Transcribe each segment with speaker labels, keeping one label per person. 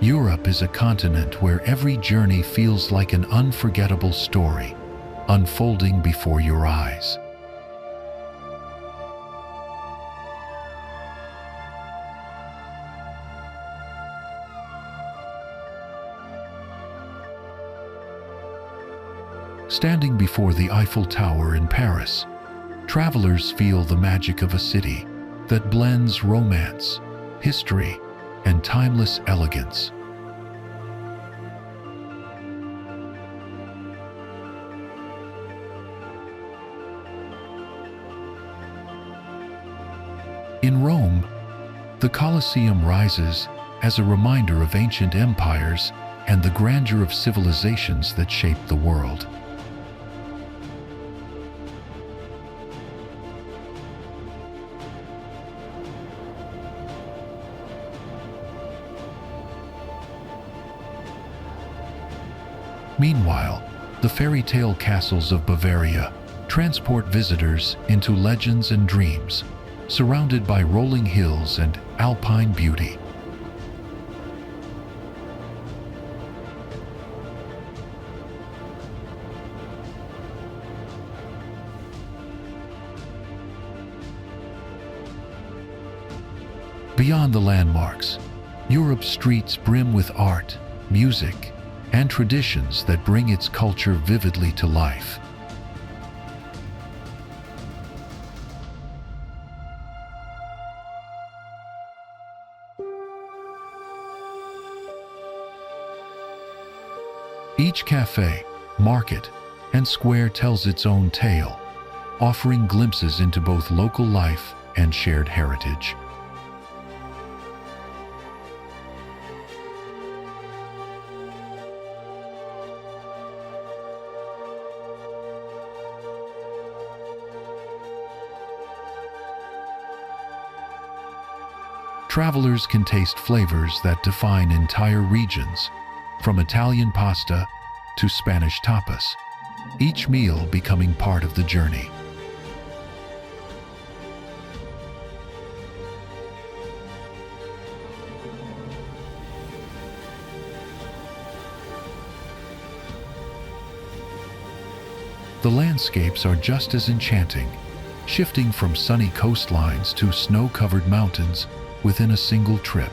Speaker 1: Europe is a continent where every journey feels like an unforgettable story, unfolding before your eyes. Standing before the Eiffel Tower in Paris, travelers feel the magic of a city that blends romance, history, and timeless elegance. In Rome, the Colosseum rises as a reminder of ancient empires and the grandeur of civilizations that shaped the world. Meanwhile, the fairy tale castles of Bavaria transport visitors into legends and dreams, surrounded by rolling hills and alpine beauty. Beyond the landmarks, Europe's streets brim with art, music, and traditions that bring its culture vividly to life. Each cafe, market, and square tells its own tale, offering glimpses into both local life and shared heritage. Travelers can taste flavors that define entire regions, from Italian pasta to Spanish tapas, each meal becoming part of the journey. The landscapes are just as enchanting, shifting from sunny coastlines to snow-covered mountains within a single trip.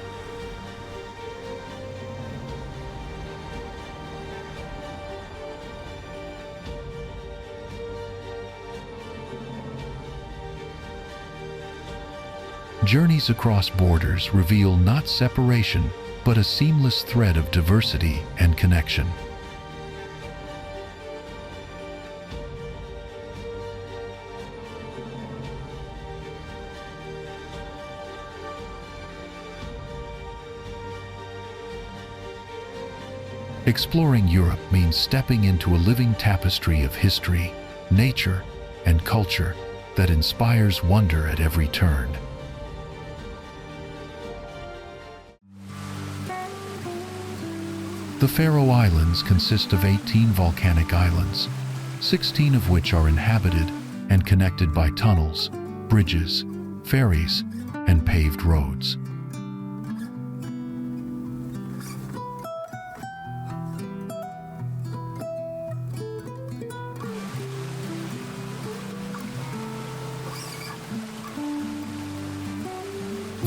Speaker 1: Journeys across borders reveal not separation, but a seamless thread of diversity and connection. Exploring Europe means stepping into a living tapestry of history, nature, and culture that inspires wonder at every turn. The Faroe Islands consist of 18 volcanic islands, 16 of which are inhabited and connected by tunnels, bridges, ferries, and paved roads.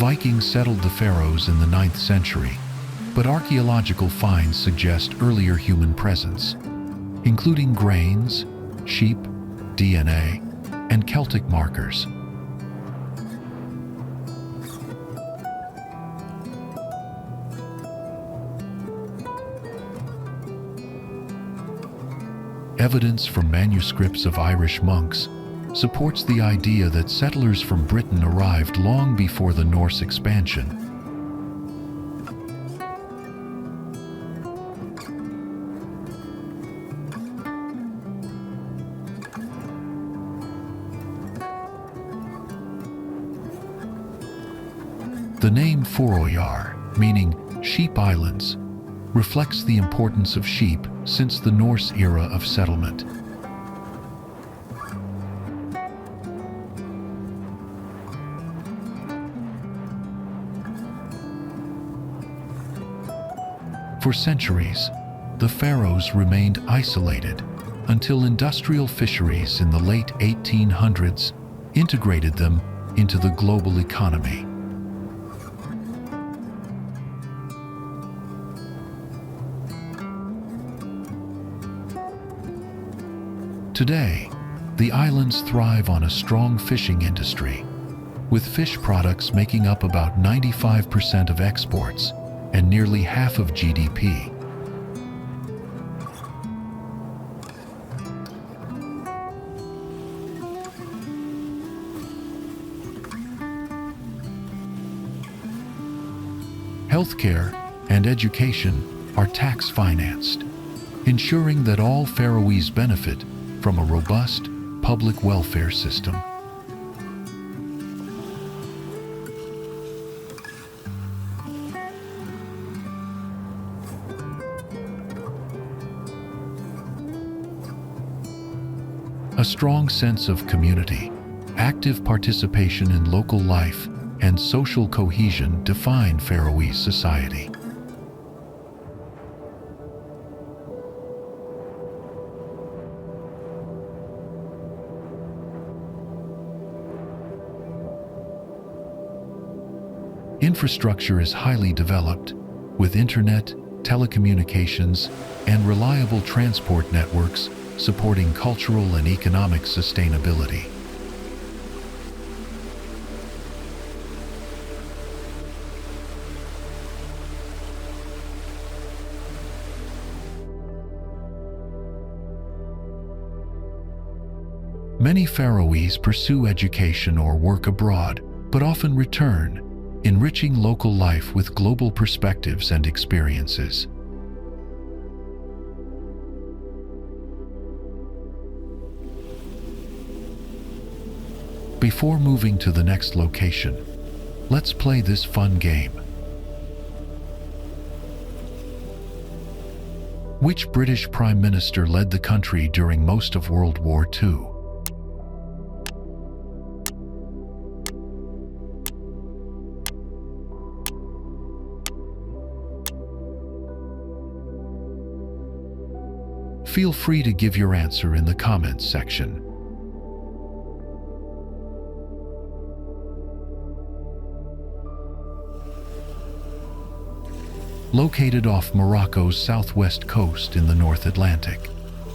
Speaker 1: Vikings settled the Faroes in the 9th century, but archaeological finds suggest earlier human presence, including grains, sheep, DNA, and Celtic markers. Evidence from manuscripts of Irish monks supports the idea that settlers from Britain arrived long before the Norse expansion. The name Føroyar, meaning Sheep Islands, reflects the importance of sheep since the Norse era of settlement. For centuries, the Faroes remained isolated until industrial fisheries in the late 1800s integrated them into the global economy. Today, the islands thrive on a strong fishing industry, with fish products making up about 95% of exports and nearly half of GDP. Healthcare and education are tax-financed, ensuring that all Faroese benefit from a robust public welfare system. A strong sense of community, active participation in local life, and social cohesion define Faroese society. Infrastructure is highly developed, with internet, telecommunications, and reliable transport networks supporting cultural and economic sustainability. Many Faroese pursue education or work abroad, but often return, enriching local life with global perspectives and experiences. Before moving to the next location, let's play this fun game. Which British Prime Minister led the country during most of World War II? Feel free to give your answer in the comments section. Located off Morocco's southwest coast in the North Atlantic,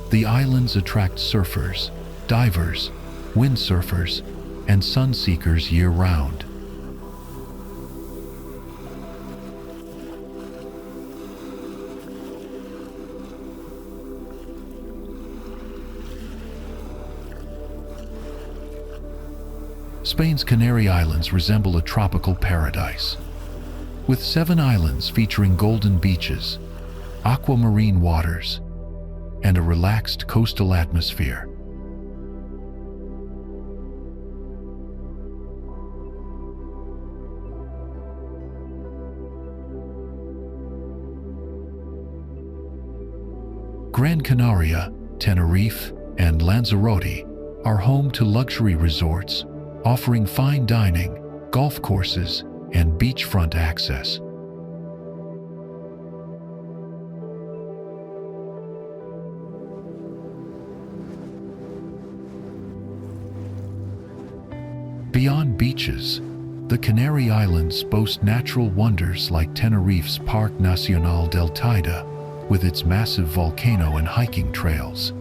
Speaker 1: the islands attract surfers, divers, windsurfers, and sunseekers year-round. Spain's Canary Islands resemble a tropical paradise, with 7 islands featuring golden beaches, aquamarine waters, and a relaxed coastal atmosphere. Gran Canaria, Tenerife, and Lanzarote are home to luxury resorts offering fine dining, golf courses, and beachfront access. Beyond beaches, the Canary Islands boast natural wonders like Tenerife's Parque Nacional del Teide, with its massive volcano and hiking trails.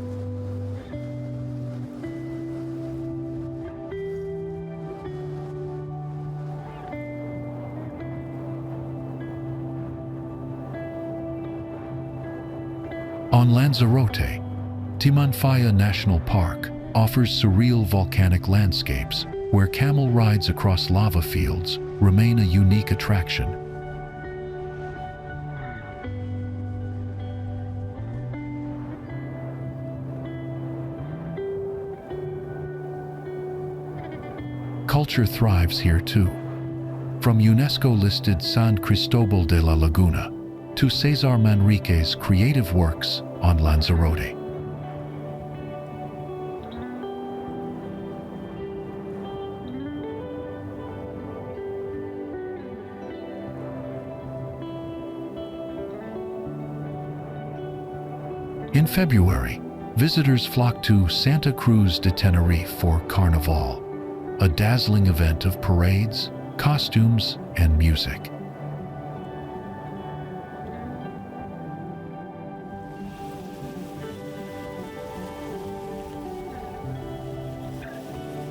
Speaker 1: On Lanzarote, Timanfaya National Park offers surreal volcanic landscapes where camel rides across lava fields remain a unique attraction. Culture thrives here too. From UNESCO-listed San Cristobal de la Laguna to Cesar Manrique's creative works on Lanzarote. In February, visitors flock to Santa Cruz de Tenerife for Carnival, a dazzling event of parades, costumes, and music.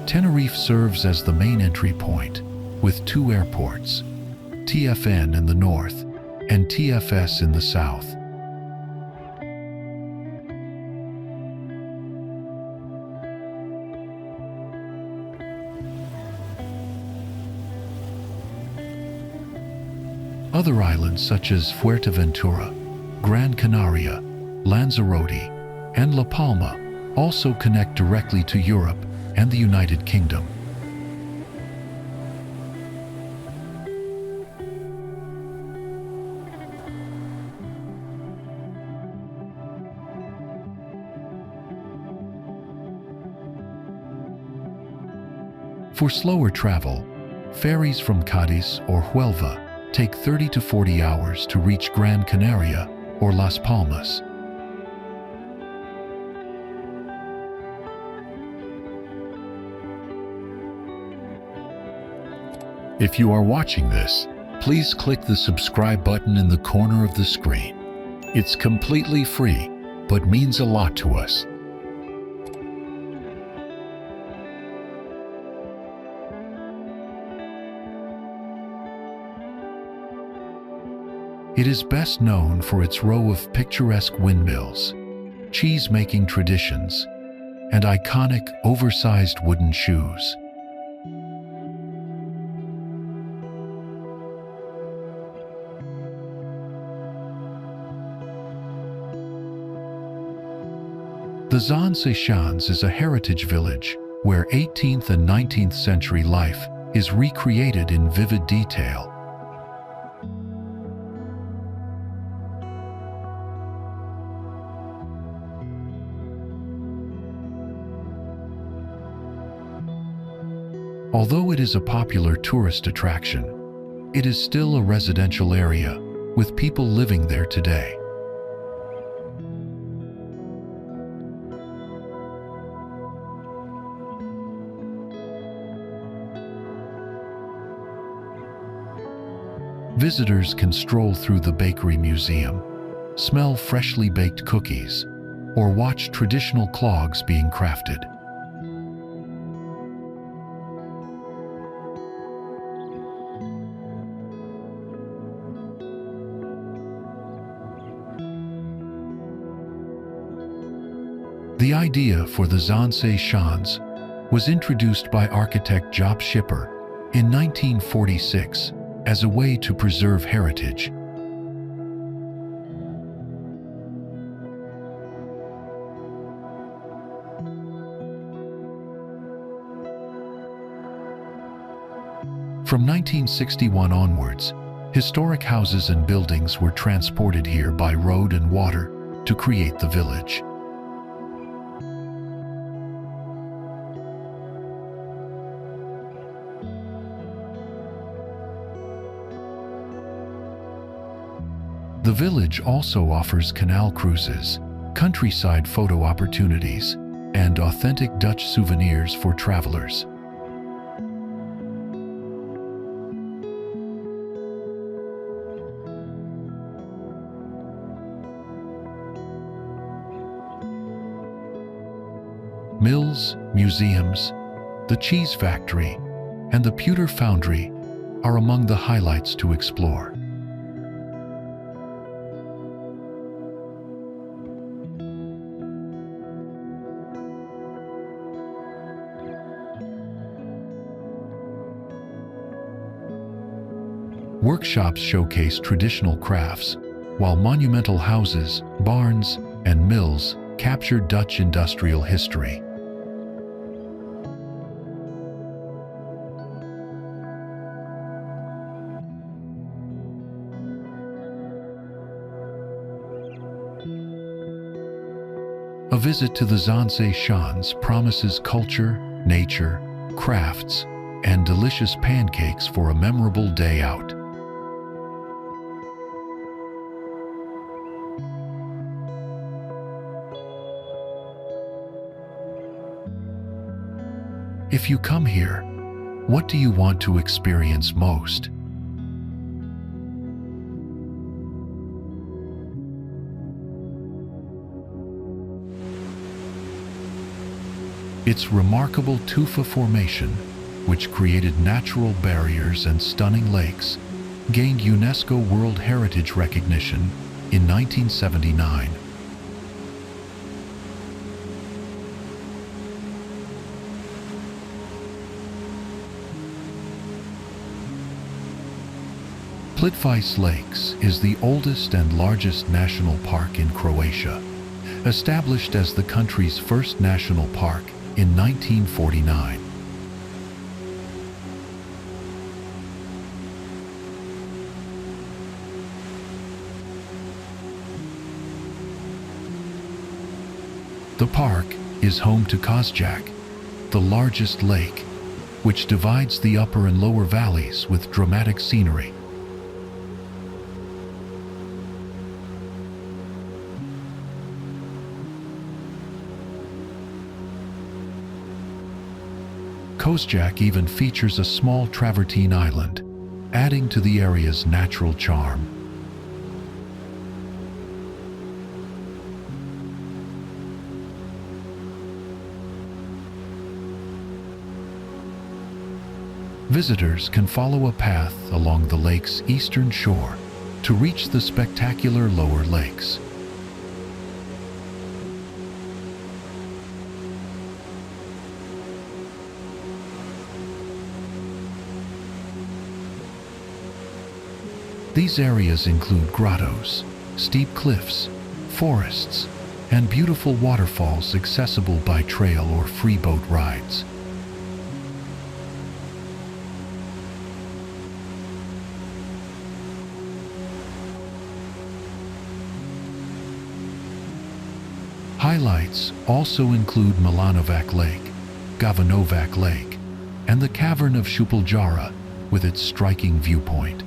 Speaker 1: Tenerife serves as the main entry point, with two airports, TFN in the north and TFS in the south. Other islands such as Fuerteventura, Gran Canaria, Lanzarote, and La Palma also connect directly to Europe and the United Kingdom. For slower travel, ferries from Cadiz or Huelva take 30 to 40 hours to reach Gran Canaria or Las Palmas. If you are watching this, please click the subscribe button in the corner of the screen. It's completely free, but means a lot to us. It is best known for its row of picturesque windmills, cheese-making traditions, and iconic, oversized wooden shoes. The Zaanse Schans is a heritage village where 18th and 19th century life is recreated in vivid detail. Although it is a popular tourist attraction, it is still a residential area with people living there today. Visitors can stroll through the bakery museum, smell freshly baked cookies, or watch traditional clogs being crafted. The idea for the Zaanse Schans was introduced by architect Job Schipper in 1946 as a way to preserve heritage. From 1961 onwards, historic houses and buildings were transported here by road and water to create the village. The village also offers canal cruises, countryside photo opportunities, and authentic Dutch souvenirs for travelers. Mills, museums, the cheese factory, and the pewter foundry are among the highlights to explore. Workshops showcase traditional crafts, while monumental houses, barns, and mills capture Dutch industrial history. A visit to the Zaanse Schans promises culture, nature, crafts, and delicious pancakes for a memorable day out. If you come here, what do you want to experience most? Its remarkable tufa formation, which created natural barriers and stunning lakes, gained UNESCO World Heritage recognition in 1979. Plitvice Lakes is the oldest and largest national park in Croatia, established as the country's first national park in 1949. The park is home to Kozjak, the largest lake, which divides the upper and lower valleys with dramatic scenery. Kozjak even features a small travertine island, adding to the area's natural charm. Visitors can follow a path along the lake's eastern shore to reach the spectacular lower lakes. These areas include grottos, steep cliffs, forests, and beautiful waterfalls accessible by trail or free boat rides. Highlights also include Milanovac Lake, Gavanovac Lake, and the cavern of Šupaljara with its striking viewpoint.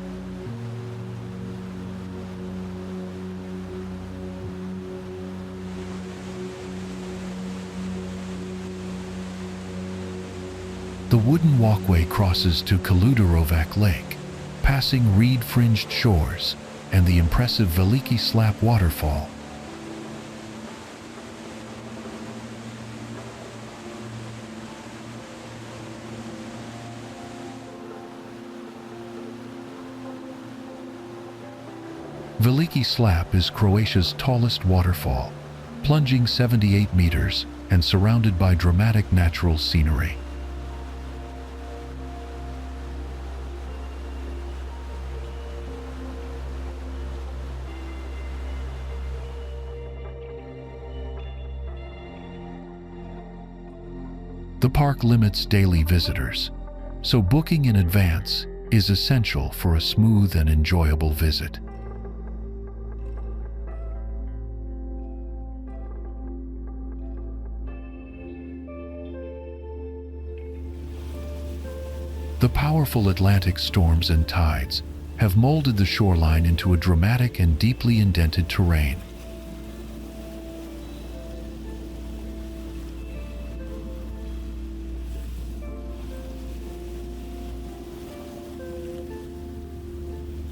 Speaker 1: The wooden walkway crosses to Kaludarovac Lake, passing reed-fringed shores and the impressive Veliki Slap waterfall. Veliki Slap is Croatia's tallest waterfall, plunging 78 meters and surrounded by dramatic natural scenery. The park limits daily visitors, so booking in advance is essential for a smooth and enjoyable visit. The powerful Atlantic storms and tides have molded the shoreline into a dramatic and deeply indented terrain.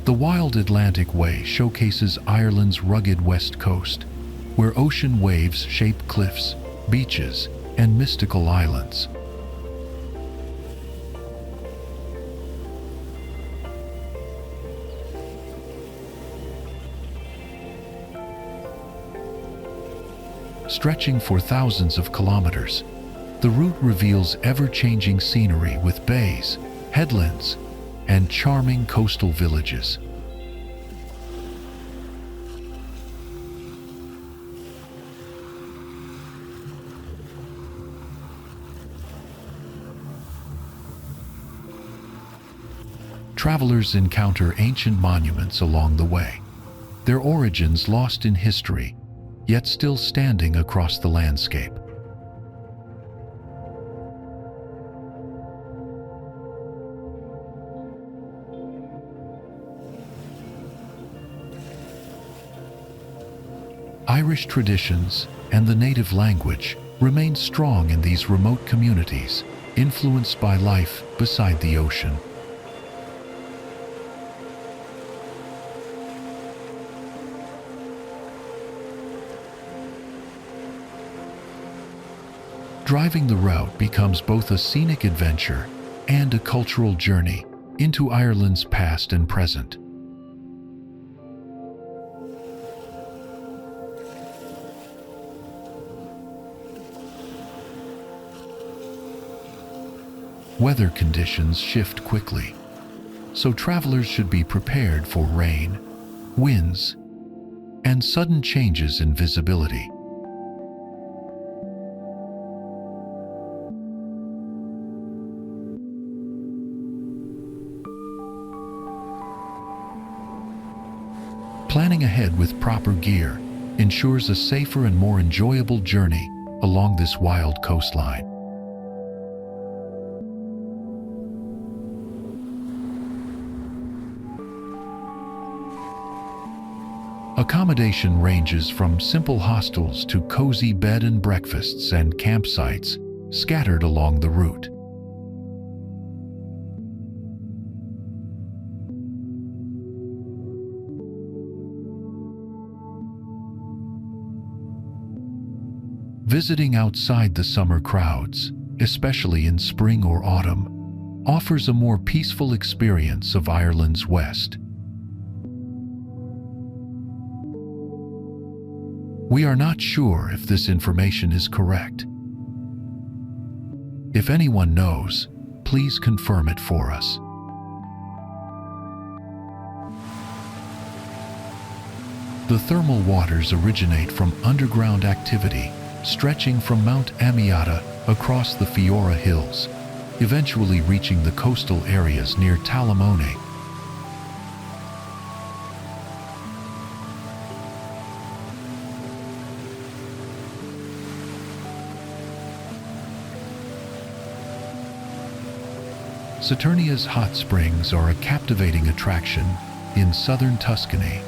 Speaker 1: The Wild Atlantic Way showcases Ireland's rugged west coast, where ocean waves shape cliffs, beaches, and mystical islands. Stretching for thousands of kilometers, the route reveals ever-changing scenery with bays, headlands, and charming coastal villages. Travelers encounter ancient monuments along the way, their origins lost in history, yet still standing across the landscape. Irish traditions and the native language remain strong in these remote communities, influenced by life beside the ocean. Driving the route becomes both a scenic adventure and a cultural journey into Ireland's past and present. Weather conditions shift quickly, so travelers should be prepared for rain, winds, and sudden changes in visibility. Planning ahead with proper gear ensures a safer and more enjoyable journey along this wild coastline. Accommodation ranges from simple hostels to cozy bed and breakfasts and campsites scattered along the route. Visiting outside the summer crowds, especially in spring or autumn, offers a more peaceful experience of Ireland's west. We are not sure if this information is correct. If anyone knows, please confirm it for us. The thermal waters originate from underground activity stretching from Mount Amiata across the Fiora Hills, eventually reaching the coastal areas near Talamone. Saturnia's hot springs are a captivating attraction in southern Tuscany,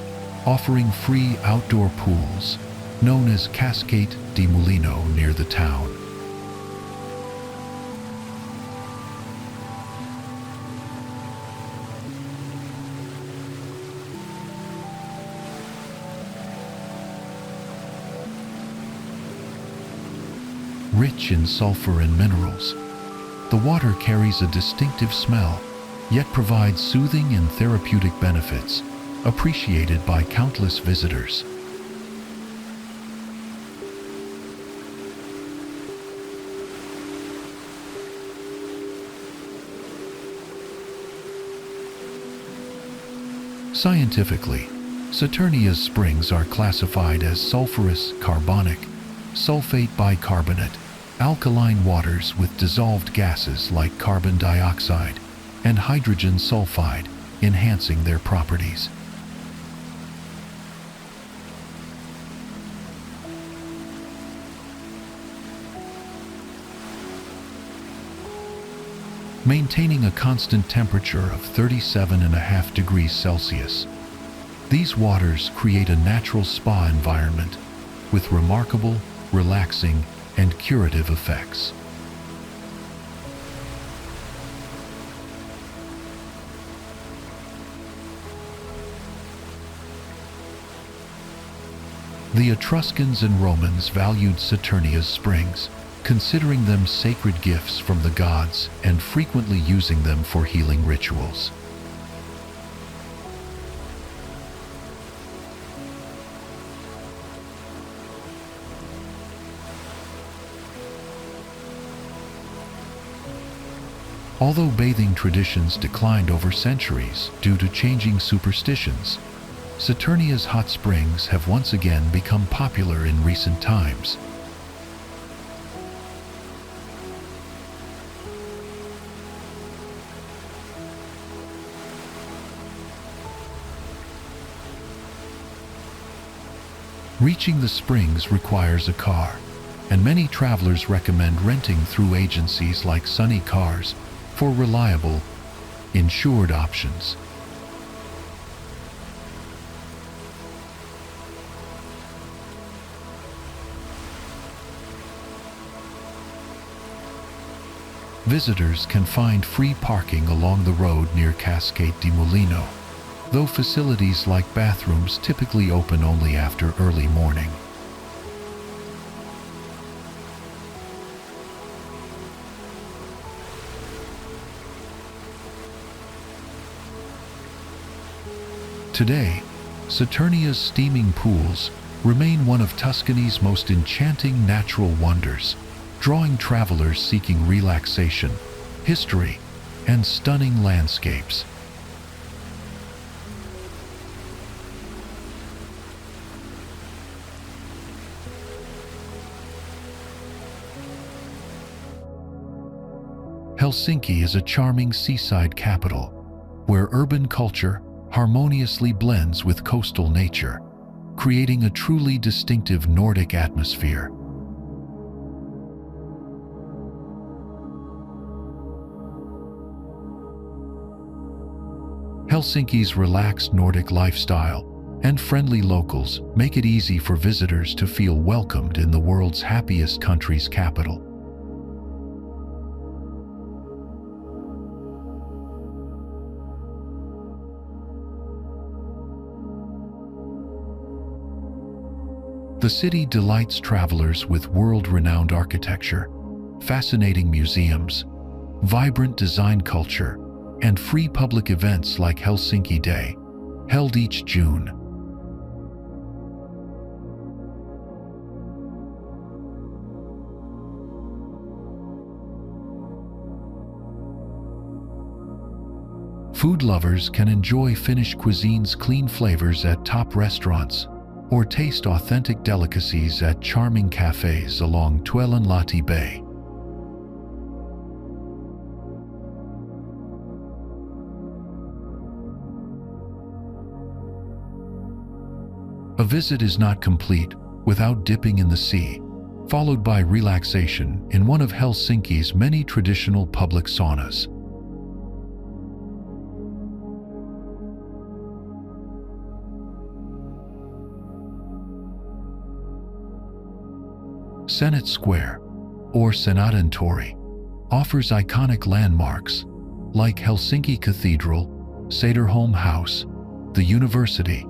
Speaker 1: offering free outdoor pools known as Cascate di Mulino near the town. Rich in sulfur and minerals, the water carries a distinctive smell, yet provides soothing and therapeutic benefits, appreciated by countless visitors. Scientifically, Saturnia's springs are classified as sulfurous carbonic, sulfate bicarbonate, alkaline waters with dissolved gases like carbon dioxide and hydrogen sulfide, enhancing their properties. Maintaining a constant temperature of 37.5 degrees Celsius. These waters create a natural spa environment with remarkable, relaxing, and curative effects. The Etruscans and Romans valued Saturnia's springs, considering them sacred gifts from the gods and frequently using them for healing rituals. Although bathing traditions declined over centuries due to changing superstitions, Saturnia's hot springs have once again become popular in recent times. Reaching the springs requires a car, and many travelers recommend renting through agencies like Sunny Cars for reliable, insured options. Visitors can find free parking along the road near Cascade di Mulino, though facilities like bathrooms typically open only after early morning. Today, Saturnia's steaming pools remain one of Tuscany's most enchanting natural wonders, drawing travelers seeking relaxation, history, and stunning landscapes. Helsinki is a charming seaside capital, where urban culture harmoniously blends with coastal nature, creating a truly distinctive Nordic atmosphere. Helsinki's relaxed Nordic lifestyle and friendly locals make it easy for visitors to feel welcomed in the world's happiest country's capital. The city delights travelers with world-renowned architecture, fascinating museums, vibrant design culture, and free public events like Helsinki Day, held each June. Food lovers can enjoy Finnish cuisine's clean flavors at top restaurants, or taste authentic delicacies at charming cafes along Tuelanlahti Bay. A visit is not complete without dipping in the sea, followed by relaxation in one of Helsinki's many traditional public saunas. Senate Square, or Senatintori, offers iconic landmarks like Helsinki Cathedral, Saterholm House, the university,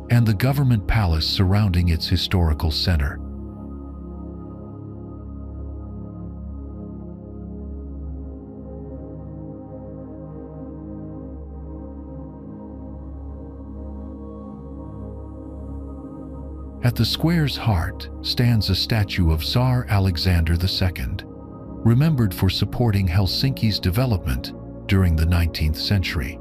Speaker 1: and the government palace surrounding its historical center. At the square's heart stands a statue of Tsar Alexander II, remembered for supporting Helsinki's development during the 19th century.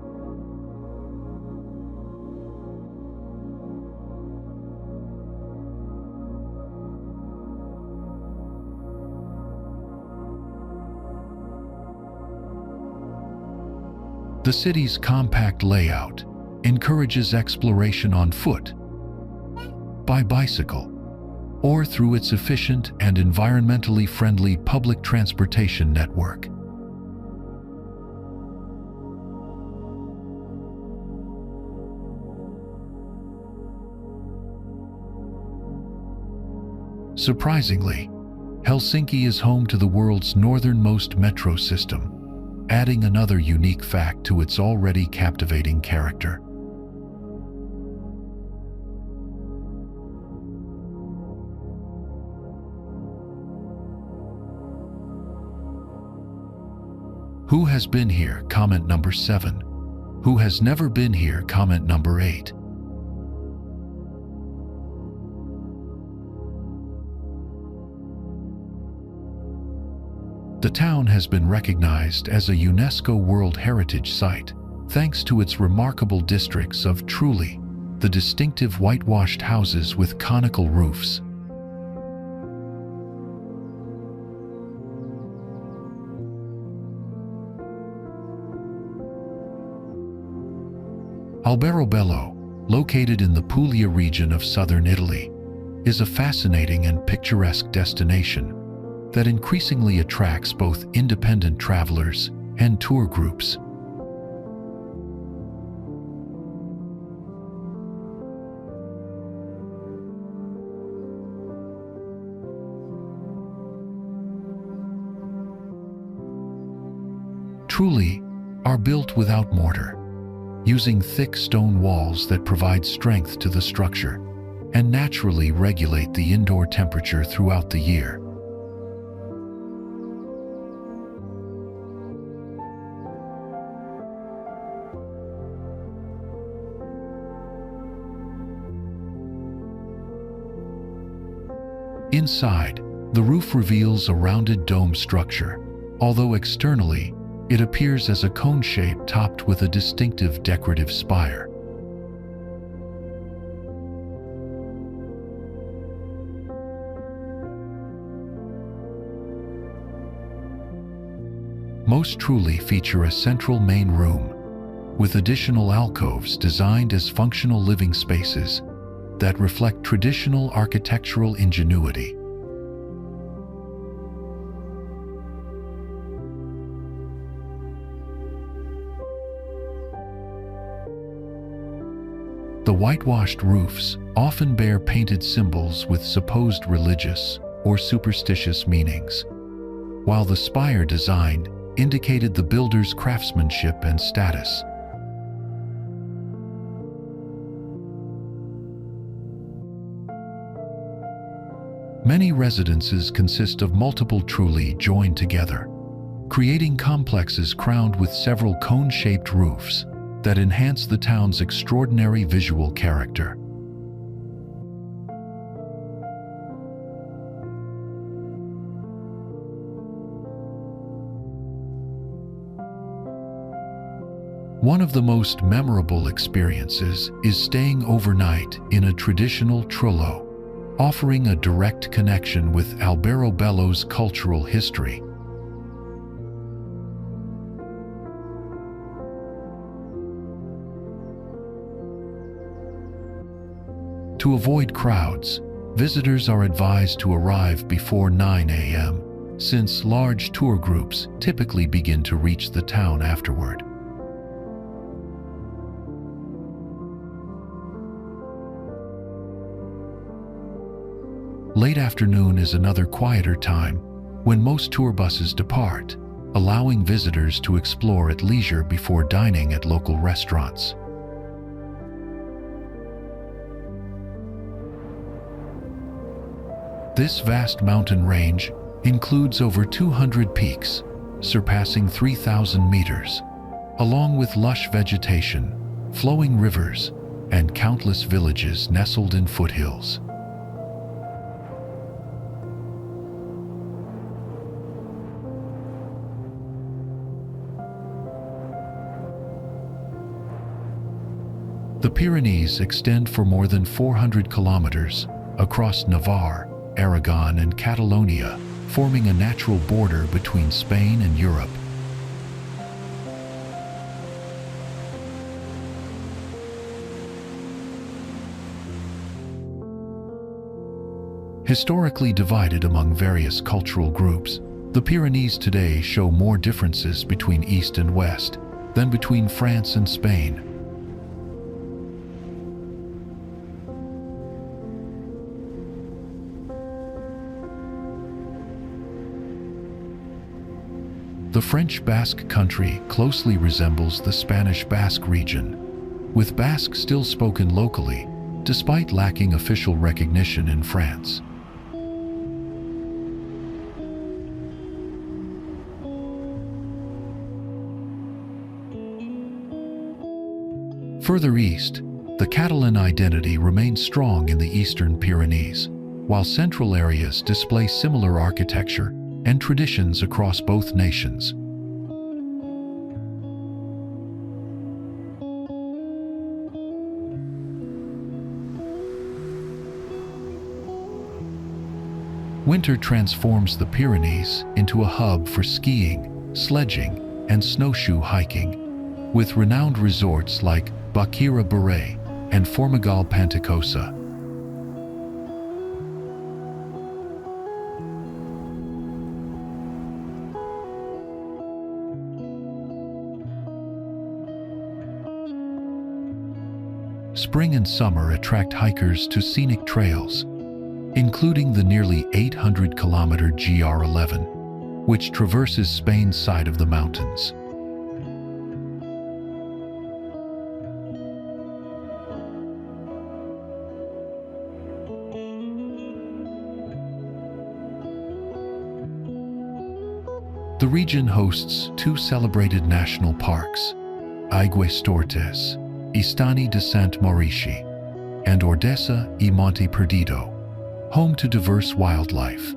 Speaker 1: The city's compact layout encourages exploration on foot, by bicycle, or through its efficient and environmentally friendly public transportation network. Surprisingly, Helsinki is home to the world's northernmost metro system, adding another unique fact to its already captivating character. Who has been here? Comment number 7. Who has never been here? Comment number 8. The town has been recognized as a UNESCO World Heritage Site, thanks to its remarkable districts of truly the distinctive whitewashed houses with conical roofs. Alberobello, located in the Puglia region of southern Italy, is a fascinating and picturesque destination that increasingly attracts both independent travelers and tour groups. Truly, are built without mortar, using thick stone walls that provide strength to the structure and naturally regulate the indoor temperature throughout the year. Inside, the roof reveals a rounded dome structure, although externally, it appears as a cone shape topped with a distinctive decorative spire. Most truly feature a central main room, with additional alcoves designed as functional living spaces that reflect traditional architectural ingenuity. The whitewashed roofs often bear painted symbols with supposed religious or superstitious meanings, while the spire design indicated the builder's craftsmanship and status. Many residences consist of multiple trulli joined together, creating complexes crowned with several cone-shaped roofs that enhance the town's extraordinary visual character. One of the most memorable experiences is staying overnight in a traditional trullo, offering a direct connection with Alberobello's cultural history. To avoid crowds, visitors are advised to arrive before 9 a.m., since large tour groups typically begin to reach the town afterward. Late afternoon is another quieter time when most tour buses depart, allowing visitors to explore at leisure before dining at local restaurants. This vast mountain range includes over 200 peaks, surpassing 3,000 meters, along with lush vegetation, flowing rivers, and countless villages nestled in foothills. The Pyrenees extend for more than 400 kilometers across Navarre, Aragon, and Catalonia, forming a natural border between Spain and Europe. Historically divided among various cultural groups, the Pyrenees today show more differences between East and West than between France and Spain. The French Basque Country closely resembles the Spanish Basque region, with Basque still spoken locally, despite lacking official recognition in France. Further east, the Catalan identity remains strong in the eastern Pyrenees, while central areas display similar architecture and traditions across both nations. Winter transforms the Pyrenees into a hub for skiing, sledging, and snowshoe hiking, with renowned resorts like Bakira Beret and Formigal Panticosa. Spring and summer attract hikers to scenic trails, including the nearly 800-kilometer GR11, which traverses Spain's side of the mountains. The region hosts two celebrated national parks, Aigües Tortes, Istani de Sant Maurici, and Ordesa y Monte Perdido, home to diverse wildlife.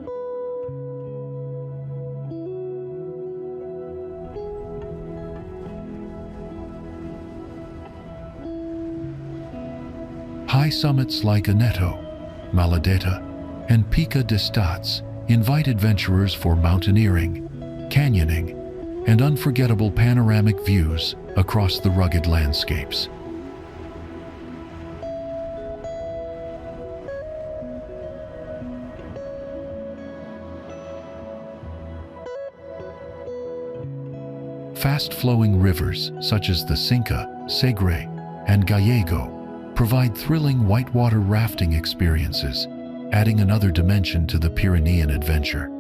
Speaker 1: High summits like Aneto, Maladeta, and Pica de Stats invite adventurers for mountaineering, canyoning, and unforgettable panoramic views across the rugged landscapes. Fast-flowing rivers such as the Cinca, Segre, and Gallego provide thrilling whitewater rafting experiences, adding another dimension to the Pyrenean adventure.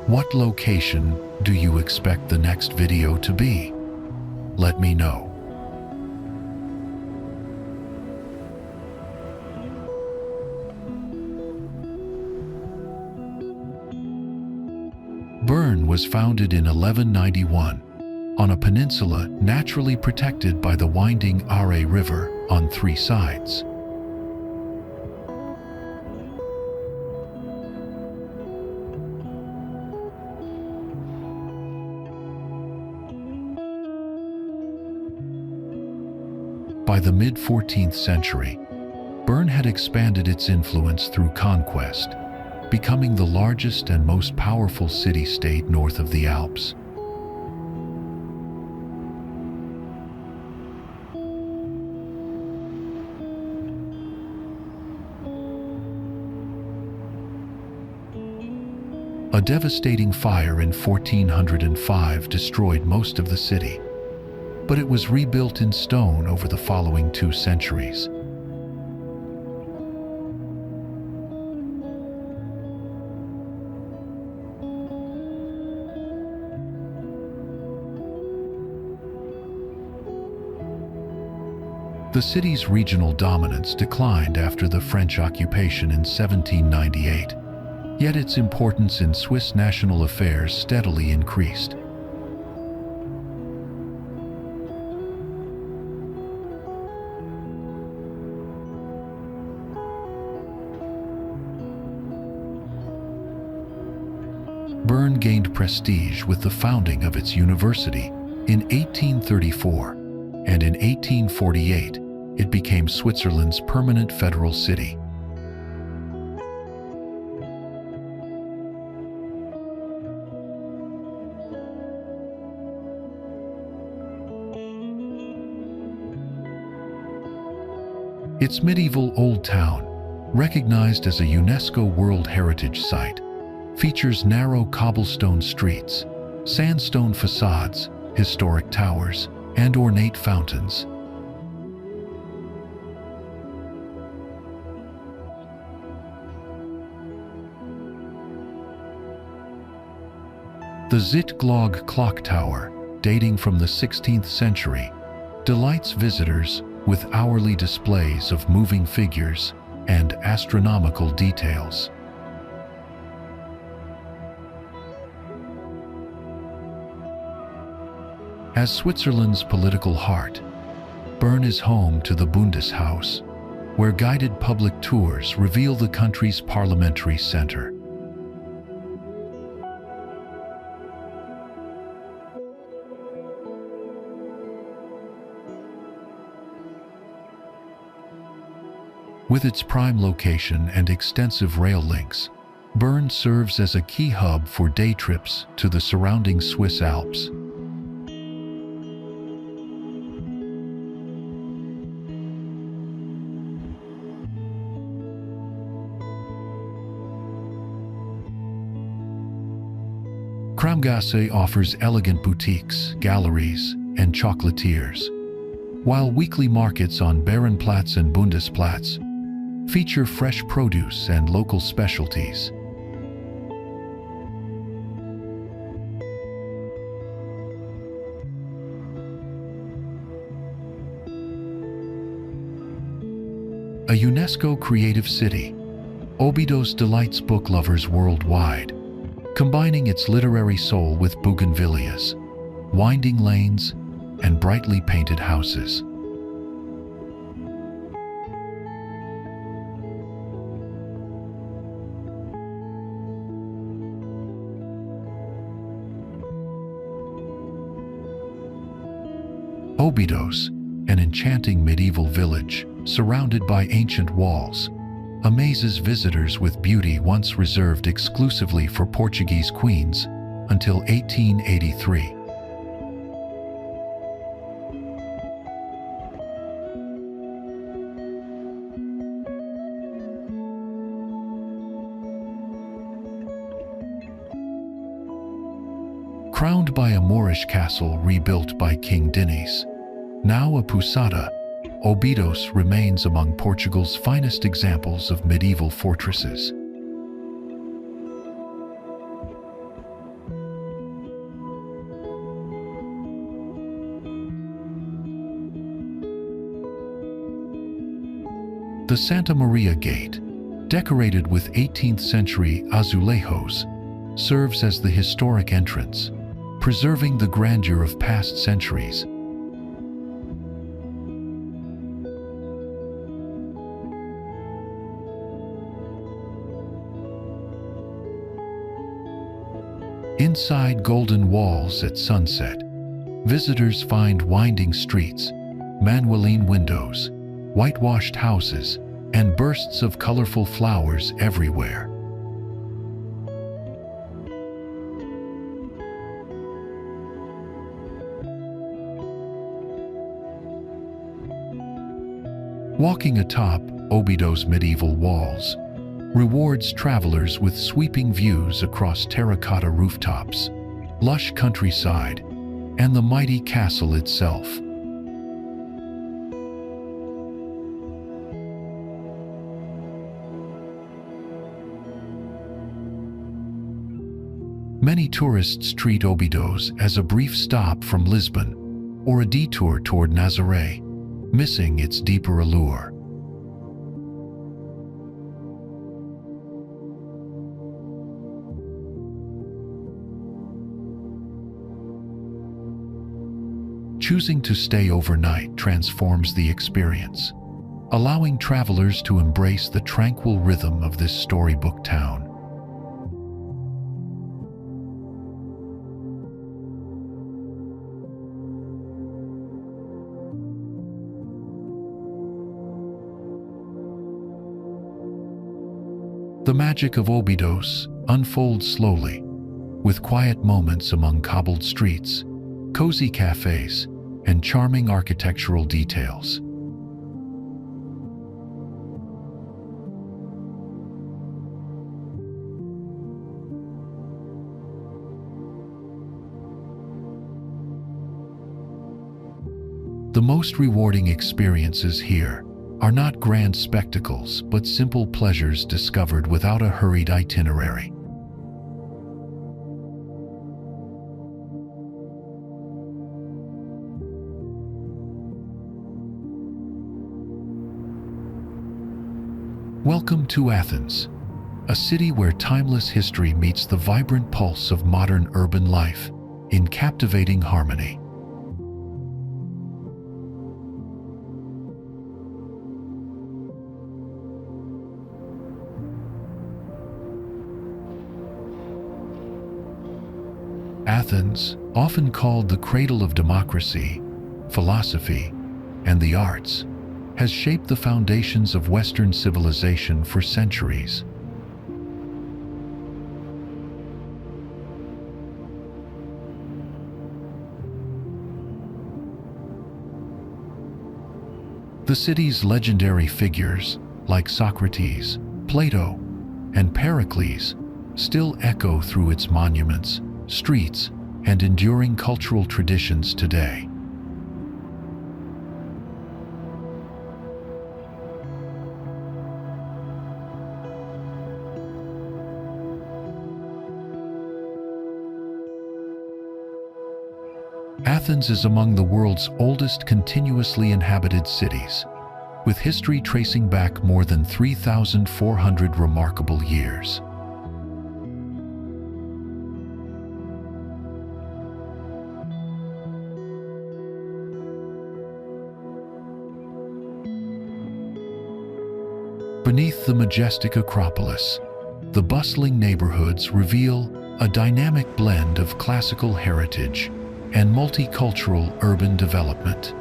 Speaker 1: What location do you expect the next video to be? Let me know. Bern was founded in 1191 on a peninsula naturally protected by the winding Are River on three sides. By the mid-14th century, Bern had expanded its influence through conquest, becoming the largest and most powerful city-state north of the Alps. A devastating fire in 1405 destroyed most of the city, but it was rebuilt in stone over the following 2 centuries. The city's regional dominance declined after the French occupation in 1798, yet its importance in Swiss national affairs steadily increased. Bern gained prestige with the founding of its university in 1834, and in 1848, it became Switzerland's permanent federal city. Its medieval Old Town, recognized as a UNESCO World Heritage Site, features narrow cobblestone streets, sandstone facades, historic towers, and ornate fountains. The Zittglogg clock tower, dating from the 16th century, delights visitors with hourly displays of moving figures and astronomical details. As Switzerland's political heart, Bern is home to the Bundeshaus, where guided public tours reveal the country's parliamentary center. With its prime location and extensive rail links, Bern serves as a key hub for day trips to the surrounding Swiss Alps. Kramgasse offers elegant boutiques, galleries, and chocolatiers, while weekly markets on Baronplatz and Bundesplatz feature fresh produce and local specialties. A UNESCO creative city, Óbidos delights book lovers worldwide, combining its literary soul with bougainvilleas, winding lanes, and brightly painted houses. Óbidos, an enchanting medieval village surrounded by ancient walls, amazes visitors with beauty once reserved exclusively for Portuguese queens until 1883. Crowned by a Moorish castle rebuilt by King Dinis, now a pousada, Óbidos remains among Portugal's finest examples of medieval fortresses. The Santa Maria Gate, decorated with 18th-century azulejos, serves as the historic entrance, preserving the grandeur of past centuries. Inside golden walls at sunset, visitors find winding streets, Manueline windows, whitewashed houses, and bursts of colorful flowers everywhere. Walking atop Óbidos' medieval walls rewards travelers with sweeping views across terracotta rooftops, lush countryside, and the mighty castle itself. Many tourists treat Óbidos as a brief stop from Lisbon or a detour toward Nazaré, missing its deeper allure. Choosing to stay overnight transforms the experience, allowing travelers to embrace the tranquil rhythm of this storybook town. The magic of Óbidos unfolds slowly, with quiet moments among cobbled streets, cozy cafes, and charming architectural details. The most rewarding experiences here are not grand spectacles, but simple pleasures discovered without a hurried itinerary. Welcome to Athens, a city where timeless history meets the vibrant pulse of modern urban life in captivating harmony. Athens, often called the cradle of democracy, philosophy, and the arts, has shaped the foundations of Western civilization for centuries. The city's legendary figures, like Socrates, Plato, and Pericles, still echo through its monuments, streets, and enduring cultural traditions today. Athens is among the world's oldest continuously inhabited cities, with history tracing back more than 3,400 remarkable years. Beneath the majestic Acropolis, the bustling neighborhoods reveal a dynamic blend of classical heritage and multicultural urban development.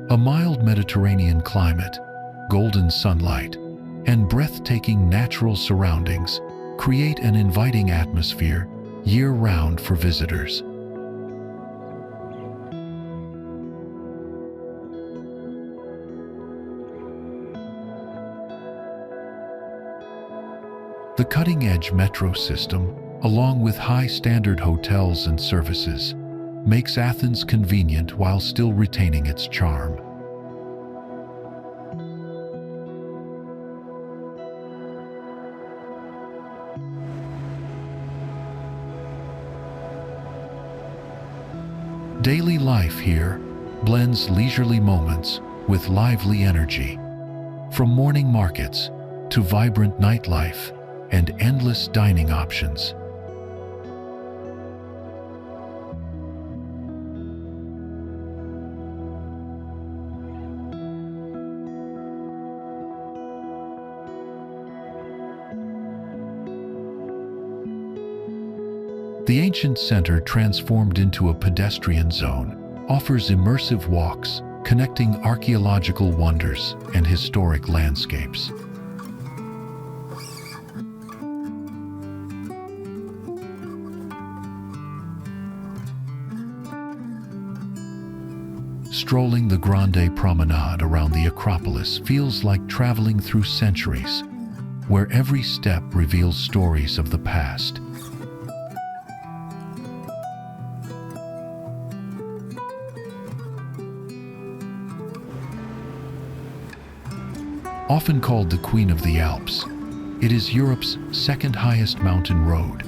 Speaker 1: A mild Mediterranean climate, golden sunlight, and breathtaking natural surroundings create an inviting atmosphere year-round for visitors. The cutting-edge metro system, along with high-standard hotels and services, makes Athens convenient while still retaining its charm. Daily life here blends leisurely moments with lively energy, from morning markets to vibrant nightlife and endless dining options. The ancient center, transformed into a pedestrian zone, offers immersive walks connecting archaeological wonders and historic landscapes. Strolling the Grande Promenade around the Acropolis feels like traveling through centuries, where every step reveals stories of the past. Often called the Queen of the Alps, it is Europe's second highest mountain road,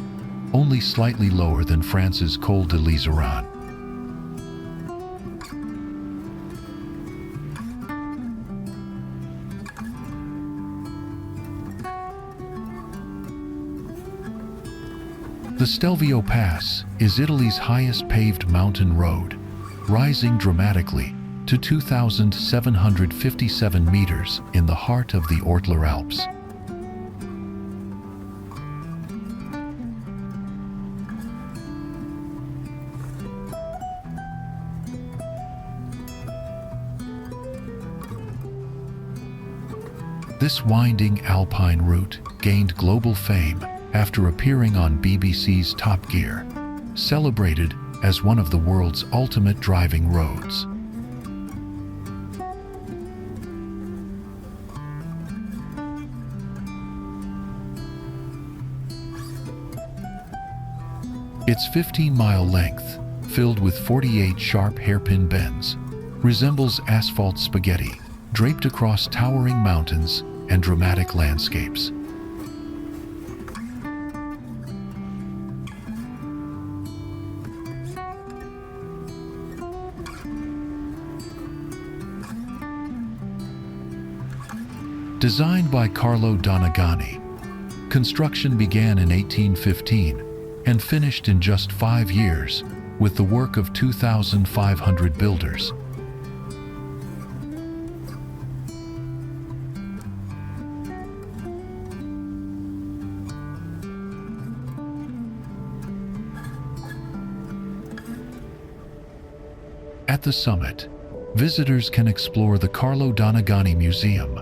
Speaker 1: only slightly lower than France's Col de l'Iseran. The Stelvio Pass is Italy's highest paved mountain road, rising dramatically to 2,757 meters in the heart of the Ortler Alps. This winding alpine route gained global fame after appearing on BBC's Top Gear, celebrated as one of the world's ultimate driving roads. Its 15-mile length, filled with 48 sharp hairpin bends, resembles asphalt spaghetti draped across towering mountains and dramatic landscapes. Designed by Carlo Donagani, construction began in 1815 and finished in just 5 years with the work of 2,500 builders. At the summit, visitors can explore the Carlo Donagani Museum,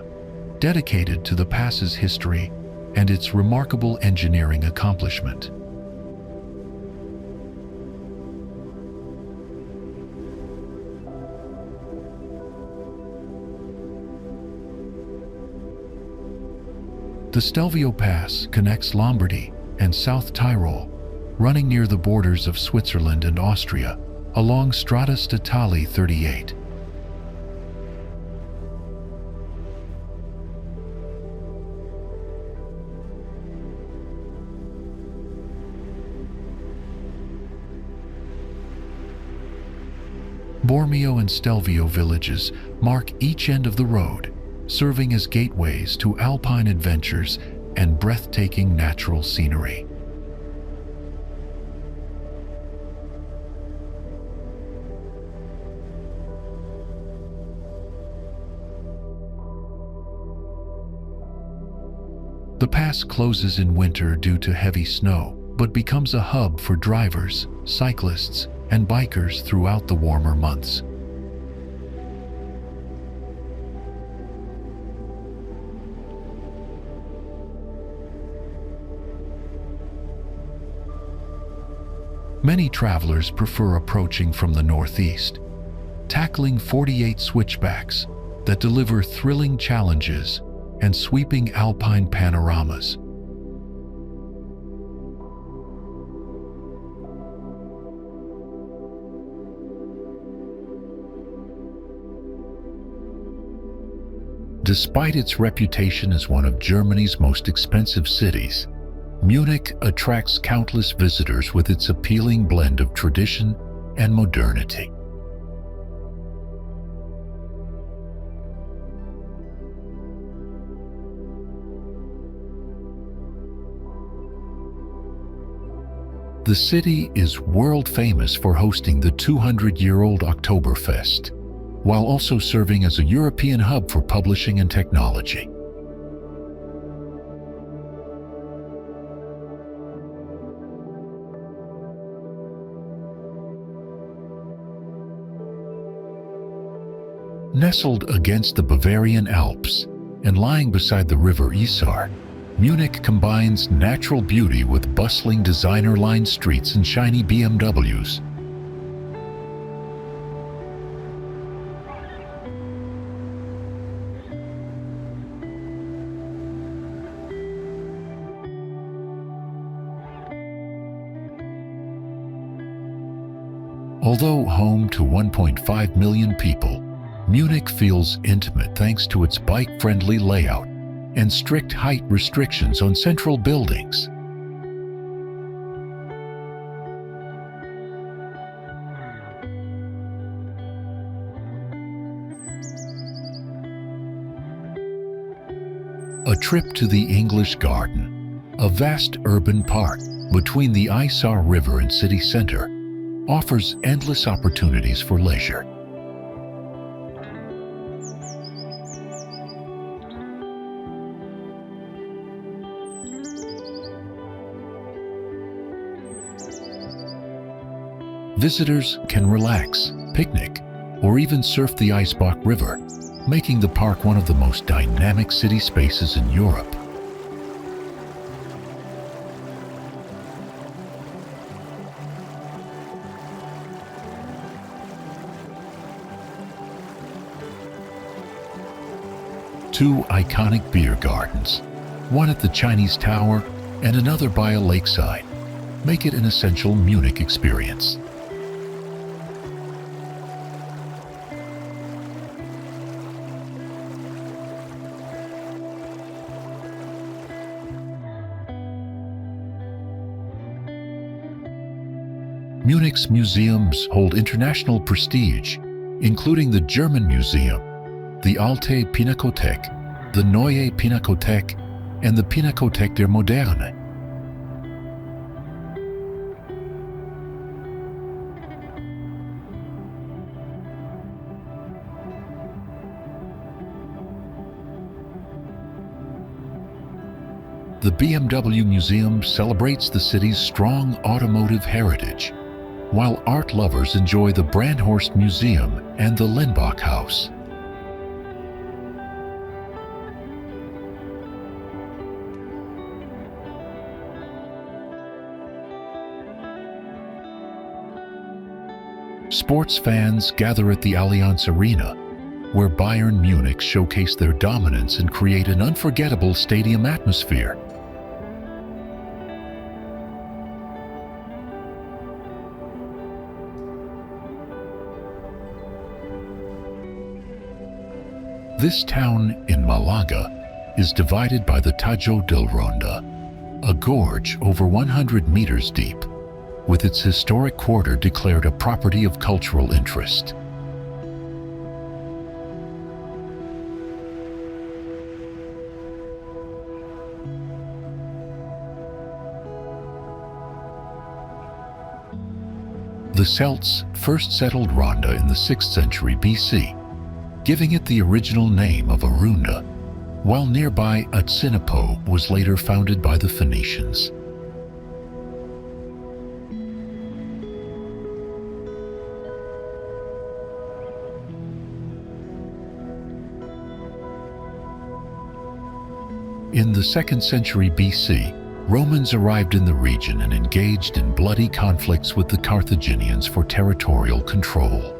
Speaker 1: dedicated to the pass's history and its remarkable engineering accomplishment. The Stelvio Pass connects Lombardy and South Tyrol, running near the borders of Switzerland and Austria, along Strada Statale 38. Bormio and Stelvio villages mark each end of the road, serving as gateways to alpine adventures and breathtaking natural scenery. The pass closes in winter due to heavy snow, but becomes a hub for drivers, cyclists, and bikers throughout the warmer months. Many travelers prefer approaching from the northeast, tackling 48 switchbacks that deliver thrilling challenges and sweeping alpine panoramas. Despite its reputation as one of Germany's most expensive cities, Munich attracts countless visitors with its appealing blend of tradition and modernity. The city is world famous for hosting the 200-year-old Oktoberfest, while also serving as a European hub for publishing and technology. Nestled against the Bavarian Alps and lying beside the river Isar, Munich combines natural beauty with bustling designer-lined streets and shiny BMWs. Although home to 1.5 million people, Munich feels intimate thanks to its bike-friendly layout and strict height restrictions on central buildings. A trip to the English Garden, a vast urban park between the Isar River and city center, offers endless opportunities for leisure. Visitors can relax, picnic, or even surf the Eisbach River, making the park one of the most dynamic city spaces in Europe. Two iconic beer gardens, one at the Chinese Tower and another by a lakeside, make it an essential Munich experience. Munich's museums hold international prestige, including the German Museum, the Alte Pinakothek, the Neue Pinakothek, and the Pinakothek der Moderne. The BMW Museum celebrates the city's strong automotive heritage, while art lovers enjoy the Brandhorst Museum and the Lenbach House. Sports fans gather at the Allianz Arena, where Bayern Munich showcase their dominance and create an unforgettable stadium atmosphere. This town in Malaga is divided by the Tajo del Ronda, a gorge over 100 meters deep, with its historic quarter declared a property of cultural interest. The Celts first settled Ronda in the 6th century BC, giving it the original name of Arunda, while nearby Atsinipo was later founded by the Phoenicians. In the 2nd century BC, Romans arrived in the region and engaged in bloody conflicts with the Carthaginians for territorial control.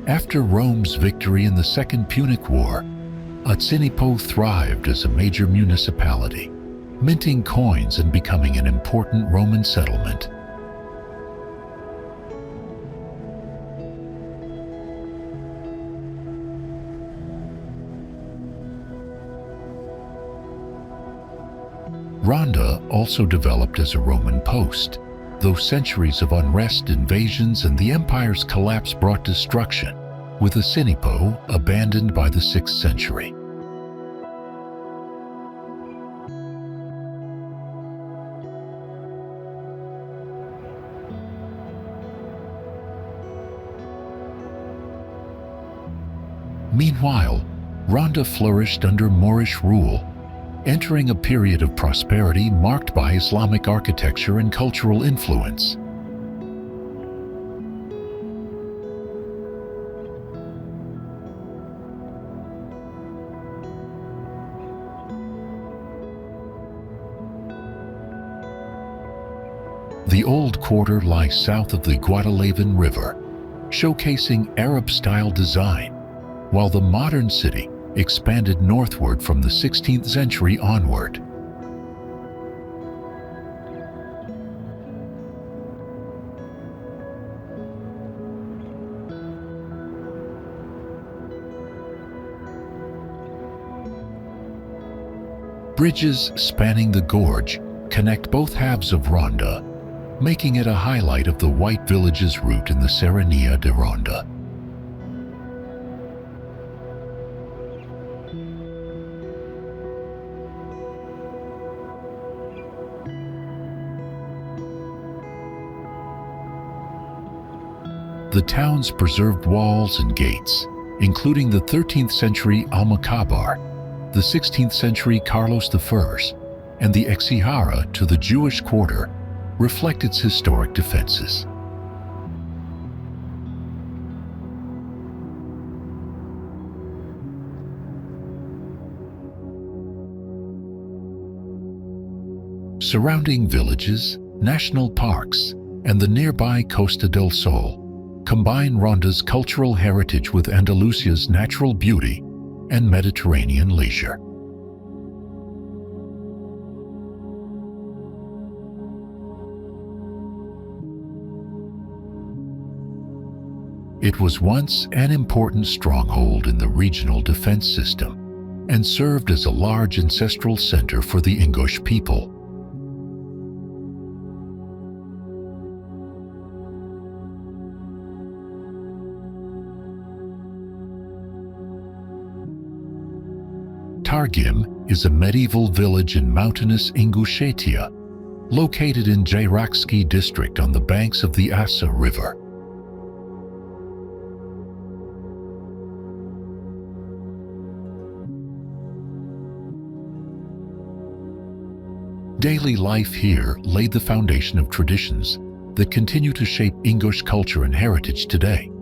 Speaker 1: After Rome's victory in the Second Punic War, Atsinipo thrived as a major municipality, minting coins and becoming an important Roman settlement. Ronda also developed as a Roman post, though centuries of unrest, invasions, and the empire's collapse brought destruction, with Atsinipo abandoned by the 6th century. Meanwhile, Ronda flourished under Moorish rule, entering a period of prosperity marked by Islamic architecture and cultural influence. The Old Quarter lies south of the Guadalavian River, showcasing Arab-style design, while the modern city expanded northward from the 16th century onward. Bridges spanning the gorge connect both halves of Ronda, making it a highlight of the White Village's route in the Saturnia de Ronda. The town's preserved walls and gates, including the 13th century Almokabar, the 16th century Carlos I, and the Exihara to the Jewish quarter, reflect its historic defenses. Surrounding villages, national parks, and the nearby Costa del Sol combine Ronda's cultural heritage with Andalusia's natural beauty and Mediterranean leisure. It was once an important stronghold in the regional defense system and served as a large ancestral center for the Ingush people. Targim is a medieval village in mountainous Ingushetia, located in Jayrakski district on the banks of the Asa River. Daily life here laid the foundation of traditions that continue to shape Ingush culture and heritage today.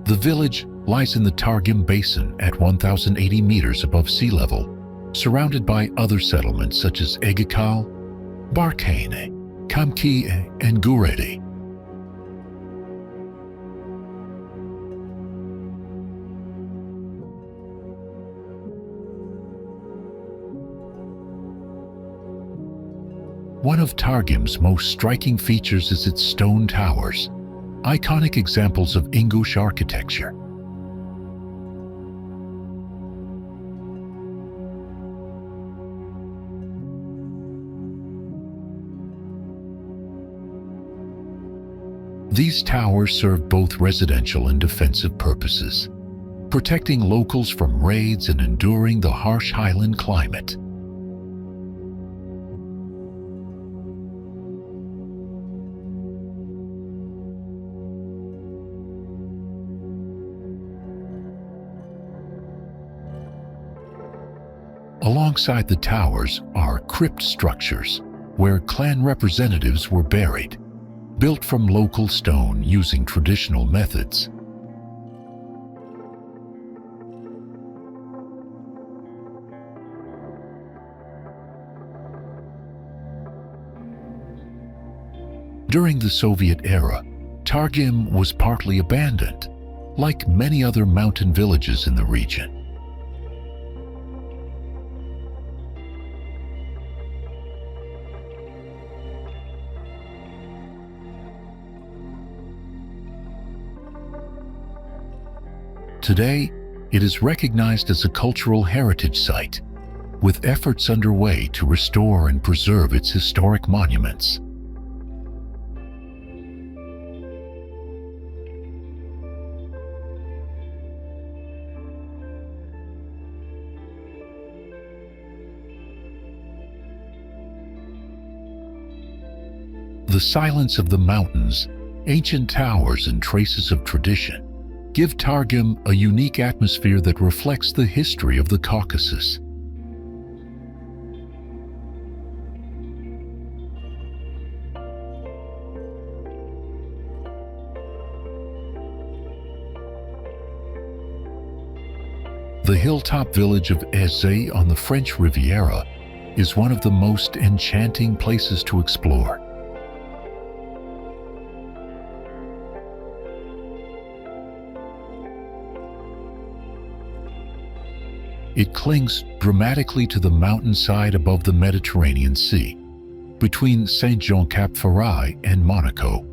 Speaker 1: The village lies in the Targim Basin at 1,080 meters above sea level, surrounded by other settlements such as Egikal, Barkane, Kamki, and Guredi. One of Targim's most striking features is its stone towers, iconic examples of Ingush architecture. These towers serve both residential and defensive purposes, protecting locals from raids and enduring the harsh highland climate. Alongside the towers are crypt structures, where clan representatives were buried, built from local stone using traditional methods. During the Soviet era, Targim was partly abandoned, like many other mountain villages in the region. Today, it is recognized as a cultural heritage site, with efforts underway to restore and preserve its historic monuments. The silence of the mountains, ancient towers, and traces of tradition give Targim a unique atmosphere that reflects the history of the Caucasus. The hilltop village of Zaanse on the French Riviera is one of the most enchanting places to explore. It clings dramatically to the mountainside above the Mediterranean Sea, between Saint-Jean-Cap-Ferrat and Monaco.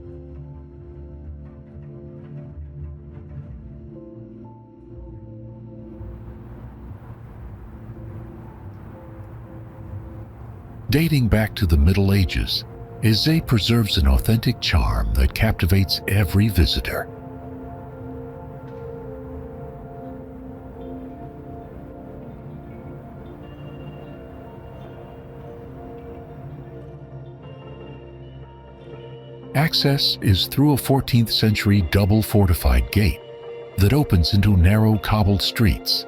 Speaker 1: Dating back to the Middle Ages, Zaanse preserves an authentic charm that captivates every visitor. Access is through a 14th century double fortified gate that opens into narrow cobbled streets.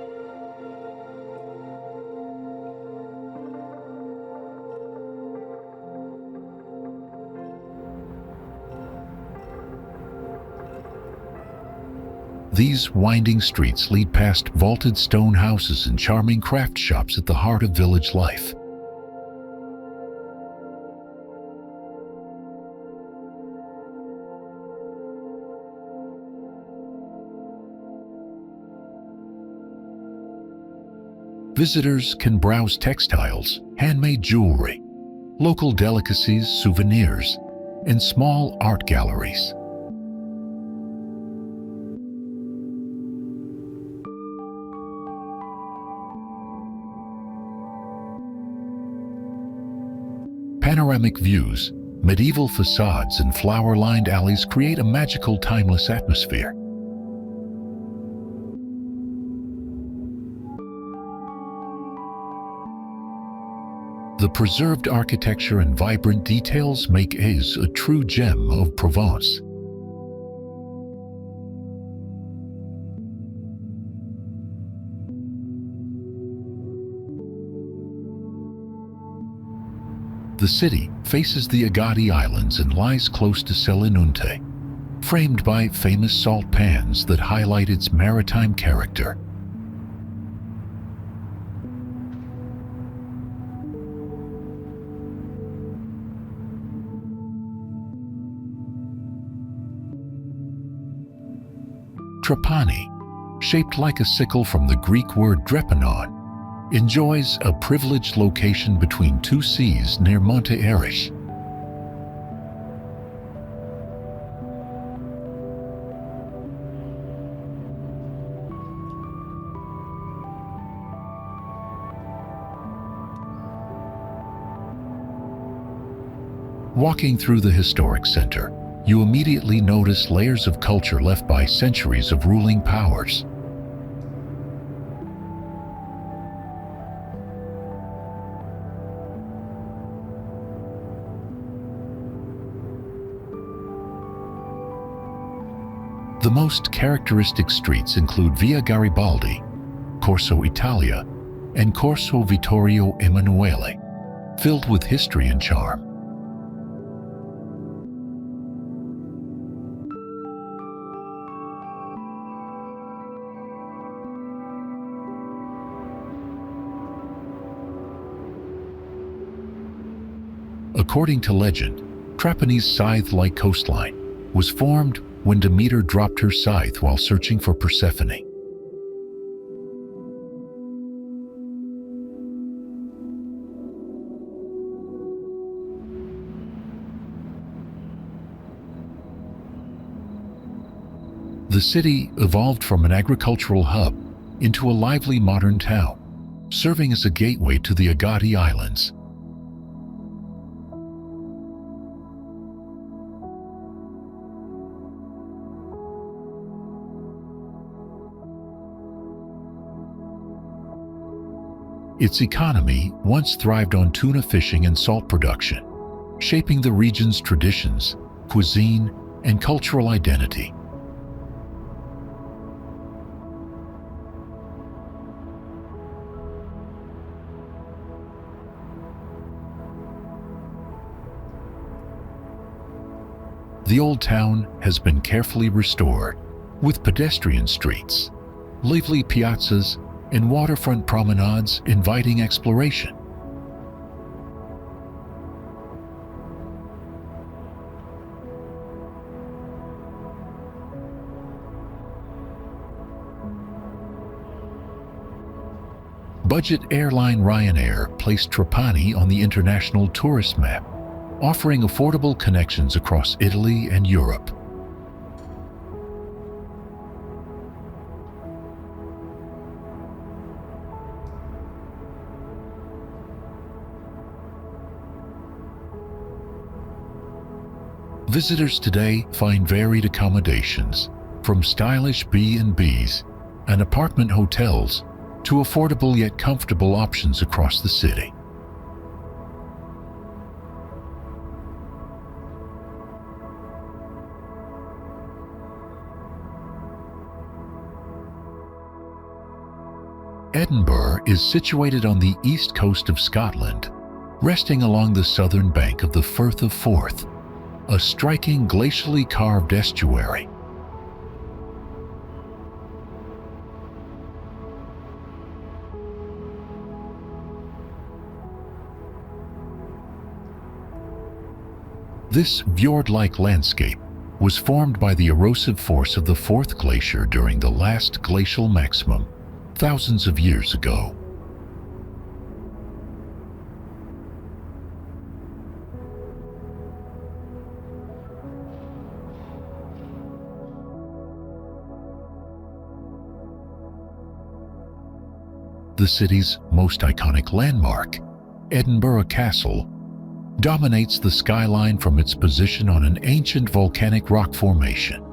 Speaker 1: These winding streets lead past vaulted stone houses and charming craft shops at the heart of village life. Visitors can browse textiles, handmade jewelry, local delicacies, souvenirs, and small art galleries. Panoramic views, medieval facades, and flower-lined alleys create a magical, timeless atmosphere. The preserved architecture and vibrant details make Zaanse a true gem of Provence. The city faces the Agadi Islands and lies close to Selinunte, framed by famous salt pans that highlight its maritime character. Trapani, shaped like a sickle from the Greek word drepanon, enjoys a privileged location between two seas near Monte Erich. Walking through the historic center, you immediately notice layers of culture left by centuries of ruling powers. The most characteristic streets include Via Garibaldi, Corso Italia, and Corso Vittorio Emanuele, filled with history and charm. According to legend, Trapani's scythe-like coastline was formed when Demeter dropped her scythe while searching for Persephone. The city evolved from an agricultural hub into a lively modern town, serving as a gateway to the Agadi Islands. Its economy once thrived on tuna fishing and salt production, shaping the region's traditions, cuisine, and cultural identity. The old town has been carefully restored, with pedestrian streets, lively piazzas, and waterfront promenades inviting exploration. Budget airline Ryanair placed Trapani on the international tourist map, offering affordable connections across Italy and Europe. Visitors today find varied accommodations, from stylish B&Bs and apartment hotels to affordable yet comfortable options across the city. Edinburgh is situated on the east coast of Scotland, resting along the southern bank of the Firth of Forth, a striking glacially carved estuary. This fjord-like landscape was formed by the erosive force of the Forth Glacier during the last glacial maximum, thousands of years ago. The city's most iconic landmark, Edinburgh Castle, dominates the skyline from its position on an ancient volcanic rock formation.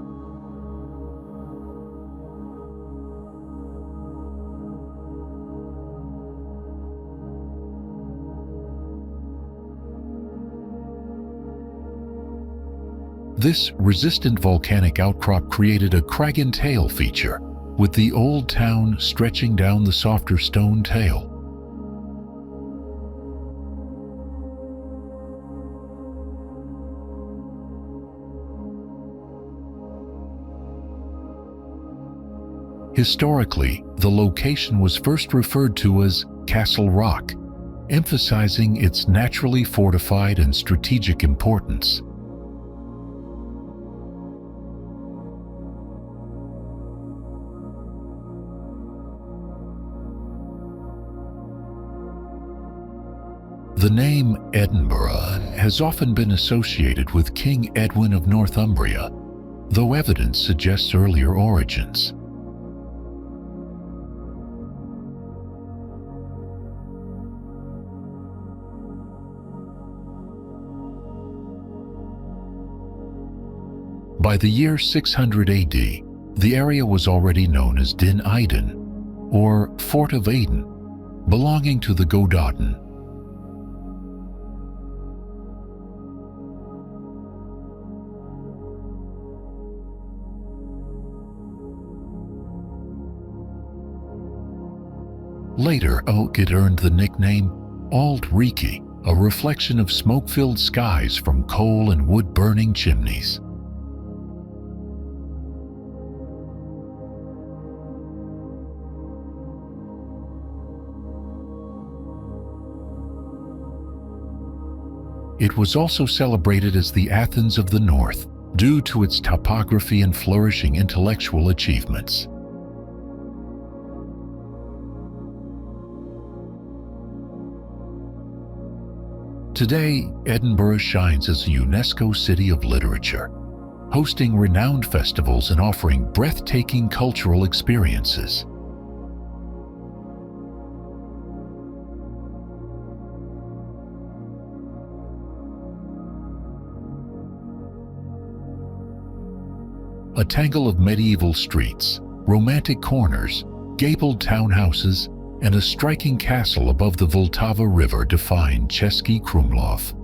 Speaker 1: This resistant volcanic outcrop created a crag and tail feature, with the old town stretching down the softer stone tail. Historically, the location was first referred to as Castle Rock, emphasizing its naturally fortified and strategic importance. The name Edinburgh has often been associated with King Edwin of Northumbria, though evidence suggests earlier origins. By the year 600 AD, the area was already known as Din Aiden, or Fort of Aden, belonging to the Godaden. Later, it earned the nickname Alt Riki, a reflection of smoke-filled skies from coal and wood-burning chimneys. It was also celebrated as the Athens of the North, due to its topography and flourishing intellectual achievements. Today, Edinburgh shines as a UNESCO City of Literature, hosting renowned festivals and offering breathtaking cultural experiences. A tangle of medieval streets, romantic corners, gabled townhouses, and a striking castle above the Vltava River define Český Krumlov.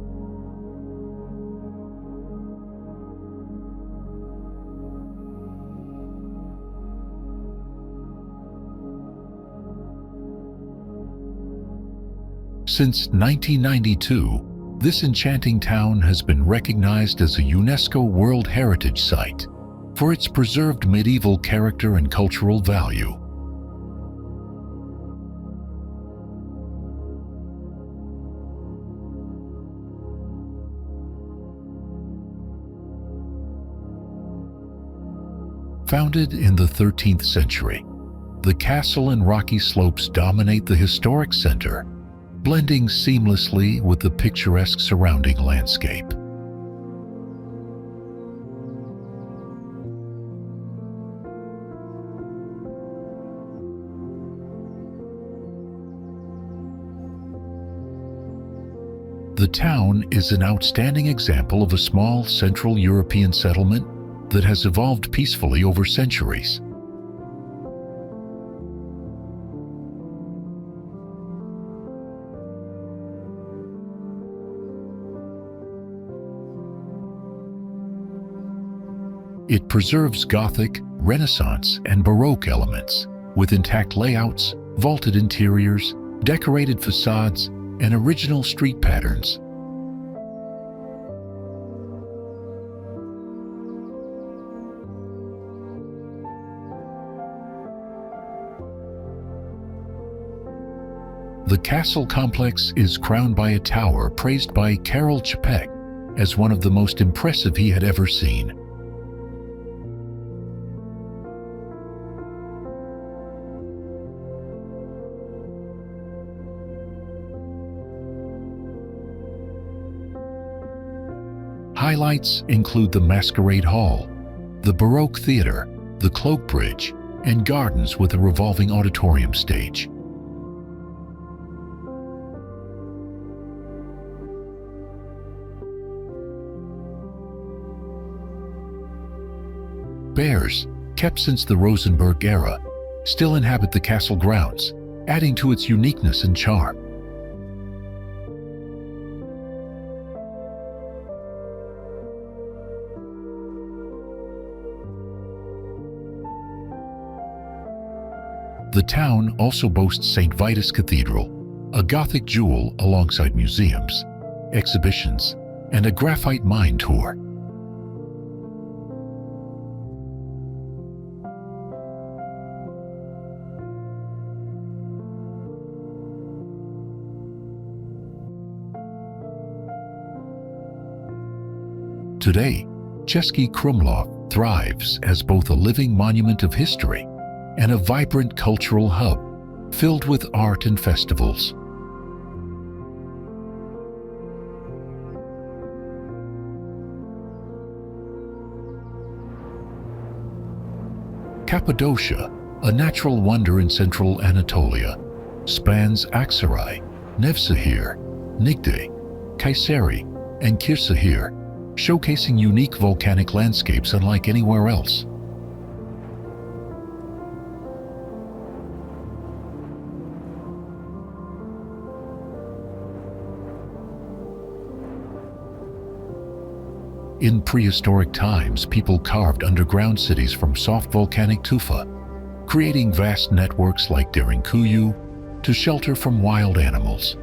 Speaker 1: Since 1992, this enchanting town has been recognized as a UNESCO World Heritage Site for its preserved medieval character and cultural value. Founded in the 13th century, the castle and rocky slopes dominate the historic center, blending seamlessly with the picturesque surrounding landscape. The town is an outstanding example of a small Central European settlement that has evolved peacefully over centuries. It preserves Gothic, Renaissance, and Baroque elements, with intact layouts, vaulted interiors, decorated facades, and original street patterns. The castle complex is crowned by a tower praised by Karel Čapek as one of the most impressive he had ever seen. Highlights include the Masquerade Hall, the Baroque Theatre, the Cloak Bridge, and gardens with a revolving auditorium stage. Bears, kept since the Rosenberg era, still inhabit the castle grounds, adding to its uniqueness and charm. The town also boasts St. Vitus Cathedral, a Gothic jewel alongside museums, exhibitions, and a graphite mine tour. Today, Český Krumlov thrives as both a living monument of history and a vibrant cultural hub filled with art and festivals. Cappadocia, a natural wonder in central Anatolia, spans Aksaray, Nevşehir, Niğde, Kayseri, and Kırşehir, showcasing unique volcanic landscapes unlike anywhere else. In prehistoric times, people carved underground cities from soft volcanic tufa, creating vast networks like Derinkuyu to shelter from wild animals.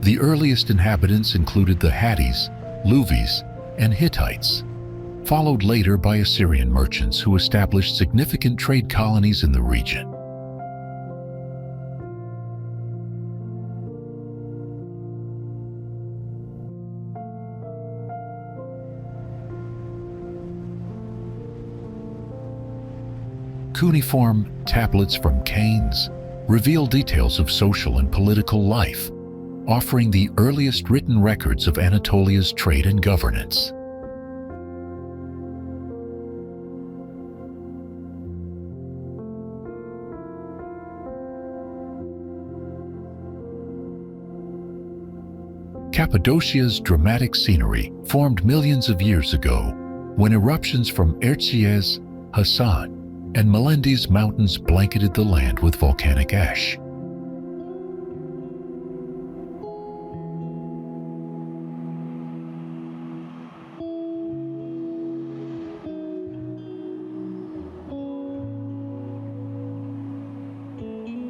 Speaker 1: The earliest inhabitants included the Hatties, Luvies, and Hittites, followed later by Assyrian merchants who established significant trade colonies in the region. Cuneiform tablets from Canes reveal details of social and political life, offering the earliest written records of Anatolia's trade and governance. Cappadocia's dramatic scenery formed millions of years ago when eruptions from Erciyes, Hasan, and Melendez mountains blanketed the land with volcanic ash.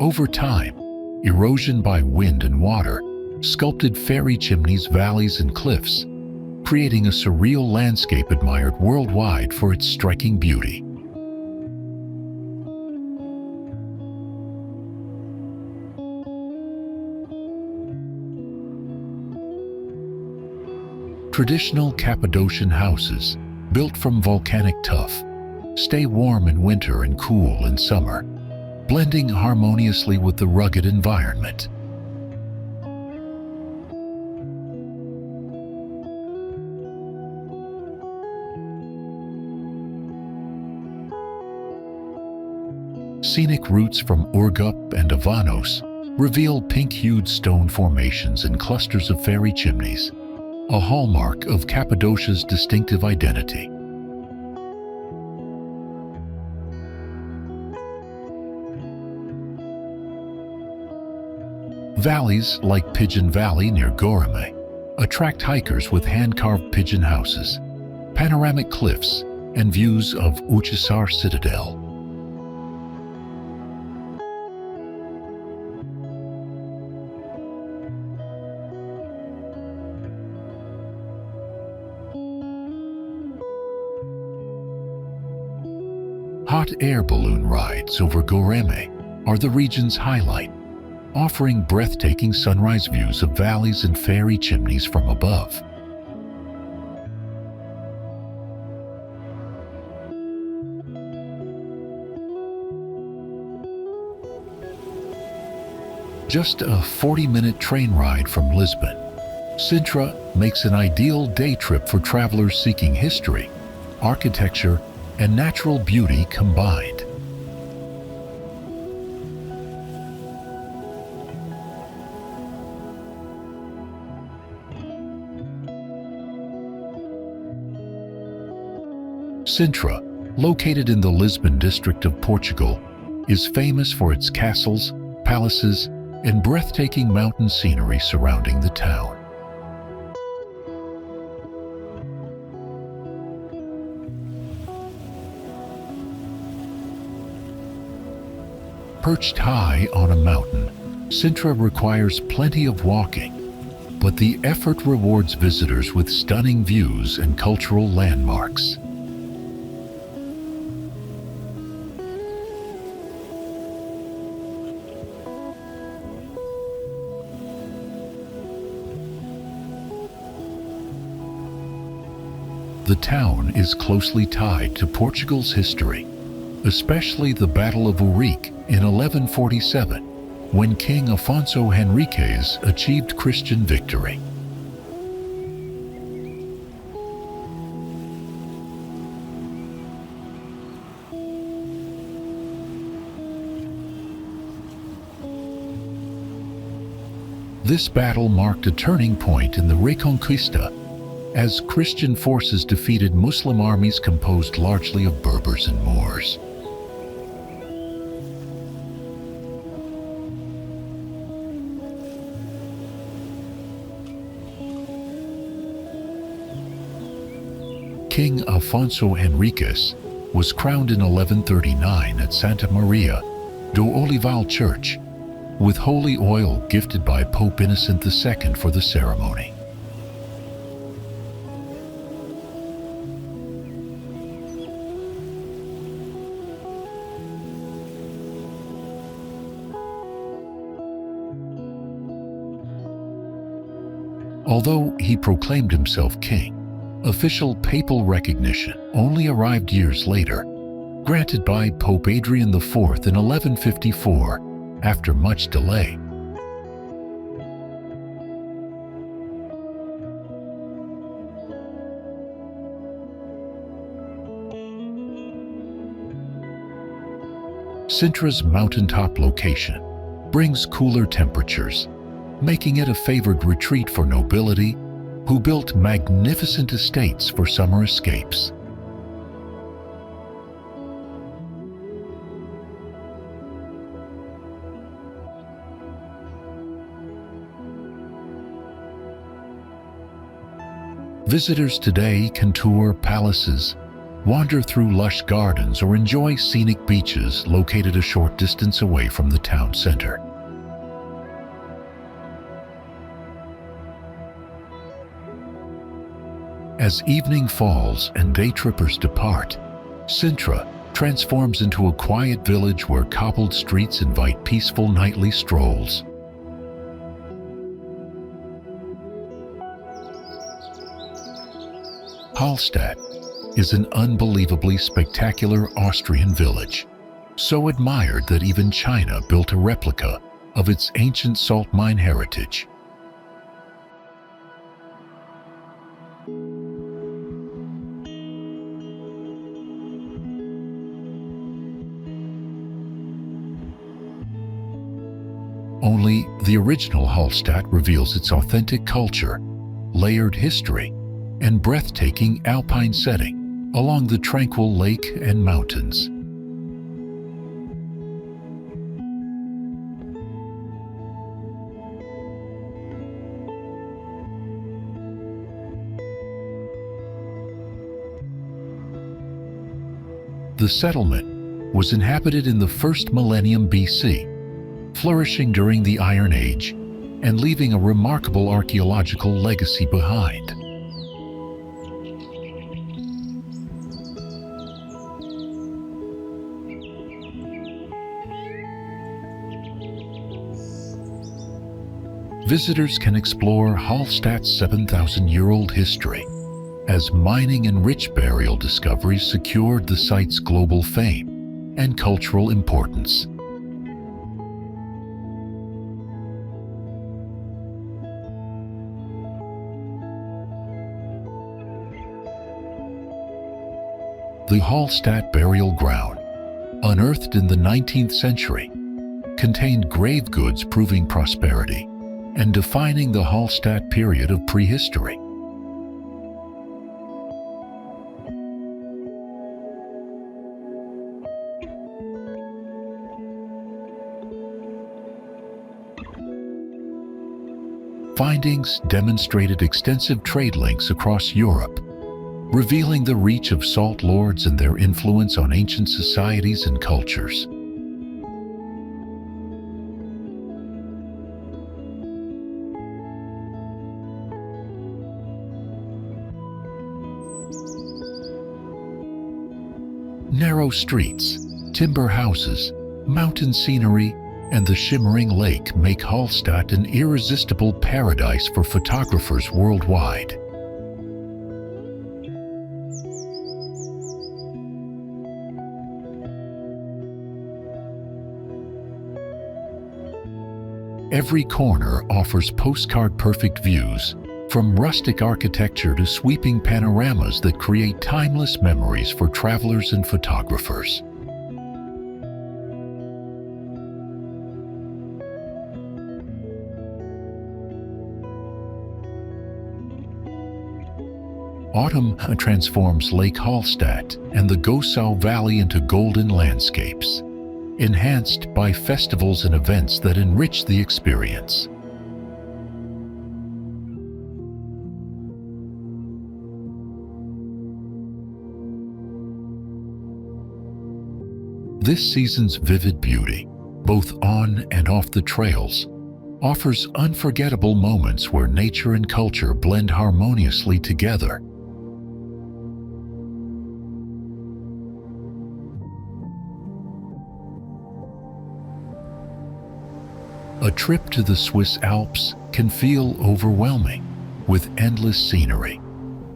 Speaker 1: Over time, erosion by wind and water sculpted fairy chimneys, valleys, and cliffs, creating a surreal landscape admired worldwide for its striking beauty. Traditional Cappadocian houses, built from volcanic tuff, stay warm in winter and cool in summer, blending harmoniously with the rugged environment. Scenic routes from Urgup and Avanos reveal pink-hued stone formations and clusters of fairy chimneys, a hallmark of Cappadocia's distinctive identity. Valleys like Pigeon Valley near Goreme attract hikers with hand-carved pigeon houses, panoramic cliffs, and views of Uchisar Citadel. Hot air balloon rides over Goreme are the region's highlight, offering breathtaking sunrise views of valleys and fairy chimneys from above. Just a 40-minute train ride from Lisbon, Sintra makes an ideal day trip for travelers seeking history, architecture, and natural beauty combined. Sintra, located in the Lisbon district of Portugal, is famous for its castles, palaces, and breathtaking mountain scenery surrounding the town. Perched high on a mountain, Sintra requires plenty of walking, but the effort rewards visitors with stunning views and cultural landmarks. The town is closely tied to Portugal's history, especially the Battle of Ourique in 1147, when King Afonso Henriques achieved Christian victory. This battle marked a turning point in the Reconquista, as Christian forces defeated Muslim armies composed largely of Berbers and Moors. King Afonso Henriques was crowned in 1139 at Santa Maria do Olival Church, with holy oil gifted by Pope Innocent II for the ceremony. Although he proclaimed himself king, official papal recognition only arrived years later, granted by Pope Adrian IV in 1154 after much delay. Sintra's mountaintop location brings cooler temperatures, making it a favored retreat for nobility who built magnificent estates for summer escapes. Visitors today can tour palaces, wander through lush gardens, or enjoy scenic beaches located a short distance away from the town center. As evening falls and day trippers depart, Sintra transforms into a quiet village where cobbled streets invite peaceful nightly strolls. Hallstatt is an unbelievably spectacular Austrian village, so admired that even China built a replica of its ancient salt mine heritage. Only the original Hallstatt reveals its authentic culture, layered history, and breathtaking alpine setting along the tranquil lake and mountains. The settlement was inhabited in the first millennium BC, flourishing during the Iron Age and leaving a remarkable archaeological legacy behind. Visitors can explore Hallstatt's 7,000-year-old history, as mining and rich burial discoveries secured the site's global fame and cultural importance. The Hallstatt burial ground, unearthed in the 19th century, contained grave goods proving prosperity and defining the Hallstatt period of prehistory. Findings demonstrated extensive trade links across Europe, revealing the reach of salt lords and their influence on ancient societies and cultures. Narrow streets, timber houses, mountain scenery, and the shimmering lake make Hallstatt an irresistible paradise for photographers worldwide. Every corner offers postcard-perfect views, from rustic architecture to sweeping panoramas that create timeless memories for travelers and photographers. Autumn transforms Lake Hallstatt and the Gosau Valley into golden landscapes, enhanced by festivals and events that enrich the experience. This season's vivid beauty, both on and off the trails, offers unforgettable moments where nature and culture blend harmoniously together. A trip to the Swiss Alps can feel overwhelming, with endless scenery,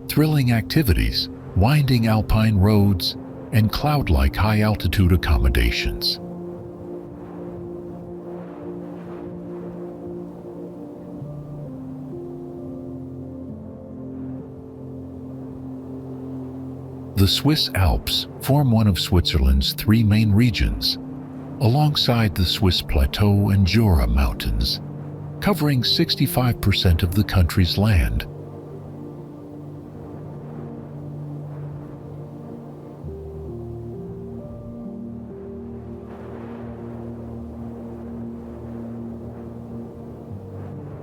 Speaker 1: thrilling activities, winding alpine roads, and cloud-like high-altitude accommodations. The Swiss Alps form one of Switzerland's three main regions, alongside the Swiss Plateau and Jura Mountains, covering 65% of the country's land.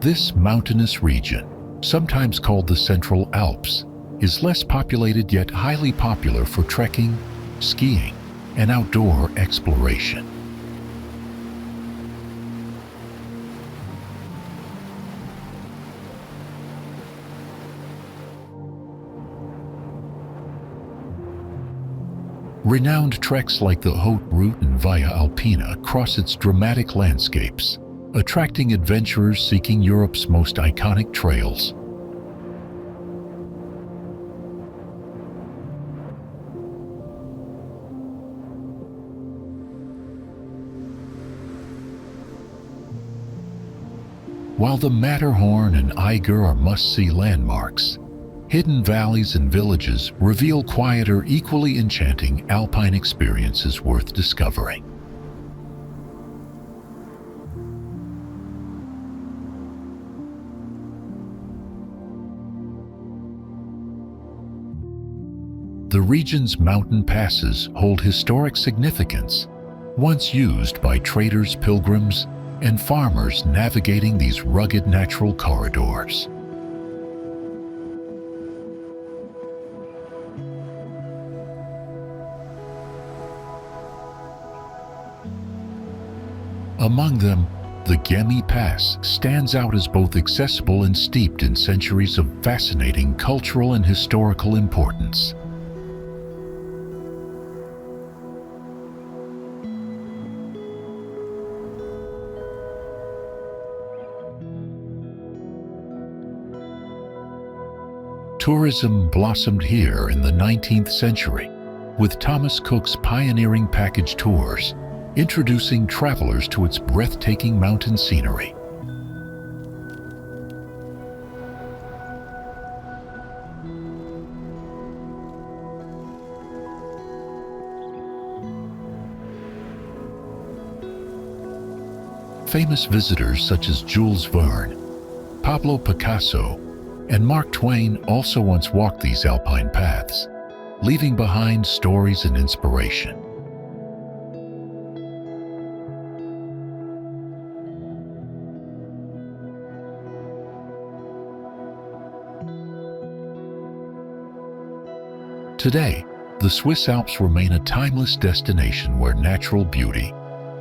Speaker 1: This mountainous region, sometimes called the Central Alps, is less populated yet highly popular for trekking, skiing, and outdoor exploration. Renowned treks like the Haute Route and Via Alpina cross its dramatic landscapes, attracting adventurers seeking Europe's most iconic trails. While the Matterhorn and Eiger are must-see landmarks, hidden valleys and villages reveal quieter, equally enchanting alpine experiences worth discovering. The region's mountain passes hold historic significance, once used by traders, pilgrims, and farmers navigating these rugged natural corridors. Among them, the Gemi Pass stands out as both accessible and steeped in centuries of fascinating cultural and historical importance. Tourism blossomed here in the 19th century, with Thomas Cook's pioneering package tours, introducing travelers to its breathtaking mountain scenery. Famous visitors such as Jules Verne, Pablo Picasso, and Mark Twain also once walked these alpine paths, leaving behind stories and inspiration. Today, the Swiss Alps remain a timeless destination where natural beauty,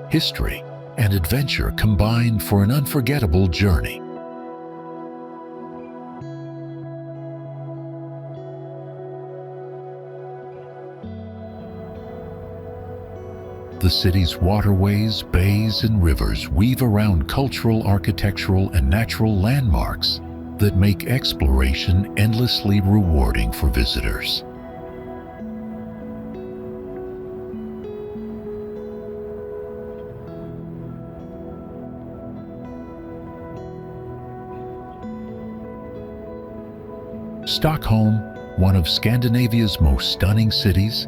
Speaker 1: history, and adventure combine for an unforgettable journey. The city's waterways, bays, and rivers weave around cultural, architectural, and natural landmarks that make exploration endlessly rewarding for visitors. Stockholm, one of Scandinavia's most stunning cities,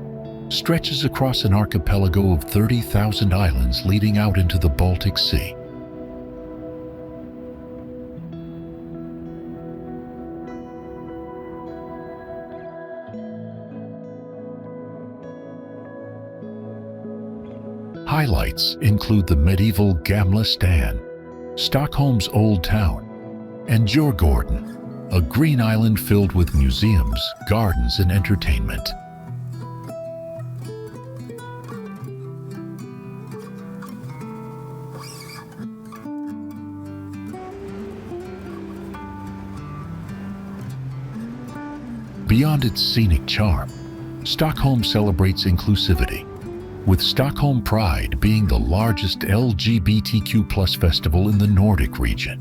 Speaker 1: stretches across an archipelago of 30,000 islands leading out into the Baltic Sea. Highlights include the medieval Gamla stan, Stockholm's Old Town, and Djurgården, a green island filled with museums, gardens, and entertainment. Beyond its scenic charm, Stockholm celebrates inclusivity, with Stockholm Pride being the largest LGBTQ+ festival in the Nordic region.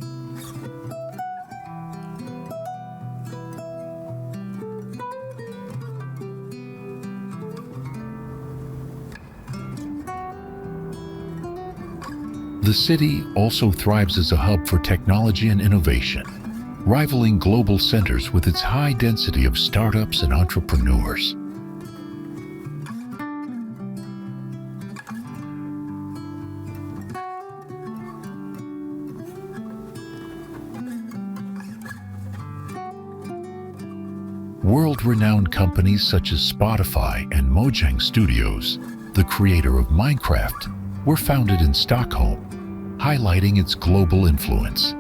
Speaker 1: The city also thrives as a hub for technology and innovation, rivaling global centers with its high density of startups and entrepreneurs. World-renowned companies such as Spotify and Mojang Studios, the creator of Minecraft, were founded in Stockholm, highlighting its global influence.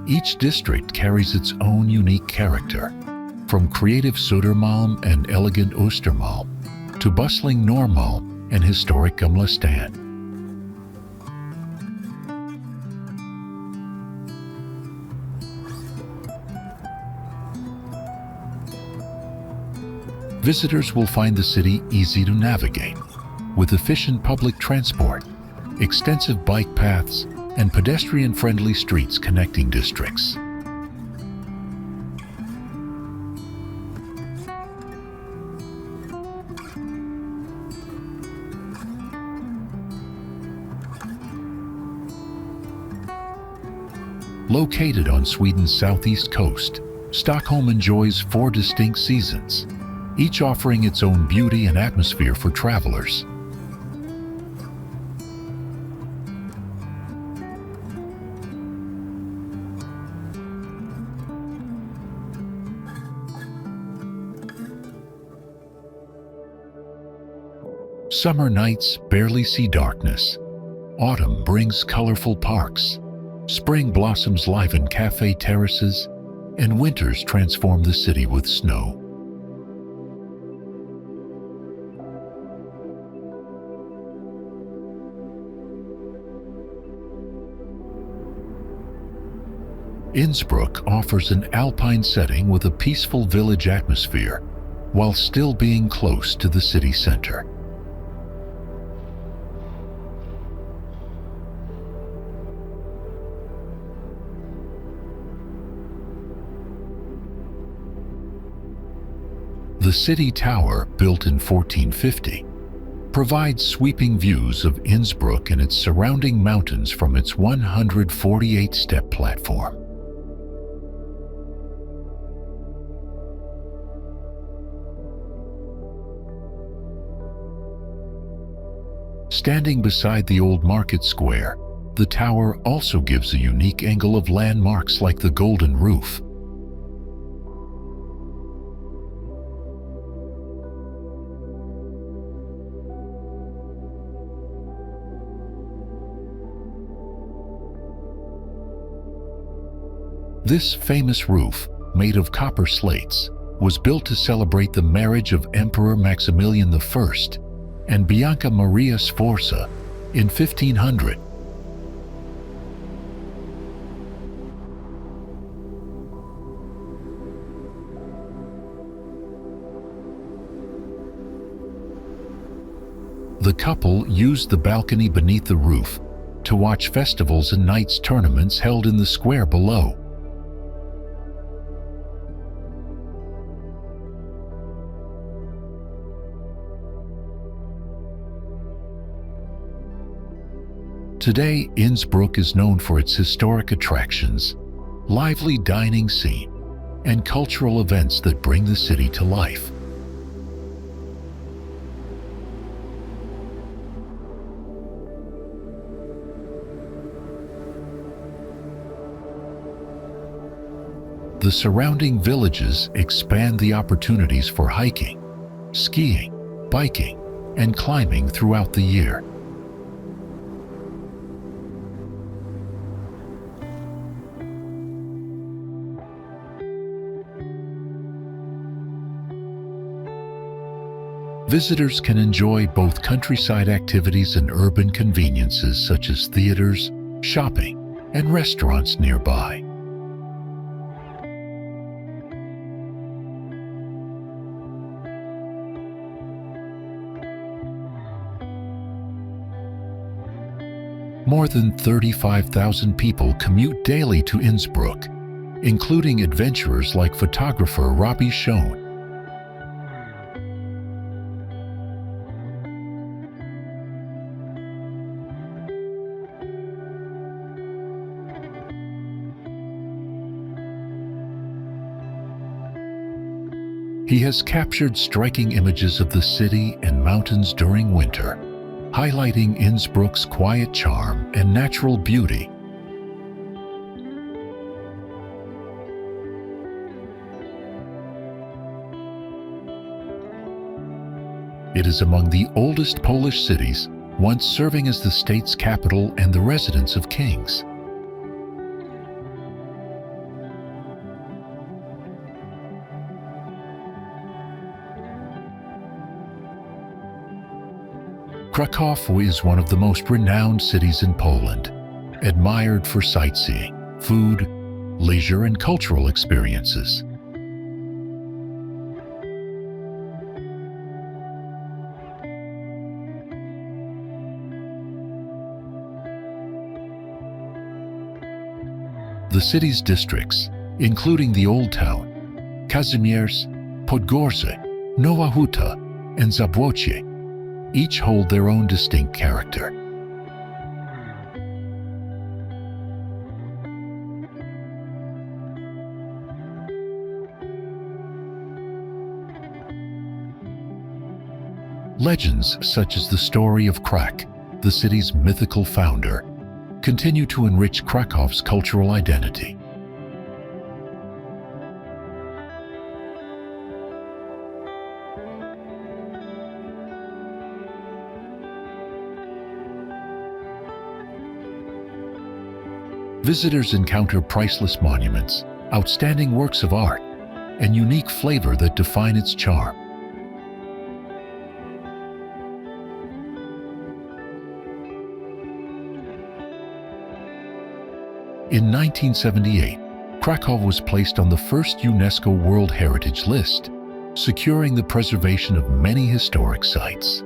Speaker 1: Each district carries its own unique character, from creative Södermalm and elegant Östermalm to bustling Norrmalm and historic Gamla stan. Visitors will find the city easy to navigate, with efficient public transport, extensive bike paths, and pedestrian-friendly streets connecting districts. Located on Sweden's southeast coast, Stockholm enjoys 4 distinct seasons, each offering its own beauty and atmosphere for travelers. Summer nights barely see darkness. Autumn brings colorful parks. Spring blossoms liven cafe terraces, and winters transform the city with snow. Innsbruck offers an alpine setting with a peaceful village atmosphere, while still being close to the city center. The city tower, built in 1450, provides sweeping views of Innsbruck and its surrounding mountains from its 148-step platform. Standing beside the old market square, the tower also gives a unique angle of landmarks like the Golden Roof. This famous roof, made of copper slates, was built to celebrate the marriage of Emperor Maximilian I and Bianca Maria Sforza in 1500. The couple used the balcony beneath the roof to watch festivals and knights tournaments held in the square below. Today, Innsbruck is known for its historic attractions, lively dining scene, and cultural events that bring the city to life. The surrounding villages expand the opportunities for hiking, skiing, biking, and climbing throughout the year. Visitors can enjoy both countryside activities and urban conveniences such as theaters, shopping, and restaurants nearby. More than 35,000 people commute daily to Innsbruck, including adventurers like photographer Robbie Schoen. He has captured striking images of the city and mountains during winter, highlighting Innsbruck's quiet charm and natural beauty. It is among the oldest Polish cities, once serving as the state's capital and the residence of kings. Krakow is one of the most renowned cities in Poland, admired for sightseeing, food, leisure, and cultural experiences. The city's districts, including the Old Town, Kazimierz, Podgórze, Nowa Huta, and Zabłocie, each hold their own distinct character. Legends such as the story of Krak, the city's mythical founder, continue to enrich Krakow's cultural identity. Visitors encounter priceless monuments, outstanding works of art, and unique flavor that define its charm. In 1978, Krakow was placed on the first UNESCO World Heritage List, securing the preservation of many historic sites.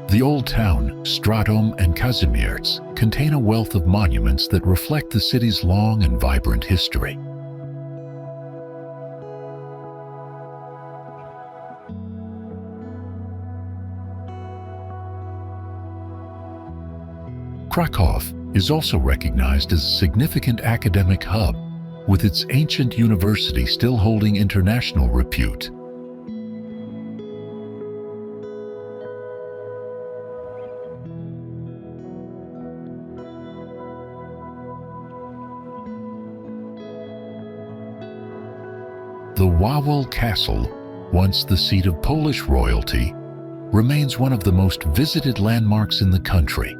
Speaker 1: The Old Town, Stratum, and Kazimierz contain a wealth of monuments that reflect the city's long and vibrant history. Krakow is also recognized as a significant academic hub, with its ancient university still holding international repute. The Wawel Castle, once the seat of Polish royalty, remains one of the most visited landmarks in the country.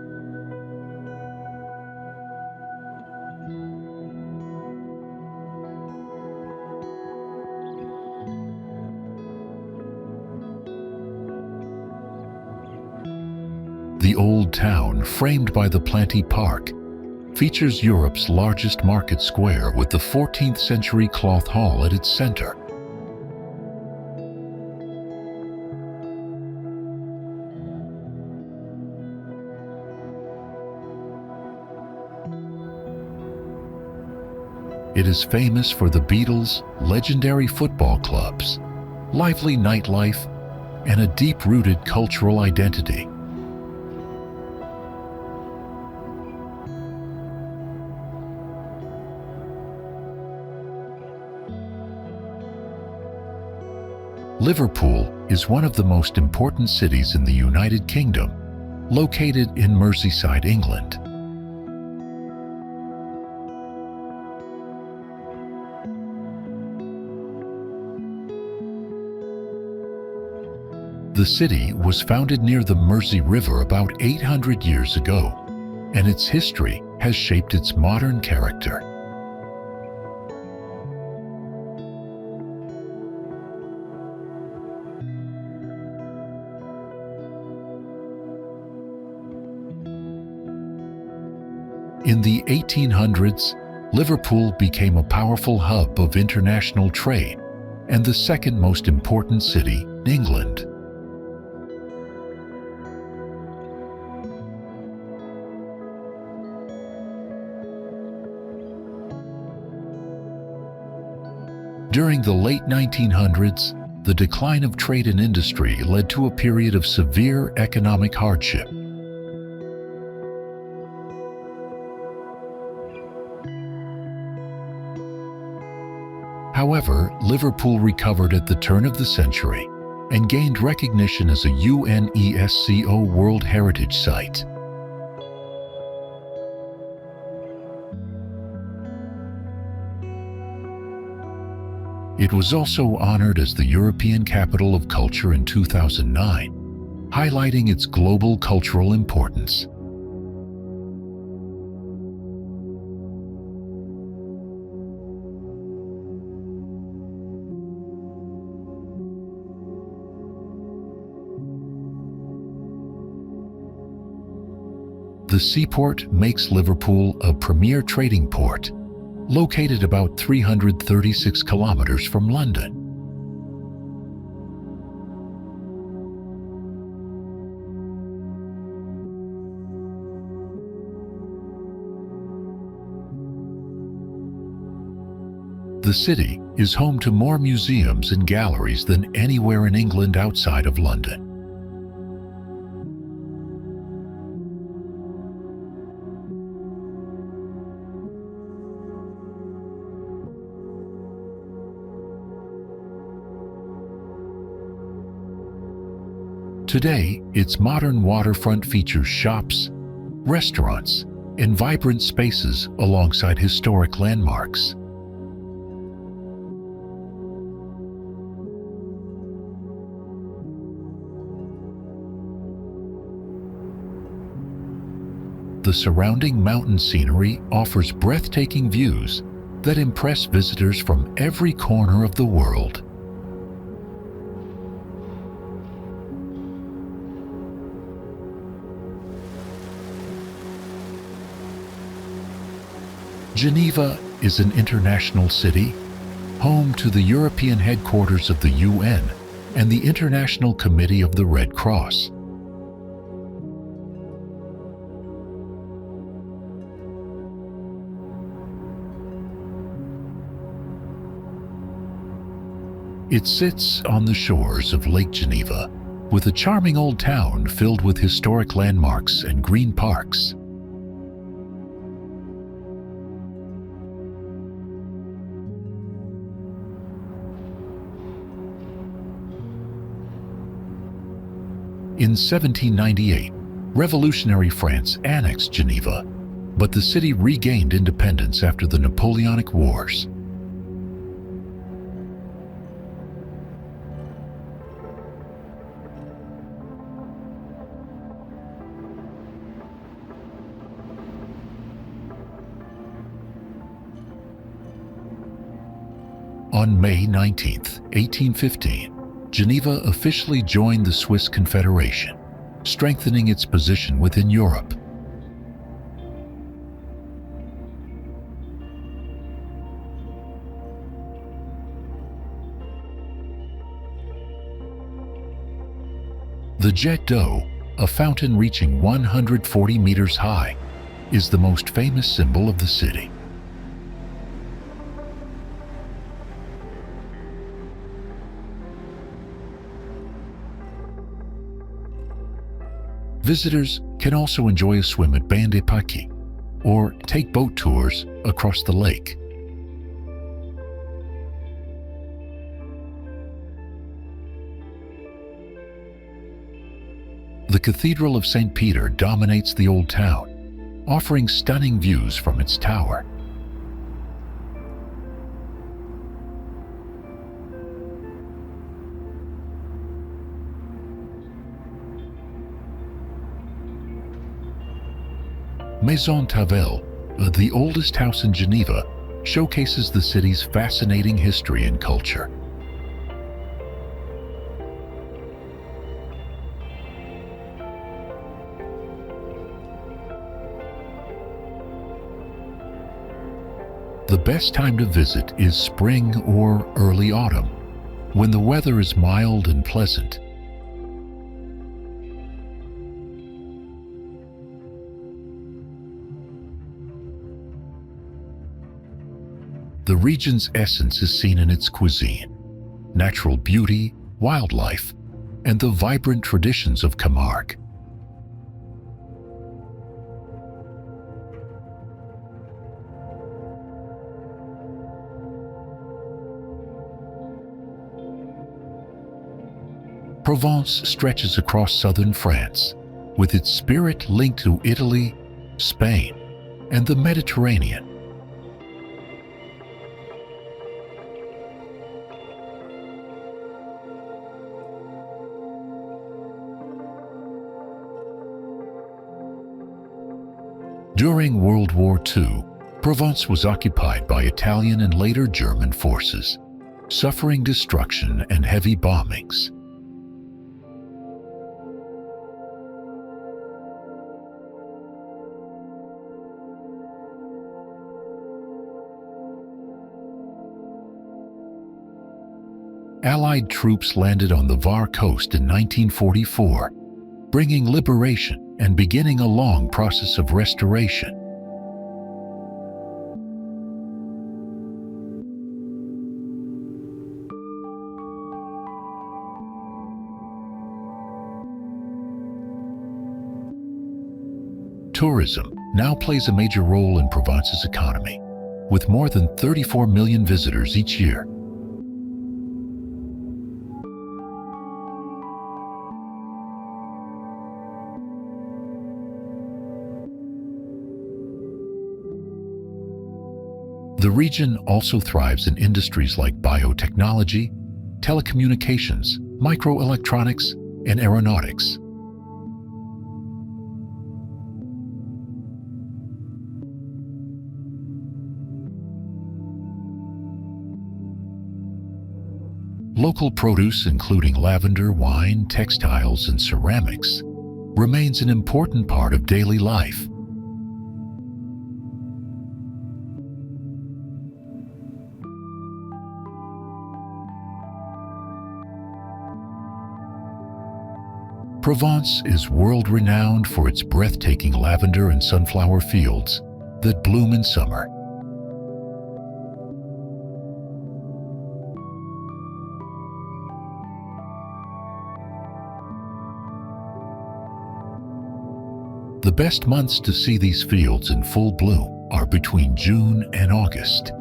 Speaker 1: The Old Town, framed by the Planty Park, features Europe's largest market square with the 14th century cloth hall at its center. It is famous for the Beatles' legendary football clubs, lively nightlife, and a deep-rooted cultural identity. Liverpool is one of the most important cities in the United Kingdom, located in Merseyside, England. The city was founded near the Mersey River about 800 years ago, and its history has shaped its modern character. In the 1800s, Liverpool became a powerful hub of international trade and the second most important city in England. During the late 1900s, the decline of trade and industry led to a period of severe economic hardship. However, Liverpool recovered at the turn of the century and gained recognition as a UNESCO World Heritage Site. It was also honored as the European Capital of Culture in 2009, highlighting its global cultural importance. The seaport makes Liverpool a premier trading port, located about 336 kilometers from London. The city is home to more museums and galleries than anywhere in England outside of London. Today, its modern waterfront features shops, restaurants, and vibrant spaces alongside historic landmarks. The surrounding mountain scenery offers breathtaking views that impress visitors from every corner of the world. Geneva is an international city, home to the European headquarters of the UN and the International Committee of the Red Cross. It sits on the shores of Lake Geneva, with a charming old town filled with historic landmarks and green parks. In 1798, revolutionary France annexed Geneva, but the city regained independence after the Napoleonic Wars. On May 19, 1815, Geneva officially joined the Swiss Confederation, strengthening its position within Europe. The Jet d'eau, a fountain reaching 140 meters high, is the most famous symbol of the city. Visitors can also enjoy a swim at Bain des Paquis or take boat tours across the lake. The Cathedral of St. Peter dominates the old town, offering stunning views from its tower. Maison Tavel, the oldest house in Geneva, showcases the city's fascinating history and culture. The best time to visit is spring or early autumn, when the weather is mild and pleasant. The region's essence is seen in its cuisine, natural beauty, wildlife, and the vibrant traditions of Camargue. Provence stretches across southern France, with its spirit linked to Italy, Spain, and the Mediterranean. During World War II, Provence was occupied by Italian and later German forces, suffering destruction and heavy bombings. Allied troops landed on the Var coast in 1944, bringing liberation and beginning a long process of restoration. Tourism now plays a major role in Provence's economy, with more than 34 million visitors each year. The region also thrives in industries like biotechnology, telecommunications, microelectronics, and aeronautics. Local produce, including lavender, wine, textiles, and ceramics, remains an important part of daily life. Provence is world-renowned for its breathtaking lavender and sunflower fields that bloom in summer. The best months to see these fields in full bloom are between June and August.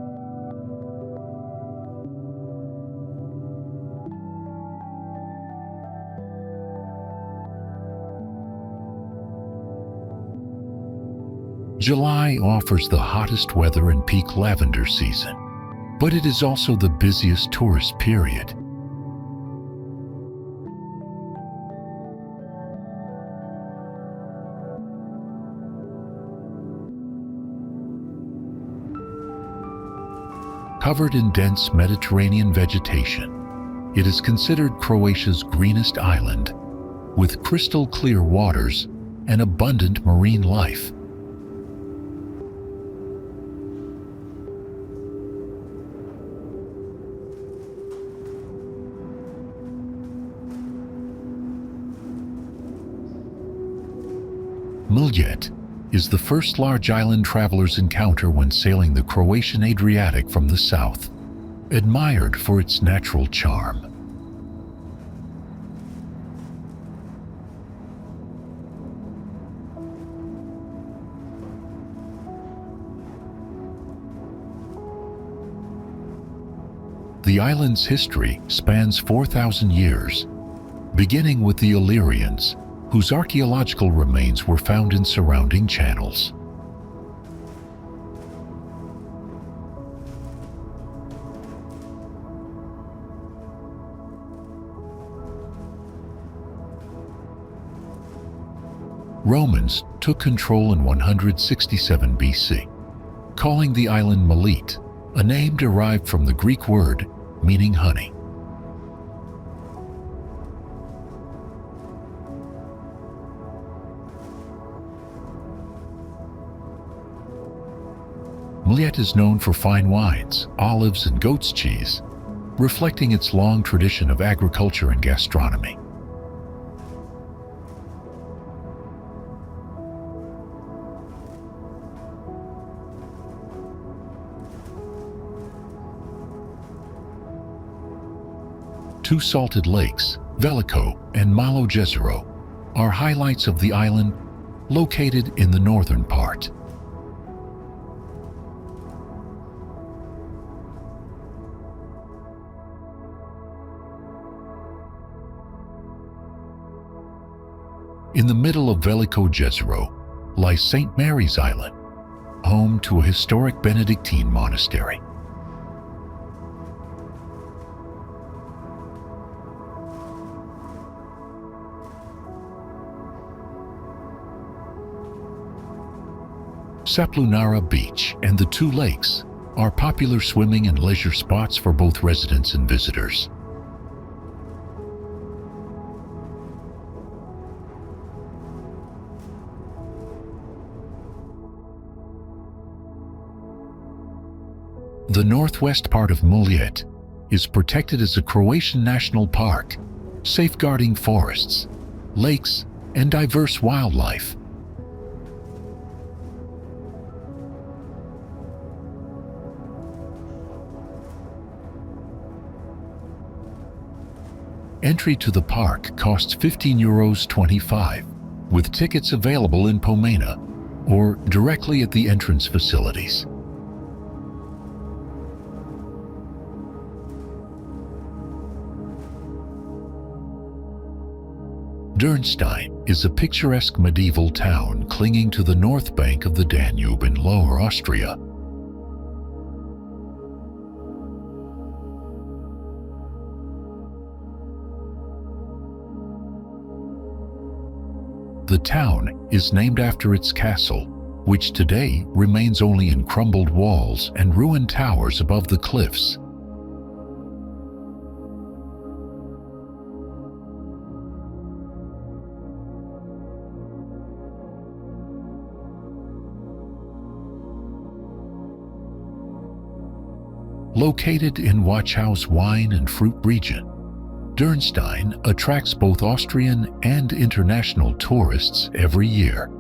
Speaker 1: July offers the hottest weather and peak lavender season, but it is also the busiest tourist period. Covered in dense Mediterranean vegetation, it is considered Croatia's greenest island, with crystal clear waters and abundant marine life. Miljet is the first large island travelers encounter when sailing the Croatian Adriatic from the south, admired for its natural charm. The island's history spans 4,000 years, beginning with the Illyrians, whose archaeological remains were found in surrounding channels. Romans took control in 167 BC, calling the island Melite, a name derived from the Greek word meaning honey. Melite is known for fine wines, olives, and goat's cheese, reflecting its long tradition of agriculture and gastronomy. Two salted lakes, Veliko and Malo Jezero, are highlights of the island, located in the northern part. In the middle of Veliko Jezero lies St. Mary's Island, home to a historic Benedictine monastery. Saplunara Beach and the two lakes are popular swimming and leisure spots for both residents and visitors. The northwest part of Melite is protected as a Croatian national park, safeguarding forests, lakes, and diverse wildlife. Entry to the park costs €15.25, with tickets available in Pomena or directly at the entrance facilities. Dürnstein is a picturesque medieval town clinging to the north bank of the Danube in Lower Austria. The town is named after its castle, which today remains only in crumbled walls and ruined towers above the cliffs. Located in Wachau's wine and fruit region, Dürnstein attracts both Austrian and international tourists every year.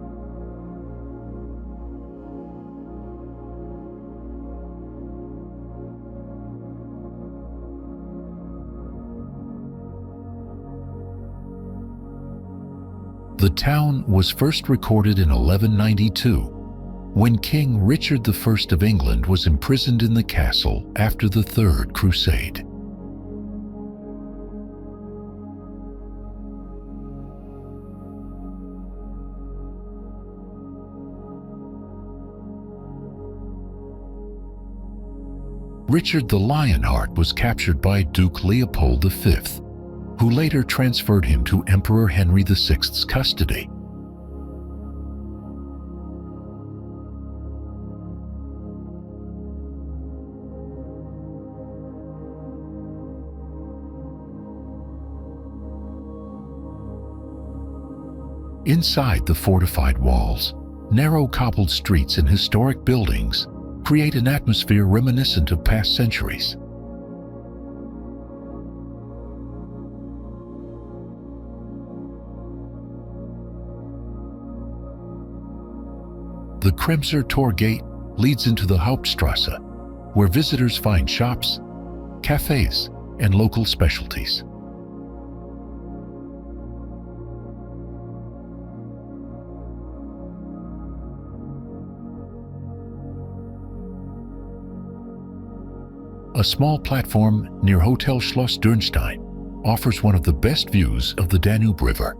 Speaker 1: The town was first recorded in 1192, when King Richard I of England was imprisoned in the castle after the Third Crusade. Richard the Lionheart was captured by Duke Leopold V, who later transferred him to Emperor Henry VI's custody. Inside the fortified walls, narrow cobbled streets and historic buildings create an atmosphere reminiscent of past centuries. The Kremser Tor Gate leads into the Hauptstrasse, where visitors find shops, cafes, and local specialties. A small platform near Hotel Schloss Dürnstein offers one of the best views of the Danube River.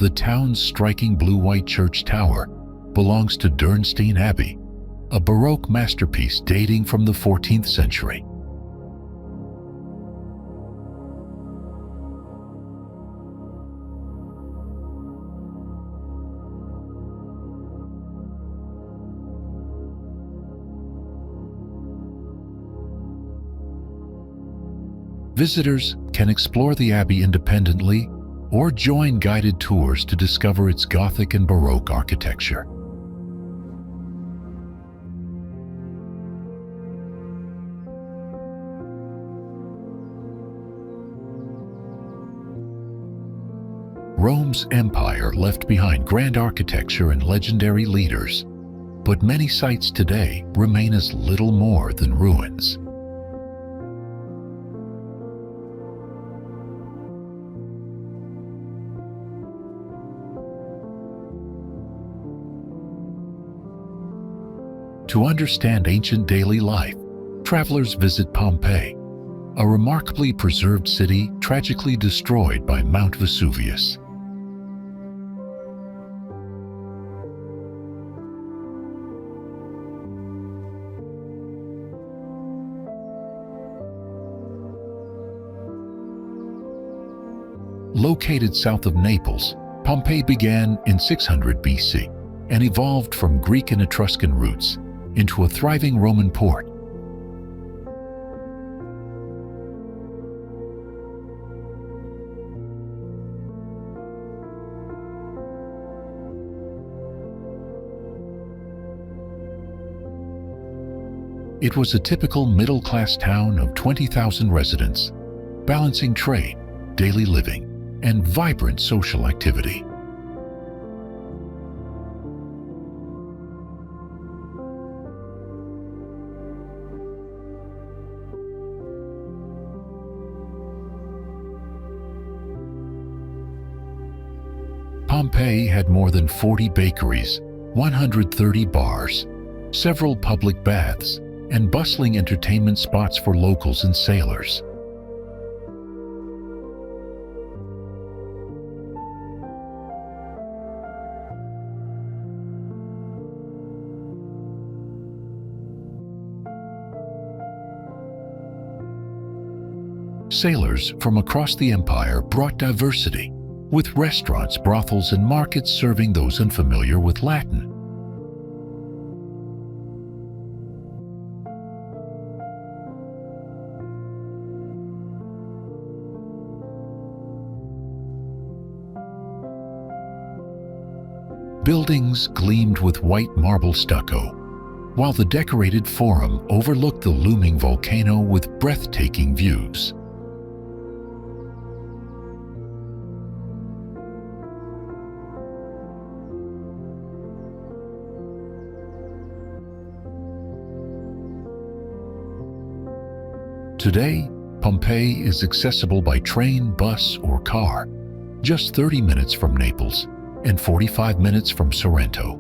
Speaker 1: The town's striking blue-white church tower belongs to Dernstein Abbey, a Baroque masterpiece dating from the 14th century. Visitors can explore the abbey independently or join guided tours to discover its Gothic and Baroque architecture. Rome's empire left behind grand architecture and legendary leaders, but many sites today remain as little more than ruins. To understand ancient daily life, travelers visit Pompeii, a remarkably preserved city tragically destroyed by Mount Vesuvius. Located south of Naples, Pompeii began in 600 BC and evolved from Greek and Etruscan roots into a thriving Roman port. It was a typical middle-class town of 20,000 residents, balancing trade, daily living, and vibrant social activity. Pompeii had more than 40 bakeries, 130 bars, several public baths, and bustling entertainment spots for locals and sailors. Sailors from across the empire brought diversity, with restaurants, brothels, and markets serving those unfamiliar with Latin. Buildings gleamed with white marble stucco, while the decorated forum overlooked the looming volcano with breathtaking views. Today, Pompeii is accessible by train, bus, or car, just 30 minutes from Naples and 45 minutes from Sorrento.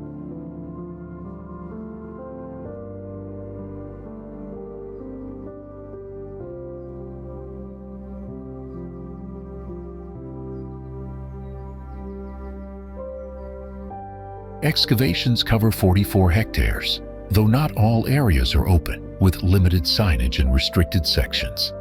Speaker 1: Excavations cover 44 hectares, though not all areas are open, with limited signage and restricted sections.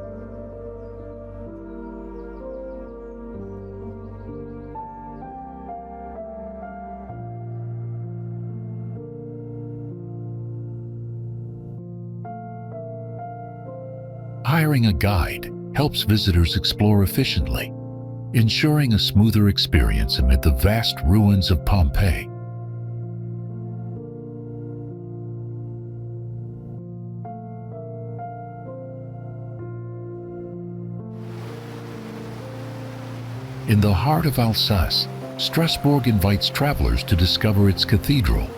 Speaker 1: Hiring a guide helps visitors explore efficiently, ensuring a smoother experience amid the vast ruins of Pompeii. In the heart of Alsace, Strasbourg invites travelers to discover its cathedral,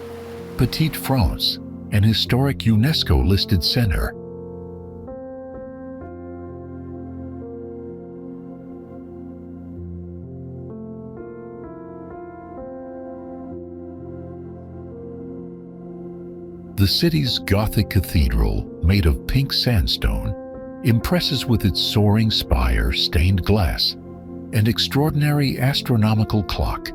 Speaker 1: Petite France, an historic UNESCO-listed center. The city's Gothic cathedral, made of pink sandstone, impresses with its soaring spire, stained glass, and extraordinary astronomical clock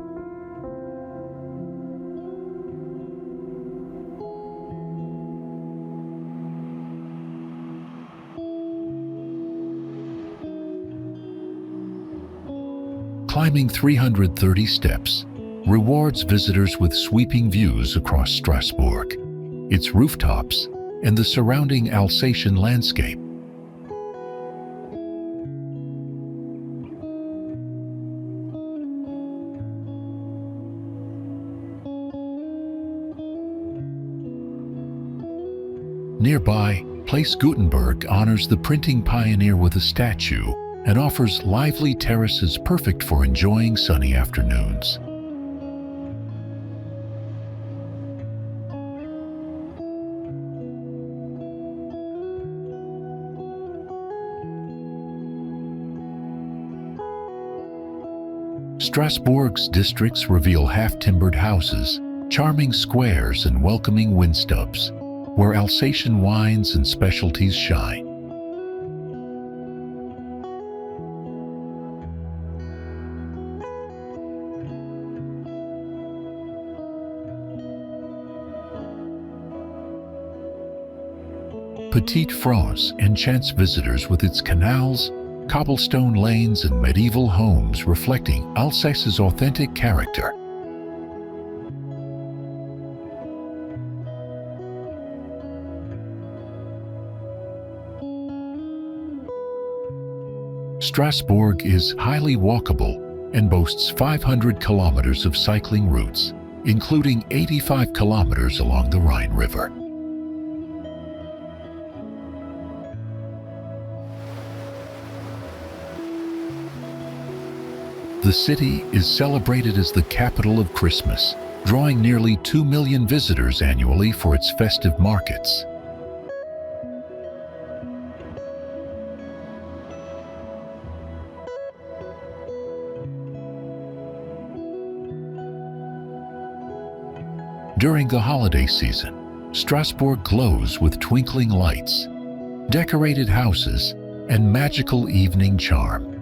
Speaker 1: Climbing 330 steps rewards visitors with sweeping views across Strasbourg, its rooftops, and the surrounding Alsatian landscape. Nearby, Place Gutenberg honors the printing pioneer with a statue and offers lively terraces perfect for enjoying sunny afternoons. Strasbourg's districts reveal half-timbered houses, charming squares, and welcoming windstubs, where Alsatian wines and specialties shine. Petite France enchants visitors with its canals, cobblestone lanes, and medieval homes reflecting Alsace's authentic character. Strasbourg is highly walkable and boasts 500 kilometers of cycling routes, including 85 kilometers along the Rhine River. The city is celebrated as the capital of Christmas, drawing nearly 2 million visitors annually for its festive markets. During the holiday season, Strasbourg glows with twinkling lights, decorated houses, and magical evening charm.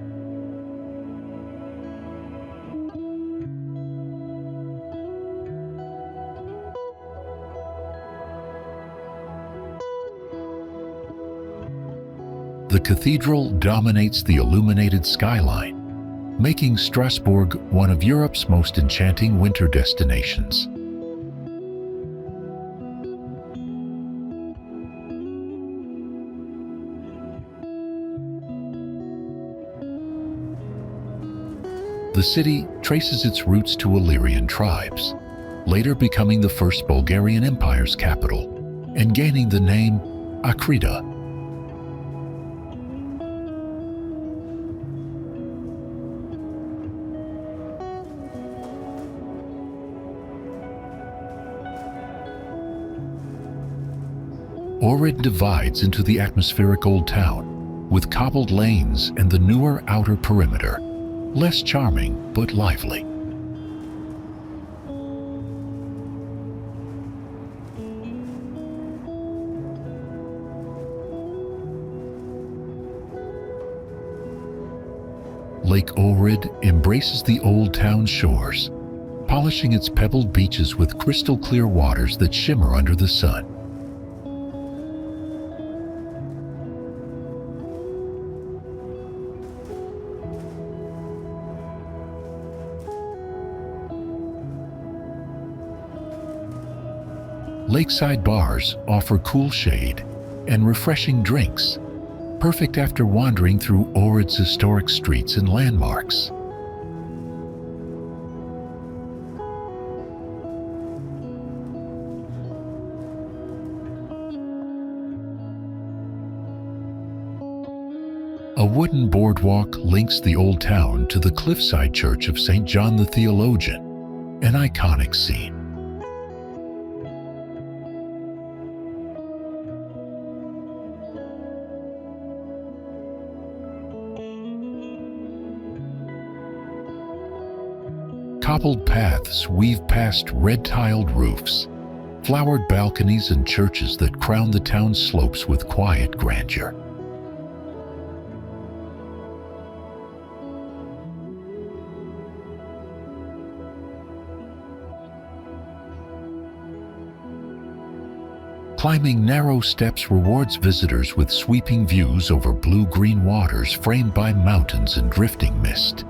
Speaker 1: The cathedral dominates the illuminated skyline, making Strasbourg one of Europe's most enchanting winter destinations. The city traces its roots to Illyrian tribes, later becoming the first Bulgarian Empire's capital and gaining the name Akrida. Ohrid divides into the atmospheric Old Town, with cobbled lanes and the newer outer perimeter, less charming but lively. Lake Ohrid embraces the Old Town shores, polishing its pebbled beaches with crystal-clear waters that shimmer under the sun. Lakeside bars offer cool shade and refreshing drinks, perfect after wandering through Ohrid's historic streets and landmarks. A wooden boardwalk links the Old Town to the cliffside church of St. John the Theologian, an iconic scene. Cobbled paths weave past red-tiled roofs, flowered balconies, and churches that crown the town's slopes with quiet grandeur. Climbing narrow steps rewards visitors with sweeping views over blue-green waters framed by mountains and drifting mist.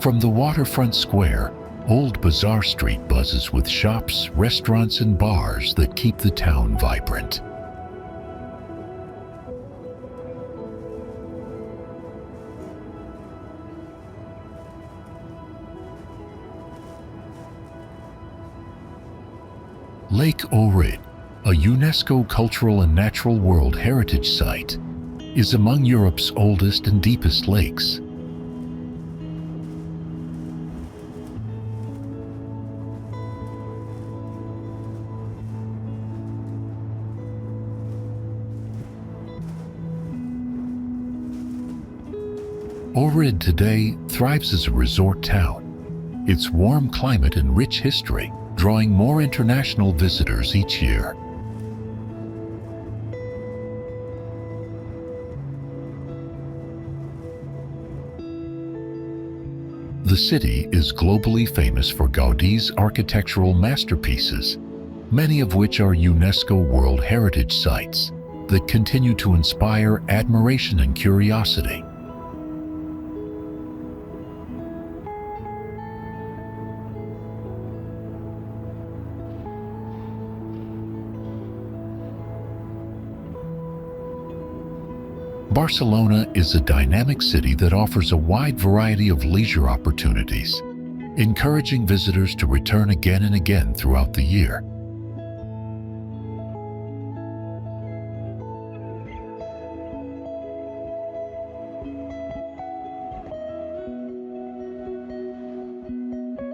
Speaker 1: From the waterfront square, Old Bazaar Street buzzes with shops, restaurants, and bars that keep the town vibrant. Lake Ohrid, a UNESCO Cultural and Natural World Heritage Site, is among Europe's oldest and deepest lakes. Ohrid today thrives as a resort town. Its warm climate and rich history drawing more international visitors each year. The city is globally famous for Gaudi's architectural masterpieces, many of which are UNESCO World Heritage Sites that continue to inspire admiration and curiosity. Barcelona is a dynamic city that offers a wide variety of leisure opportunities, encouraging visitors to return again and again throughout the year.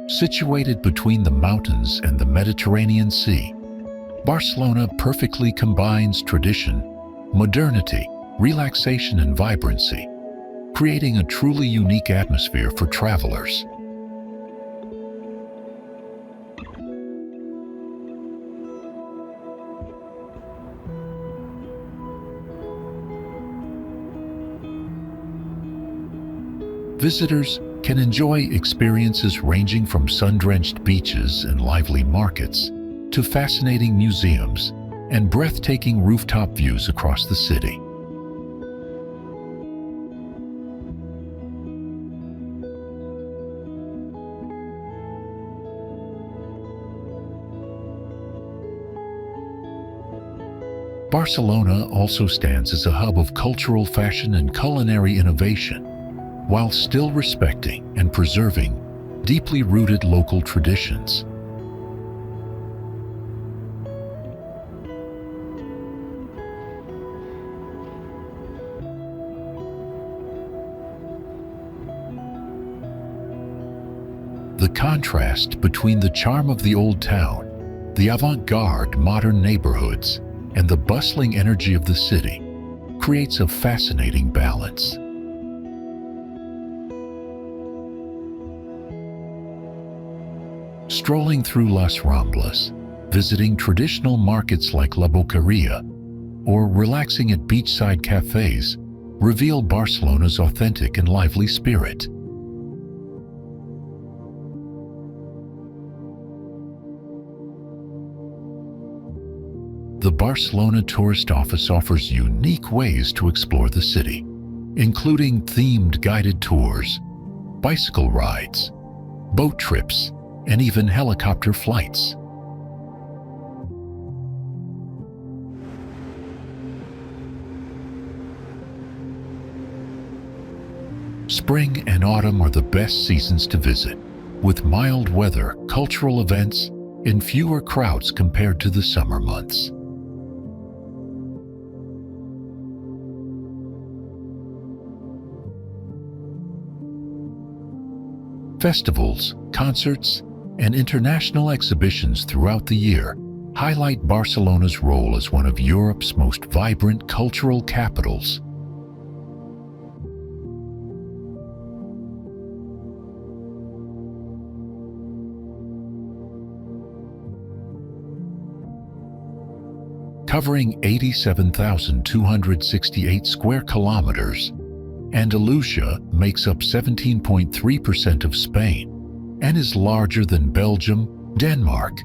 Speaker 1: Situated between the mountains and the Mediterranean Sea, Barcelona perfectly combines tradition, modernity, relaxation, and vibrancy, creating a truly unique atmosphere for travelers. Visitors can enjoy experiences ranging from sun-drenched beaches and lively markets to fascinating museums and breathtaking rooftop views across the city. Barcelona also stands as a hub of cultural fashion and culinary innovation, while still respecting and preserving deeply rooted local traditions. The contrast between the charm of the old town, the avant-garde modern neighborhoods, and the bustling energy of the city creates a fascinating balance. Strolling through Las Ramblas, visiting traditional markets like La Boqueria, or relaxing at beachside cafes reveal Barcelona's authentic and lively spirit. The Barcelona Tourist Office offers unique ways to explore the city, including themed guided tours, bicycle rides, boat trips, and even helicopter flights. Spring and autumn are the best seasons to visit, with mild weather, cultural events, and fewer crowds compared to the summer months. Festivals, concerts, and international exhibitions throughout the year highlight Barcelona's role as one of Europe's most vibrant cultural capitals. Covering 87,268 square kilometers, Andalusia makes up 17.3% of Spain and is larger than Belgium, Denmark,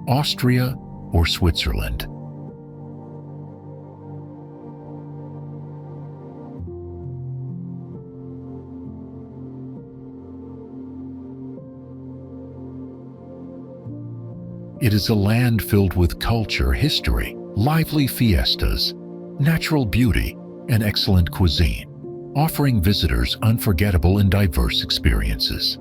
Speaker 1: Austria, or Switzerland. It is a land filled with culture, history, lively fiestas, natural beauty, and excellent cuisine, offering visitors unforgettable and diverse experiences.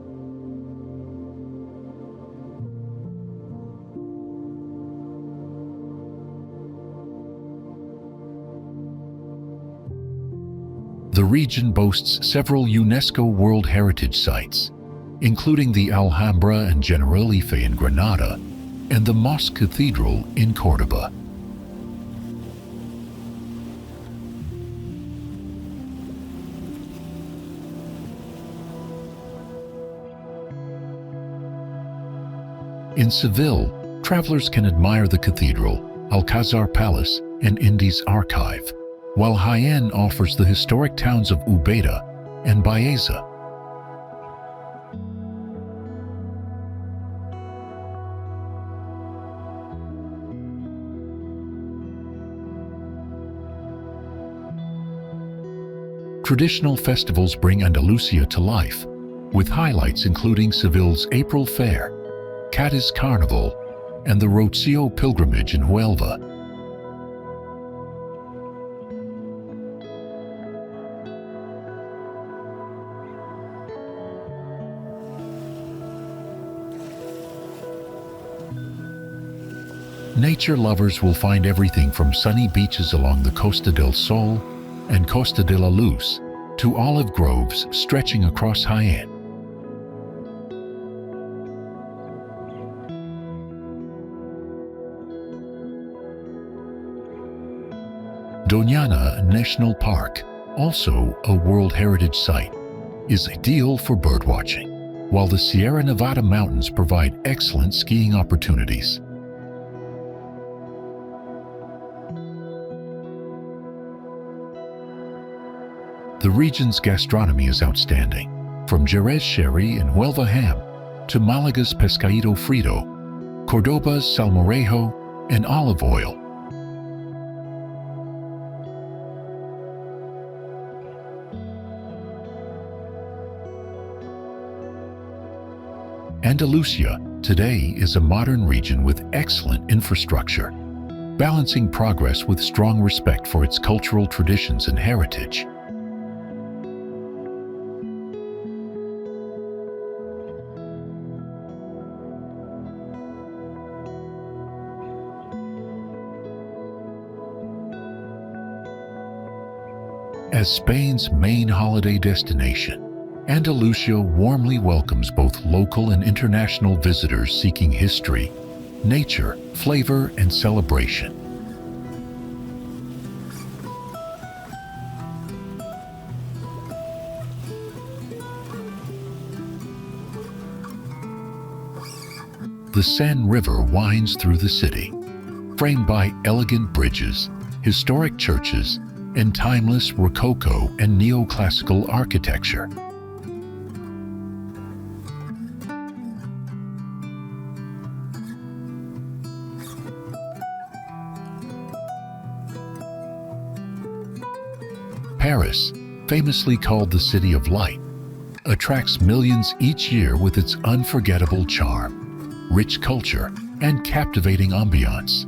Speaker 1: The region boasts several UNESCO World Heritage Sites, including the Alhambra and Generalife in Granada and the Mosque Cathedral in Córdoba. In Seville, travelers can admire the cathedral, Alcazar Palace, and Indies Archive, while Jaén offers the historic towns of Úbeda and Baeza. Traditional festivals bring Andalusia to life, with highlights including Seville's April Fair, Cadiz Carnival, and the Rocío pilgrimage in Huelva. Nature lovers will find everything from sunny beaches along the Costa del Sol and Costa de la Luz to olive groves stretching across Jaén. Doñana National Park, also a World Heritage Site, is ideal for birdwatching, while the Sierra Nevada mountains provide excellent skiing opportunities. The region's gastronomy is outstanding, from Jerez sherry and Huelva ham to Malaga's pescadito frito, Cordoba's salmorejo, and olive oil. Andalusia today is a modern region with excellent infrastructure, balancing progress with strong respect for its cultural traditions and heritage. As Spain's main holiday destination, Andalusia warmly welcomes both local and international visitors seeking history, nature, flavor, and celebration. The Seine River winds through the city, framed by elegant bridges, historic churches, and timeless Rococo and neoclassical architecture. Paris, famously called the City of Light, attracts millions each year with its unforgettable charm, rich culture, and captivating ambiance.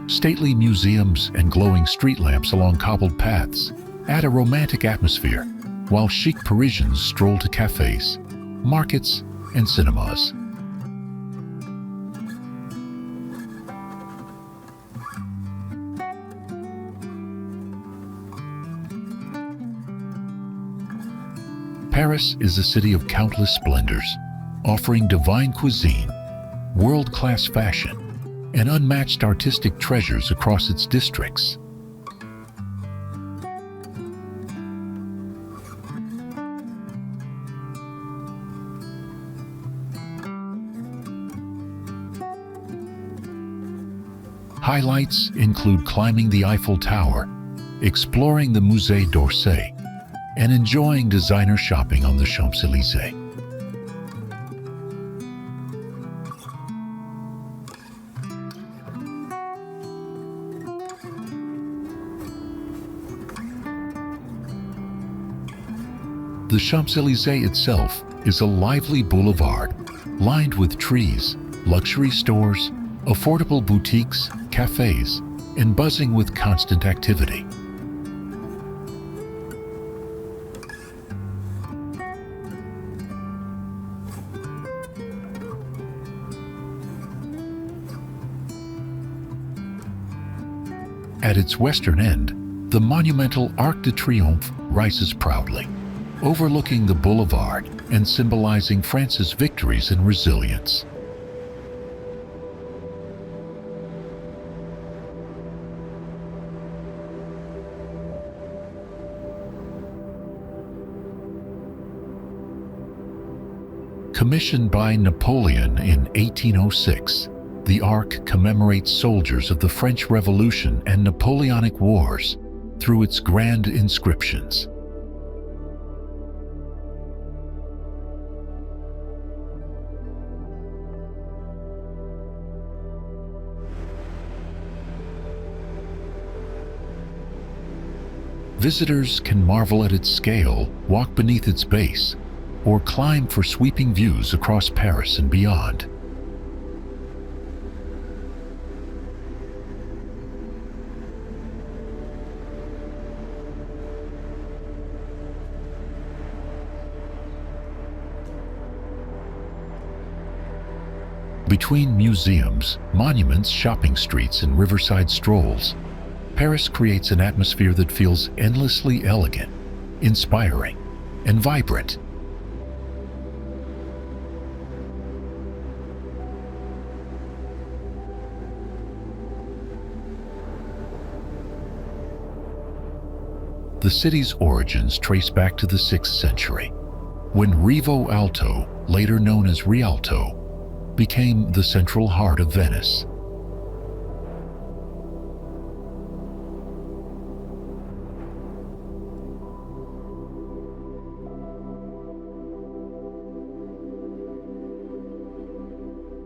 Speaker 1: Stately museums and glowing street lamps along cobbled paths add a romantic atmosphere, while chic Parisians stroll to cafes, markets, and cinemas. Paris is a city of countless splendors, offering divine cuisine, world-class fashion, and unmatched artistic treasures across its districts. Highlights include climbing the Eiffel Tower, exploring the Musée d'Orsay, and enjoying designer shopping on the Champs-Élysées. The Champs-Élysées itself is a lively boulevard lined with trees, luxury stores, affordable boutiques, cafes, and buzzing with constant activity. At its western end, the monumental Arc de Triomphe rises proudly, overlooking the boulevard and symbolizing France's victories and resilience. Commissioned by Napoleon in 1806, the Arc commemorates soldiers of the French Revolution and Napoleonic Wars through its grand inscriptions. Visitors can marvel at its scale, walk beneath its base, or climb for sweeping views across Paris and beyond. Between museums, monuments, shopping streets, and riverside strolls, Paris creates an atmosphere that feels endlessly elegant, inspiring, and vibrant. The city's origins trace back to the 6th century, when Rivo Alto, later known as Rialto, became the central heart of Venice.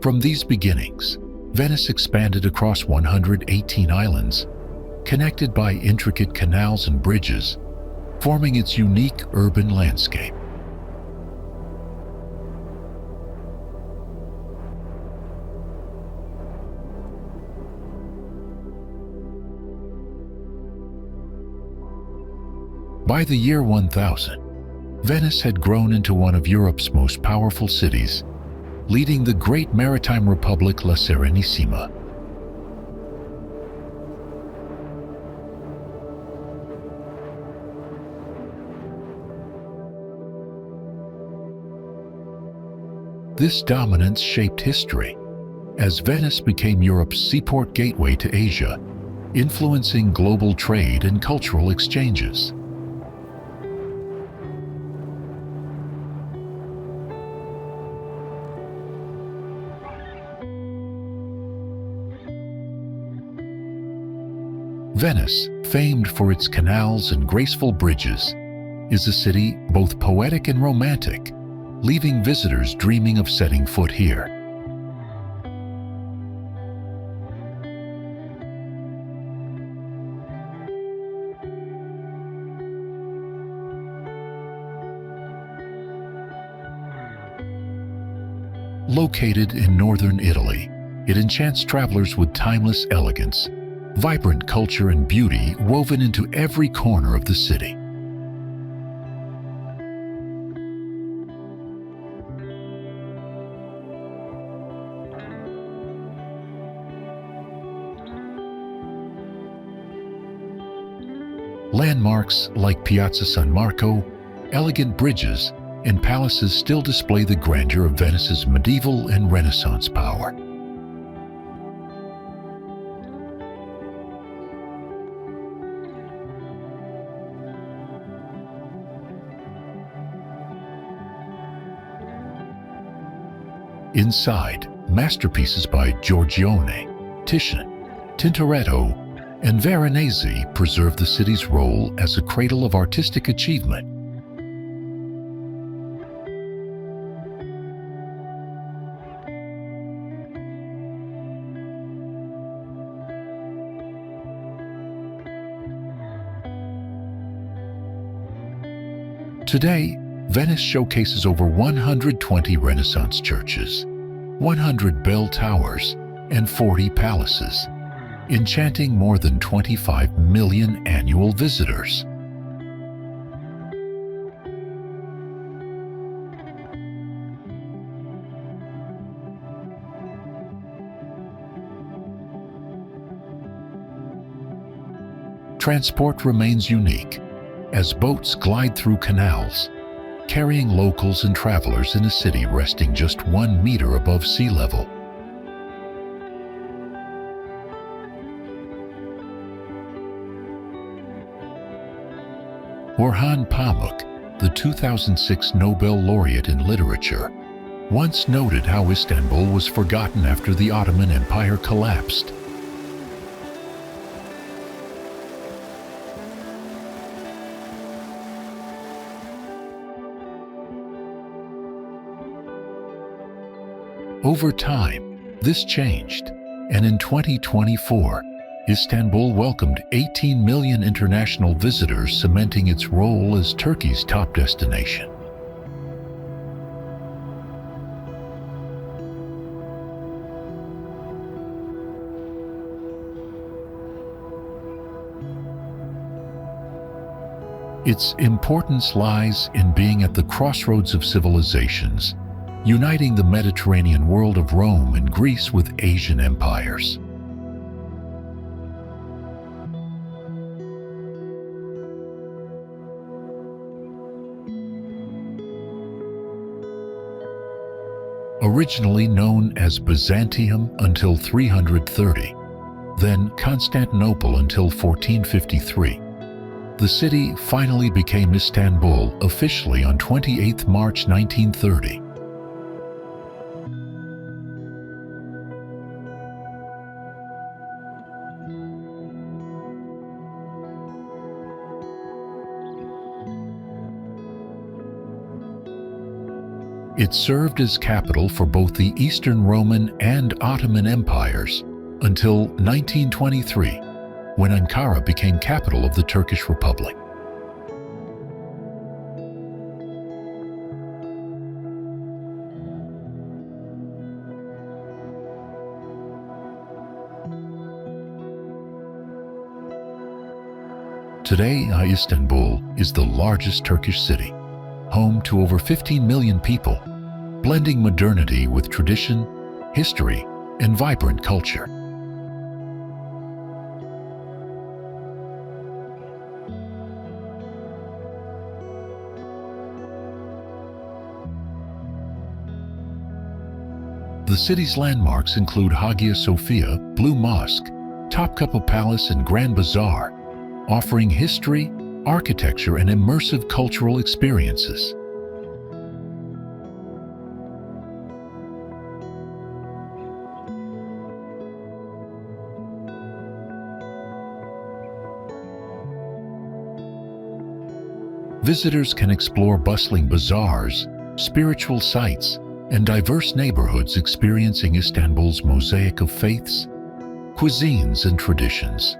Speaker 1: From these beginnings, Venice expanded across 118 islands, connected by intricate canals and bridges, forming its unique urban landscape. By the year 1000, Venice had grown into one of Europe's most powerful cities, leading the great maritime republic La Serenissima. This dominance shaped history, as Venice became Europe's seaport gateway to Asia, influencing global trade and cultural exchanges. Venice, famed for its canals and graceful bridges, is a city both poetic and romantic, leaving visitors dreaming of setting foot here. Located in northern Italy, it enchants travelers with timeless elegance, vibrant culture, and beauty woven into every corner of the city. Landmarks like Piazza San Marco, elegant bridges, and palaces still display the grandeur of Venice's medieval and Renaissance power. Inside, masterpieces by Giorgione, Titian, Tintoretto, and Veronese preserve the city's role as a cradle of artistic achievement. Today, Venice showcases over 120 Renaissance churches, 100 bell towers, and 40 palaces, enchanting more than 25 million annual visitors. Transport remains unique, as boats glide through canals, carrying locals and travelers in a city resting just 1 meter above sea level. Orhan Pamuk, the 2006 Nobel laureate in literature, once noted how Istanbul was forgotten after the Ottoman Empire collapsed. Over time, this changed, and in 2024, Istanbul welcomed 18 million international visitors, cementing its role as Turkey's top destination. Its importance lies in being at the crossroads of civilizations, uniting the Mediterranean world of Rome and Greece with Asian empires. Originally known as Byzantium until 330, then Constantinople until 1453, the city finally became Istanbul officially on 28 March 1930. It served as capital for both the Eastern Roman and Ottoman empires until 1923, when Ankara became capital of the Turkish Republic. Today, Istanbul is the largest Turkish city, home to over 15 million people, blending modernity with tradition, history, and vibrant culture. The city's landmarks include Hagia Sophia, Blue Mosque, Topkapi Palace, and Grand Bazaar, offering history, architecture, and immersive cultural experiences. Visitors can explore bustling bazaars, spiritual sites, and diverse neighborhoods, experiencing Istanbul's mosaic of faiths, cuisines, and traditions.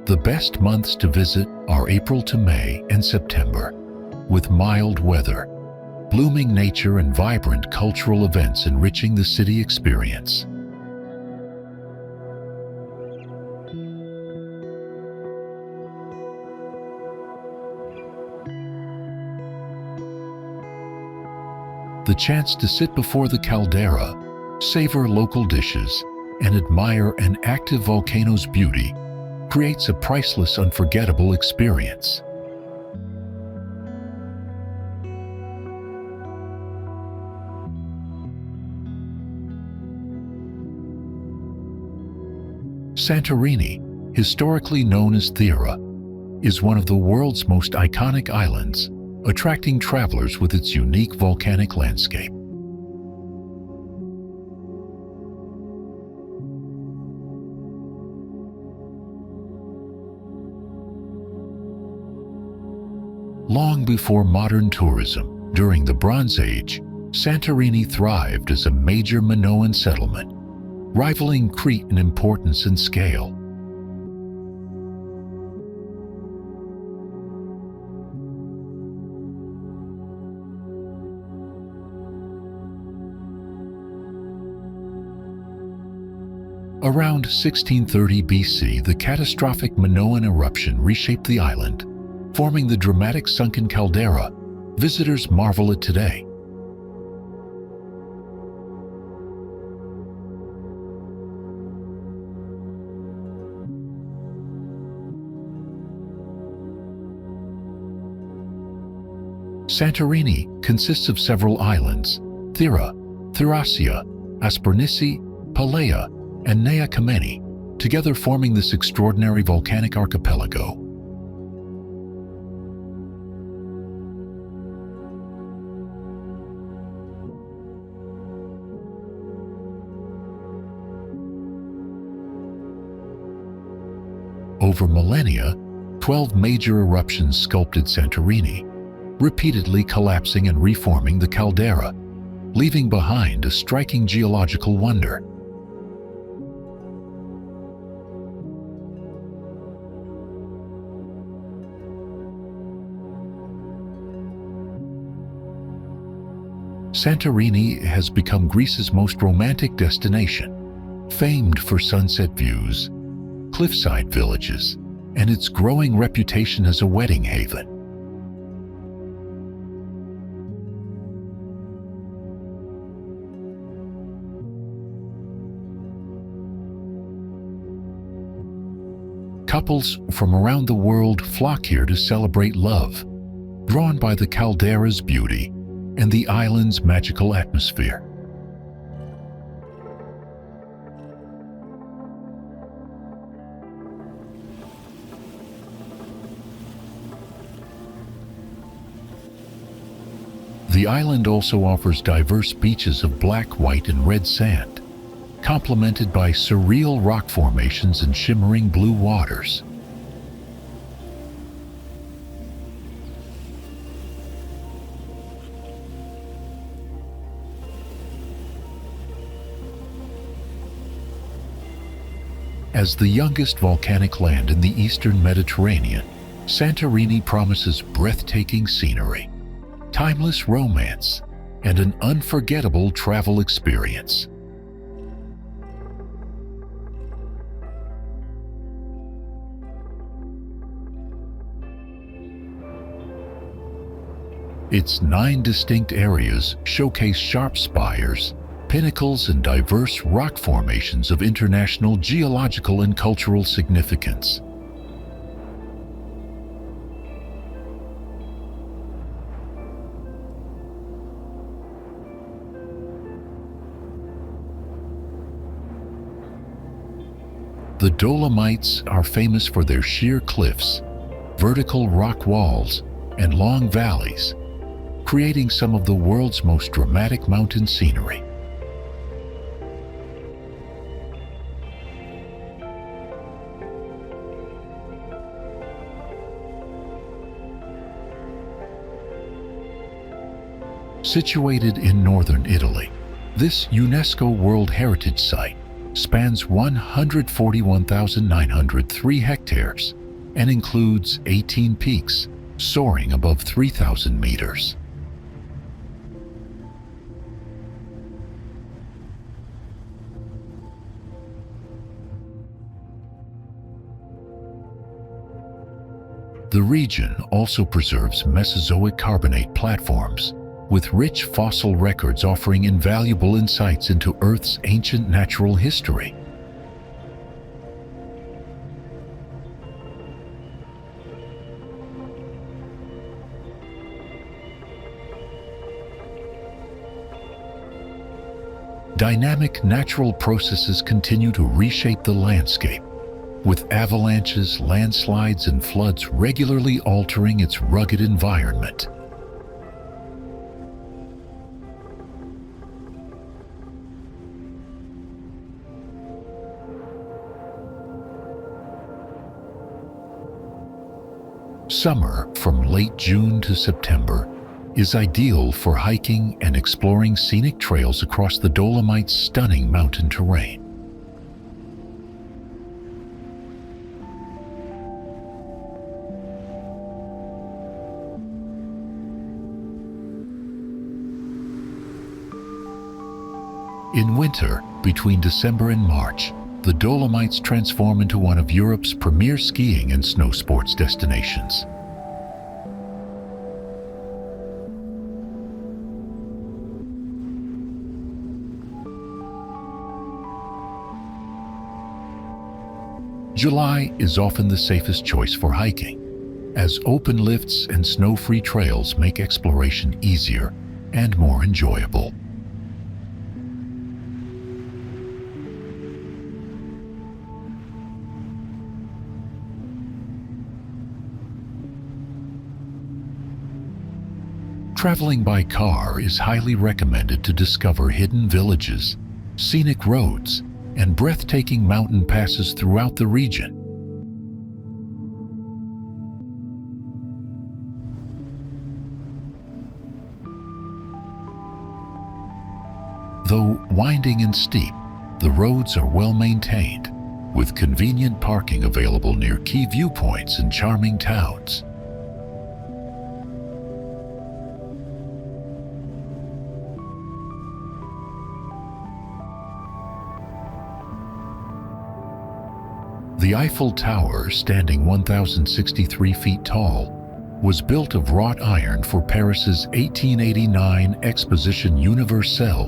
Speaker 1: The best months to visit are April to May and September, with mild weather, blooming nature, and vibrant cultural events enriching the city experience. The chance to sit before the caldera, savor local dishes, and admire an active volcano's beauty creates a priceless, unforgettable experience. Santorini, historically known as Thera, is one of the world's most iconic islands, attracting travelers with its unique volcanic landscape. Long before modern tourism, during the Bronze Age, Santorini thrived as a major Minoan settlement, rivaling Crete in importance and scale. Around 1630 BC, the catastrophic Minoan eruption reshaped the island, forming the dramatic sunken caldera visitors marvel at today. Santorini consists of several islands: Thera, Thracia, Aspernici, Palea, and Nea Kameni, together forming this extraordinary volcanic archipelago. Over millennia, 12 major eruptions sculpted Santorini, repeatedly collapsing and reforming the caldera, leaving behind a striking geological wonder. Santorini has become Greece's most romantic destination, famed for sunset views, cliffside villages, and its growing reputation as a wedding haven. Couples from around the world flock here to celebrate love, drawn by the caldera's beauty and the island's magical atmosphere. The island also offers diverse beaches of black, white, and red sand, complemented by surreal rock formations and shimmering blue waters. As the youngest volcanic land in the eastern Mediterranean, Santorini promises breathtaking scenery, timeless romance, and an unforgettable travel experience. Its 9 distinct areas showcase sharp spires, pinnacles, and diverse rock formations of international geological and cultural significance. The Dolomites are famous for their sheer cliffs, vertical rock walls, and long valleys, creating some of the world's most dramatic mountain scenery. Situated in northern Italy, this UNESCO World Heritage Site spans 141,903 hectares and includes 18 peaks soaring above 3,000 meters. The region also preserves Mesozoic carbonate platforms, with rich fossil records offering invaluable insights into Earth's ancient natural history. Dynamic natural processes continue to reshape the landscape, with avalanches, landslides, and floods regularly altering its rugged environment. Summer, from late June to September, is ideal for hiking and exploring scenic trails across the Dolomites' stunning mountain terrain. In winter, between December and March, the Dolomites transform into one of Europe's premier skiing and snow sports destinations. July is often the safest choice for hiking, as open lifts and snow-free trails make exploration easier and more enjoyable. Traveling by car is highly recommended to discover hidden villages, scenic roads, and breathtaking mountain passes throughout the region. Though winding and steep, the roads are well maintained, with convenient parking available near key viewpoints and charming towns. The Eiffel Tower, standing 1,063 feet tall, was built of wrought iron for Paris's 1889 Exposition Universelle,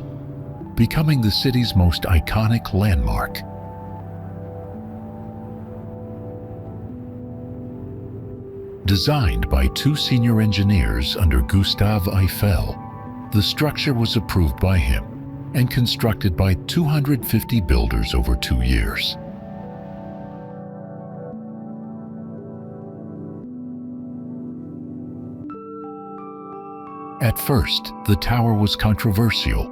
Speaker 1: becoming the city's most iconic landmark. Designed by two senior engineers under Gustave Eiffel, the structure was approved by him and constructed by 250 builders over 2 years. At first, the tower was controversial,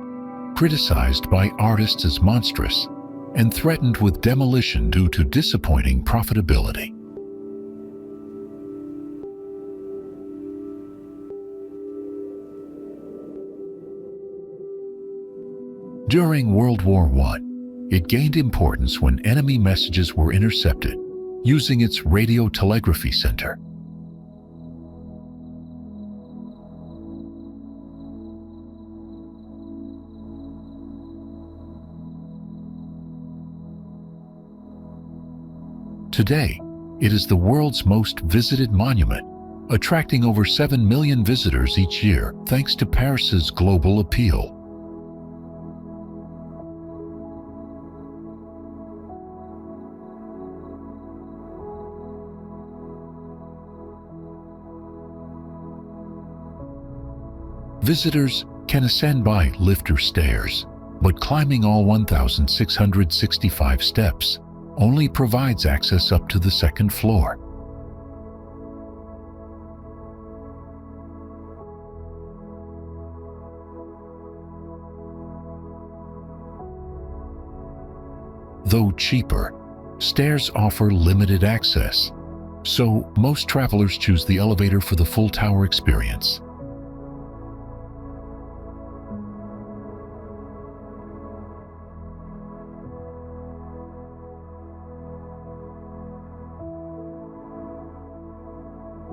Speaker 1: criticized by artists as monstrous, and threatened with demolition due to disappointing profitability. During World War I, it gained importance when enemy messages were intercepted using its radio telegraphy center. Today, it is the world's most visited monument, attracting over 7 million visitors each year thanks to Paris's global appeal. Visitors can ascend by lift or stairs, but climbing all 1,665 steps only provides access up to the second floor. Though cheaper, stairs offer limited access, so most travelers choose the elevator for the full tower experience.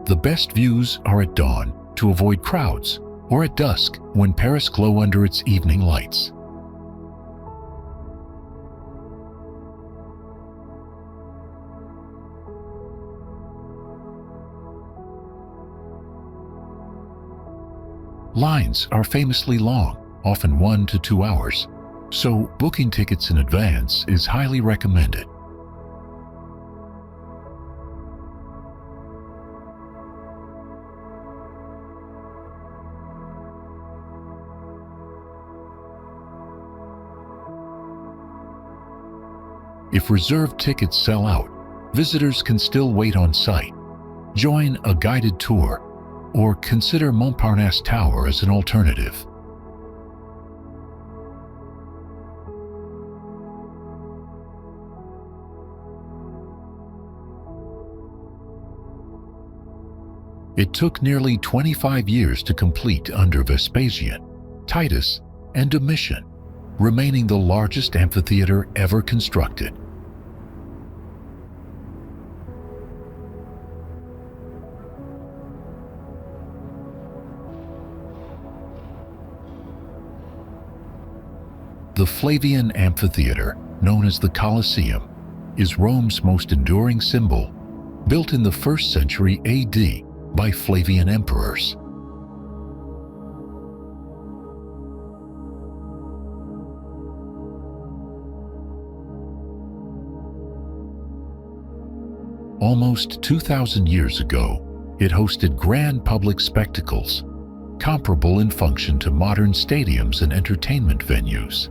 Speaker 1: The best views are at dawn to avoid crowds, or at dusk when Paris glows under its evening lights. Lines are famously long, often 1 to 2 hours, so booking tickets in advance is highly recommended. If reserved tickets sell out, visitors can still wait on site, join a guided tour, or consider Montparnasse Tower as an alternative. It took nearly 25 years to complete under Vespasian, Titus, and Domitian, remaining the largest amphitheater ever constructed. The Flavian Amphitheater, known as the Colosseum, is Rome's most enduring symbol, built in the 1st century AD by Flavian emperors. Almost 2,000 years ago, it hosted grand public spectacles, comparable in function to modern stadiums and entertainment venues.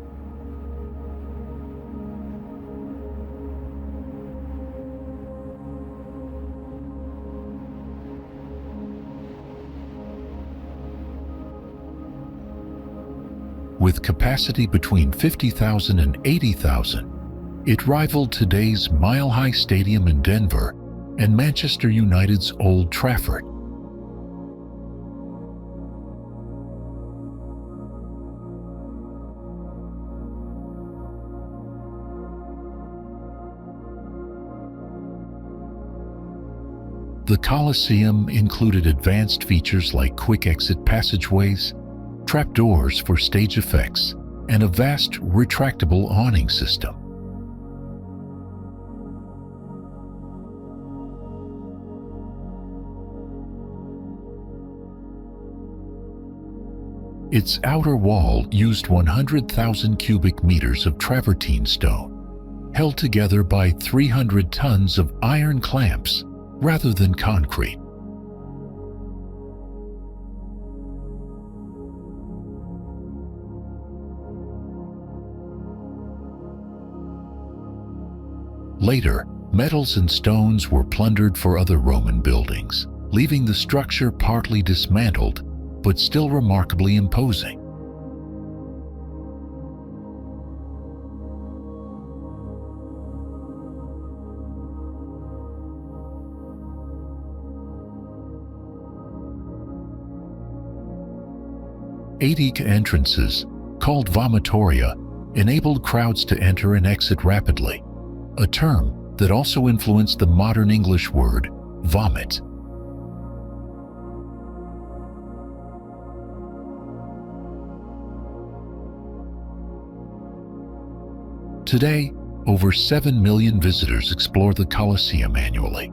Speaker 1: With capacity between 50,000 and 80,000, it rivaled today's Mile High Stadium in Denver and Manchester United's Old Trafford. The Colosseum included advanced features like quick exit passageways, trapdoors for stage effects, and a vast retractable awning system. Its outer wall used 100,000 cubic meters of travertine stone, held together by 300 tons of iron clamps rather than concrete. Later, metals and stones were plundered for other Roman buildings, leaving the structure partly dismantled, but still remarkably imposing. Attic entrances, called vomitoria, enabled crowds to enter and exit rapidly, a term that also influenced the modern English word vomit. Today, over 7 million visitors explore the Colosseum annually,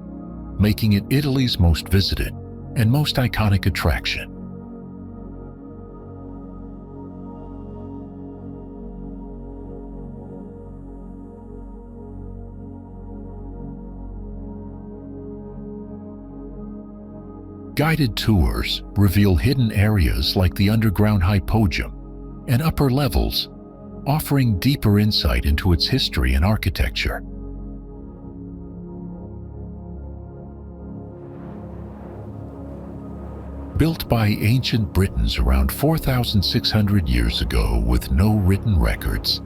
Speaker 1: making it Italy's most visited and most iconic attraction. Guided tours reveal hidden areas like the underground hypogeum and upper levels, offering deeper insight into its history and architecture. Built by ancient Britons around 4,600 years ago with no written records,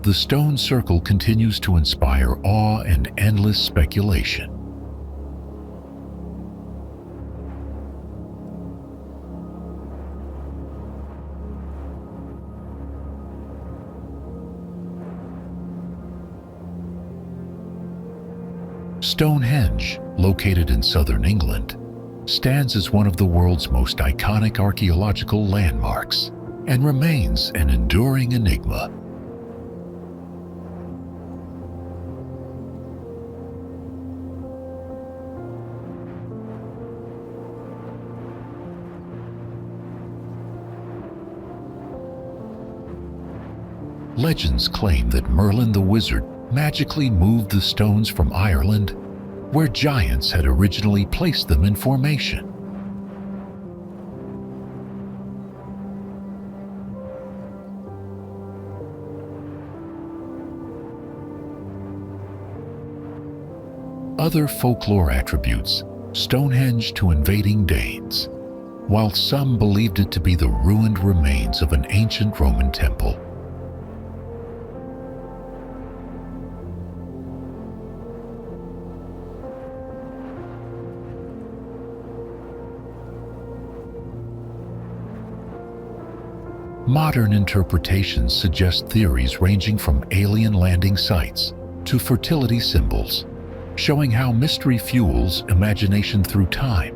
Speaker 1: the stone circle continues to inspire awe and endless speculation. Stonehenge, located in southern England, stands as one of the world's most iconic archaeological landmarks and remains an enduring enigma. Legends claim that Merlin the Wizard magically moved the stones from Ireland, where giants had originally placed them in formation. Other folklore attributes Stonehenge to invading Danes, while some believed it to be the ruined remains of an ancient Roman temple. Modern interpretations suggest theories ranging from alien landing sites to fertility symbols, showing how mystery fuels imagination through time.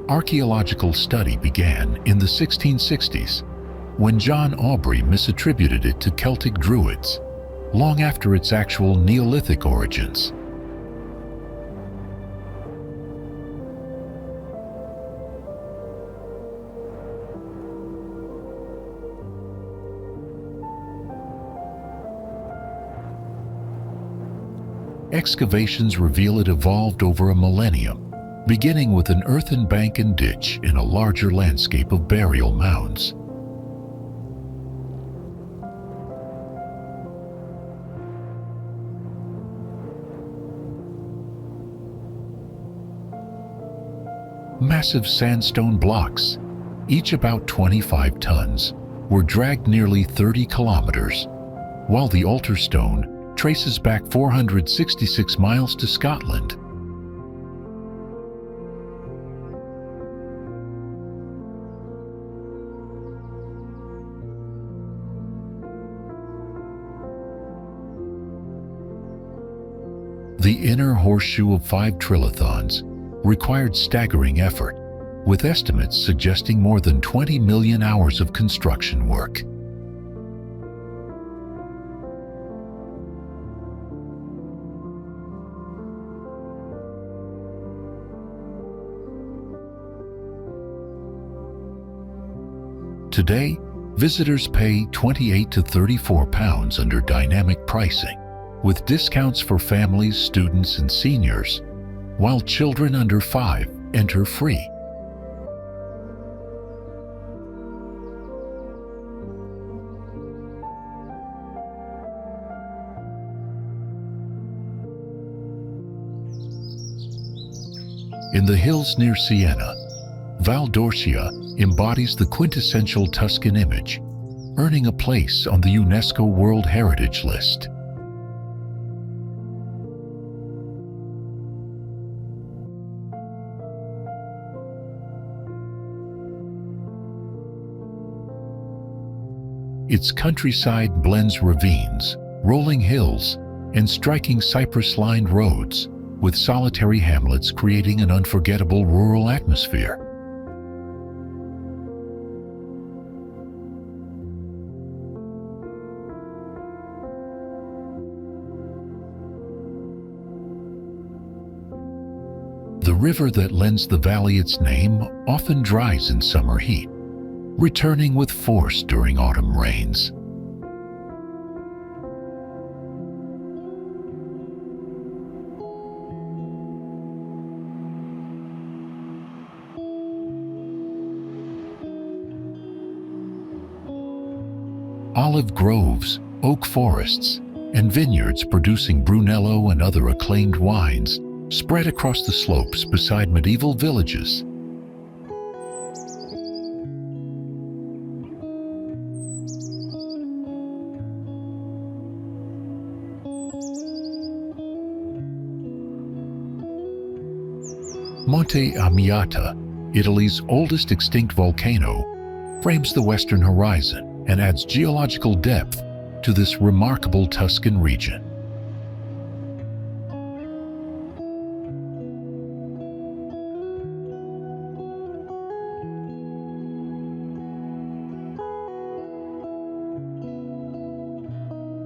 Speaker 1: Archaeological study began in the 1660s, when John Aubrey misattributed it to Celtic Druids, long after its actual Neolithic origins. Excavations reveal it evolved over a millennium, beginning with an earthen bank and ditch in a larger landscape of burial mounds. Massive sandstone blocks, each about 25 tons, were dragged nearly 30 kilometers, while the altar stone traces back 466 miles to Scotland. The inner horseshoe of 5 trilithons required staggering effort, with estimates suggesting more than 20 million hours of construction work. Today, visitors pay £28 to £34 under dynamic pricing, with discounts for families, students, and seniors, while children under 5 enter free. In the hills near Siena, Val d'Orcia embodies the quintessential Tuscan image, earning a place on the UNESCO World Heritage List. Its countryside blends ravines, rolling hills, and striking cypress-lined roads, with solitary hamlets creating an unforgettable rural atmosphere. The river that lends the valley its name often dries in summer heat, returning with force during autumn rains. Olive groves, oak forests, and vineyards producing Brunello and other acclaimed wines spread across the slopes beside medieval villages. Monte Amiata, Italy's oldest extinct volcano, frames the western horizon and adds geological depth to this remarkable Tuscan region.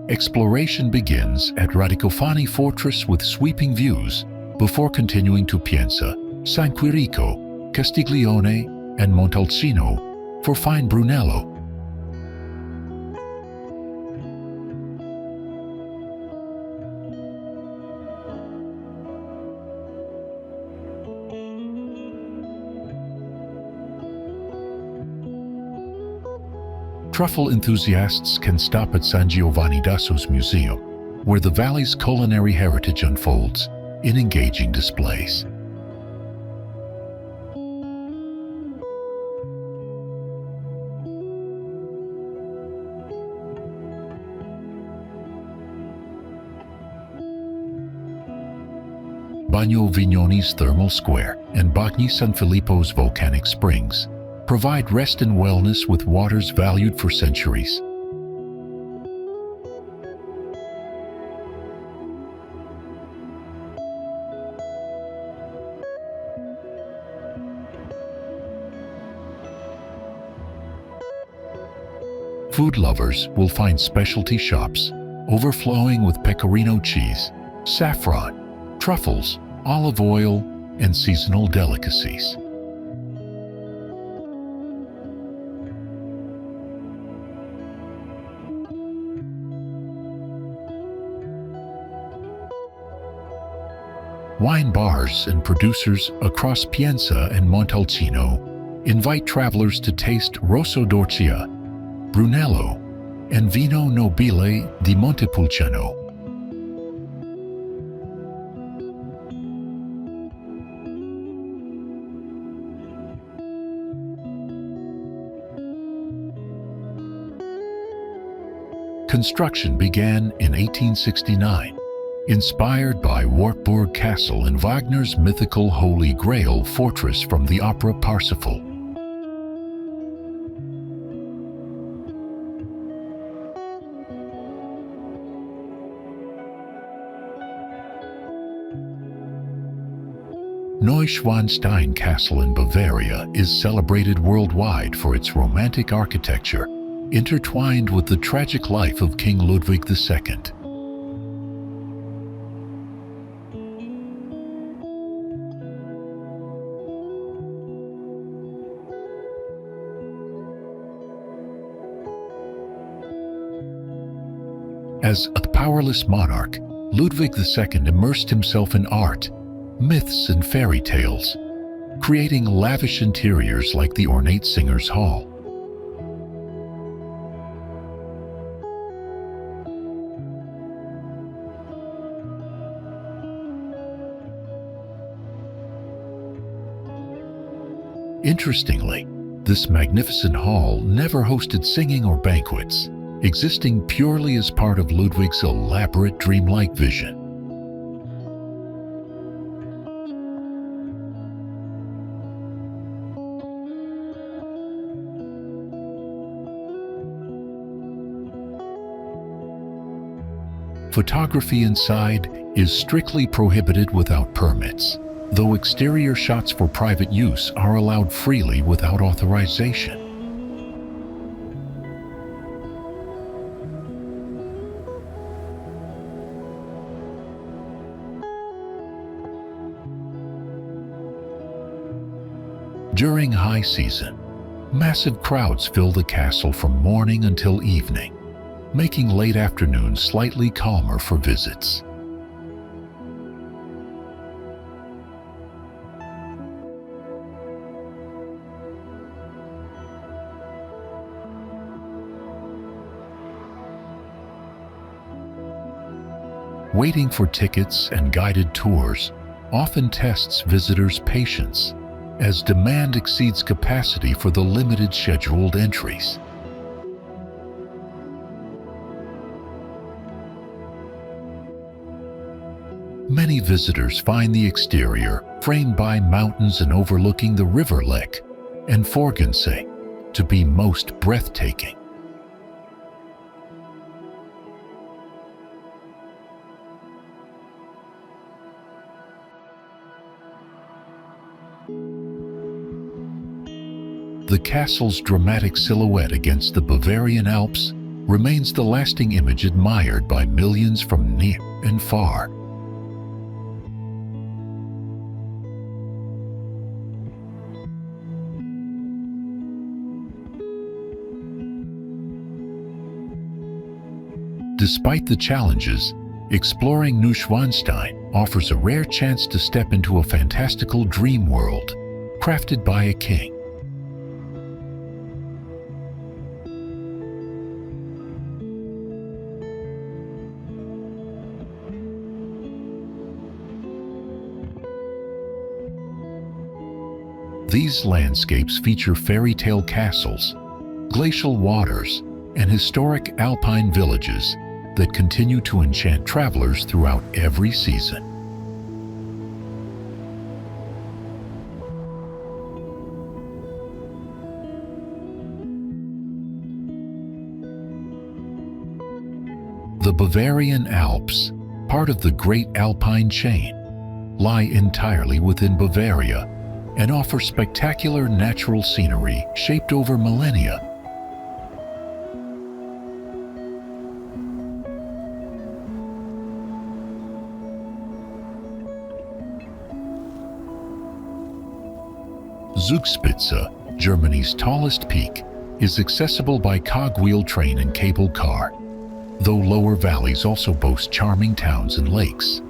Speaker 1: Exploration begins at Radicofani Fortress with sweeping views before continuing to Pienza, San Quirico, Castiglione, and Montalcino for fine Brunello. Truffle enthusiasts can stop at San Giovanni d'Asso's museum, where the valley's culinary heritage unfolds in engaging displays. Bagno Vignoni's thermal square and Bagni San Filippo's volcanic springs provide rest and wellness with waters valued for centuries. Food lovers will find specialty shops overflowing with pecorino cheese, saffron, truffles, olive oil, and seasonal delicacies. Wine bars and producers across Pienza and Montalcino invite travelers to taste Rosso d'Orcia, Brunello, and Vino Nobile di Montepulciano. Construction began in 1869, inspired by Wartburg Castle and Wagner's mythical Holy Grail fortress from the opera Parsifal. Neuschwanstein Castle in Bavaria is celebrated worldwide for its romantic architecture, intertwined with the tragic life of King Ludwig II. As a powerless monarch, Ludwig II immersed himself in art, myths, and fairy tales, creating lavish interiors like the ornate Singers' Hall. Interestingly, this magnificent hall never hosted singing or banquets, existing purely as part of Ludwig's elaborate dreamlike vision. Photography inside is strictly prohibited without permits, though exterior shots for private use are allowed freely without authorization. During high season, massive crowds fill the castle from morning until evening, making late afternoons slightly calmer for visits. Waiting for tickets and guided tours often tests visitors' patience, as demand exceeds capacity for the limited scheduled entries. Many visitors find the exterior, framed by mountains and overlooking the river Lech and Forgensee, to be most breathtaking. The castle's dramatic silhouette against the Bavarian Alps remains the lasting image admired by millions from near and far. Despite the challenges, exploring Neuschwanstein offers a rare chance to step into a fantastical dream world crafted by a king. These landscapes feature fairy tale castles, glacial waters, and historic alpine villages that continue to enchant travelers throughout every season. The Bavarian Alps, part of the Great Alpine Chain, lie entirely within Bavaria and offer spectacular natural scenery shaped over millennia. Zugspitze, Germany's tallest peak, is accessible by cogwheel train and cable car, though lower valleys also boast charming towns and lakes.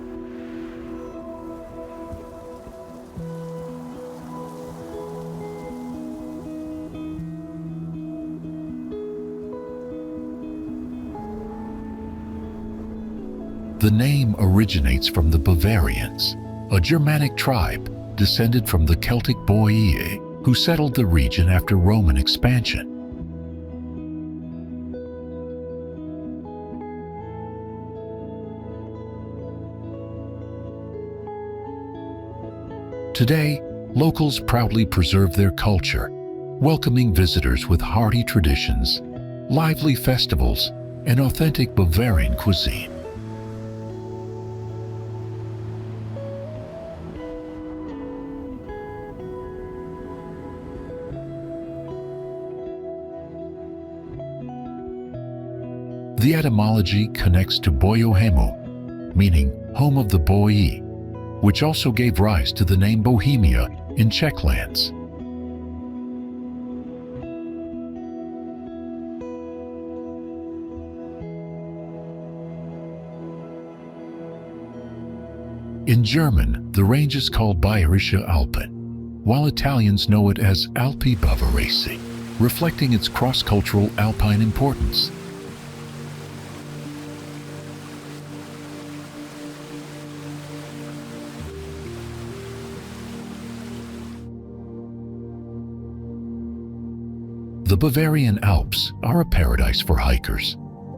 Speaker 1: The name originates from the Bavarians, a Germanic tribe descended from the Celtic Boii, who settled the region after Roman expansion. Today, locals proudly preserve their culture, welcoming visitors with hearty traditions, lively festivals, and authentic Bavarian cuisine. The etymology connects to Boiohemu, meaning home of the Boii, which also gave rise to the name Bohemia in Czech lands. In German, the range is called Bayerische Alpen, while Italians know it as Alpi Bavaresi, reflecting its cross-cultural alpine importance. The Bavarian Alps are a paradise for hikers,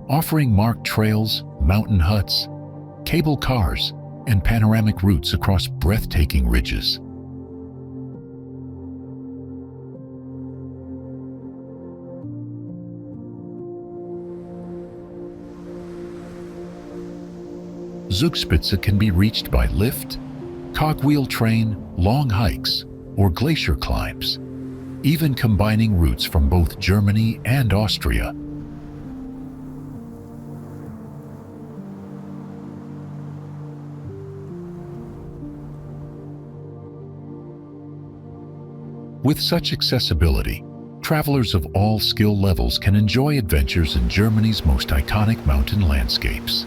Speaker 1: offering marked trails, mountain huts, cable cars, and panoramic routes across breathtaking ridges. Zugspitze can be reached by lift, cogwheel train, long hikes, or glacier climbs, even combining routes from both Germany and Austria. With such accessibility, travelers of all skill levels can enjoy adventures in Germany's most iconic mountain landscapes.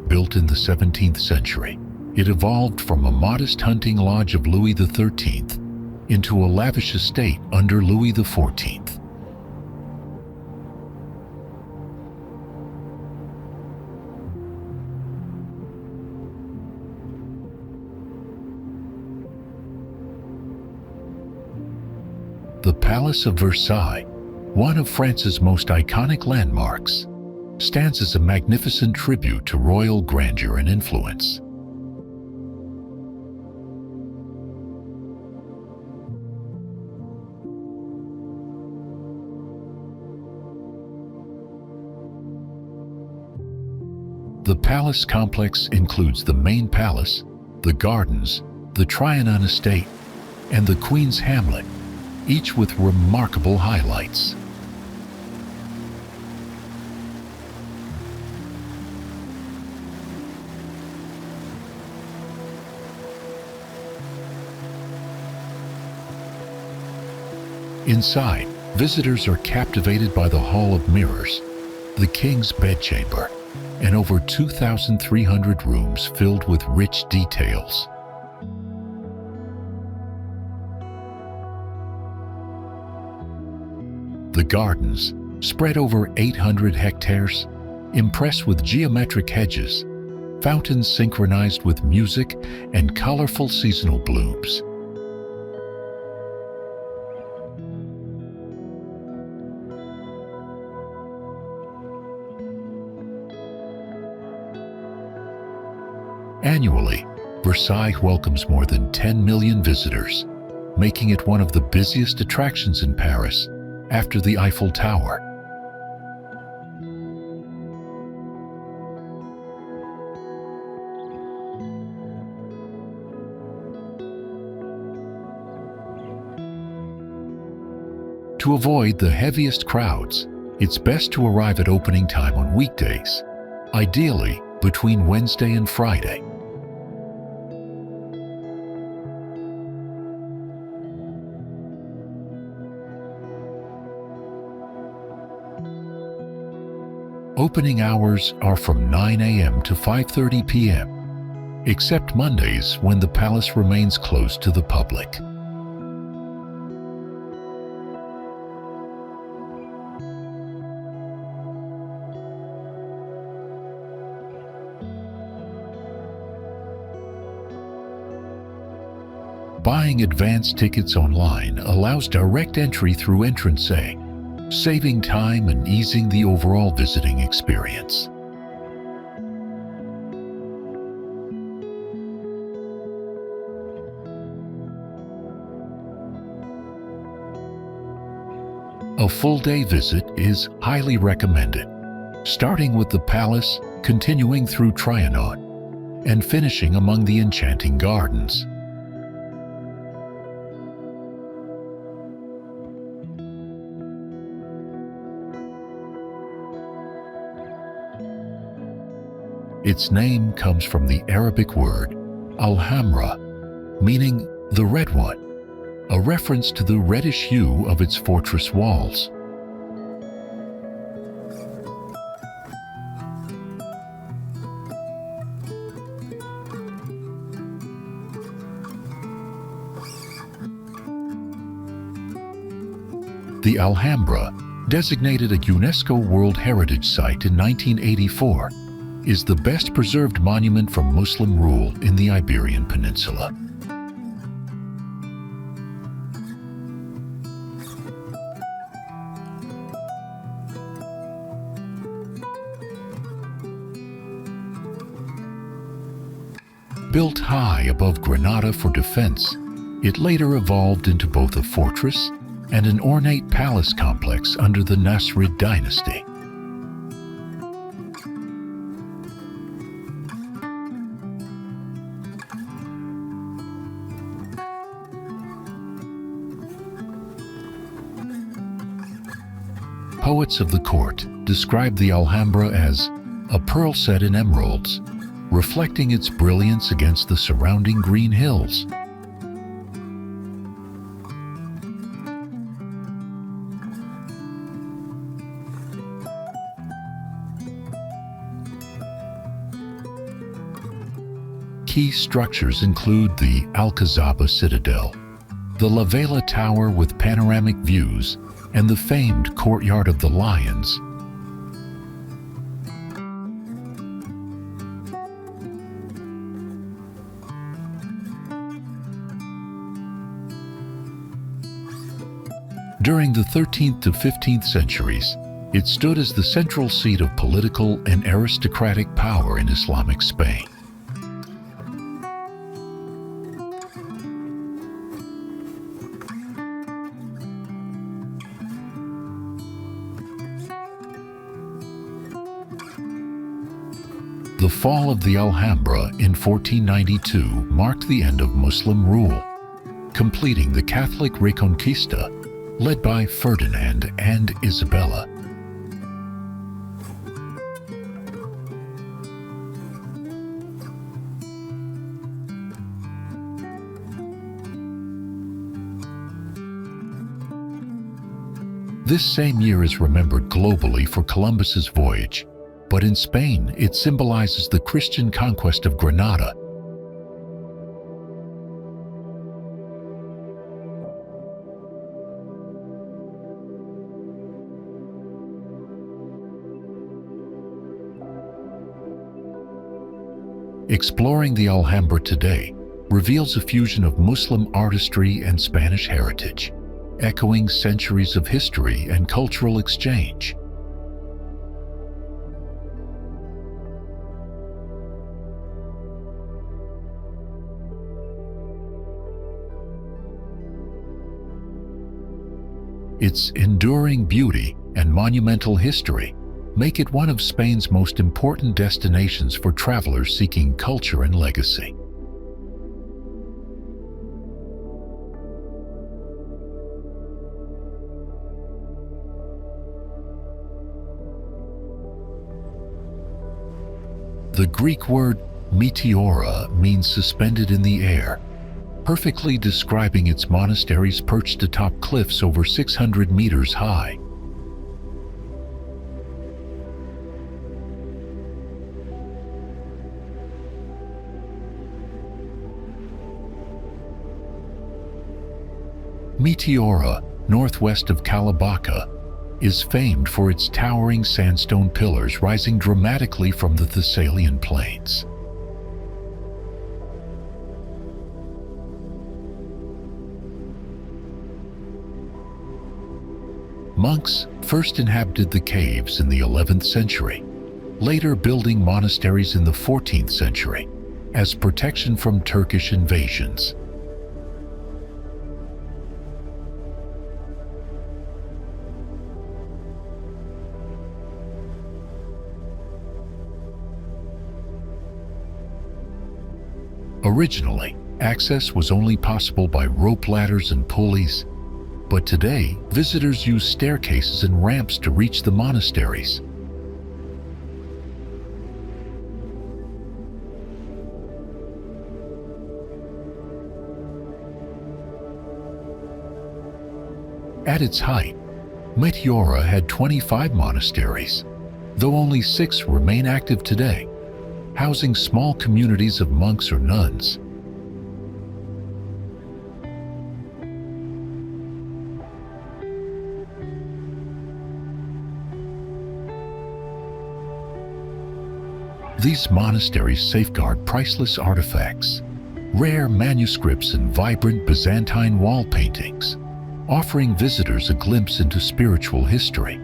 Speaker 1: Built in the 17th century, it evolved from a modest hunting lodge of Louis XIII into a lavish estate under Louis XIV. The Palace of Versailles, one of France's most iconic landmarks, stands as a magnificent tribute to royal grandeur and influence. The palace complex includes the main palace, the gardens, the Trianon estate, and the Queen's Hamlet, each with remarkable highlights. Inside, visitors are captivated by the Hall of Mirrors, the King's Bedchamber, and over 2,300 rooms filled with rich details. The gardens, spread over 800 hectares, impress with geometric hedges, fountains synchronized with music, and colorful seasonal blooms. Annually, Versailles welcomes more than 10 million visitors, making it one of the busiest attractions in Paris after the Eiffel Tower. To avoid the heaviest crowds, it's best to arrive at opening time on weekdays, ideally between Wednesday and Friday. Opening hours are from 9 a.m. to 5:30 p.m., except Mondays when the palace remains closed to the public. Buying advance tickets online allows direct entry through Entrance A, saving time and easing the overall visiting experience. A full-day visit is highly recommended, starting with the palace, continuing through Trianon, and finishing among the enchanting gardens. Its name comes from the Arabic word Alhambra, meaning the red one, a reference to the reddish hue of its fortress walls. The Alhambra, designated a UNESCO World Heritage Site in 1984, is the best preserved monument from Muslim rule in the Iberian Peninsula. Built high above Granada for defense, it later evolved into both a fortress and an ornate palace complex under the Nasrid dynasty. Poets of the court described the Alhambra as a pearl set in emeralds, reflecting its brilliance against the surrounding green hills. Key structures include the Alcazaba Citadel, the La Vela Tower with panoramic views, and the famed Courtyard of the Lions. During the 13th to 15th centuries, it stood as the central seat of political and aristocratic power in Islamic Spain. The fall of the Alhambra in 1492 marked the end of Muslim rule, completing the Catholic Reconquista led by Ferdinand and Isabella. This same year is remembered globally for Columbus's voyage, but in Spain it symbolizes the Christian conquest of Granada. Exploring the Alhambra today reveals a fusion of Muslim artistry and Spanish heritage, echoing centuries of history and cultural exchange. Its enduring beauty and monumental history make it one of Spain's most important destinations for travelers seeking culture and legacy. The Greek word meteora means suspended in the air, perfectly describing its monasteries perched atop cliffs over 600 meters high. Meteora, northwest of Kalabaka, is famed for its towering sandstone pillars rising dramatically from the Thessalian plains. Monks first inhabited the caves in the 11th century, later building monasteries in the 14th century as protection from Turkish invasions. Originally, access was only possible by rope ladders and pulleys, but today, visitors use staircases and ramps to reach the monasteries. At its height, Meteora had 25 monasteries, though only 6 remain active today, housing small communities of monks or nuns. These monasteries safeguard priceless artifacts, rare manuscripts, and vibrant Byzantine wall paintings, offering visitors a glimpse into spiritual history.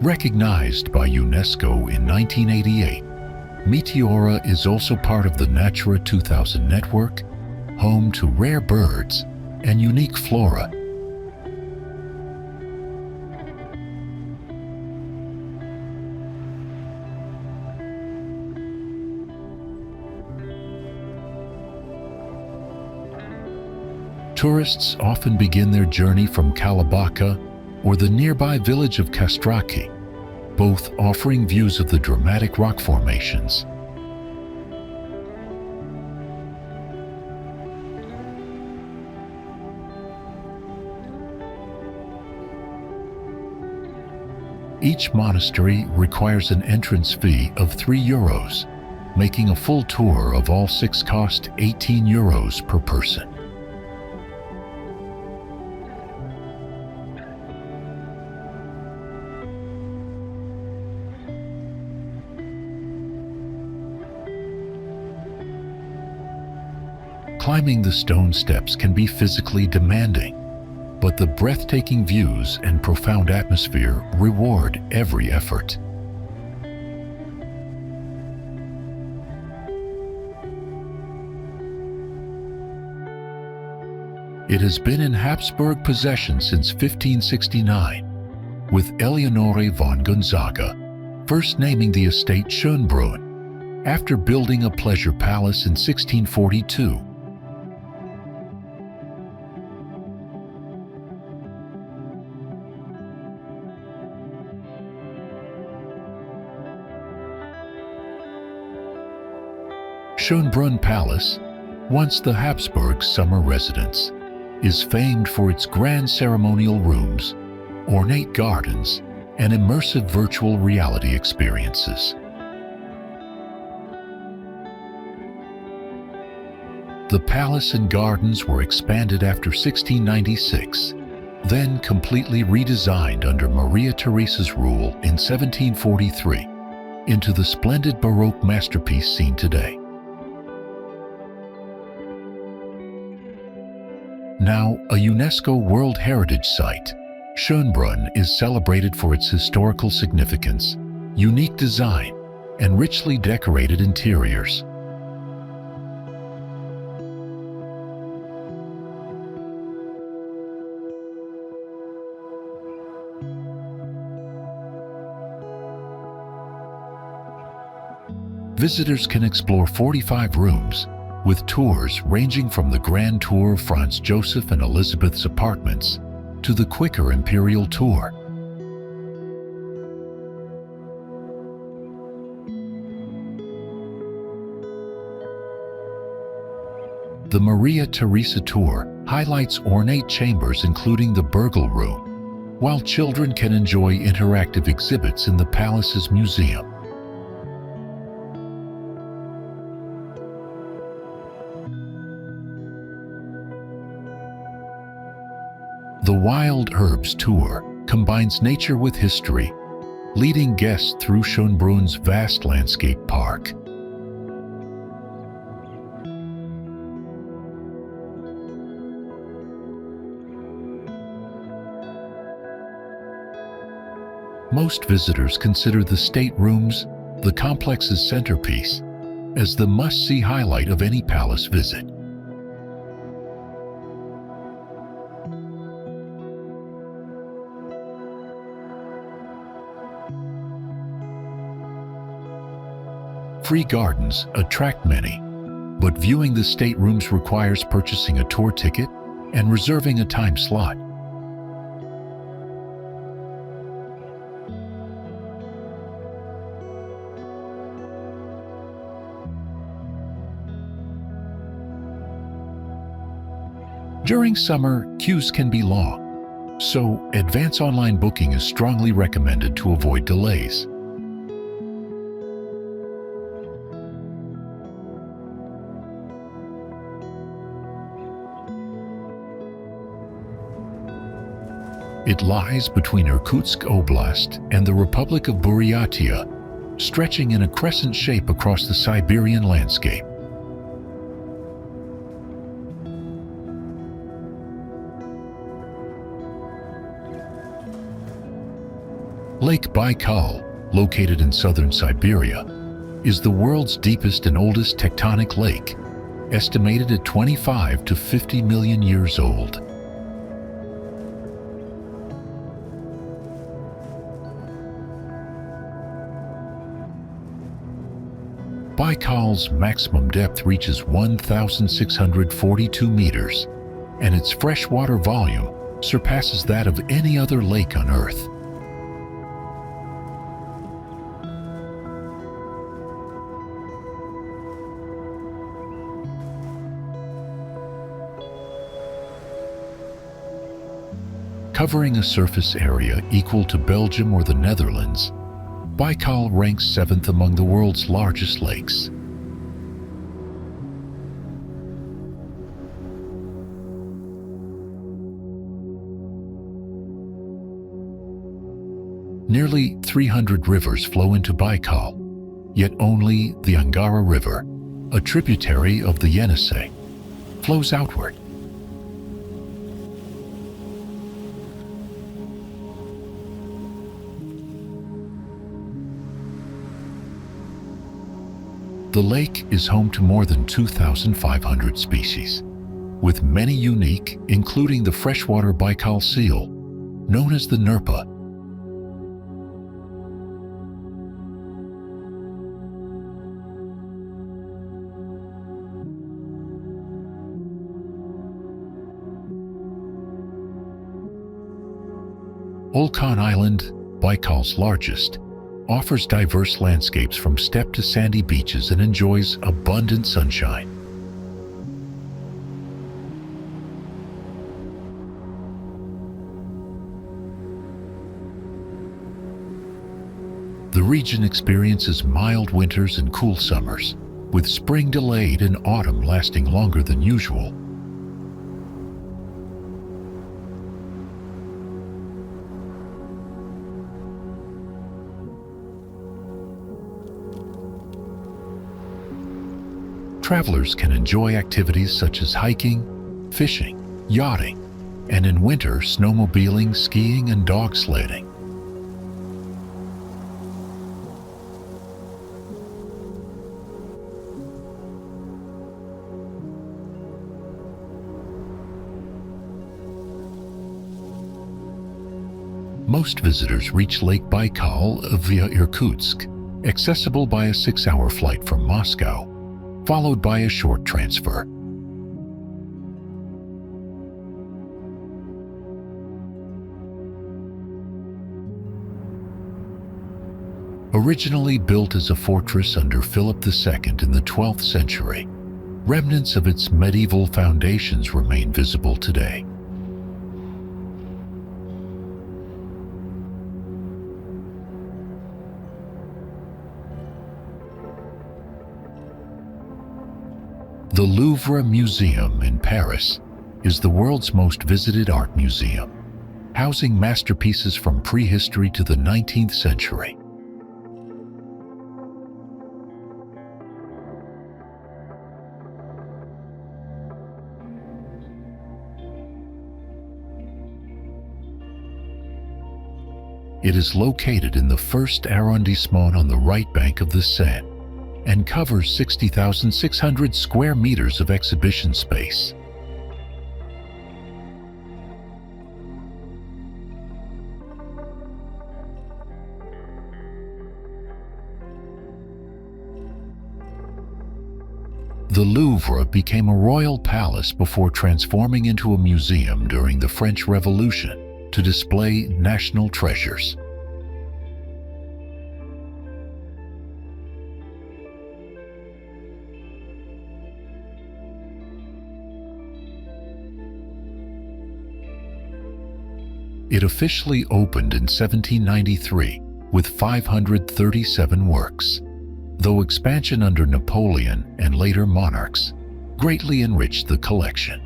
Speaker 1: Recognized by UNESCO in 1988, Meteora is also part of the Natura 2000 network, home to rare birds and unique flora. Tourists often begin their journey from Kalabaka or the nearby village of Kastraki, both offering views of the dramatic rock formations. Each monastery requires an entrance fee of €3, making a full tour of all 6 cost €18 per person. Climbing the stone steps can be physically demanding, but the breathtaking views and profound atmosphere reward every effort. It has been in Habsburg possession since 1569, with Eleonore von Gonzaga first naming the estate Schönbrunn after building a pleasure palace in 1642. Schönbrunn Palace, once the Habsburgs' summer residence, is famed for its grand ceremonial rooms, ornate gardens, and immersive virtual reality experiences. The palace and gardens were expanded after 1696, then completely redesigned under Maria Theresa's rule in 1743 into the splendid Baroque masterpiece seen today. Now a UNESCO World Heritage Site, Schönbrunn is celebrated for its historical significance, unique design, and richly decorated interiors. Visitors can explore 45 rooms, with tours ranging from the Grand Tour of Franz Joseph and Elizabeth's apartments to the quicker Imperial Tour. The Maria Theresa Tour highlights ornate chambers including the Burgle Room, while children can enjoy interactive exhibits in the palace's museum. The Wild Herbs Tour combines nature with history, leading guests through Schönbrunns vast landscape park. Most visitors consider the staterooms, the complex's centerpiece, as the must-see highlight of any palace visit. Free gardens attract many, but viewing the staterooms requires purchasing a tour ticket and reserving a time slot. During summer, queues can be long, so advance online booking is strongly recommended to avoid delays. It lies between Irkutsk Oblast and the Republic of Buryatia, stretching in a crescent shape across the Siberian landscape. Lake Baikal, located in southern Siberia, is the world's deepest and oldest tectonic lake, estimated at 25 to 50 million years old. Baikal's maximum depth reaches 1,642 meters, and its freshwater volume surpasses that of any other lake on Earth. Covering a surface area equal to Belgium or the Netherlands, Baikal ranks 7th among the world's largest lakes. Nearly 300 rivers flow into Baikal, yet only the Angara River, a tributary of the Yenisei, flows outward. The lake is home to more than 2,500 species, with many unique, including the freshwater Baikal seal, known as the Nerpa. Olkhon Island, Baikal's largest, offers diverse landscapes from steppe to sandy beaches and enjoys abundant sunshine. The region experiences mild winters and cool summers, with spring delayed and autumn lasting longer than usual. Travelers can enjoy activities such as hiking, fishing, yachting, and in winter, snowmobiling, skiing, and dog sledding. Most visitors reach Lake Baikal via Irkutsk, accessible by a 6-hour flight from Moscow, followed by a short transfer. Originally built as a fortress under Philip II in the 12th century, remnants of its medieval foundations remain visible today. The Louvre Museum in Paris is the world's most visited art museum, housing masterpieces from prehistory to the 19th century. It is located in the first arrondissement on the right bank of the Seine and covers 60,600 square meters of exhibition space. The Louvre became a royal palace before transforming into a museum during the French Revolution to display national treasures. It officially opened in 1793 with 537 works, though expansion under Napoleon and later monarchs greatly enriched the collection.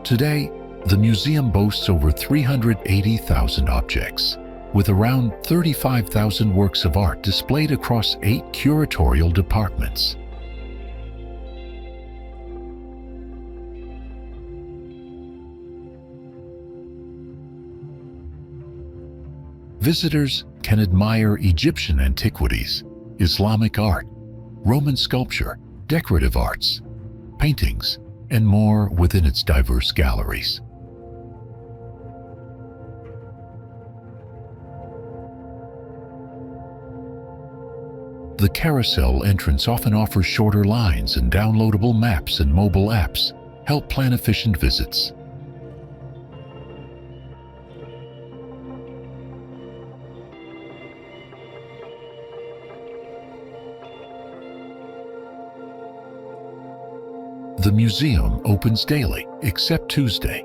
Speaker 1: Today, the museum boasts over 380,000 objects, with around 35,000 works of art displayed across 8 curatorial departments. Visitors can admire Egyptian antiquities, Islamic art, Roman sculpture, decorative arts, paintings, and more within its diverse galleries. The carousel entrance often offers shorter lines, and downloadable maps and mobile apps help plan efficient visits. The museum opens daily, except Tuesday,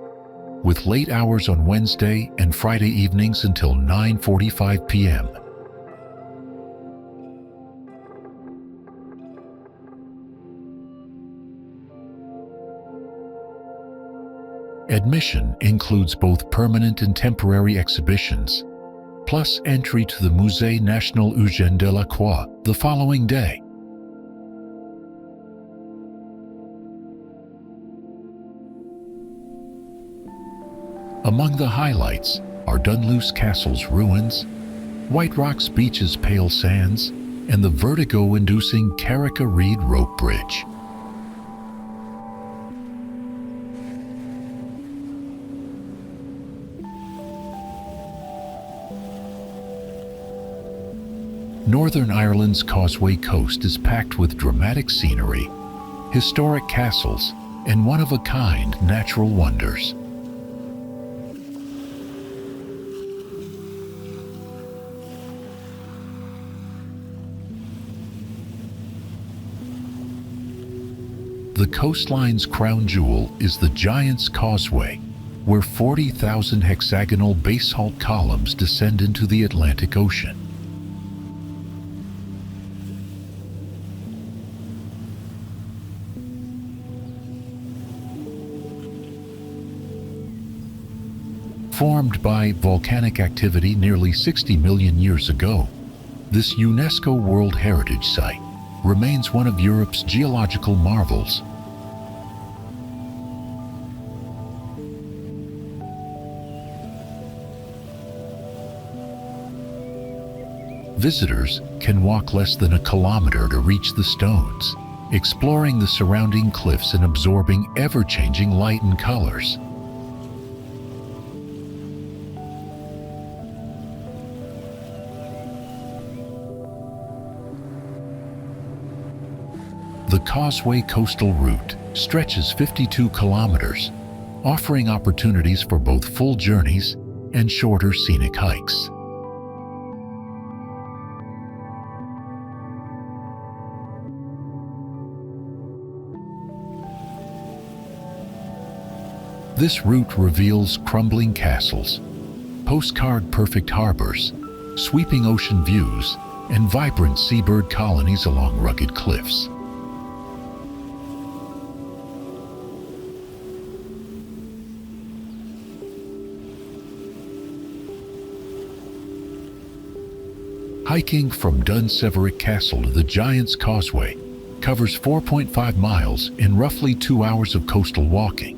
Speaker 1: with late hours on Wednesday and Friday evenings until 9:45 p.m. Admission includes both permanent and temporary exhibitions, plus entry to the Musée National Eugène Delacroix the following day. Among the highlights are Dunluce Castle's ruins, White Rock's beach's pale sands, and the vertigo-inducing Carrica Reed Rope Bridge. Northern Ireland's Causeway Coast is packed with dramatic scenery, historic castles, and one-of-a-kind natural wonders. The coastline's crown jewel is the Giant's Causeway, where 40,000 hexagonal basalt columns descend into the Atlantic Ocean. Formed by volcanic activity nearly 60 million years ago, this UNESCO World Heritage Site remains one of Europe's geological marvels. Visitors can walk less than a kilometer to reach the stones, exploring the surrounding cliffs and absorbing ever-changing light and colors. The Causeway Coastal Route stretches 52 kilometers, offering opportunities for both full journeys and shorter scenic hikes. This route reveals crumbling castles, postcard-perfect harbors, sweeping ocean views, and vibrant seabird colonies along rugged cliffs. Hiking from Dunseverick Castle to the Giant's Causeway covers 4.5 miles in roughly 2 hours of coastal walking.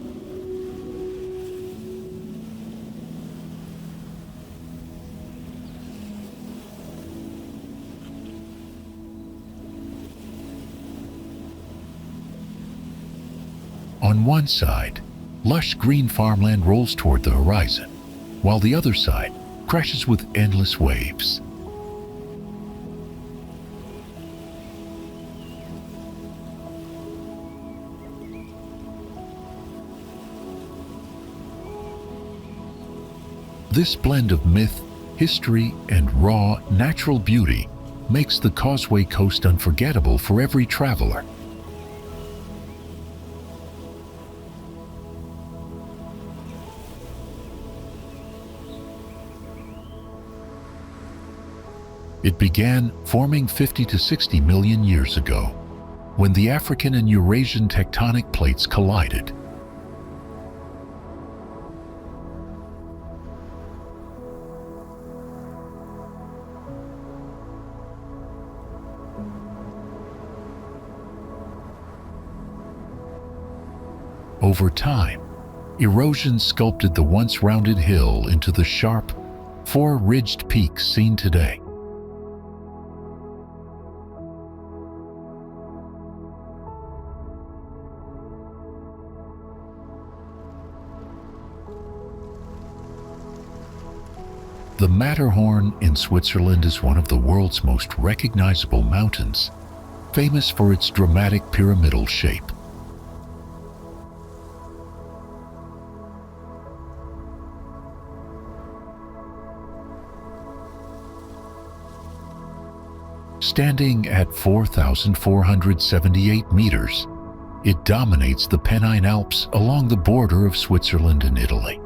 Speaker 1: On one side, lush green farmland rolls toward the horizon, while the other side crashes with endless waves. This blend of myth, history, and raw, natural beauty makes the Causeway Coast unforgettable for every traveler. It began forming 50 to 60 million years ago, when the African and Eurasian tectonic plates collided. Over time, erosion sculpted the once rounded hill into the sharp, four-ridged peaks seen today. The Matterhorn in Switzerland is one of the world's most recognizable mountains, famous for its dramatic pyramidal shape. Standing at 4,478 meters, it dominates the Pennine Alps along the border of Switzerland and Italy.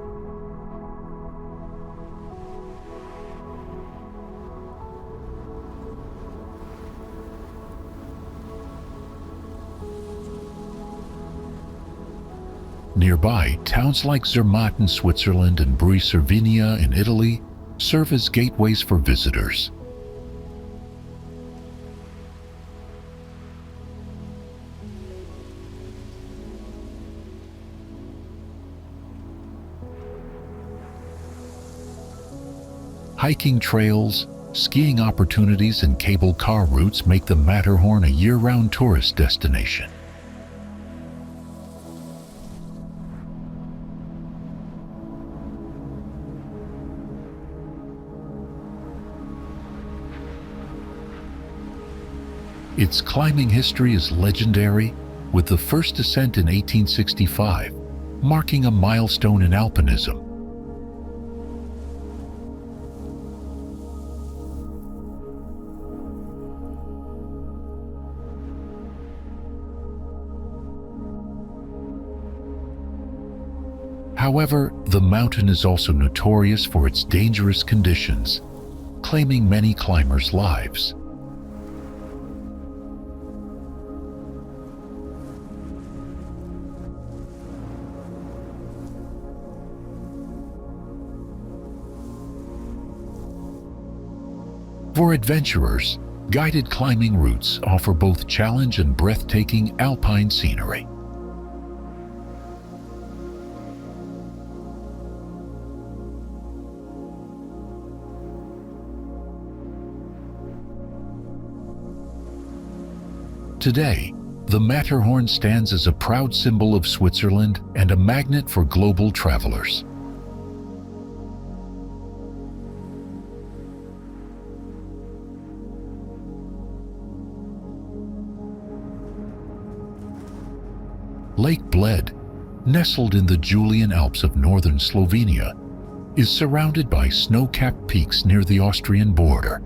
Speaker 1: Nearby, towns like Zermatt in Switzerland and Brie-Cervinia in Italy serve as gateways for visitors. Hiking trails, skiing opportunities, and cable car routes make the Matterhorn a year-round tourist destination. Its climbing history is legendary, with the first ascent in 1865, marking a milestone in alpinism. However, the mountain is also notorious for its dangerous conditions, claiming many climbers' lives. For adventurers, guided climbing routes offer both challenge and breathtaking alpine scenery. Today, the Matterhorn stands as a proud symbol of Switzerland and a magnet for global travelers. Lake Bled, nestled in the Julian Alps of northern Slovenia, is surrounded by snow-capped peaks near the Austrian border.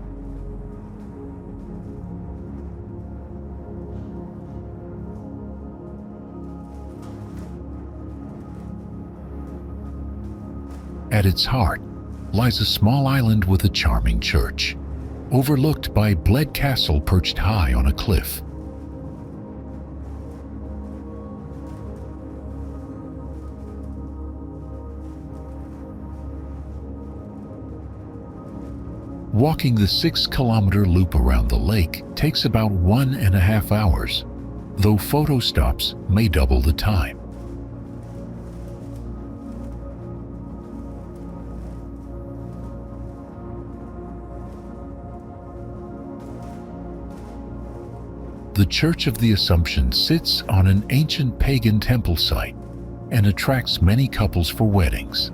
Speaker 1: At its heart lies a small island with a charming church, overlooked by Bled Castle perched high on a cliff. Walking the 6-kilometer loop around the lake takes about 1.5 hours, though photo stops may double the time. The Church of the Assumption sits on an ancient pagan temple site and attracts many couples for weddings.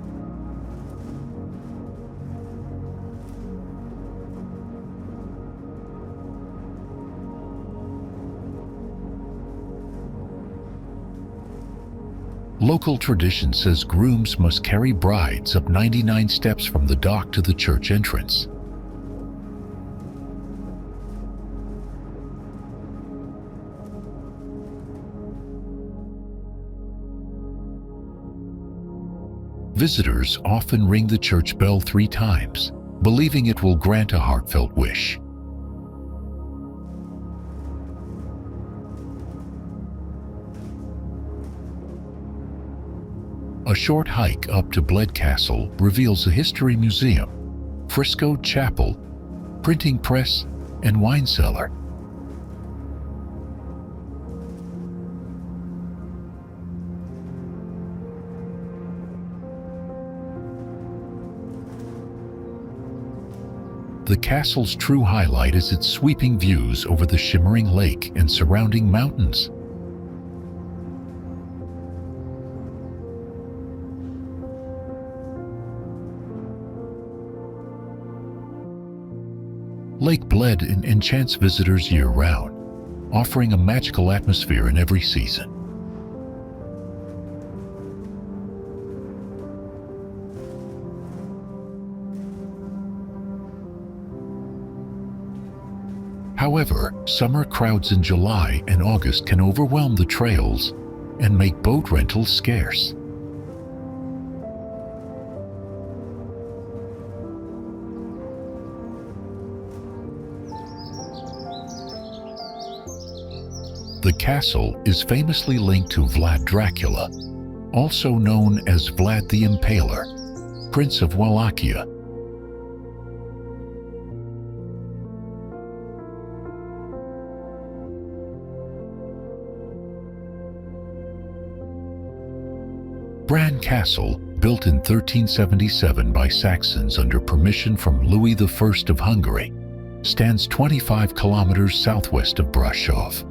Speaker 1: Local tradition says grooms must carry brides up 99 steps from the dock to the church entrance. Visitors often ring the church bell 3 times, believing it will grant a heartfelt wish. A short hike up to Bled Castle reveals a history museum, frescoed chapel, printing press, and wine cellar. The castle's true highlight is its sweeping views over the shimmering lake and surrounding mountains. Lake Bled enchants visitors year-round, offering a magical atmosphere in every season. However, summer crowds in July and August can overwhelm the trails and make boat rentals scarce. The castle is famously linked to Vlad Dracula, also known as Vlad the Impaler, Prince of Wallachia. Bran Castle, built in 1377 by Saxons under permission from Louis I of Hungary, stands 25 kilometers southwest of Brașov.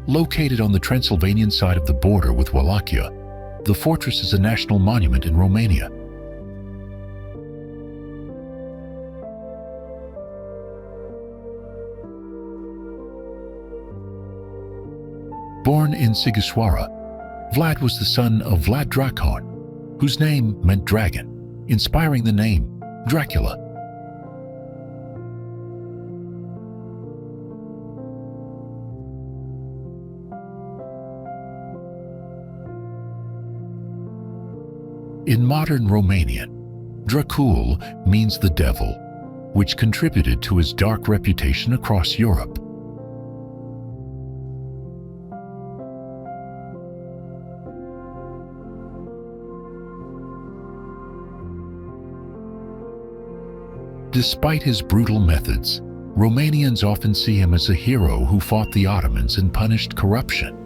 Speaker 1: Located on the Transylvanian side of the border with Wallachia, the fortress is a national monument in Romania. Born in Sighisoara, Vlad was the son of Vlad Dracon, whose name meant dragon, inspiring the name Dracula. In modern Romanian, Dracul means the devil, which contributed to his dark reputation across Europe. Despite his brutal methods, Romanians often see him as a hero who fought the Ottomans and punished corruption.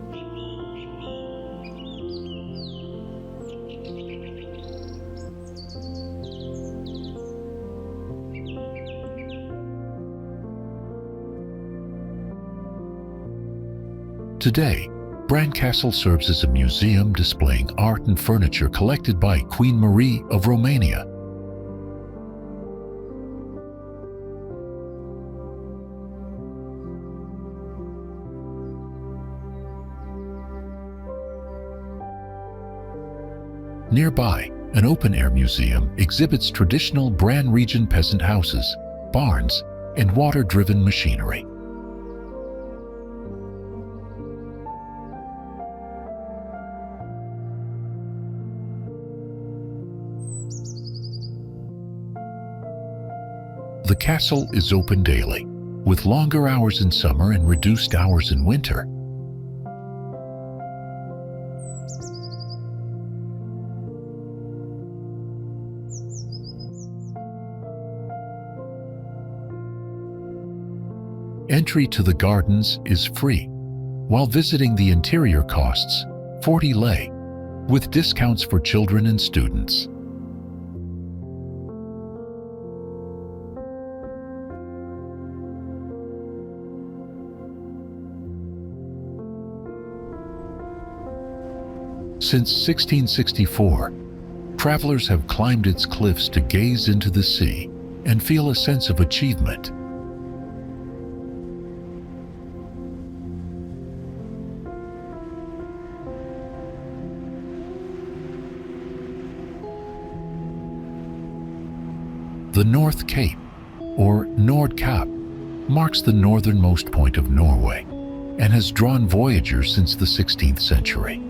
Speaker 1: Today, Bran Castle serves as a museum displaying art and furniture collected by Queen Marie of Romania. Nearby, an open-air museum exhibits traditional Bran region peasant houses, barns, and water-driven machinery. The castle is open daily, with longer hours in summer and reduced hours in winter. Entry to the gardens is free, while visiting the interior costs 40 lei, with discounts for children and students. Since 1664, travelers have climbed its cliffs to gaze into the sea and feel a sense of achievement. The North Cape, or Nordkapp, marks the northernmost point of Norway and has drawn voyagers since the 16th century.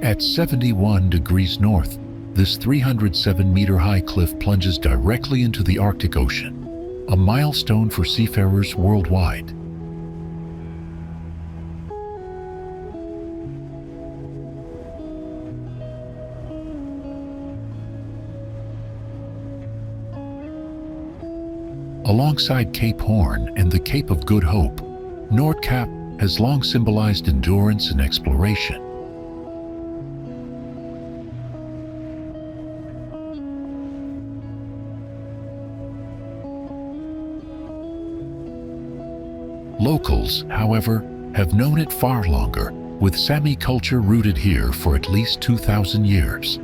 Speaker 1: At 71 degrees north, this 307-meter-high cliff plunges directly into the Arctic Ocean, a milestone for seafarers worldwide. Alongside Cape Horn and the Cape of Good Hope, Nordkapp has long symbolized endurance and exploration. Locals, however, have known it far longer, with Sami culture rooted here for at least 2,000 years.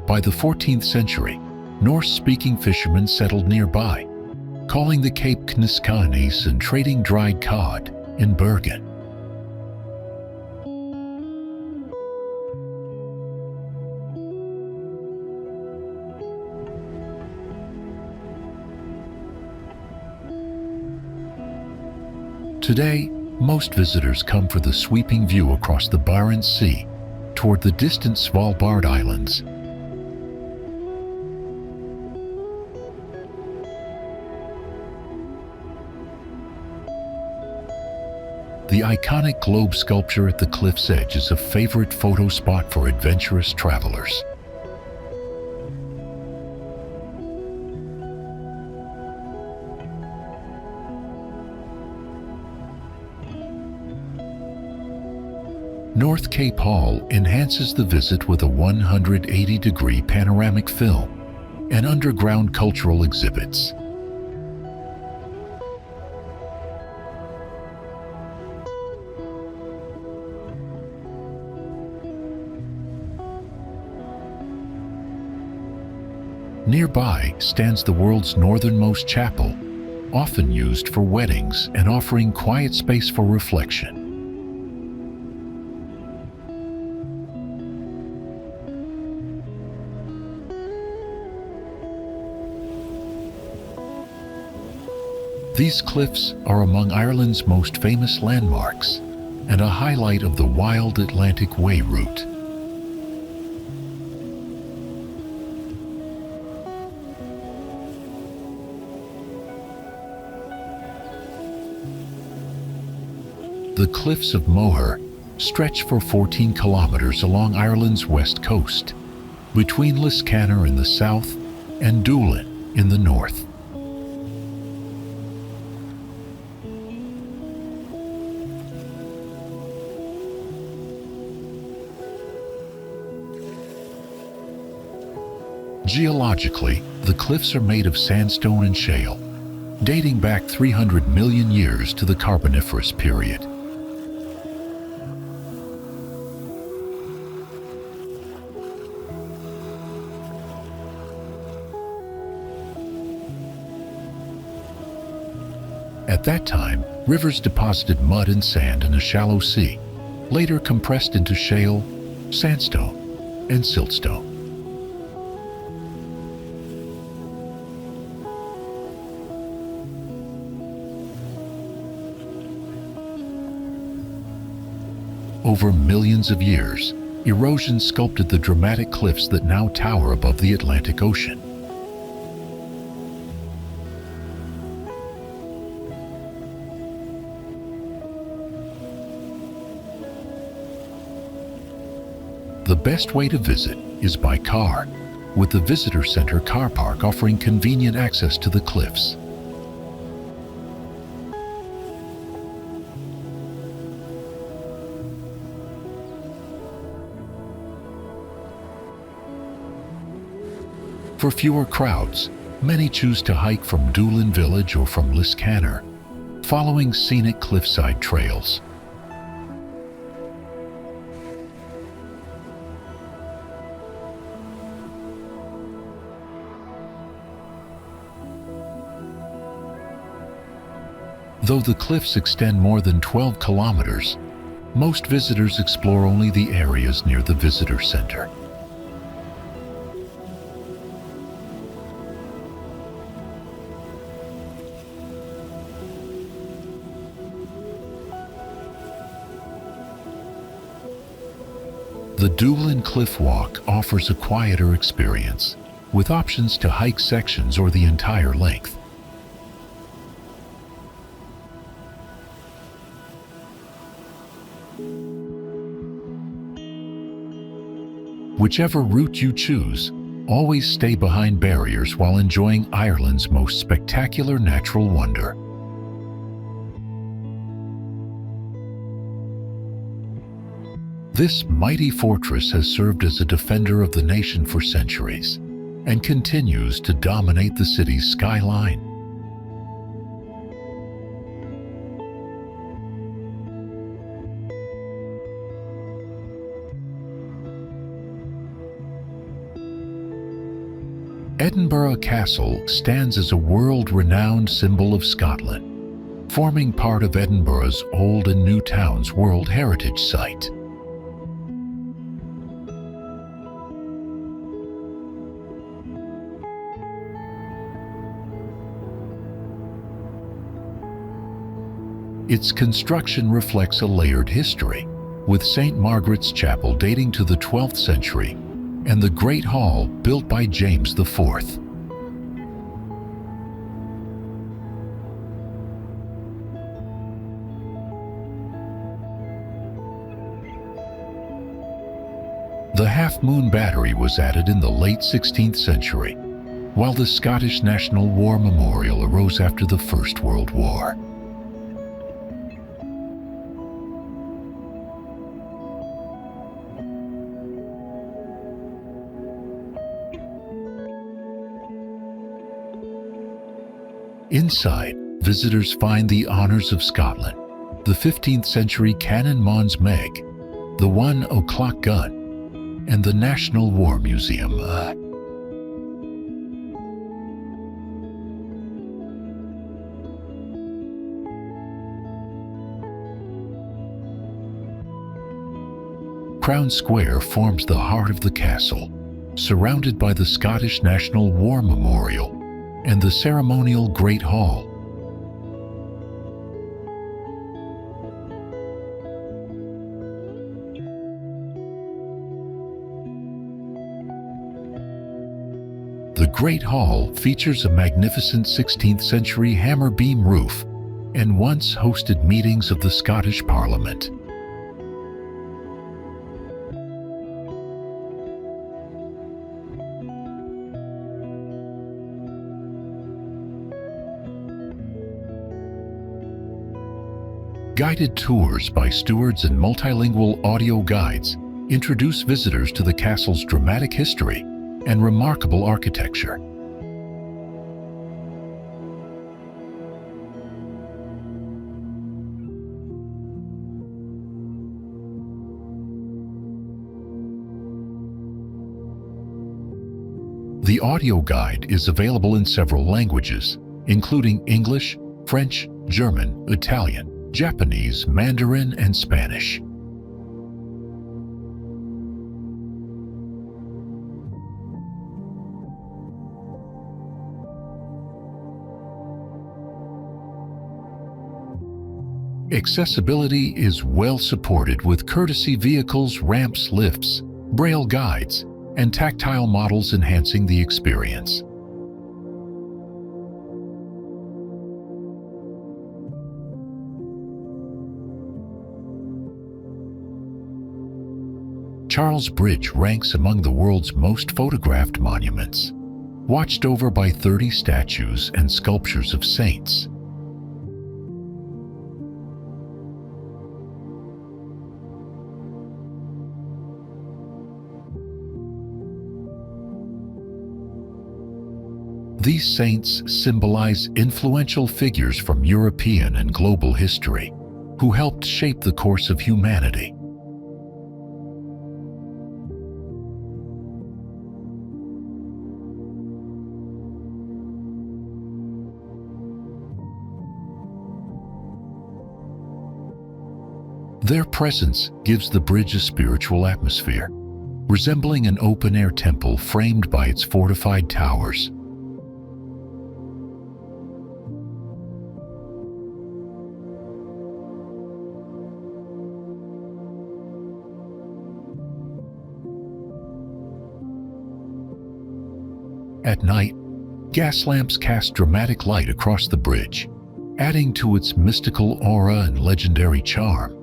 Speaker 1: By the 14th century, Norse-speaking fishermen settled nearby, calling the Cape Kniskanes and trading dried cod in Bergen. Today, most visitors come for the sweeping view across the Barents Sea toward the distant Svalbard Islands. The iconic globe sculpture at the cliff's edge is a favorite photo spot for adventurous travelers. North Cape Hall enhances the visit with a 180-degree panoramic film and underground cultural exhibits. Nearby stands the world's northernmost chapel, often used for weddings and offering quiet space for reflection. These cliffs are among Ireland's most famous landmarks and a highlight of the Wild Atlantic Way route. The cliffs of Moher stretch for 14 kilometers along Ireland's west coast, between Liscannor in the south and Doolin in the north. Geologically, the cliffs are made of sandstone and shale, dating back 300 million years to the Carboniferous period. At that time, rivers deposited mud and sand in a shallow sea, later compressed into shale, sandstone, and siltstone. Over millions of years, erosion sculpted the dramatic cliffs that now tower above the Atlantic Ocean. The best way to visit is by car, with the visitor center car park offering convenient access to the cliffs. For fewer crowds, many choose to hike from Doolin village or from Liskaner, following scenic cliffside trails. Though the cliffs extend more than 12 kilometers, most visitors explore only the areas near the visitor center. The Doolin Cliff Walk offers a quieter experience, with options to hike sections or the entire length. Whichever route you choose, always stay behind barriers while enjoying Ireland's most spectacular natural wonder. This mighty fortress has served as a defender of the nation for centuries and continues to dominate the city's skyline. Edinburgh Castle stands as a world-renowned symbol of Scotland, forming part of Edinburgh's Old and New Towns World Heritage Site. Its construction reflects a layered history, with St. Margaret's Chapel dating to the 12th century and the Great Hall built by James IV. The Half Moon Battery was added in the late 16th century, while the Scottish National War Memorial arose after the First World War. Inside, visitors find the Honours of Scotland, the 15th century Cannon Mons Meg, the 1 o'clock gun, and the National War Museum. Crown Square forms the heart of the castle, surrounded by the Scottish National War Memorial and the ceremonial Great Hall. The Great Hall features a magnificent 16th century hammer beam roof and once hosted meetings of the Scottish Parliament. Guided tours by stewards and multilingual audio guides introduce visitors to the castle's dramatic history and remarkable architecture. The audio guide is available in several languages, including English, French, German, Italian, Japanese, Mandarin, and Spanish. Accessibility is well supported with courtesy vehicles, ramps, lifts, braille guides, and tactile models enhancing the experience. Charles Bridge ranks among the world's most photographed monuments, watched over by 30 statues and sculptures of saints. These saints symbolize influential figures from European and global history who helped shape the course of humanity. Their presence gives the bridge a spiritual atmosphere, resembling an open-air temple framed by its fortified towers. At night, gas lamps cast dramatic light across the bridge, adding to its mystical aura and legendary charm.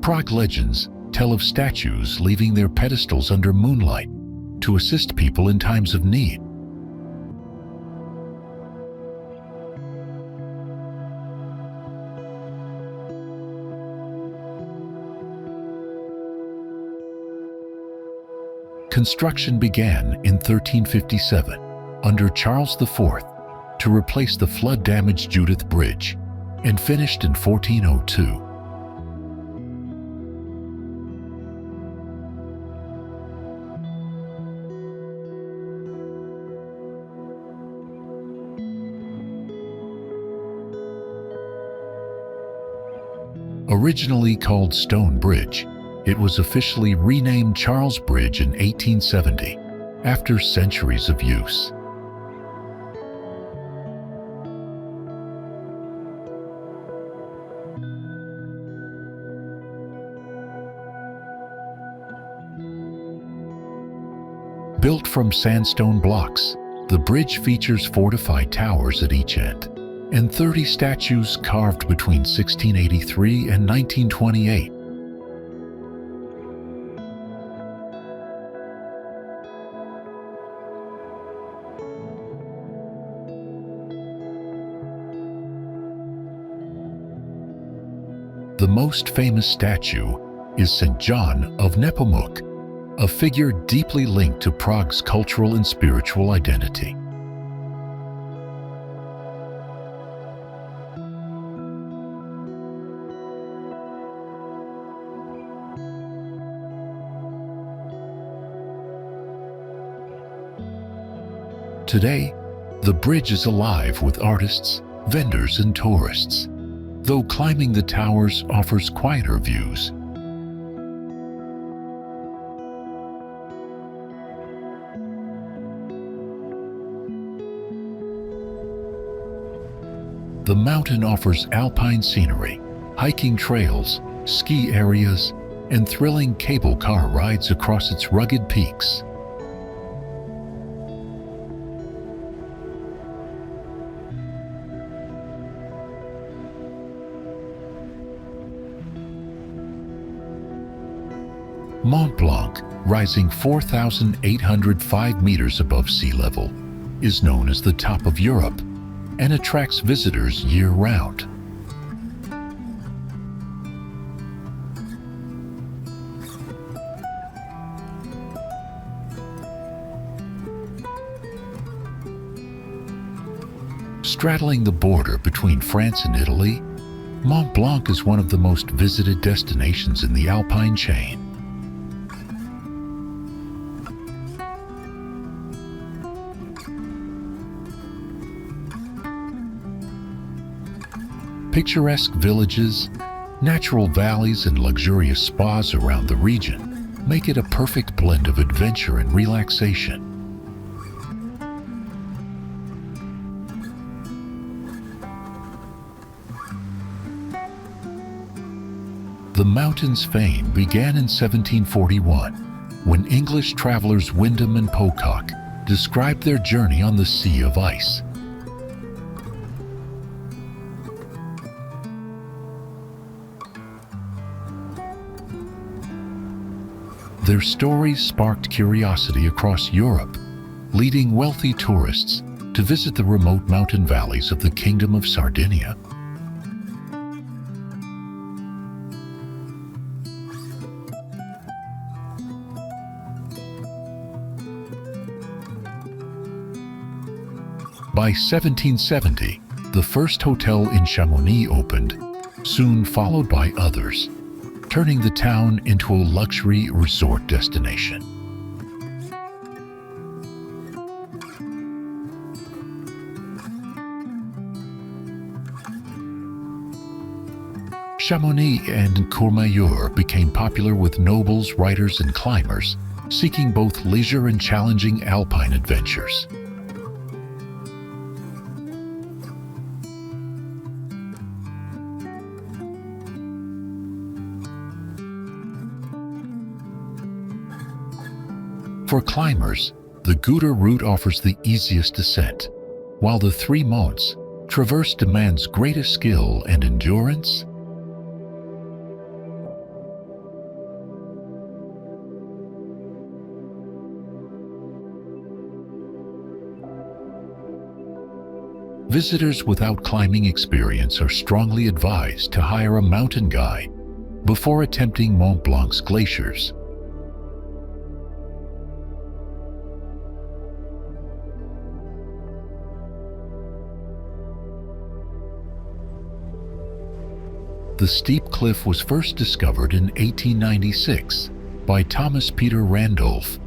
Speaker 1: Prague legends tell of statues leaving their pedestals under moonlight to assist people in times of need. Construction began in 1357 under Charles IV to replace the flood-damaged Judith Bridge and finished in 1402. Originally called Stone Bridge, it was officially renamed Charles Bridge in 1870, after centuries of use. Built from sandstone blocks, the bridge features fortified towers at each end, and 30 statues carved between 1683 and 1928. The most famous statue is St. John of Nepomuk, a figure deeply linked to Prague's cultural and spiritual identity. Today, the bridge is alive with artists, vendors, and tourists, though climbing the towers offers quieter views. The mountain offers alpine scenery, hiking trails, ski areas, and thrilling cable car rides across its rugged peaks. Mont Blanc, rising 4,805 meters above sea level, is known as the top of Europe and attracts visitors year-round. Straddling the border between France and Italy, Mont Blanc is one of the most visited destinations in the Alpine chain. Picturesque villages, natural valleys, and luxurious spas around the region make it a perfect blend of adventure and relaxation. The mountain's fame began in 1741, when English travelers Wyndham and Pocock described their journey on the Sea of Ice. Their stories sparked curiosity across Europe, leading wealthy tourists to visit the remote mountain valleys of the Kingdom of Sardinia. By 1770, the first hotel in Chamonix opened, soon followed by others, turning the town into a luxury resort destination. Chamonix and Courmayeur became popular with nobles, writers, and climbers seeking both leisure and challenging alpine adventures. For climbers, the Gouda route offers the easiest descent, while the Three Monts traverse demands greatest skill and endurance. Visitors without climbing experience are strongly advised to hire a mountain guide before attempting Mont Blanc's glaciers. The steep cliff was first discovered in 1896 by Thomas Peter Randolph,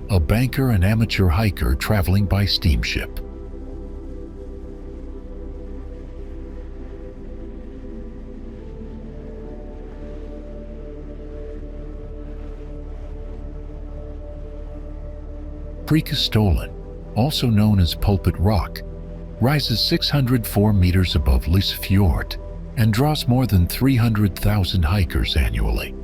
Speaker 1: a banker and amateur hiker traveling by steamship. Precastolen, also known as Pulpit Rock, rises 604 meters above Lys Fjord and draws more than 300,000 hikers annually.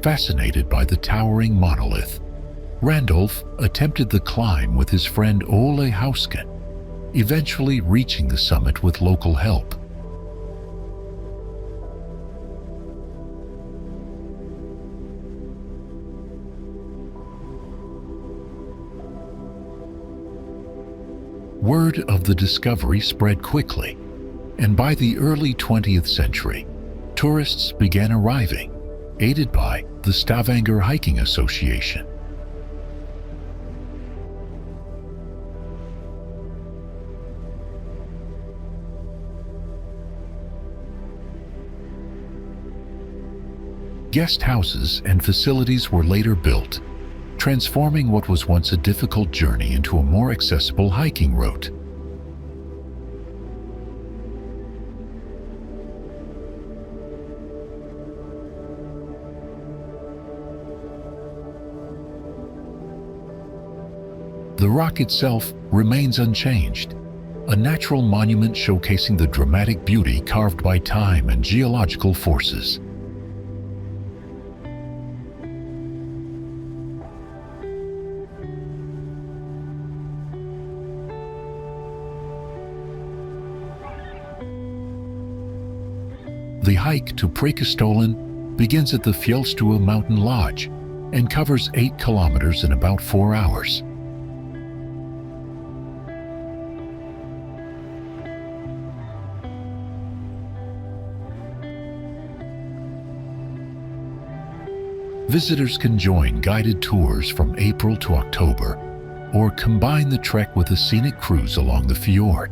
Speaker 1: Fascinated by the towering monolith, Randolph attempted the climb with his friend Ole Hausken, eventually reaching the summit with local help. Word of the discovery spread quickly, and by the early 20th century, tourists began arriving, aided by the Stavanger Hiking Association. Guest houses and facilities were later built, transforming what was once a difficult journey into a more accessible hiking route. The rock itself remains unchanged, a natural monument showcasing the dramatic beauty carved by time and geological forces. The hike to Preikestolen begins at the Fjellstue mountain lodge and covers 8 kilometers in about 4 hours. Visitors can join guided tours from April to October, or combine the trek with a scenic cruise along the fjord.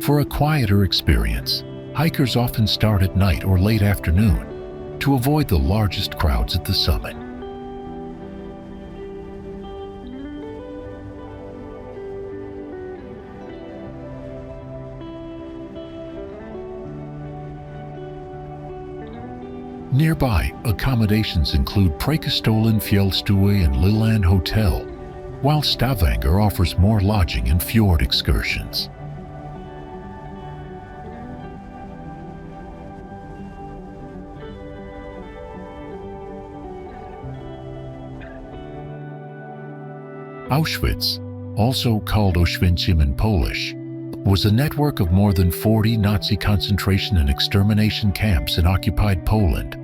Speaker 1: For a quieter experience, hikers often start at night or late afternoon to avoid the largest crowds at the summit. Nearby, accommodations include Preikestolen Fjellstue and Lilland Hotel, while Stavanger offers more lodging and fjord excursions. Auschwitz, also called Oświęcim in Polish, was a network of more than 40 Nazi concentration and extermination camps in occupied Poland.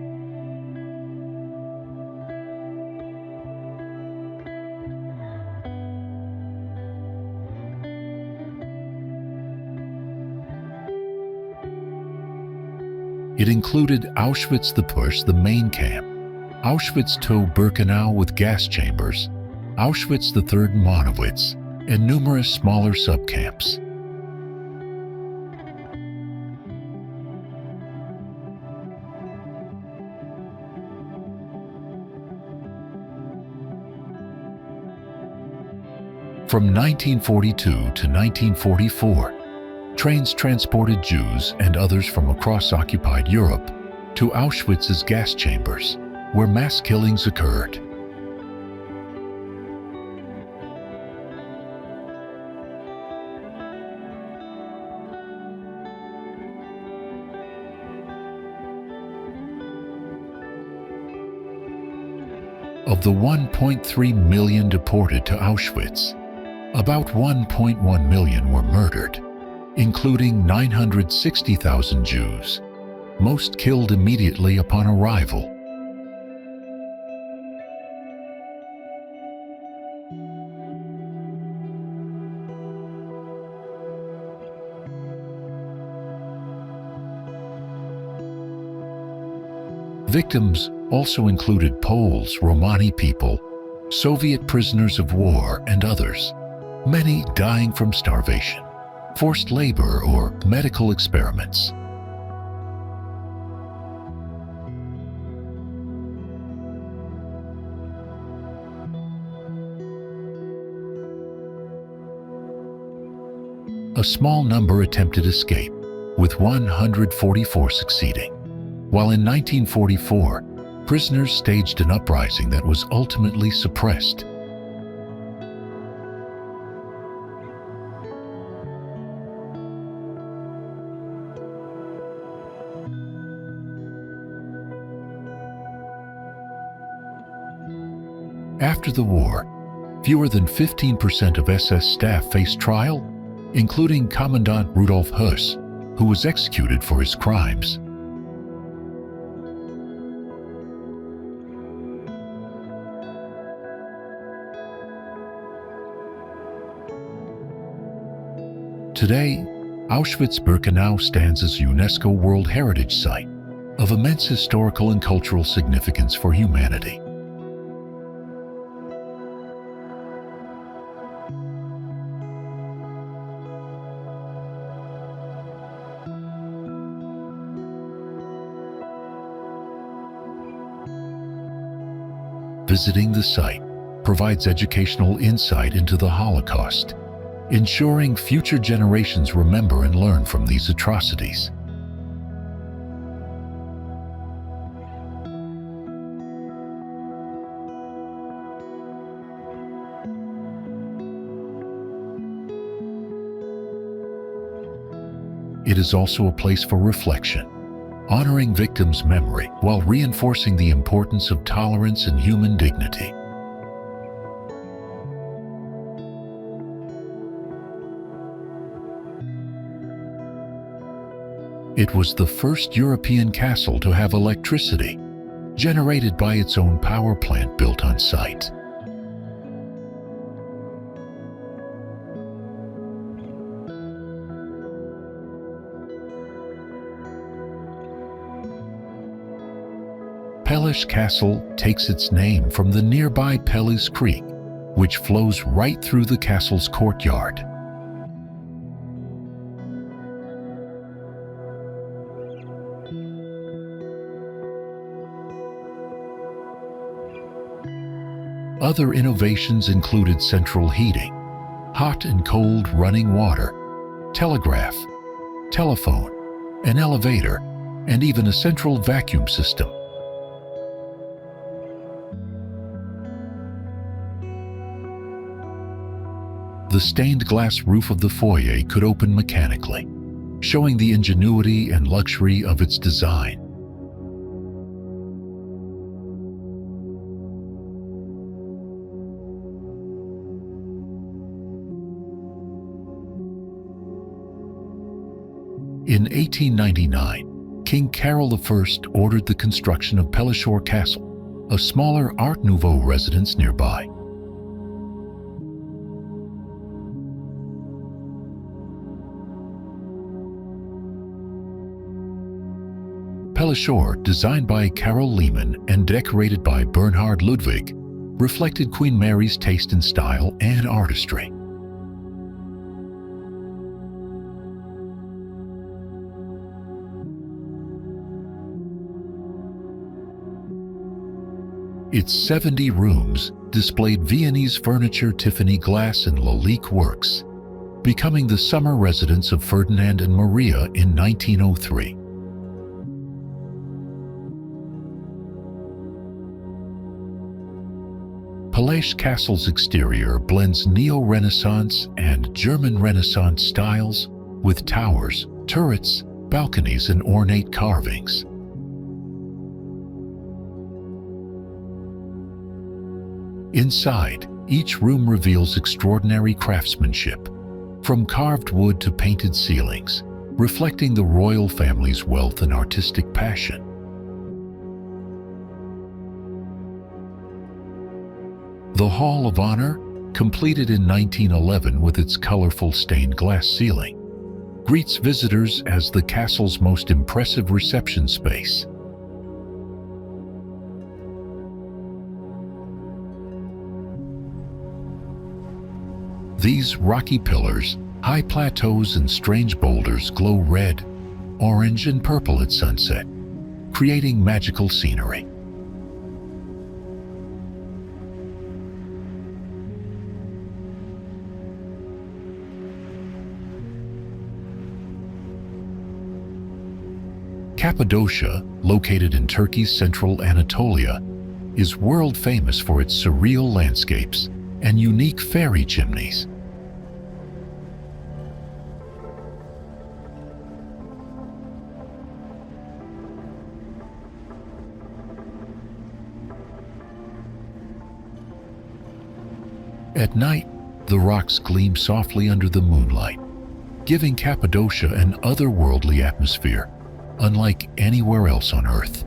Speaker 1: It included Auschwitz the main camp, Auschwitz II Birkenau with gas chambers, Auschwitz III Monowitz, and numerous smaller subcamps. From 1942 to 1944, trains transported Jews and others from across occupied Europe to Auschwitz's gas chambers, where mass killings occurred. Of the 1.3 million deported to Auschwitz, about 1.1 million were murdered, including 960,000 Jews, most killed immediately upon arrival. Victims also included Poles, Romani people, Soviet prisoners of war, and others, many dying from starvation, forced labor, or medical experiments. A small number attempted escape, with 144 succeeding, while in 1944, prisoners staged an uprising that was ultimately suppressed. After the war, fewer than 15% of SS staff faced trial, including Commandant Rudolf Höss, who was executed for his crimes. Today, Auschwitz-Birkenau stands as a UNESCO World Heritage Site of immense historical and cultural significance for humanity. Visiting the site provides educational insight into the Holocaust, ensuring future generations remember and learn from these atrocities. It is also a place for reflection, honoring victims' memory while reinforcing the importance of tolerance and human dignity. It was the first European castle to have electricity, generated by its own power plant built on site. Pellish Castle takes its name from the nearby Pellice Creek, which flows right through the castle's courtyard. Other innovations included central heating, hot and cold running water, telegraph, telephone, an elevator, and even a central vacuum system. The stained glass roof of the foyer could open mechanically, showing the ingenuity and luxury of its design. In 1899, King Carol I ordered the construction of Pellishore Castle, a smaller Art Nouveau residence nearby. Pellishore, designed by Carol Lehmann and decorated by Bernhard Ludwig, reflected Queen Mary's taste in style and artistry. Its 70 rooms displayed Viennese furniture, Tiffany glass, and Lalique works, becoming the summer residence of Ferdinand and Maria in 1903. Palais Castle's exterior blends Neo-Renaissance and German Renaissance styles with towers, turrets, balconies, and ornate carvings. Inside, each room reveals extraordinary craftsmanship, from carved wood to painted ceilings, reflecting the royal family's wealth and artistic passion. The Hall of Honor, completed in 1911 with its colorful stained glass ceiling, greets visitors as the castle's most impressive reception space. These rocky pillars, high plateaus, and strange boulders glow red, orange, and purple at sunset, creating magical scenery. Cappadocia, located in Turkey's central Anatolia, is world famous for its surreal landscapes and unique fairy chimneys. At night, the rocks gleam softly under the moonlight, giving Cappadocia an otherworldly atmosphere, unlike anywhere else on Earth.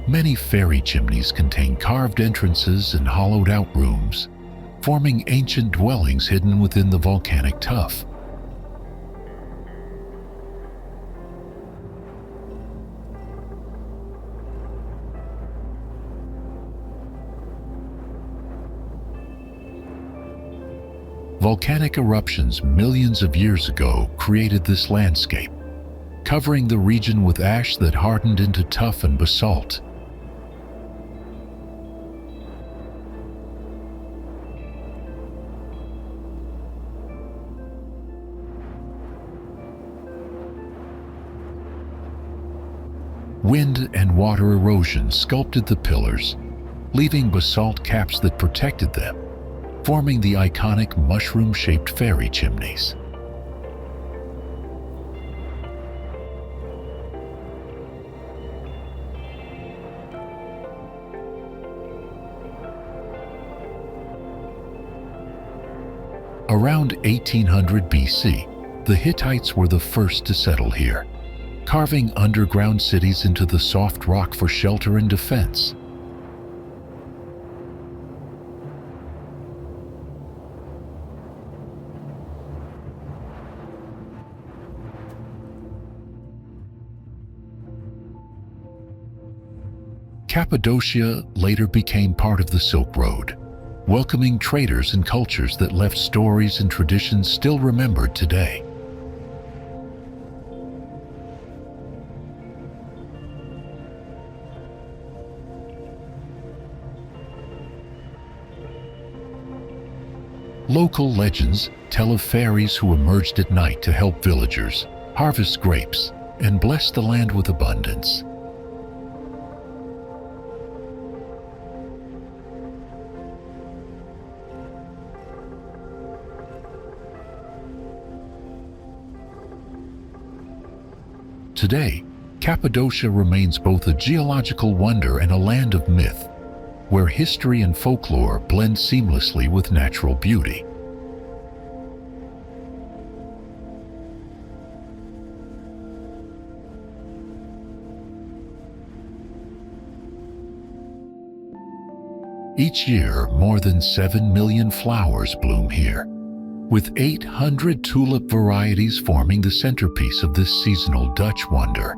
Speaker 1: Many fairy chimneys contain carved entrances and hollowed-out rooms, forming ancient dwellings hidden within the volcanic tuff. Volcanic eruptions millions of years ago created this landscape, covering the region with ash that hardened into tuff and basalt. Wind and water erosion sculpted the pillars, leaving basalt caps that protected them, forming the iconic mushroom-shaped fairy chimneys. Around 1800 BC, the Hittites were the first to settle here, carving underground cities into the soft rock for shelter and defense. Cappadocia later became part of the Silk Road, welcoming traders and cultures that left stories and traditions still remembered today. Local legends tell of fairies who emerged at night to help villagers harvest grapes and bless the land with abundance. Today, Cappadocia remains both a geological wonder and a land of myth, where history and folklore blend seamlessly with natural beauty. Each year, more than 7 million flowers bloom here, with 800 tulip varieties forming the centerpiece of this seasonal Dutch wonder.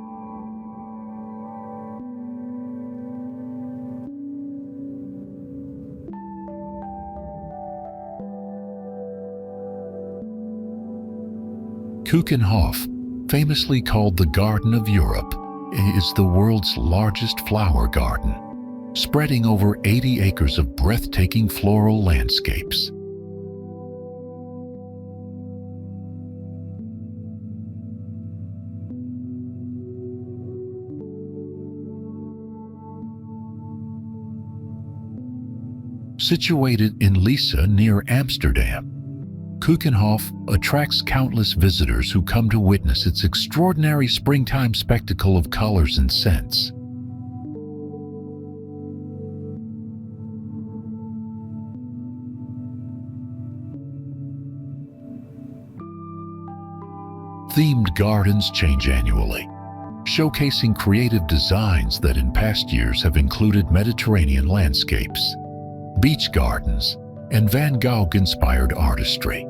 Speaker 1: Keukenhof, famously called the Garden of Europe, is the world's largest flower garden, spreading over 80 acres of breathtaking floral landscapes. Situated in Lisse near Amsterdam, Keukenhof attracts countless visitors who come to witness its extraordinary springtime spectacle of colors and scents. Themed gardens change annually, showcasing creative designs that in past years have included Mediterranean landscapes, beach gardens, and Van Gogh-inspired artistry.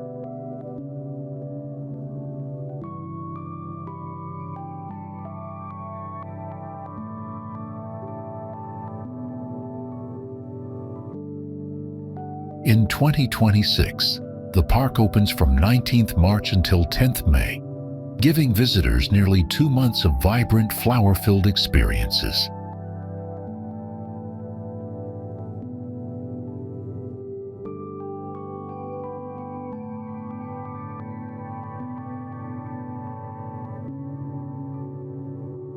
Speaker 1: In 2026, the park opens from 19th March until 10th May, giving visitors nearly 2 months of vibrant, flower-filled experiences.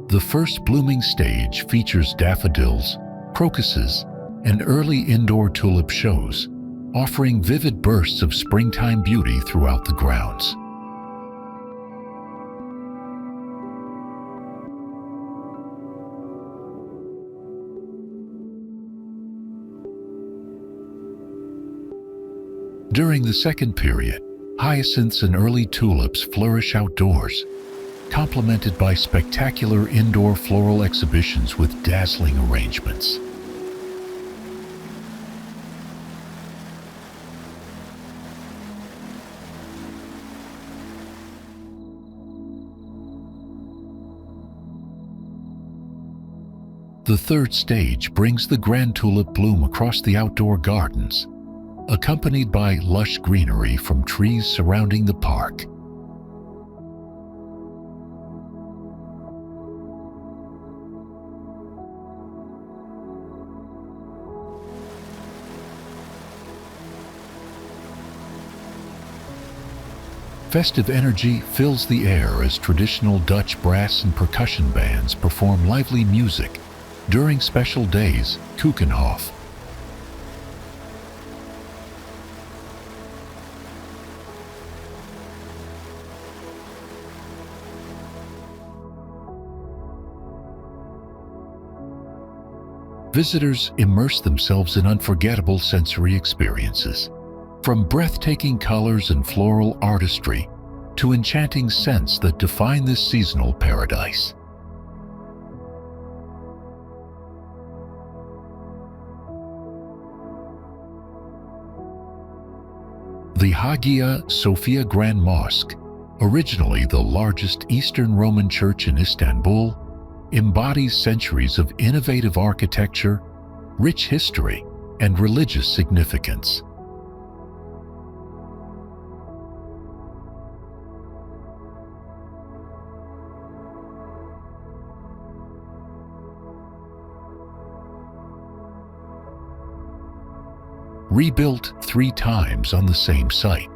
Speaker 1: The first blooming stage features daffodils, crocuses, and early indoor tulip shows, offering vivid bursts of springtime beauty throughout the grounds. During the second period, hyacinths and early tulips flourish outdoors, complemented by spectacular indoor floral exhibitions with dazzling arrangements. The third stage brings the grand tulip bloom across the outdoor gardens, accompanied by lush greenery from trees surrounding the park. Festive energy fills the air as traditional Dutch brass and percussion bands perform lively music during special days, Keukenhof. Visitors immerse themselves in unforgettable sensory experiences, from breathtaking colors and floral artistry to enchanting scents that define this seasonal paradise. The Hagia Sophia Grand Mosque, originally the largest Eastern Roman church in Istanbul, embodies centuries of innovative architecture, rich history, and religious significance. Rebuilt 3 times on the same site,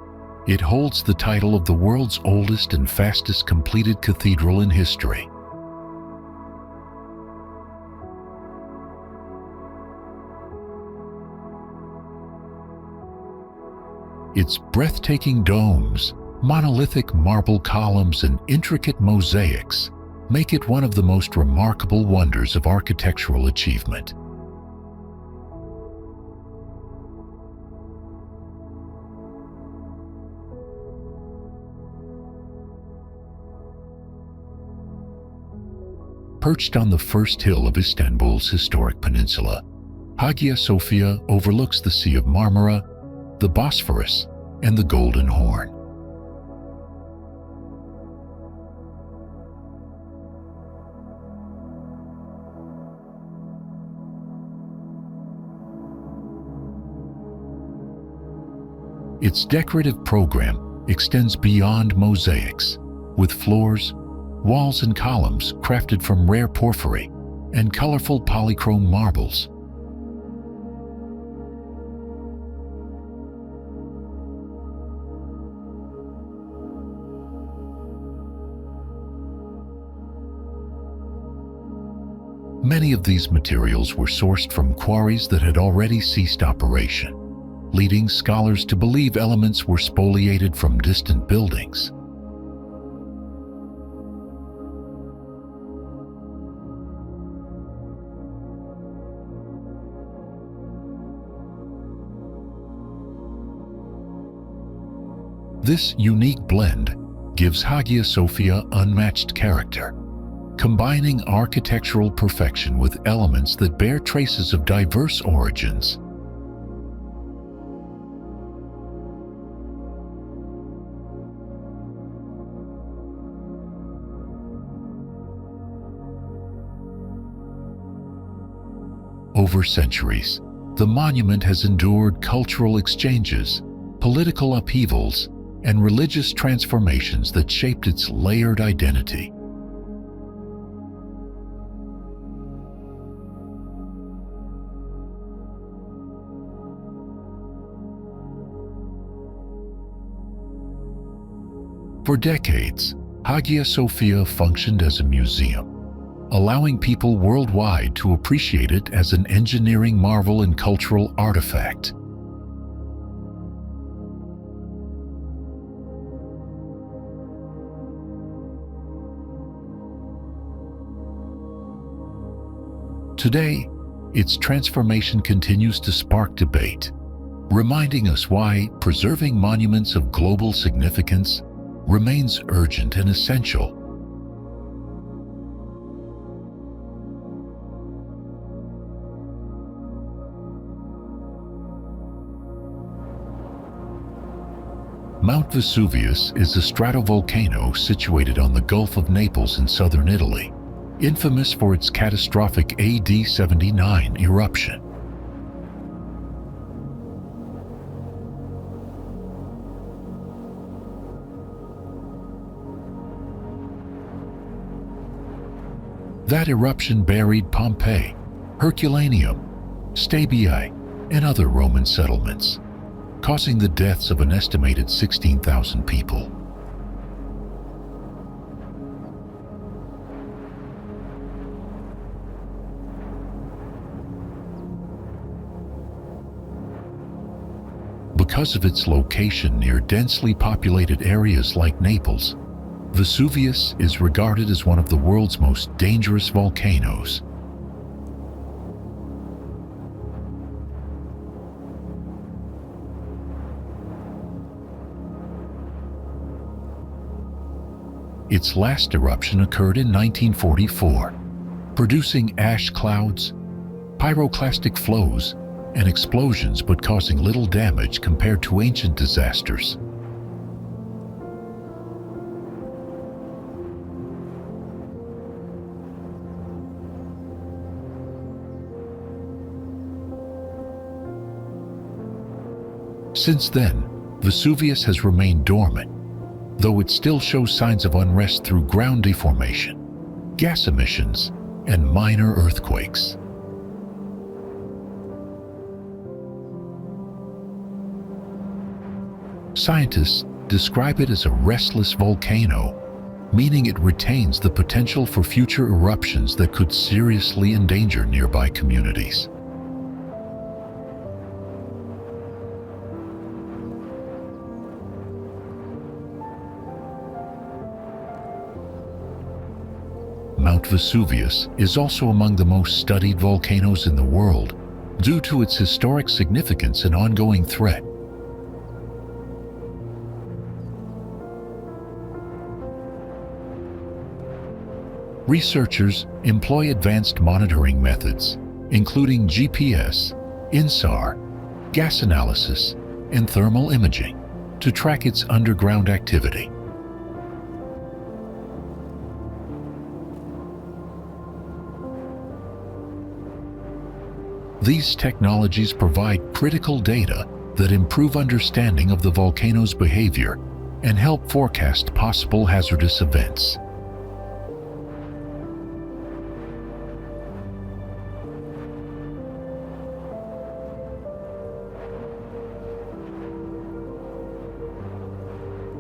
Speaker 1: it holds the title of the world's oldest and fastest completed cathedral in history. Its breathtaking domes, monolithic marble columns, and intricate mosaics make it one of the most remarkable wonders of architectural achievement. Perched on the first hill of Istanbul's historic peninsula, Hagia Sophia overlooks the Sea of Marmara, the Bosphorus, and the Golden Horn. Its decorative program extends beyond mosaics, with floors, walls, and columns crafted from rare porphyry and colorful polychrome marbles. Many of these materials were sourced from quarries that had already ceased operation, leading scholars to believe elements were spoliated from distant buildings. This unique blend gives Hagia Sophia unmatched character, combining architectural perfection with elements that bear traces of diverse origins. Over centuries, the monument has endured cultural exchanges, political upheavals, and religious transformations that shaped its layered identity. For decades, Hagia Sophia functioned as a museum, allowing people worldwide to appreciate it as an engineering marvel and cultural artifact. Today, its transformation continues to spark debate, reminding us why preserving monuments of global significance remains urgent and essential. Mount Vesuvius is a stratovolcano situated on the Gulf of Naples in southern Italy, infamous for its catastrophic AD 79 eruption. That eruption buried Pompeii, Herculaneum, Stabiae, and other Roman settlements, causing the deaths of an estimated 16,000 people. because of its location near densely populated areas like Naples, Vesuvius is regarded as one of the world's most dangerous volcanoes. Its last eruption occurred in 1944, producing ash clouds, pyroclastic flows, and explosions, but causing little damage compared to ancient disasters. Since then, Vesuvius has remained dormant, though it still shows signs of unrest through ground deformation, gas emissions, and minor earthquakes. Scientists describe it as a restless volcano, meaning it retains the potential for future eruptions that could seriously endanger nearby communities. Mount Vesuvius is also among the most studied volcanoes in the world due to its historic significance and ongoing threat. Researchers employ advanced monitoring methods, including GPS, INSAR, gas analysis, and thermal imaging, to track its underground activity. These technologies provide critical data that improve understanding of the volcano's behavior and help forecast possible hazardous events.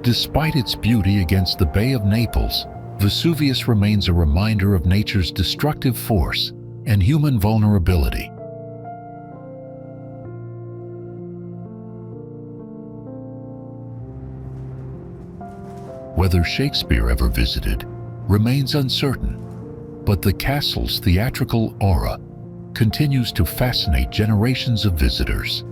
Speaker 1: Despite its beauty against the Bay of Naples, Vesuvius remains a reminder of nature's destructive force and human vulnerability. Whether Shakespeare ever visited remains uncertain, but the castle's theatrical aura continues to fascinate generations of visitors.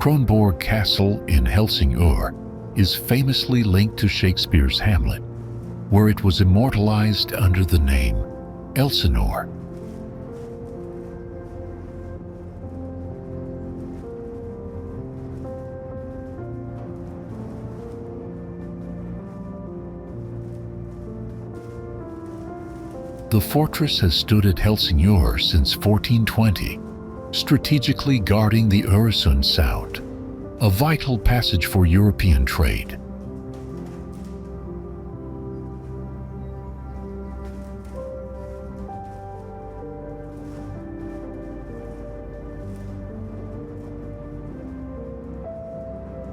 Speaker 1: Kronborg Castle in Helsingør is famously linked to Shakespeare's Hamlet, where it was immortalized under the name Elsinore. The fortress has stood at Helsingør since 1420, strategically guarding the Øresund Sound, a vital passage for European trade.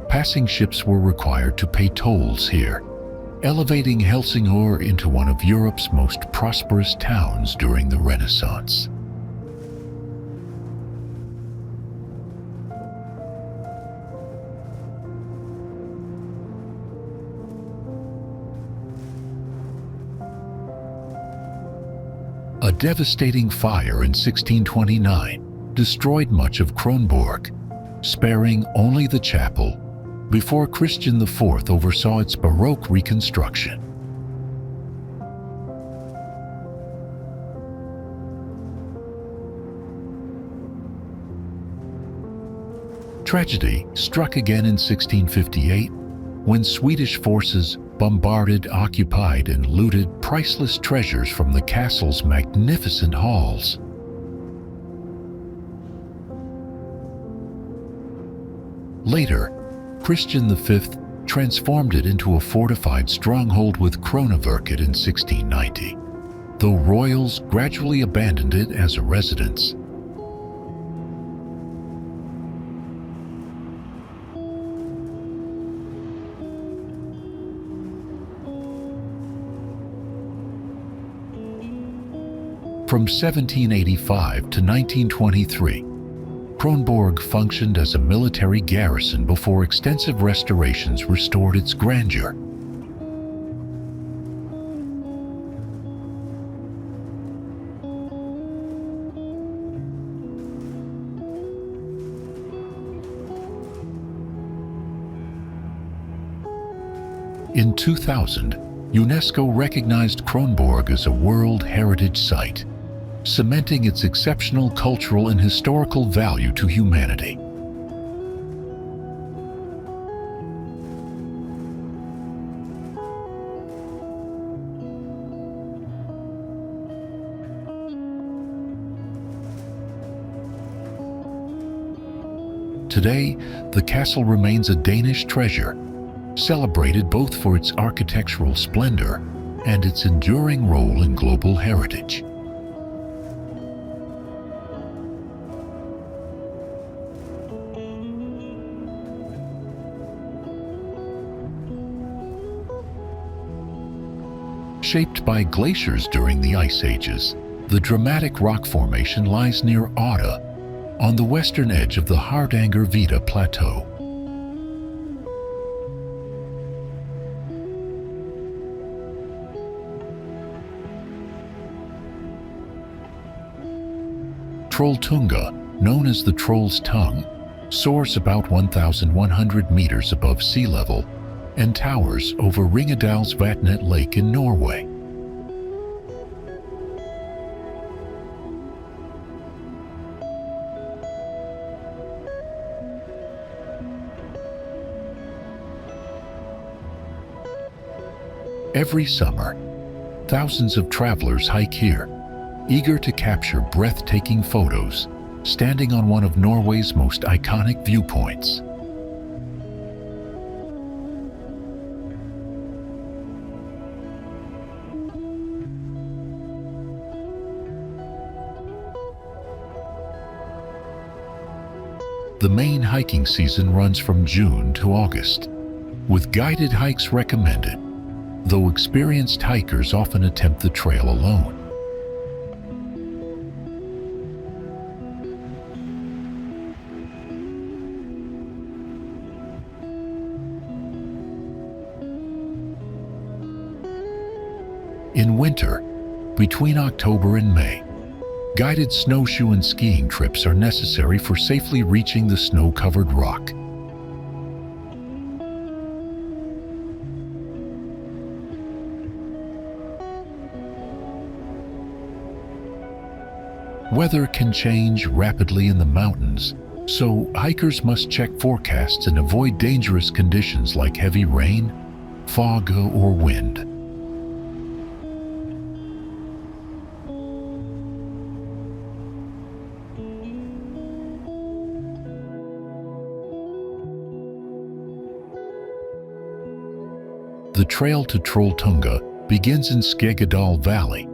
Speaker 1: Passing ships were required to pay tolls here, elevating Helsingør into one of Europe's most prosperous towns during the Renaissance. A devastating fire in 1629 destroyed much of Kronborg, sparing only the chapel, before Christian IV oversaw its Baroque reconstruction. Tragedy struck again in 1658 when Swedish forces bombarded, occupied, and looted priceless treasures from the castle's magnificent halls. Later, Christian V transformed it into a fortified stronghold with Kronaverket in 1690, though royals gradually abandoned it as a residence. From 1785 to 1923, Kronborg functioned as a military garrison before extensive restorations restored its grandeur. In 2000, UNESCO recognized Kronborg as a World Heritage Site, cementing its exceptional cultural and historical value to humanity. Today, the castle remains a Danish treasure, celebrated both for its architectural splendor and its enduring role in global heritage. Shaped by glaciers during the Ice Ages, the dramatic rock formation lies near Óbidos, on the western edge of the Hardangervidda Plateau. Trolltunga, known as the Troll's Tongue, soars about 1,100 meters above sea level and towers over Ringedalsvatnet Lake in Norway. Every summer, thousands of travelers hike here, eager to capture breathtaking photos, standing on one of Norway's most iconic viewpoints. The main hiking season runs from June to August, with guided hikes recommended, though experienced hikers often attempt the trail alone. In winter, between October and May, guided snowshoe and skiing trips are necessary for safely reaching the snow-covered rock. Weather can change rapidly in the mountains, so hikers must check forecasts and avoid dangerous conditions like heavy rain, fog, or wind. The trail to Trolltunga begins in Skjeggedal Valley,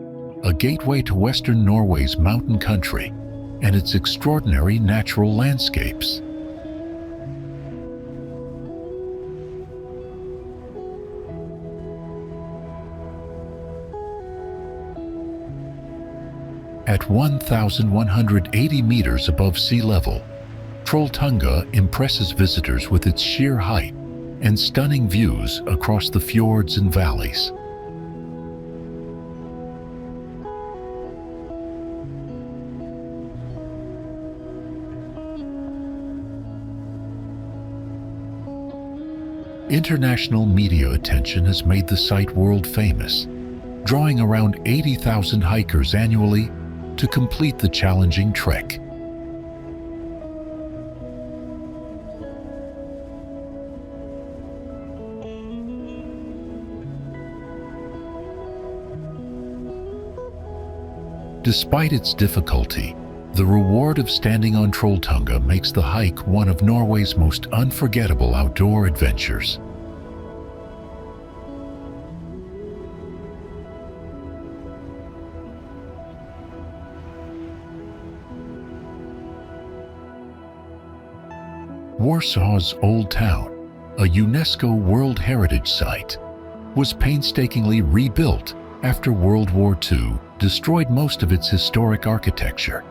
Speaker 1: a gateway to western Norway's mountain country and its extraordinary natural landscapes. At 1,180 meters above sea level, Trolltunga impresses visitors with its sheer height and stunning views across the fjords and valleys. International media attention has made the site world famous, drawing around 80,000 hikers annually to complete the challenging trek. Despite its difficulty, the reward of standing on Trolltunga makes the hike one of Norway's most unforgettable outdoor adventures. Warsaw's Old Town, a UNESCO World Heritage Site, was painstakingly rebuilt after World War II destroyed most of its historic architecture.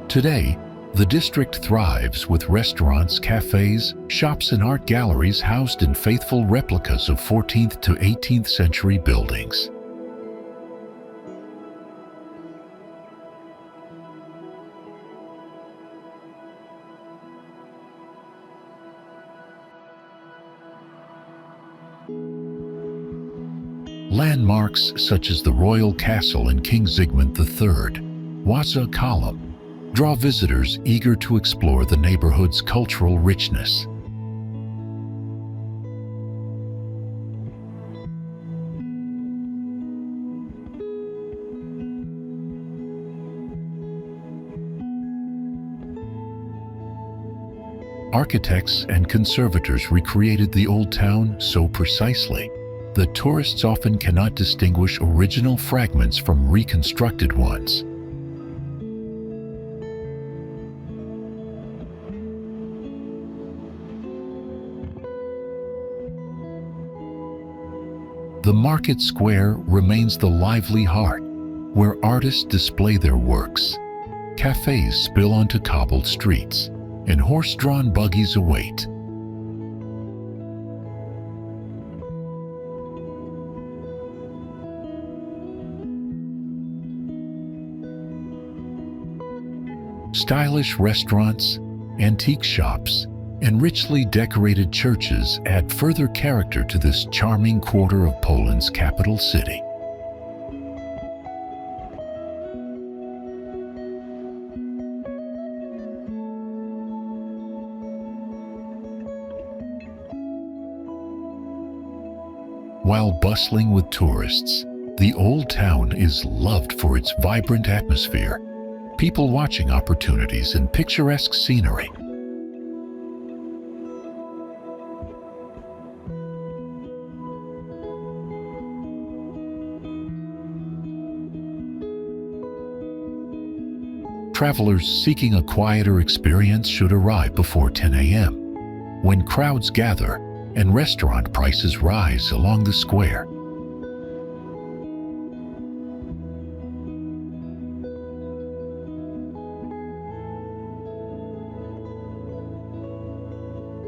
Speaker 1: Today, the district thrives with restaurants, cafes, shops, and art galleries housed in faithful replicas of 14th to 18th century buildings. Landmarks such as the Royal Castle and King Zygmunt III, Vasa Column, draw visitors eager to explore the neighborhood's cultural richness. Architects and conservators recreated the old town so precisely that tourists often cannot distinguish original fragments from reconstructed ones. The market square remains the lively heart, where artists display their works. Cafes spill onto cobbled streets, and horse-drawn buggies await. Stylish restaurants, antique shops, and richly decorated churches add further character to this charming quarter of Poland's capital city. While bustling with tourists, the old town is loved for its vibrant atmosphere, people watching opportunities and picturesque scenery. Travelers seeking a quieter experience should arrive before 10 a.m., when crowds gather and restaurant prices rise along the square.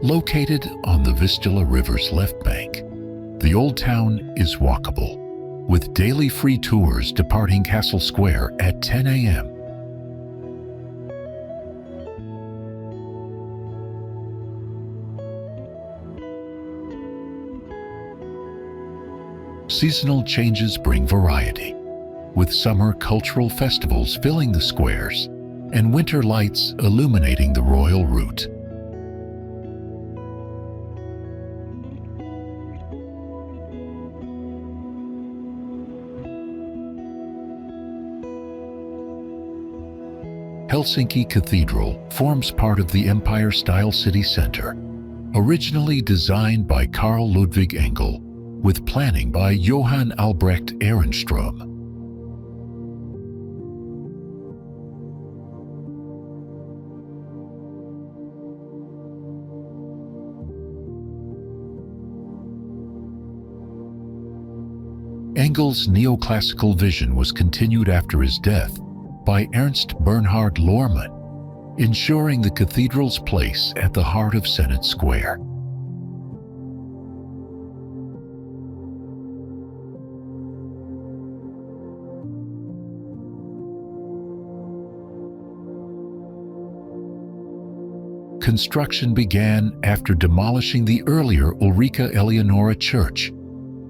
Speaker 1: Located on the Vistula River's left bank, the old town is walkable, with daily free tours departing Castle Square at 10 a.m. Seasonal changes bring variety, with summer cultural festivals filling the squares and winter lights illuminating the royal route. Helsinki Cathedral forms part of the Empire-style city center, originally designed by Carl Ludwig Engel, with planning by Johann Albrecht Ehrenström. Engel's neoclassical vision was continued after his death by Ernst Bernhard Lohrmann, ensuring the cathedral's place at the heart of Senate Square. Construction began after demolishing the earlier Ulrika Eleonora Church,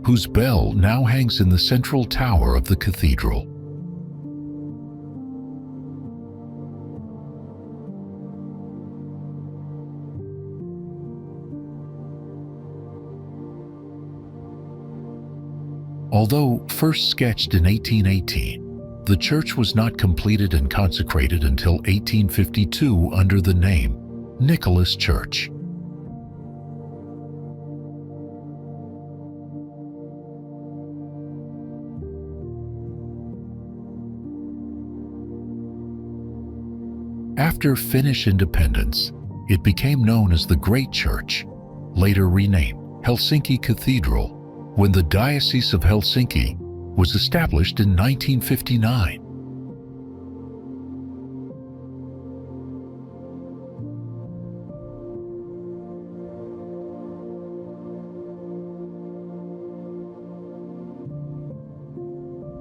Speaker 1: whose bell now hangs in the central tower of the cathedral. Although first sketched in 1818, the church was not completed and consecrated until 1852 under the name Nicholas Church. After Finnish independence, it became known as the Great Church, later renamed Helsinki Cathedral, when the Diocese of Helsinki was established in 1959.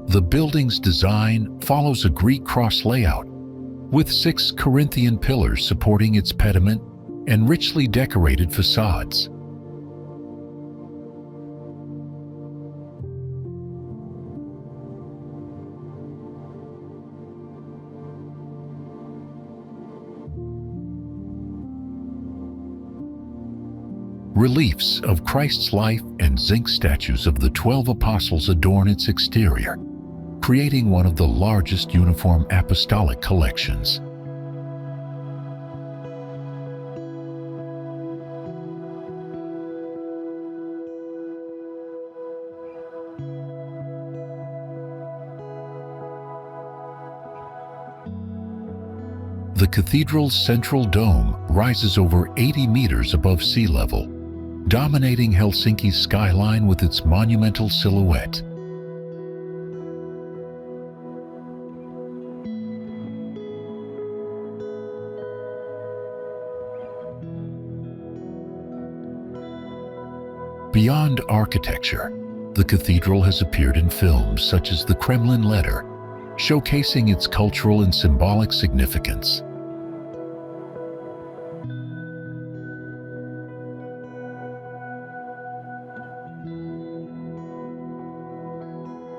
Speaker 1: The building's design follows a Greek cross layout, with 6 Corinthian pillars supporting its pediment and richly decorated facades. Reliefs of Christ's life and zinc statues of the 12 apostles adorn its exterior, creating one of the largest uniform apostolic collections. The cathedral's central dome rises over 80 meters above sea level, dominating Helsinki's skyline with its monumental silhouette. Beyond architecture, the cathedral has appeared in films such as The Kremlin Letter, showcasing its cultural and symbolic significance.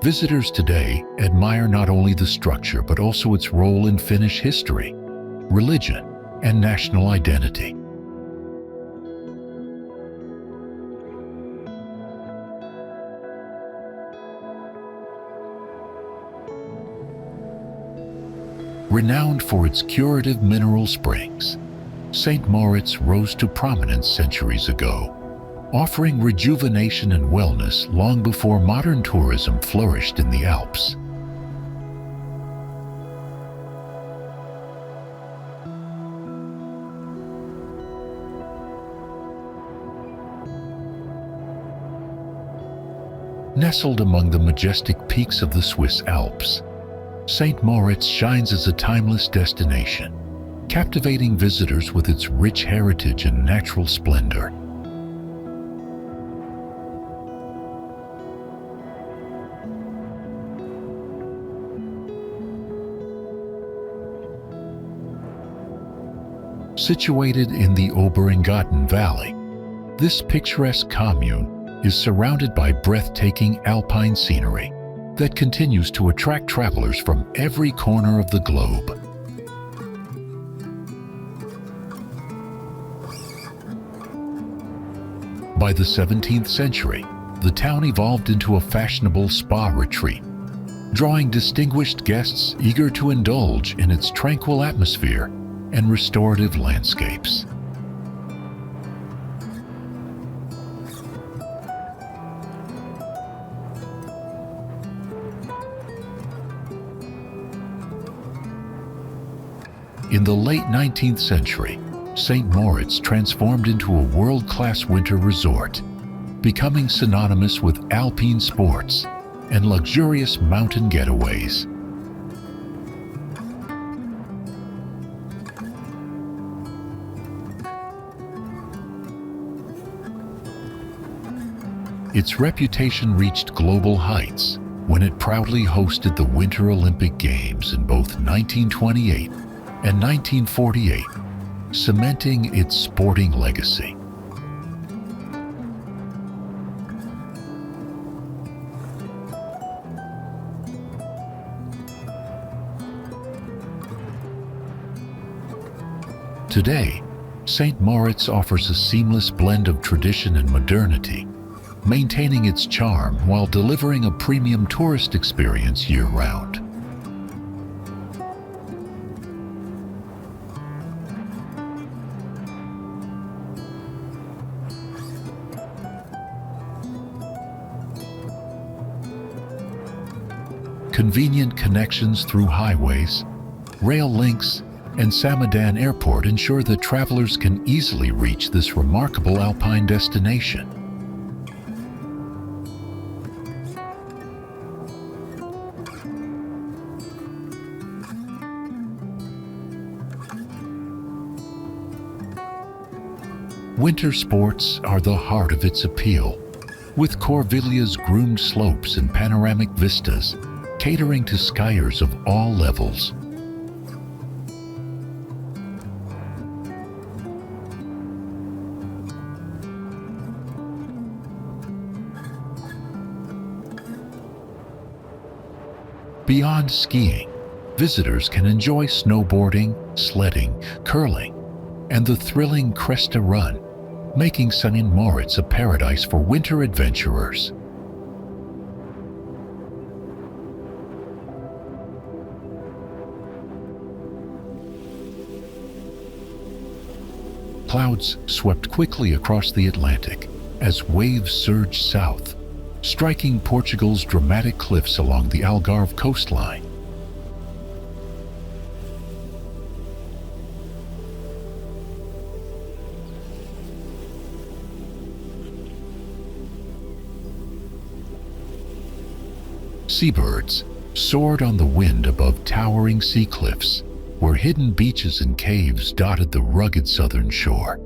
Speaker 1: Visitors today admire not only the structure but also its role in Finnish history, religion, and national identity. Renowned for its curative mineral springs, St. Moritz rose to prominence centuries ago, offering rejuvenation and wellness long before modern tourism flourished in the Alps. Nestled among the majestic peaks of the Swiss Alps, St. Moritz shines as a timeless destination, captivating visitors with its rich heritage and natural splendor. Situated in the Oberengotten Valley, this picturesque commune is surrounded by breathtaking alpine scenery that continues to attract travelers from every corner of the globe. By the 17th century, the town evolved into a fashionable spa retreat, drawing distinguished guests eager to indulge in its tranquil atmosphere and restorative landscapes. In the late 19th century, St. Moritz transformed into a world-class winter resort, becoming synonymous with alpine sports and luxurious mountain getaways. Its reputation reached global heights when it proudly hosted the Winter Olympic Games in both 1928 and 1948, cementing its sporting legacy. Today, St. Moritz offers a seamless blend of tradition and modernity, maintaining its charm while delivering a premium tourist experience year-round. Convenient connections through highways, rail links, and Samadan Airport ensure that travelers can easily reach this remarkable alpine destination. Winter sports are the heart of its appeal, with Corvilia's groomed slopes and panoramic vistas catering to skiers of all levels. Beyond skiing, visitors can enjoy snowboarding, sledding, curling, and the thrilling Cresta Run, making St. Moritz a paradise for winter adventurers. Clouds swept quickly across the Atlantic as waves surged south, striking Portugal's dramatic cliffs along the Algarve coastline. Seabirds soared on the wind above towering sea cliffs, where hidden beaches and caves dotted the rugged southern shore.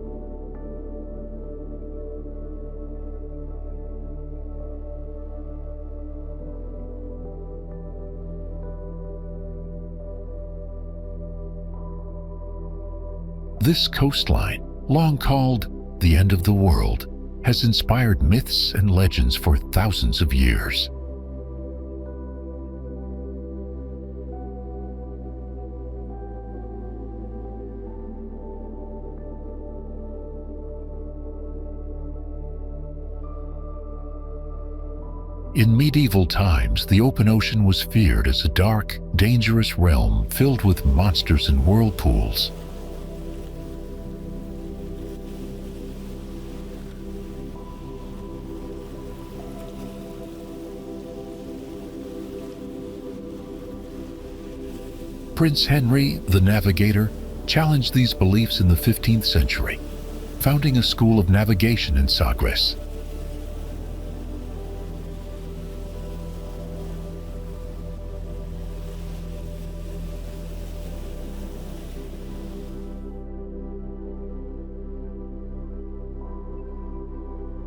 Speaker 1: This coastline, long called the end of the world, has inspired myths and legends for thousands of years. In medieval times, the open ocean was feared as a dark, dangerous realm filled with monsters and whirlpools. Prince Henry, the Navigator, challenged these beliefs in the 15th century, founding a school of navigation in Sagres.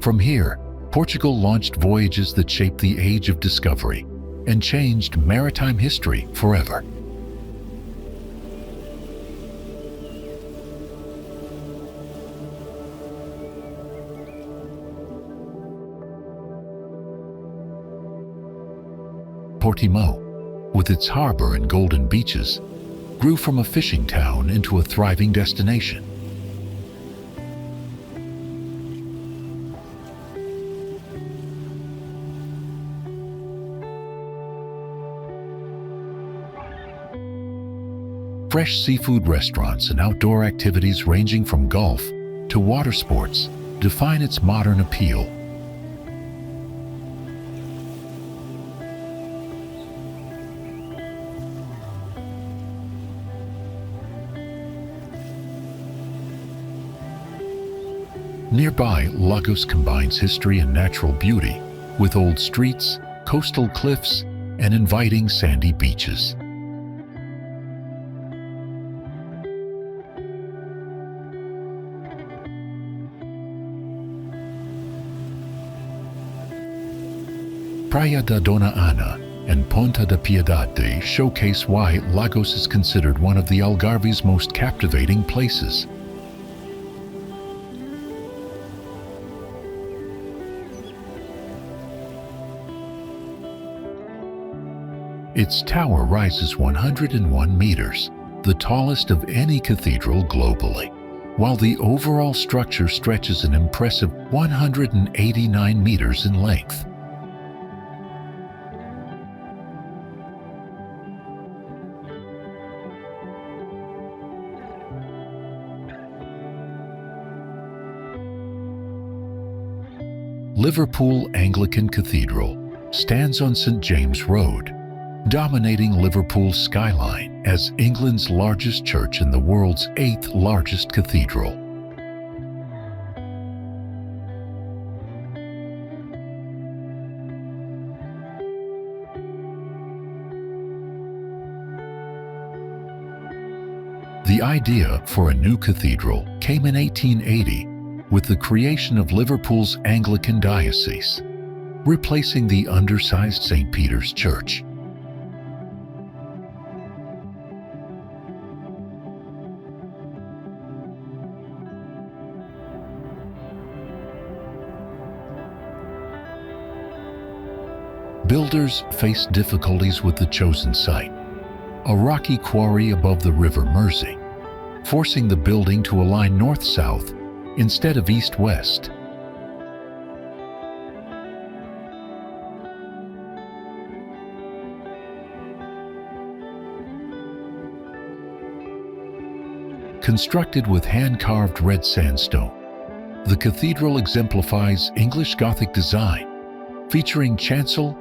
Speaker 1: From here, Portugal launched voyages that shaped the age of discovery and changed maritime history forever. Portimão, with its harbor and golden beaches, grew from a fishing town into a thriving destination. Fresh seafood restaurants and outdoor activities ranging from golf to water sports define its modern appeal. Nearby, Lagos combines history and natural beauty with old streets, coastal cliffs, and inviting sandy beaches. Praia da Dona Ana and Ponta da Piedade showcase why Lagos is considered one of the Algarve's most captivating places. Its tower rises 101 meters, the tallest of any cathedral globally, while the overall structure stretches an impressive 189 meters in length. Liverpool Anglican Cathedral stands on St. James Road, dominating Liverpool's skyline as England's largest church and the world's 8th largest cathedral. The idea for a new cathedral came in 1880 with the creation of Liverpool's Anglican diocese, replacing the undersized St. Peter's Church. Builders faced difficulties with the chosen site, a rocky quarry above the River Mersey, forcing the building to align north-south instead of east-west. Constructed with hand-carved red sandstone, the cathedral exemplifies English Gothic design, featuring chancel,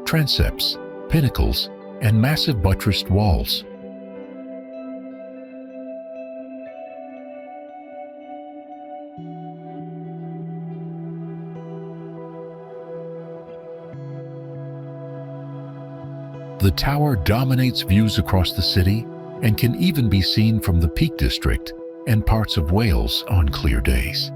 Speaker 1: transepts, pinnacles, and massive buttressed walls. The tower dominates views across the city and can even be seen from the Peak District and parts of Wales on clear days.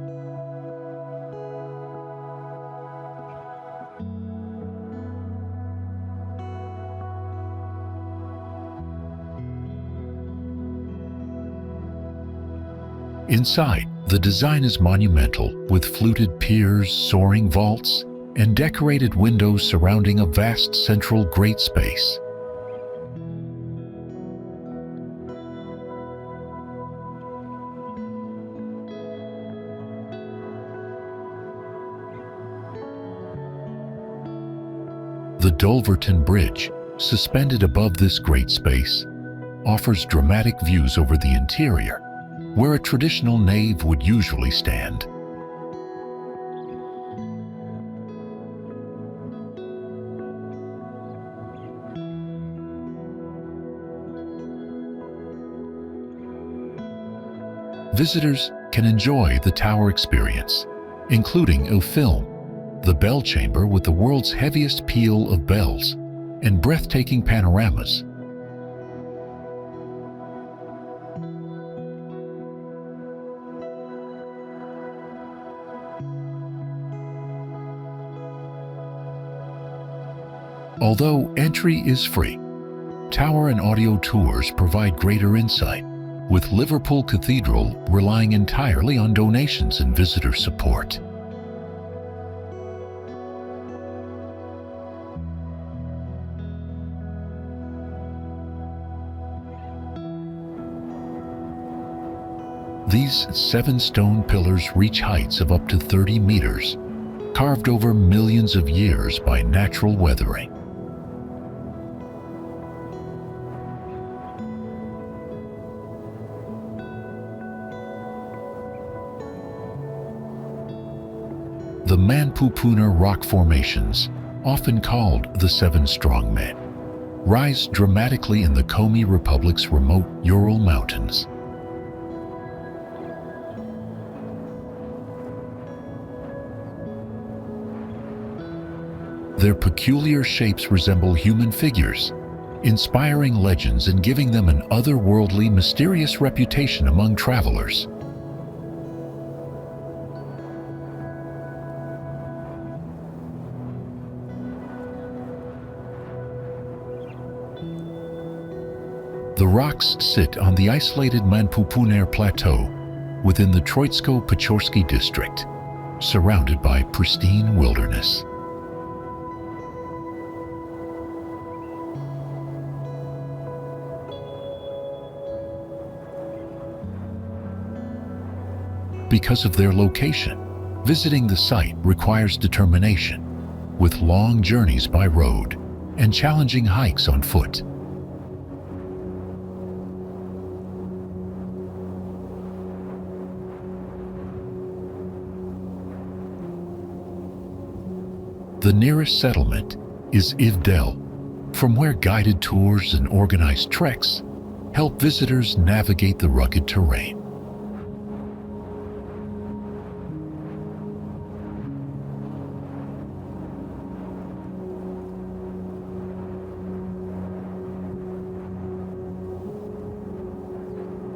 Speaker 1: Inside, the design is monumental, with fluted piers, soaring vaults, and decorated windows surrounding a vast central great space. The Dulverton Bridge, suspended above this great space, offers dramatic views over the interior, where a traditional nave would usually stand. Visitors can enjoy the tower experience, including a film, the bell chamber with the world's heaviest peal of bells, and breathtaking panoramas. Although entry is free, tower and audio tours provide greater insight, with Liverpool Cathedral relying entirely on donations and visitor support. These 7 stone pillars reach heights of up to 30 meters, carved over millions of years by natural weathering. The Manpupuner rock formations, often called the Seven Strong Men, rise dramatically in the Komi Republic's remote Ural Mountains. Their peculiar shapes resemble human figures, inspiring legends and giving them an otherworldly, mysterious reputation among travelers. The rocks sit on the isolated Manpupuner Plateau within the Troitsko-Pechorsky district, surrounded by pristine wilderness. Because of their location, visiting the site requires determination, with long journeys by road and challenging hikes on foot. The nearest settlement is Ivdel, from where guided tours and organized treks help visitors navigate the rugged terrain.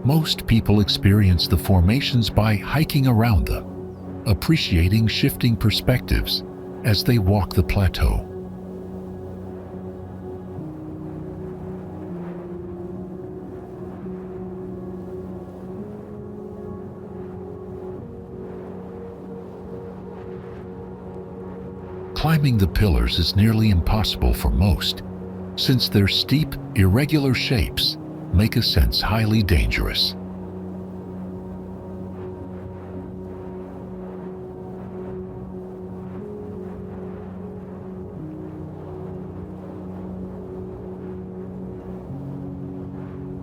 Speaker 1: Most people experience the formations by hiking around them, appreciating shifting perspectives as they walk the plateau. Climbing the pillars is nearly impossible for most, since their steep, irregular shapes make ascents highly dangerous.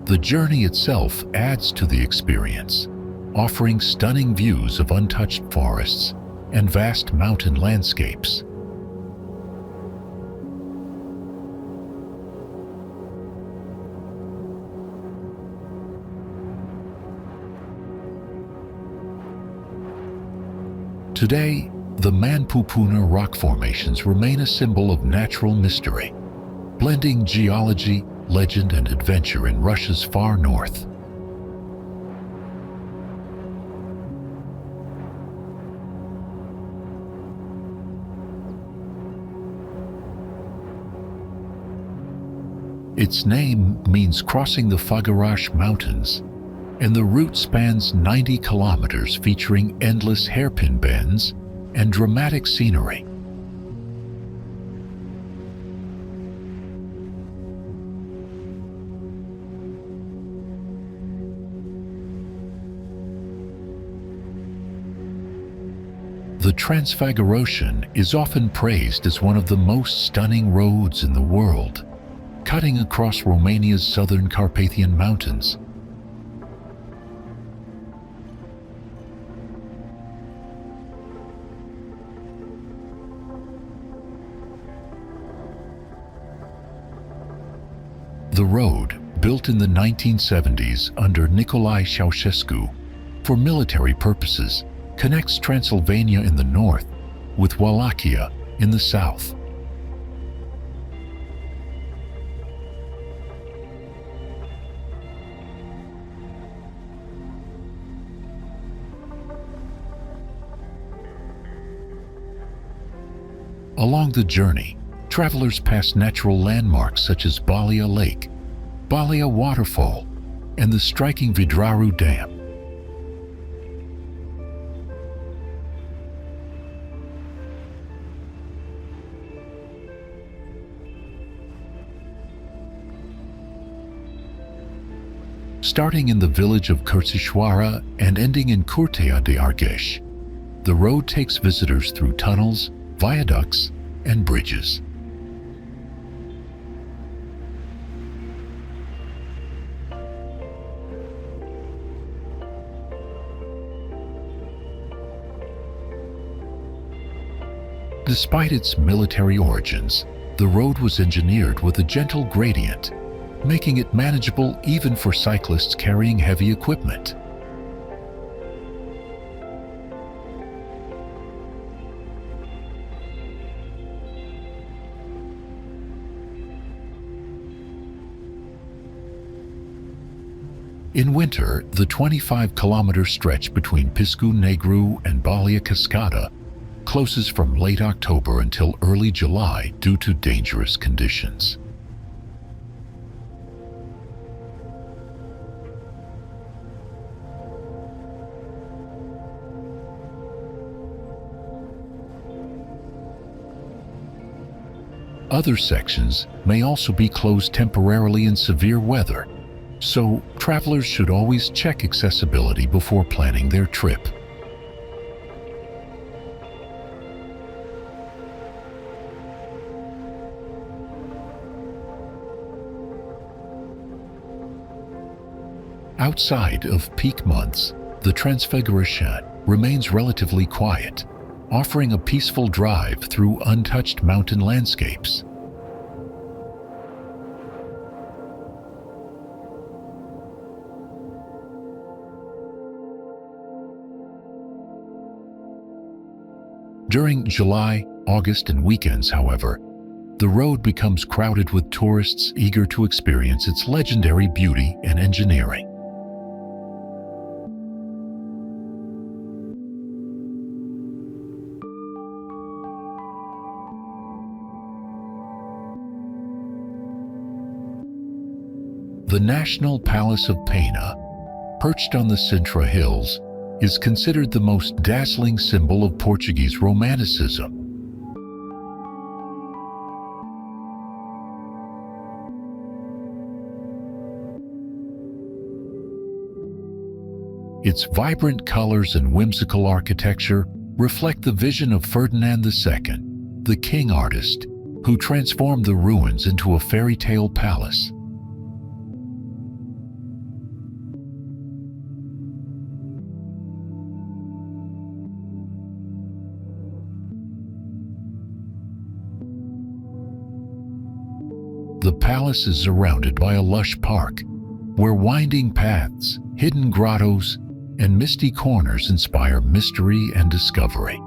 Speaker 1: The journey itself adds to the experience, offering stunning views of untouched forests and vast mountain landscapes. Today, the Manpupuna rock formations remain a symbol of natural mystery, blending geology, legend, and adventure in Russia's far north. Its name means crossing the Fagarash Mountains, and the route spans 90 kilometers, featuring endless hairpin bends and dramatic scenery. The Transfiguration is often praised as one of the most stunning roads in the world, cutting across Romania's southern Carpathian Mountains. The road, built in the 1970s under Nicolae Ceausescu for military purposes, connects Transylvania in the north with Wallachia in the south. Along the journey, travelers pass natural landmarks such as Balia Lake, Balia Waterfall, and the striking Vidraru Dam. Starting in the village of Kurtishwara and ending in Curtea de Argeș, the road takes visitors through tunnels, viaducts, and bridges. Despite its military origins, the road was engineered with a gentle gradient, making it manageable even for cyclists carrying heavy equipment. In winter, the 25-kilometer stretch between Piscu Negru and Balia Cascada closes from late October until early July due to dangerous conditions. Other sections may also be closed temporarily in severe weather, so travelers should always check accessibility before planning their trip. Outside of peak months, the Transfiguration remains relatively quiet, offering a peaceful drive through untouched mountain landscapes. During July, August, and weekends, however, the road becomes crowded with tourists eager to experience its legendary beauty and engineering. The National Palace of Pena, perched on the Sintra Hills, is considered the most dazzling symbol of Portuguese Romanticism. Its vibrant colors and whimsical architecture reflect the vision of Ferdinand II, the king artist, who transformed the ruins into a fairy tale palace. The palace is surrounded by a lush park, where winding paths, hidden grottos, and misty corners inspire mystery and discovery.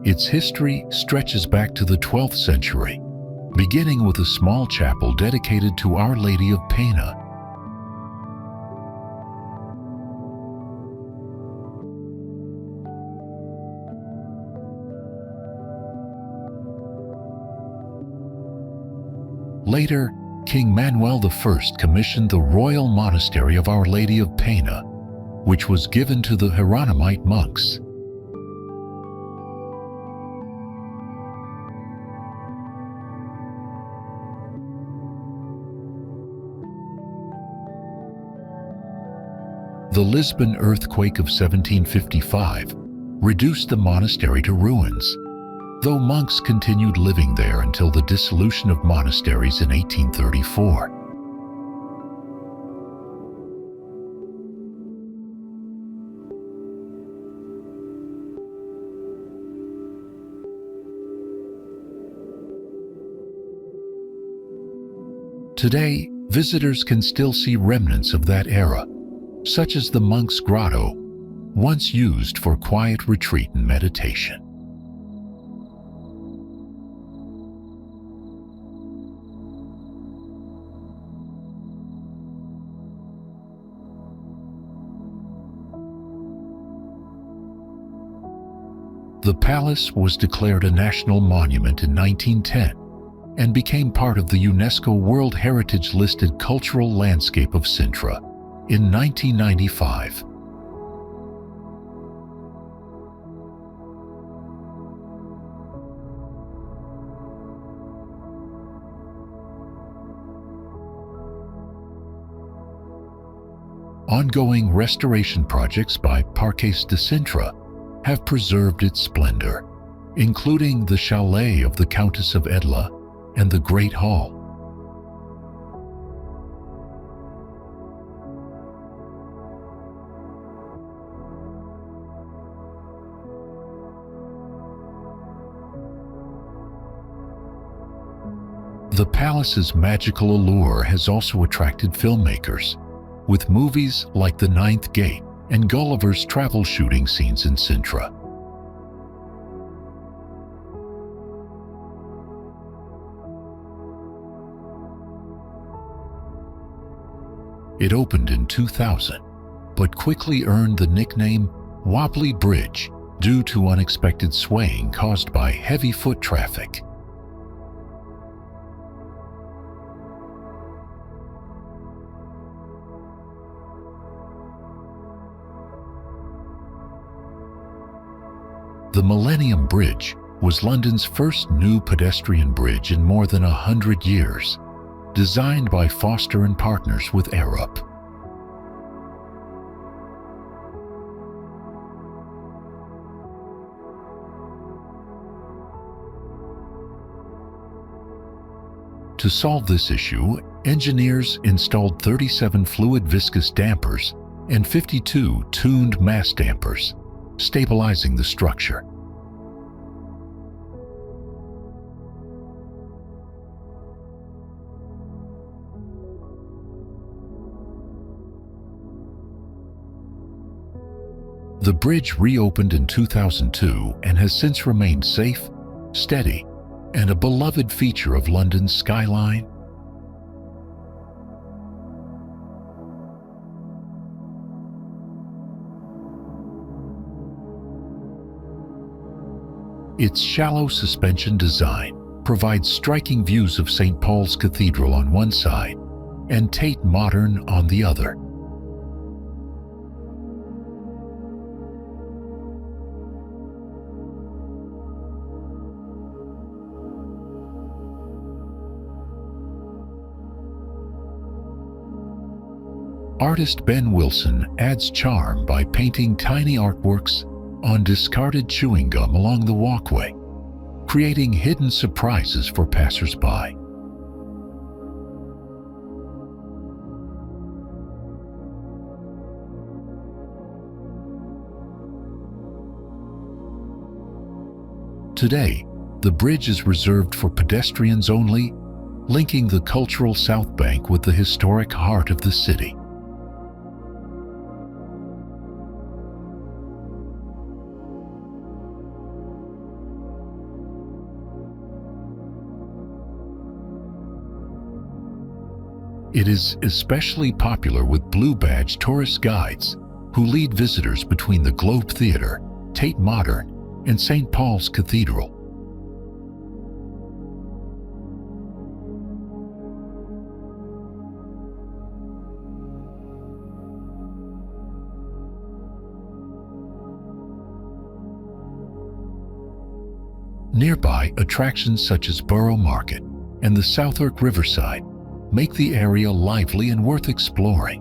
Speaker 1: Its history stretches back to the 12th century, beginning with a small chapel dedicated to Our Lady of Pena. Later, King Manuel I commissioned the royal monastery of Our Lady of Pena, which was given to the Hieronymite monks. The Lisbon earthquake of 1755 reduced the monastery to ruins, though monks continued living there until the dissolution of monasteries in 1834. Today, visitors can still see remnants of that era, such as the Monk's Grotto, once used for quiet retreat and meditation. The palace was declared a national monument in 1910 and became part of the UNESCO World Heritage listed cultural landscape of Sintra in 1995. Ongoing restoration projects by Parques de Sintra have preserved its splendor, including the chalet of the Countess of Edla and the Great Hall. The palace's magical allure has also attracted filmmakers, with movies like The Ninth Gate and Gulliver's Travel shooting scenes in Sintra. It opened in 2000, but quickly earned the nickname Wobbly Bridge due to unexpected swaying caused by heavy foot traffic. The Millennium Bridge was London's first new pedestrian bridge in more than 100 years, designed by Foster and Partners with Arup. To solve this issue, engineers installed 37 fluid viscous dampers and 52 tuned mass dampers, stabilizing the structure. The bridge reopened in 2002 and has since remained safe, steady, and a beloved feature of London's skyline. Its shallow suspension design provides striking views of St. Paul's Cathedral on one side and Tate Modern on the other. Artist Ben Wilson adds charm by painting tiny artworks on discarded chewing gum along the walkway, creating hidden surprises for passers-by. Today, the bridge is reserved for pedestrians only, linking the cultural South Bank with the historic heart of the city. It is especially popular with blue badge tourist guides who lead visitors between the Globe Theatre, Tate Modern, and St. Paul's Cathedral. Nearby, attractions such as Borough Market and the Southwark Riverside make the area lively and worth exploring.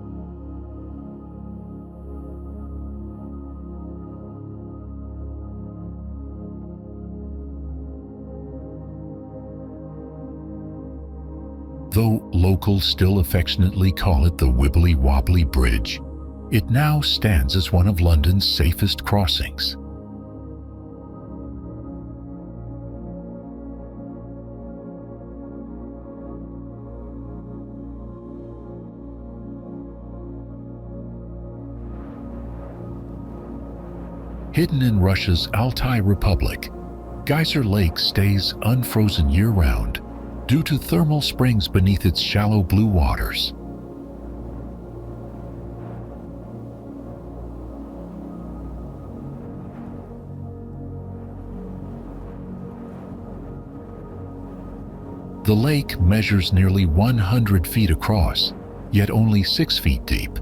Speaker 1: Though locals still affectionately call it the Wibbly Wobbly Bridge, it now stands as one of London's safest crossings. Hidden in Russia's Altai Republic, Geyser Lake stays unfrozen year-round due to thermal springs beneath its shallow blue waters. The lake measures nearly 100 feet across, yet only 6 feet deep,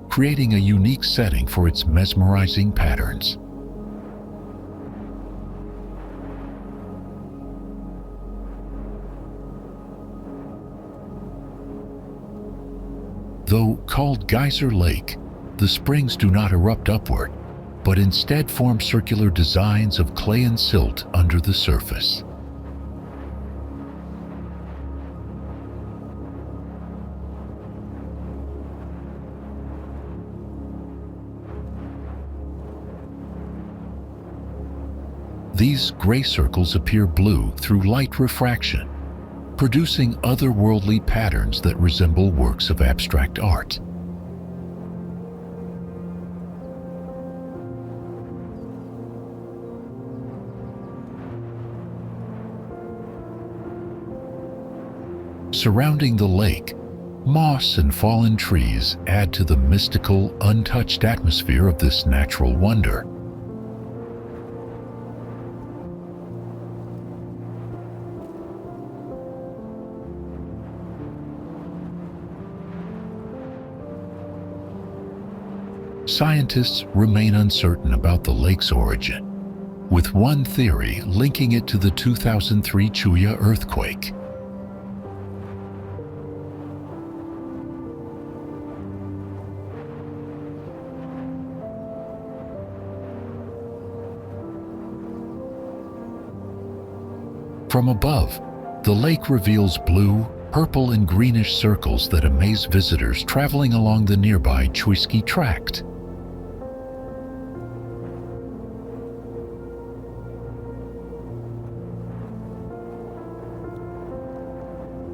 Speaker 1: creating a unique setting for its mesmerizing patterns. Though called Geyser Lake, the springs do not erupt upward, but instead form circular designs of clay and silt under the surface. These gray circles appear blue through light refraction, producing otherworldly patterns that resemble works of abstract art. Surrounding the lake, moss and fallen trees add to the mystical, untouched atmosphere of this natural wonder. Scientists remain uncertain about the lake's origin, with one theory linking it to the 2003 Chuya earthquake. From above, the lake reveals blue, purple, and greenish circles that amaze visitors traveling along the nearby Český tract.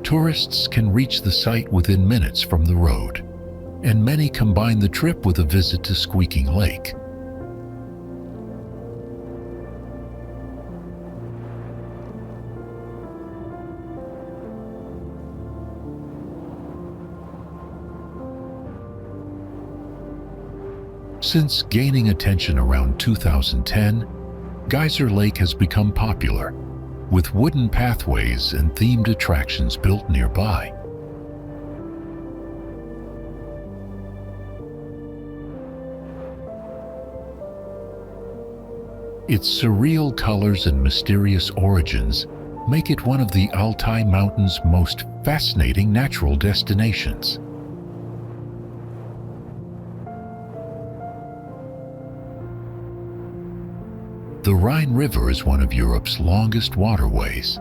Speaker 1: Tourists can reach the site within minutes from the road, and many combine the trip with a visit to Squeaking Lake. Since gaining attention around 2010, Geyser Lake has become popular, with wooden pathways and themed attractions built nearby. Its surreal colors and mysterious origins make it one of the Altai Mountains' most fascinating natural destinations. The Rhine River is one of Europe's longest waterways,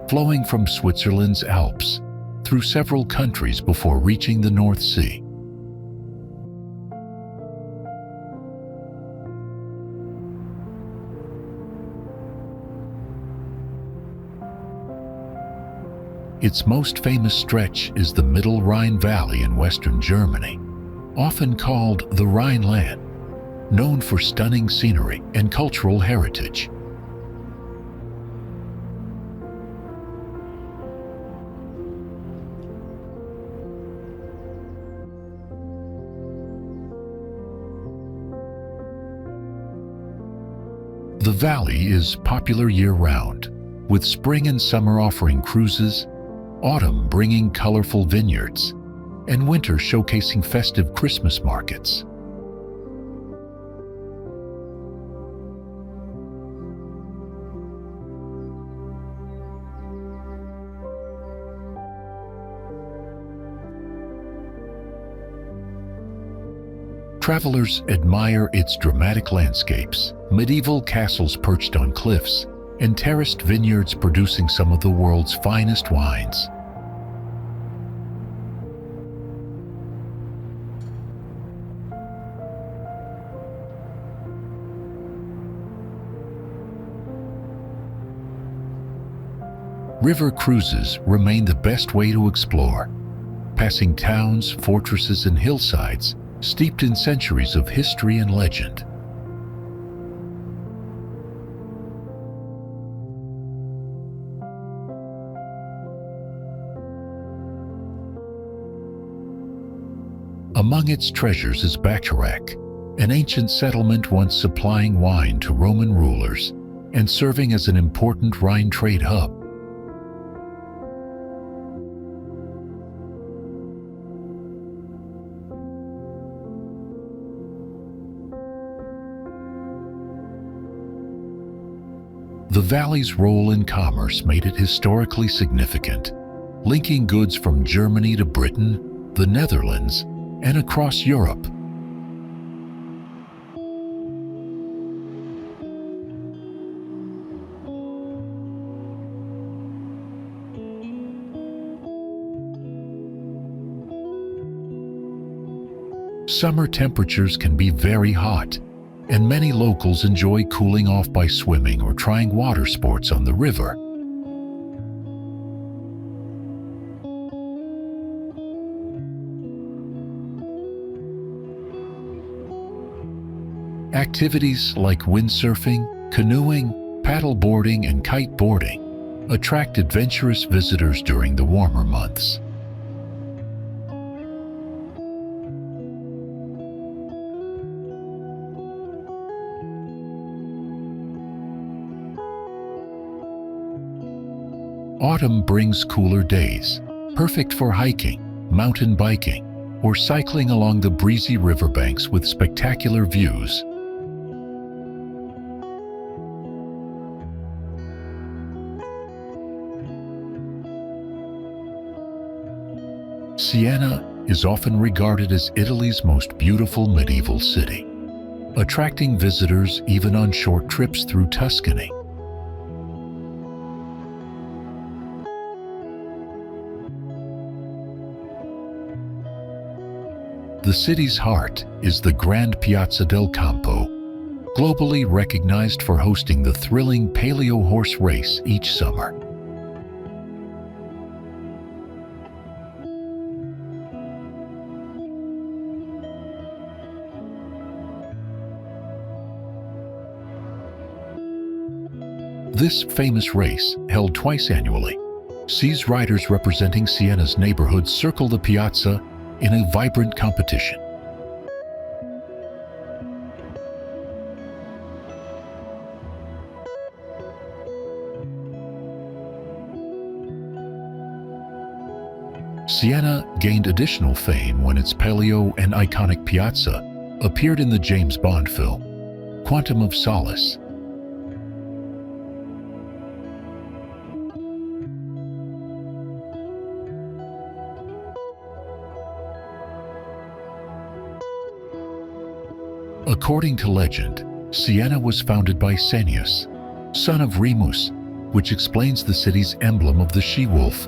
Speaker 1: flowing from Switzerland's Alps through several countries before reaching the North Sea. Its most famous stretch is the Middle Rhine Valley in western Germany, often called the Rhineland, known for stunning scenery and cultural heritage. The valley is popular year-round, with spring and summer offering cruises, autumn bringing colorful vineyards, and winter showcasing festive Christmas markets. Travelers admire its dramatic landscapes, medieval castles perched on cliffs, and terraced vineyards producing some of the world's finest wines. River cruises remain the best way to explore, passing towns, fortresses, and hillsides steeped in centuries of history and legend. Among its treasures is Bacharach, an ancient settlement once supplying wine to Roman rulers and serving as an important Rhine trade hub. The valley's role in commerce made it historically significant, linking goods from Germany to Britain, the Netherlands, and across Europe. Summer temperatures can be very hot, and many locals enjoy cooling off by swimming or trying water sports on the river. Activities like windsurfing, canoeing, paddleboarding, and kiteboarding attract adventurous visitors during the warmer months. Autumn brings cooler days, perfect for hiking, mountain biking, or cycling along the breezy riverbanks with spectacular views. Siena is often regarded as Italy's most beautiful medieval city, attracting visitors even on short trips through Tuscany. The city's heart is the Grand Piazza del Campo, globally recognized for hosting the thrilling Palio horse race each summer. This famous race, held twice annually, sees riders representing Siena's neighborhoods circle the piazza in a vibrant competition. Siena gained additional fame when its paleo and iconic piazza appeared in the James Bond film, Quantum of Solace. According to legend, Siena was founded by Senius, son of Remus, which explains the city's emblem of the she-wolf.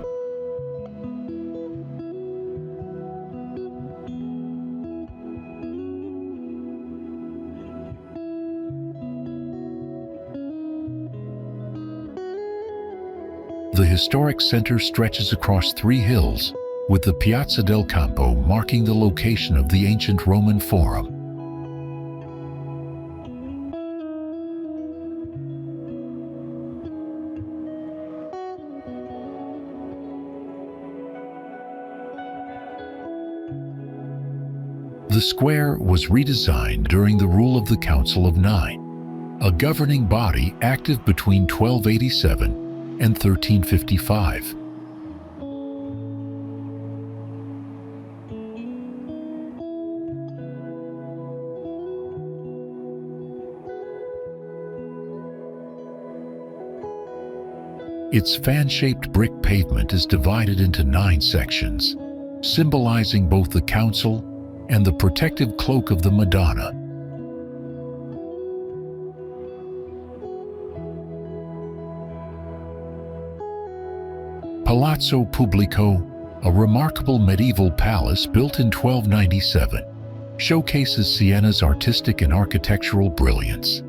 Speaker 1: The historic center stretches across 3 hills, with the Piazza del Campo marking the location of the ancient Roman Forum. The square was redesigned during the rule of the Council of Nine, a governing body active between 1287 and 1355. Its fan-shaped brick pavement is divided into 9 sections, symbolizing both the council and the protective cloak of the Madonna. Palazzo Pubblico, a remarkable medieval palace built in 1297, showcases Siena's artistic and architectural brilliance.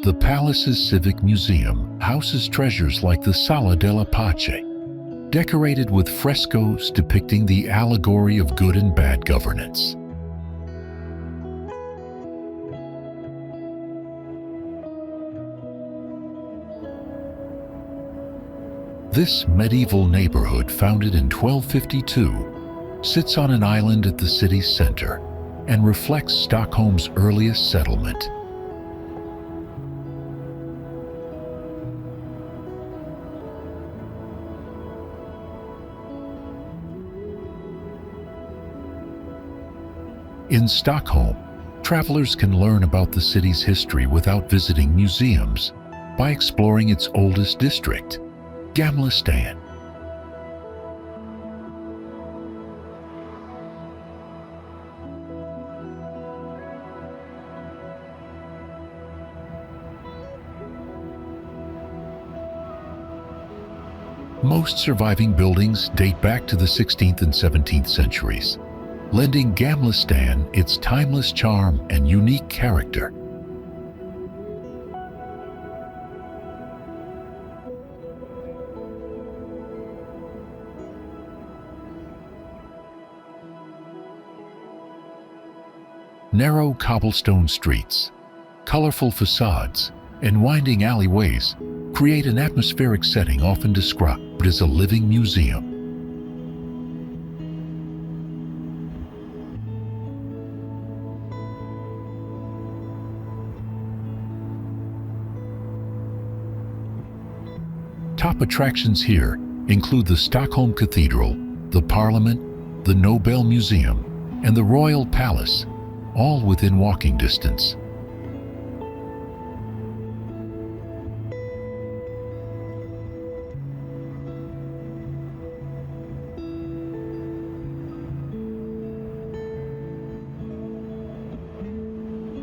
Speaker 1: The palace's civic museum houses treasures like the Sala della Pace, decorated with frescoes depicting the allegory of good and bad governance. This medieval neighborhood, founded in 1252, sits on an island at the city's center and reflects Stockholm's earliest settlement. In Stockholm, travelers can learn about the city's history without visiting museums by exploring its oldest district, Gamla stan. Most surviving buildings date back to the 16th and 17th centuries, lending Gamla stan its timeless charm and unique character. Narrow cobblestone streets, colorful facades, and winding alleyways create an atmospheric setting often described as a living museum. Top attractions here include the Stockholm Cathedral, the Parliament, the Nobel Museum, and the Royal Palace, all within walking distance.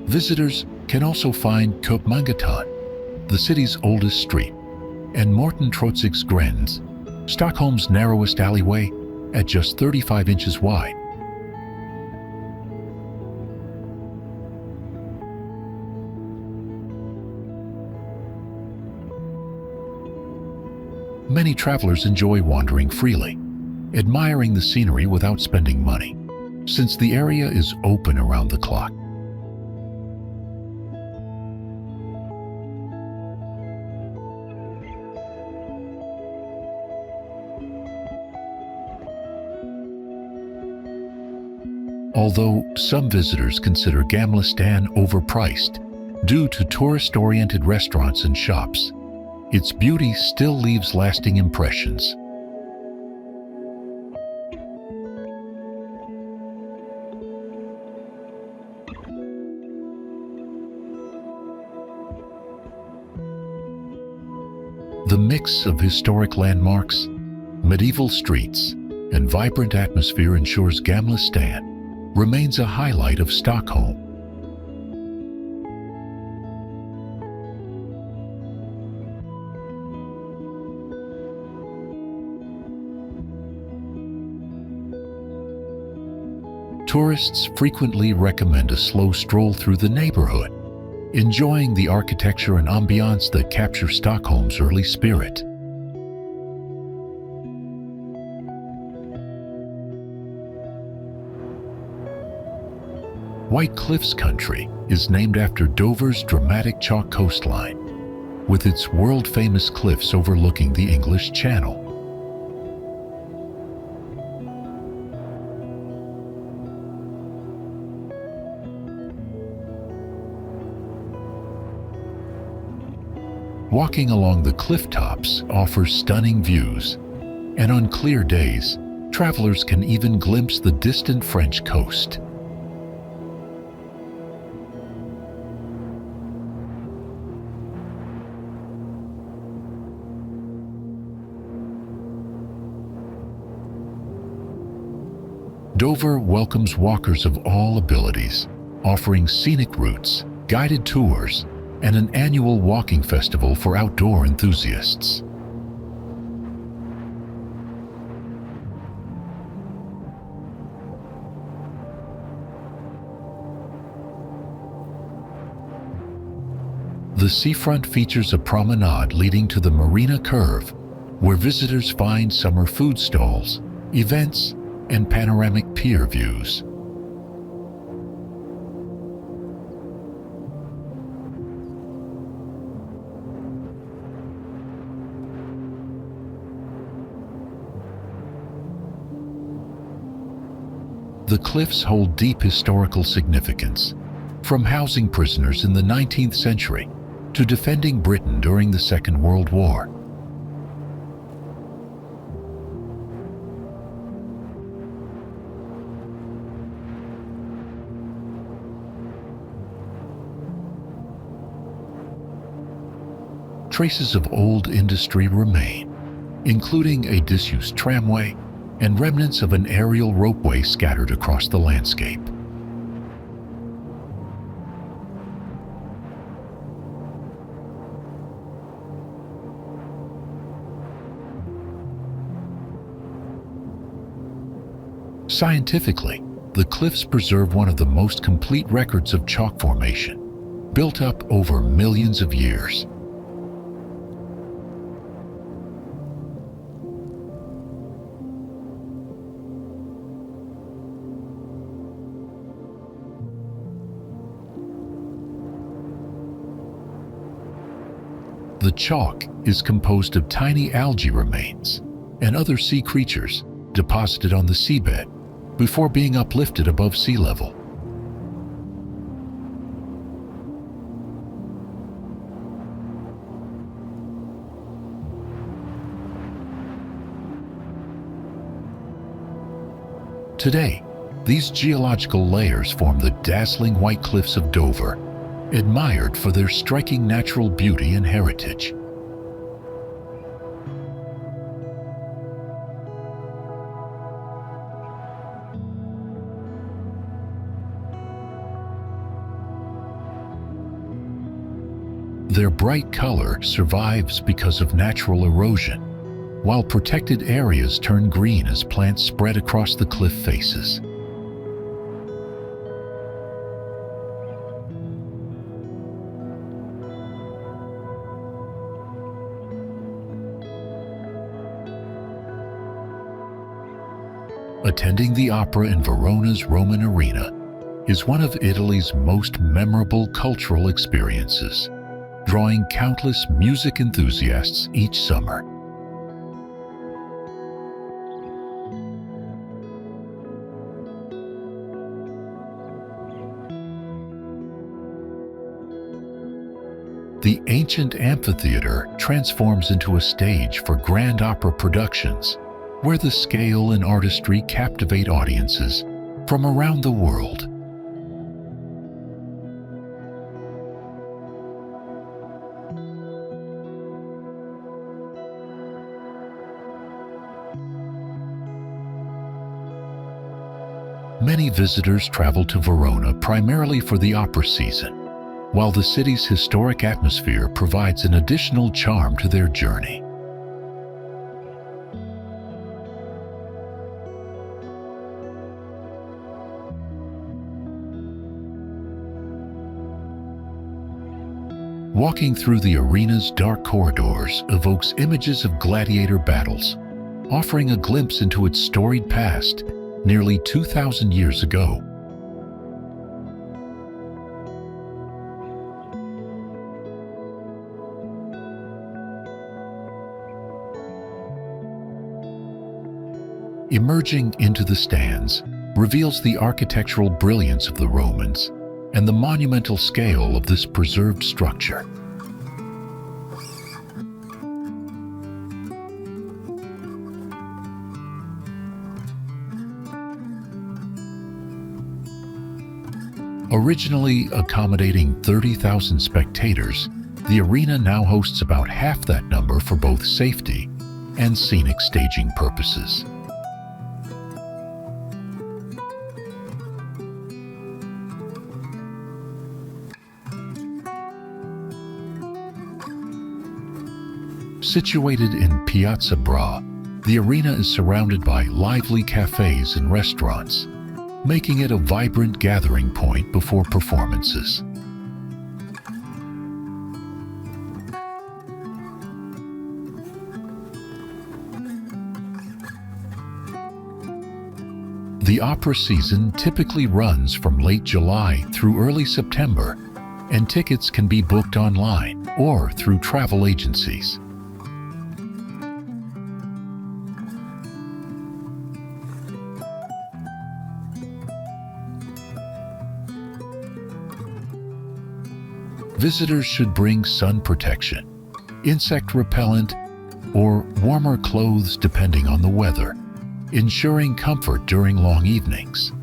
Speaker 1: Visitors can also find Köpmangatan, the city's oldest street, and Morten Trotzig's Gräns, Stockholm's narrowest alleyway, at just 35 inches wide. Many travelers enjoy wandering freely, admiring the scenery without spending money, since the area is open around the clock. although some visitors consider Gamla stan overpriced due to tourist-oriented restaurants and shops. Its beauty still leaves lasting impressions. The mix of historic landmarks, medieval streets, and vibrant atmosphere ensures Gamla stan remains a highlight of Stockholm. Tourists frequently recommend a slow stroll through the neighborhood, enjoying the architecture and ambiance that capture Stockholm's early spirit. White Cliffs Country is named after Dover's dramatic chalk coastline, with its world-famous cliffs overlooking the English Channel. Walking along the cliff tops offers stunning views, and on clear days, travelers can even glimpse the distant French coast. Dover welcomes walkers of all abilities, offering scenic routes, guided tours, and an annual walking festival for outdoor enthusiasts. The seafront features a promenade leading to the Marina Curve, where visitors find summer food stalls, events, and panoramic pier views. The cliffs hold deep historical significance, from housing prisoners in the 19th century to defending Britain during the Second World War. Traces of old industry remain, including a disused tramway and remnants of an aerial ropeway scattered across the landscape. Scientifically, the cliffs preserve one of the most complete records of chalk formation, built up over millions of years. The chalk is composed of tiny algae remains and other sea creatures deposited on the seabed before being uplifted above sea level. Today, these geological layers form the dazzling white cliffs of Dover, admired for their striking natural beauty and heritage. Their bright color survives because of natural erosion, while protected areas turn green as plants spread across the cliff faces. Attending the opera in Verona's Roman Arena is one of Italy's most memorable cultural experiences, drawing countless music enthusiasts each summer. the ancient amphitheater transforms into a stage for grand opera productions, where the scale and artistry captivate audiences from around the world. Many visitors travel to Verona primarily for the opera season, while the city's historic atmosphere provides an additional charm to their journey. Walking through the arena's dark corridors evokes images of gladiator battles, offering a glimpse into its storied past nearly 2,000 years ago. Emerging into the stands reveals the architectural brilliance of the Romans and the monumental scale of this preserved structure. Originally accommodating 30,000 spectators, the arena now hosts about half that number for both safety and scenic staging purposes. Situated in Piazza Bra, the arena is surrounded by lively cafes and restaurants, making it a vibrant gathering point before performances. The opera season typically runs from late July through early September, and tickets can be booked online or through travel agencies. Visitors should bring sun protection, insect repellent, or warmer clothes depending on the weather, ensuring comfort during long evenings.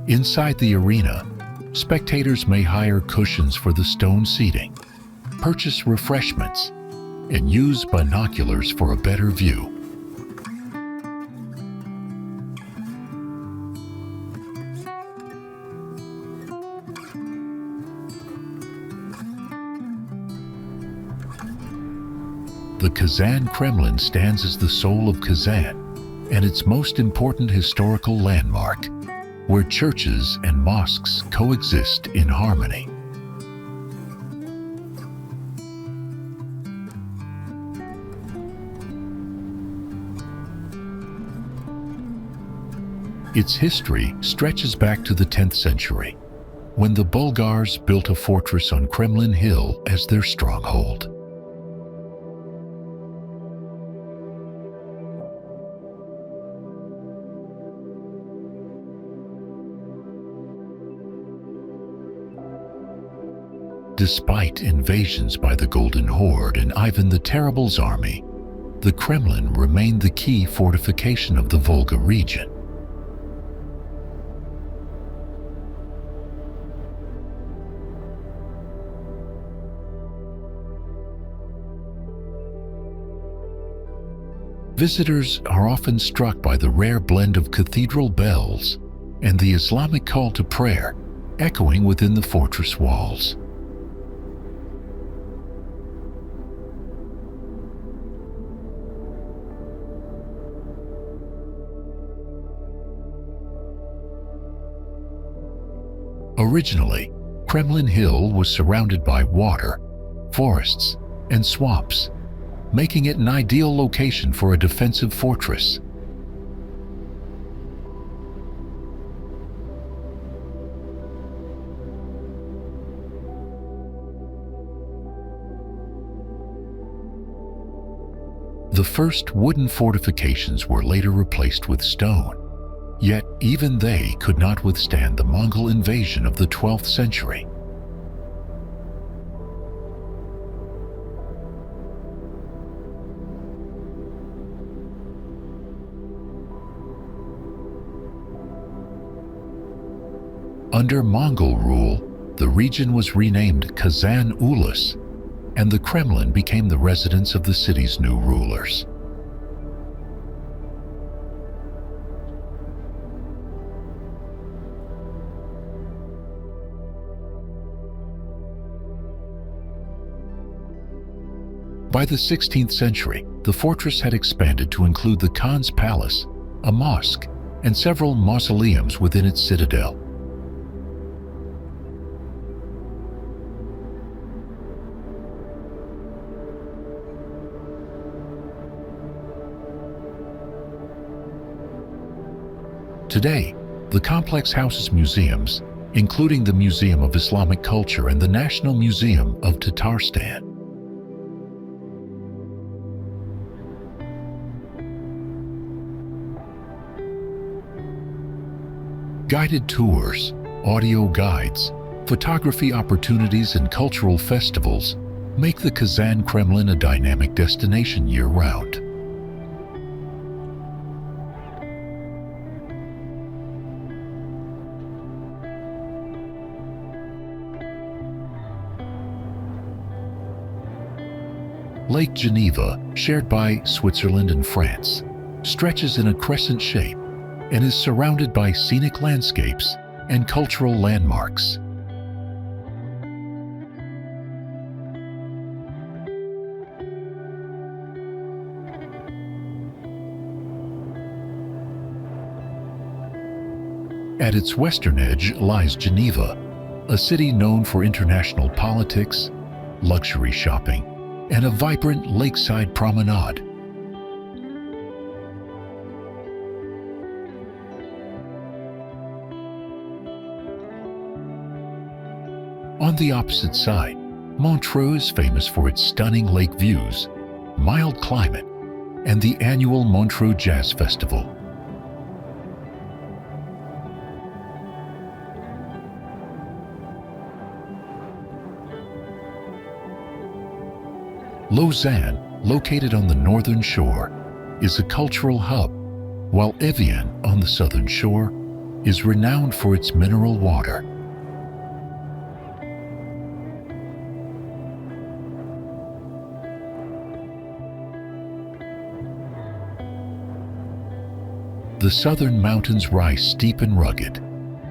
Speaker 1: Inside the arena, spectators may hire cushions for the stone seating, purchase refreshments, and use binoculars for a better view. The Kazan Kremlin stands as the soul of Kazan and its most important historical landmark, where churches and mosques coexist in harmony. Its history stretches back to the 10th century, when the Bulgars built a fortress on Kremlin Hill as their stronghold. Despite invasions by the Golden Horde and Ivan the Terrible's army, the Kremlin remained the key fortification of the Volga region. Visitors are often struck by the rare blend of cathedral bells and the Islamic call to prayer echoing within the fortress walls. Originally, Kremlin Hill was surrounded by water, forests, and swamps, making it an ideal location for a defensive fortress. The first wooden fortifications were later replaced with stone, yet even they could not withstand the Mongol invasion of the 12th century. Under Mongol rule, the region was renamed Kazan Ulus, and the Kremlin became the residence of the city's new rulers. By the 16th century, the fortress had expanded to include the Khan's palace, a mosque, and several mausoleums within its citadel. Today, the complex houses museums, including the Museum of Islamic Culture and the National Museum of Tatarstan. Guided tours, audio guides, photography opportunities, and cultural festivals make the Kazan Kremlin a dynamic destination year-round. Lake Geneva, shared by Switzerland and France, stretches in a crescent shape and is surrounded by scenic landscapes and cultural landmarks. At its western edge lies Geneva, a city known for international politics, luxury shopping, and a vibrant lakeside promenade. On the opposite side, Montreux is famous for its stunning lake views, mild climate, and the annual Montreux Jazz Festival. Lausanne, located on the northern shore, is a cultural hub, while Evian, on the southern shore, is renowned for its mineral water. The southern mountains rise steep and rugged,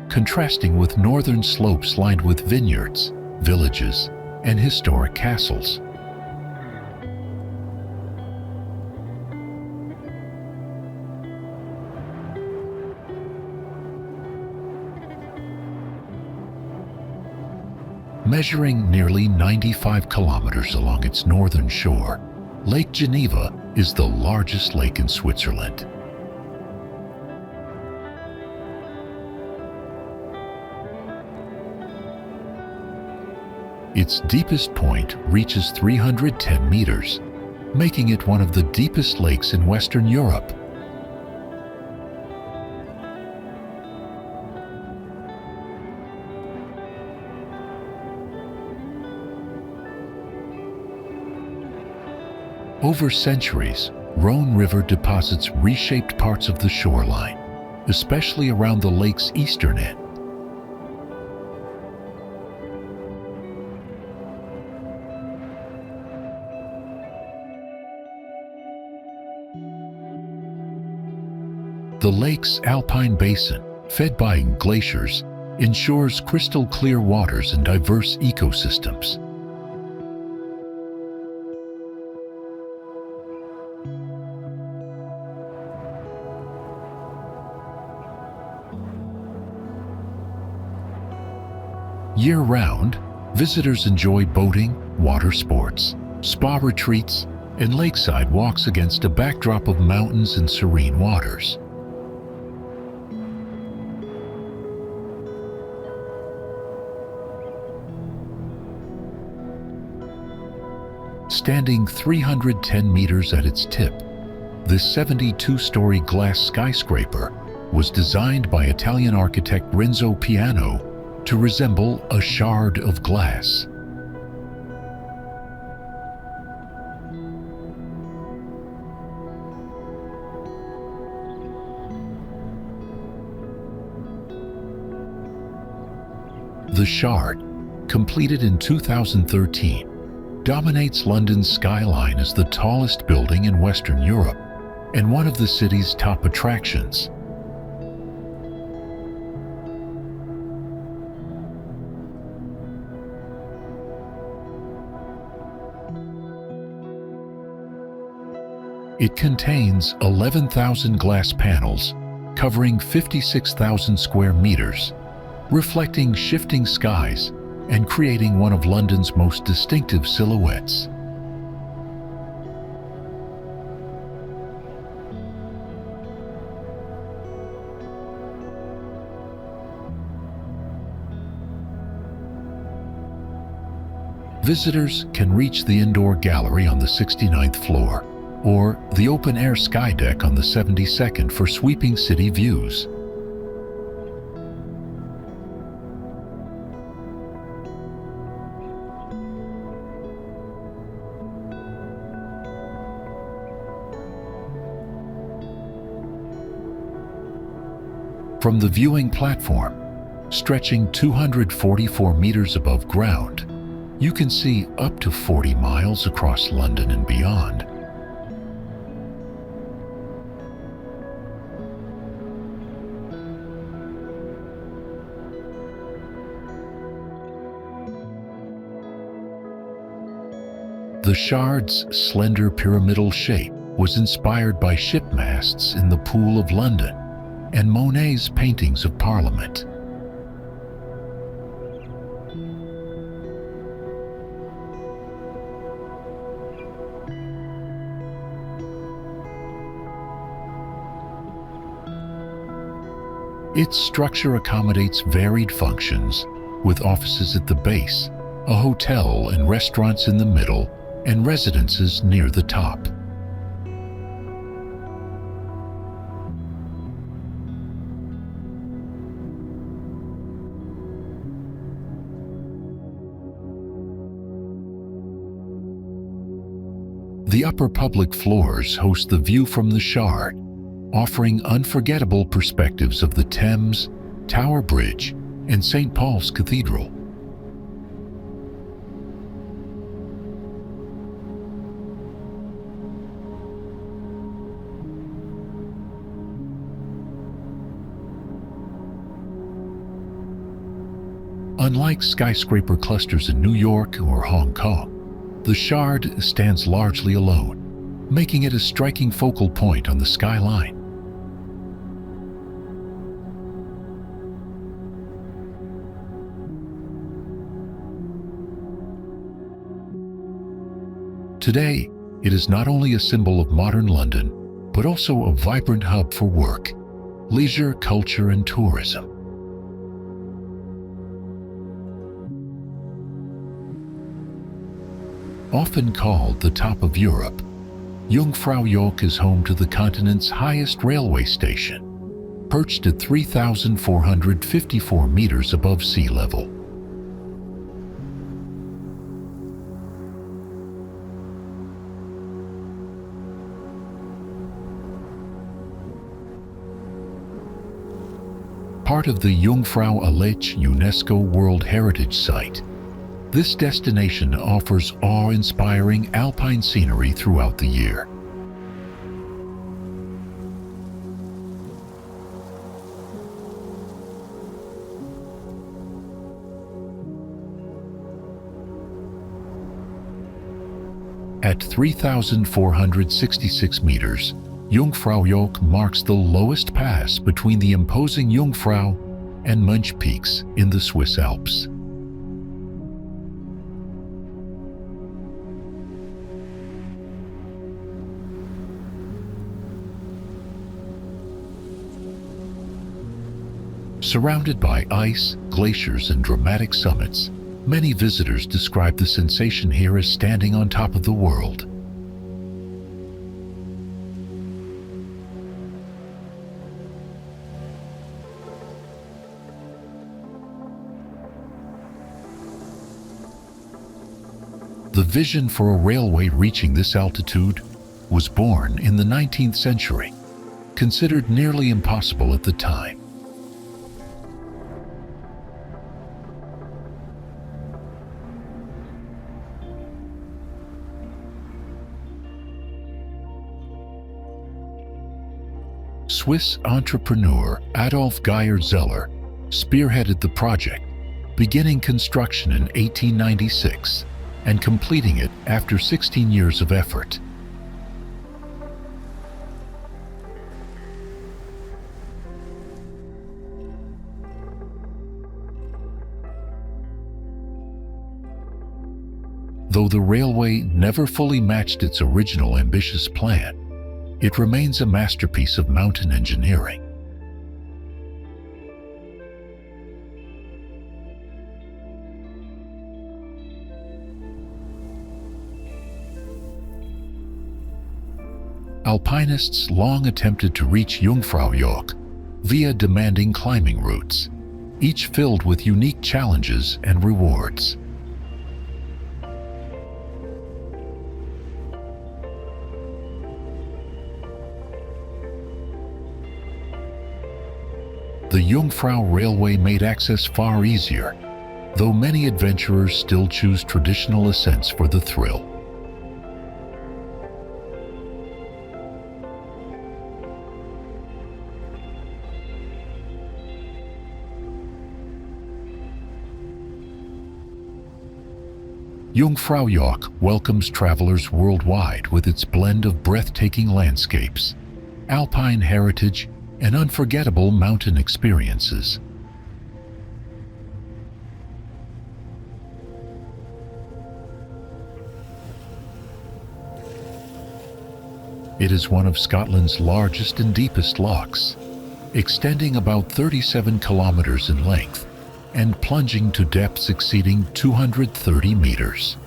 Speaker 1: contrasting with northern slopes lined with vineyards, villages, and historic castles. Measuring nearly 95 kilometers along its northern shore, Lake Geneva is the largest lake in Switzerland. Its deepest point reaches 310 meters, making it one of the deepest lakes in Western Europe. Over centuries, Rhone River deposits reshaped parts of the shoreline, especially around the lake's eastern end. The lake's alpine basin, fed by glaciers, ensures crystal clear waters and diverse ecosystems. Year-round, visitors enjoy boating, water sports, spa retreats, and lakeside walks against a backdrop of mountains and serene waters. Standing 310 meters at its tip, this 72-story glass skyscraper was designed by Italian architect Renzo Piano to resemble a shard of glass. The Shard, completed in 2013, dominates London's skyline as the tallest building in Western Europe and one of the city's top attractions. It contains 11,000 glass panels covering 56,000 square meters, reflecting shifting skies and creating one of London's most distinctive silhouettes. Visitors can reach the indoor gallery on the 69th floor or the open-air sky deck on the 72nd for sweeping city views. From the viewing platform, stretching 244 meters above ground, you can see up to 40 miles across London and beyond. The Shard's slender pyramidal shape was inspired by ship masts in the Pool of London and Monet's paintings of Parliament. Its structure accommodates varied functions, with offices at the base, a hotel and restaurants in the middle, and residences near the top. The upper public floors host the view from the Shard, offering unforgettable perspectives of the Thames, Tower Bridge, and St. Paul's Cathedral. Unlike skyscraper clusters in New York or Hong Kong, the Shard stands largely alone, making it a striking focal point on the skyline. Today, it is not only a symbol of modern London, but also a vibrant hub for work, leisure, culture, and tourism. Often called the top of Europe, Jungfraujoch is home to the continent's highest railway station, perched at 3,454 meters above sea level. Part of the Jungfrau Allech UNESCO World Heritage Site, this destination offers awe-inspiring alpine scenery throughout the year. At 3,466 meters, Jungfraujoch marks the lowest pass between the imposing Jungfrau and Munch peaks in the Swiss Alps. Surrounded by ice, glaciers, and dramatic summits, Many visitors describe the sensation here as standing on top of the world. The vision for a railway reaching this altitude was born in the 19th century, considered nearly impossible at the time. Swiss entrepreneur Adolf Geyer-Zeller spearheaded the project, beginning construction in 1896 and completing it after 16 years of effort. Though the railway never fully matched its original ambitious plan, it remains a masterpiece of mountain engineering. Alpinists long attempted to reach Jungfraujoch via demanding climbing routes, each filled with unique challenges and rewards. The Jungfrau Railway made access far easier, though many adventurers still choose traditional ascents for the thrill. Jungfraujoch welcomes travelers worldwide with its blend of breathtaking landscapes, alpine heritage, and unforgettable mountain experiences. It is one of Scotland's largest and deepest lochs, extending about 37 kilometers in length and plunging to depths exceeding 230 meters.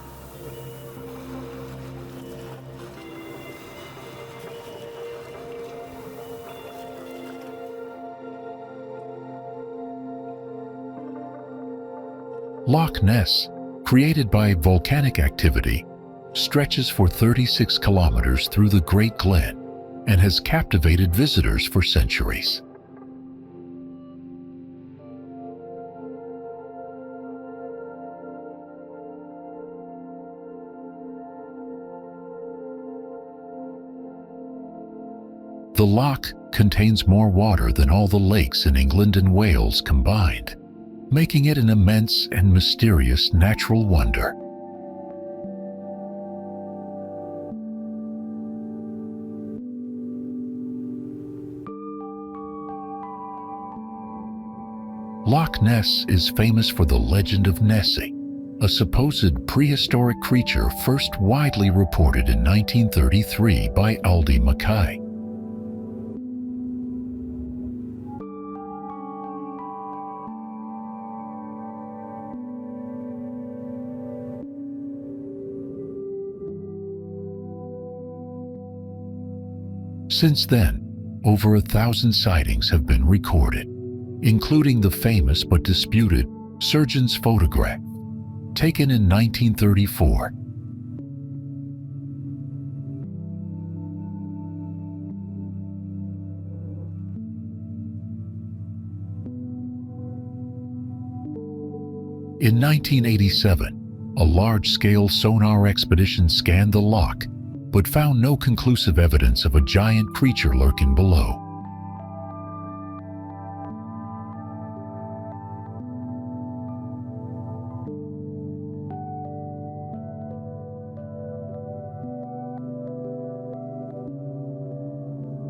Speaker 1: Loch Ness, created by volcanic activity, stretches for 36 kilometers through the Great Glen and has captivated visitors for centuries. The loch contains more water than all the lakes in England and Wales combined, making it an immense and mysterious natural wonder. Loch Ness is famous for the legend of Nessie, a supposed prehistoric creature first widely reported in 1933 by Aldi Mackay. Since then, over 1,000 sightings have been recorded, including the famous but disputed surgeon's photograph, taken in 1934. In 1987, a large-scale sonar expedition scanned the loch, but found no conclusive evidence of a giant creature lurking below.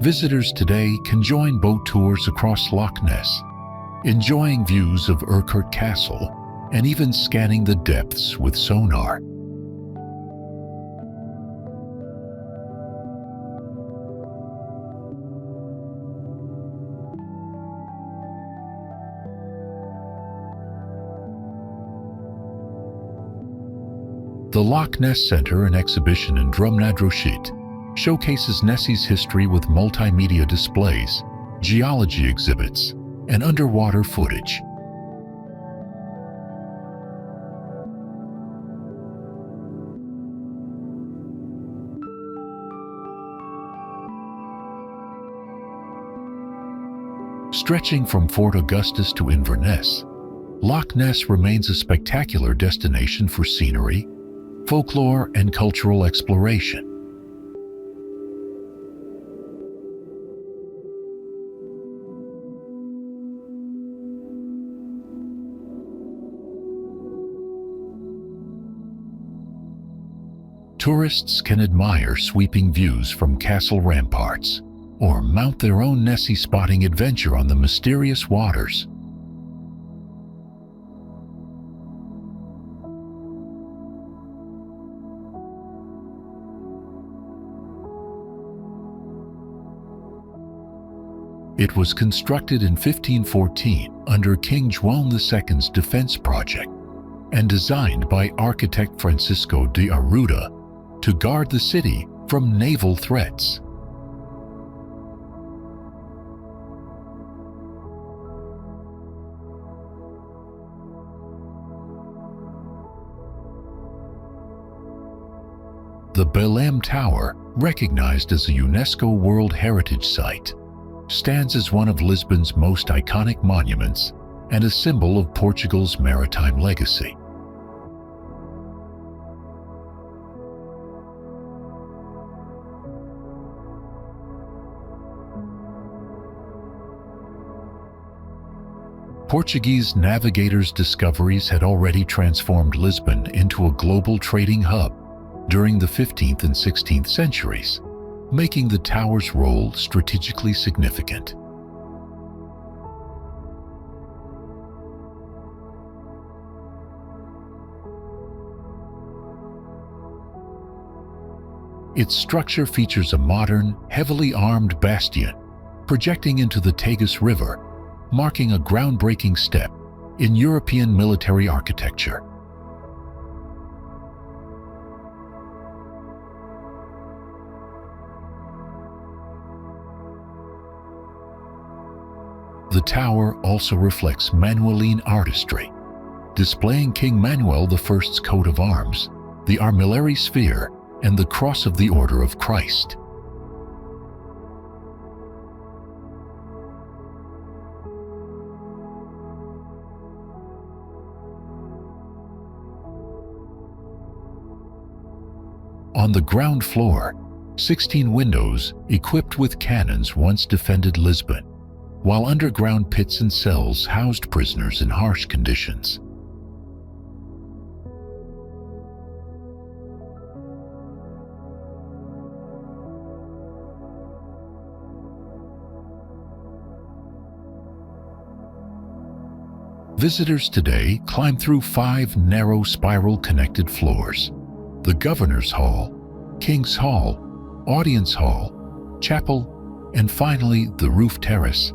Speaker 1: Visitors today can join boat tours across Loch Ness, enjoying views of Urquhart Castle and even scanning the depths with sonar. The Loch Ness Center and exhibition in Drumnadroshit showcases Nessie's history with multimedia displays, geology exhibits, and underwater footage. Stretching from Fort Augustus to Inverness, Loch Ness remains a spectacular destination for scenery, folklore, and cultural exploration. Tourists can admire sweeping views from castle ramparts, or mount their own Nessie spotting adventure on the mysterious waters. It was constructed in 1514 under King Juan II's defense project and designed by architect Francisco de Arruda to guard the city from naval threats. The Belém Tower, recognized as a UNESCO World Heritage Site, stands as one of Lisbon's most iconic monuments and a symbol of Portugal's maritime legacy. Portuguese navigators' discoveries had already transformed Lisbon into a global trading hub during the 15th and 16th centuries, making the tower's role strategically significant. Its structure features a modern, heavily armed bastion projecting into the Tagus River, marking a groundbreaking step in European military architecture. The tower also reflects Manueline artistry, displaying King Manuel I's coat of arms, the armillary sphere, and the Cross of the Order of Christ. On the ground floor, 16 windows equipped with cannons once defended Lisbon, while underground pits and cells housed prisoners in harsh conditions. Visitors today climb through 5 narrow spiral-connected floors: the Governor's Hall, King's Hall, Audience Hall, Chapel, and finally the roof terrace.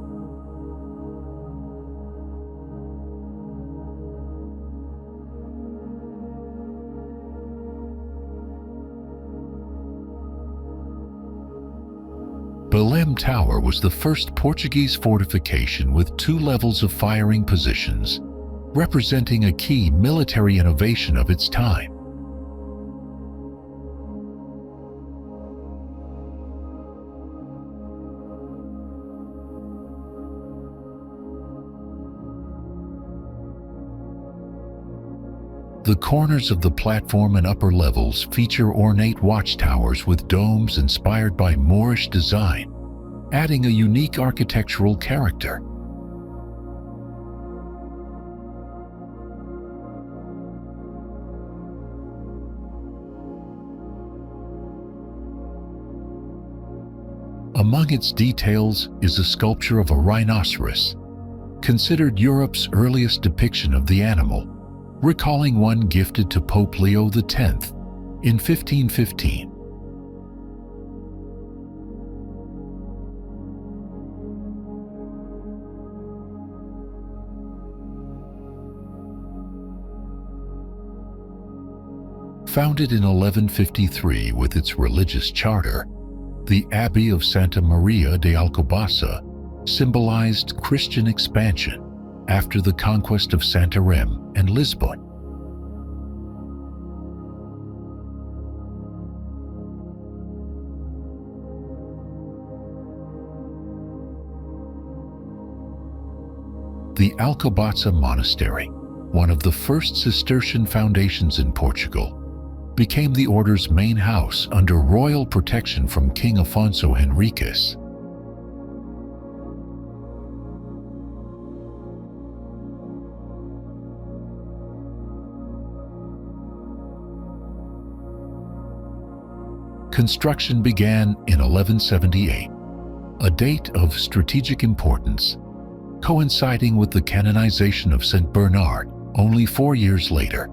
Speaker 1: Belém Tower was the first Portuguese fortification with 2 levels of firing positions, representing a key military innovation of its time. The corners of the platform and upper levels feature ornate watchtowers with domes inspired by Moorish design, adding a unique architectural character. Among its details is a sculpture of a rhinoceros, considered Europe's earliest depiction of the animal, recalling one gifted to Pope Leo X in 1515. Founded in 1153 with its religious charter, the Abbey of Santa Maria de Alcobaça symbolized Christian expansion after the conquest of Santarém and Lisbon. The Alcobaça Monastery, one of the first Cistercian foundations in Portugal, became the order's main house under royal protection from King Afonso Henriques. Construction began in 1178, a date of strategic importance, coinciding with the canonization of Saint Bernard only 4 years later.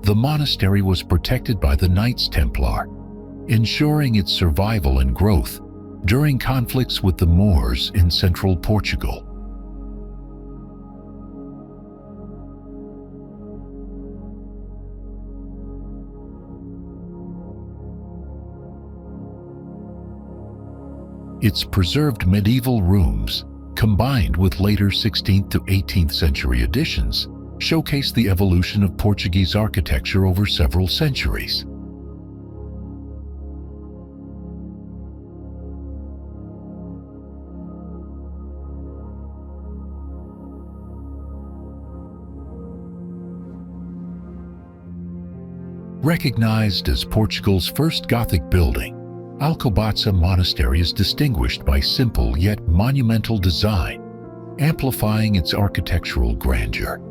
Speaker 1: The monastery was protected by the Knights Templar, ensuring its survival and growth during conflicts with the Moors in central Portugal. Its preserved medieval rooms, combined with later 16th to 18th century additions, showcase the evolution of Portuguese architecture over several centuries. Recognized as Portugal's first Gothic building, Alcobaça Monastery is distinguished by simple yet monumental design, amplifying its architectural grandeur.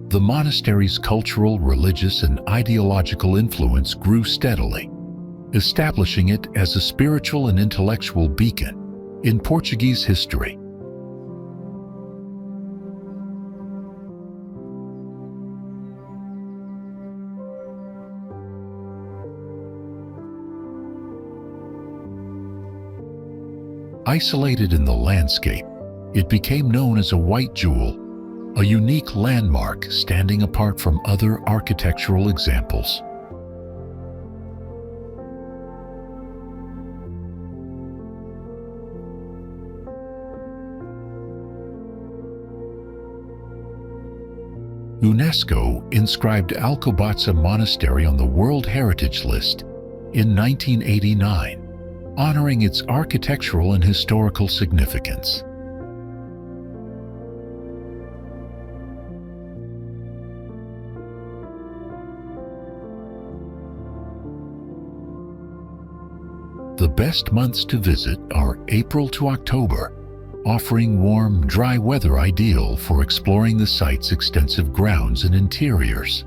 Speaker 1: The monastery's cultural, religious, and ideological influence grew steadily, establishing it as a spiritual and intellectual beacon in Portuguese history. Isolated in the landscape, it became known as a white jewel, a unique landmark standing apart from other architectural examples. UNESCO inscribed Alcobaça Monastery on the World Heritage List in 1989, honoring its architectural and historical significance. The best months to visit are April to October, offering warm, dry weather ideal for exploring the site's extensive grounds and interiors.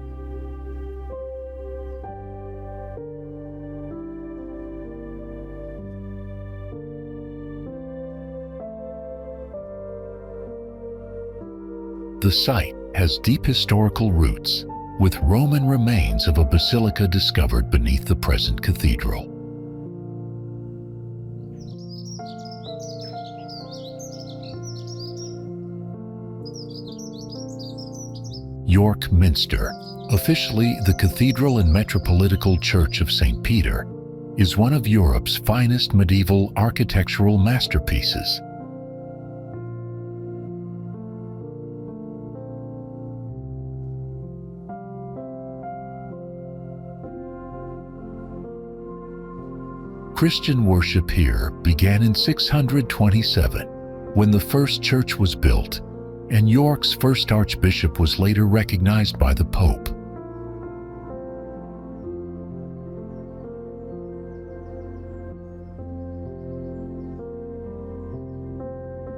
Speaker 1: The site has deep historical roots, with Roman remains of a basilica discovered beneath the present cathedral. York Minster, officially the Cathedral and Metropolitical Church of St. Peter, is one of Europe's finest medieval architectural masterpieces. Christian worship here began in 627, when the first church was built, and York's first archbishop was later recognized by the Pope.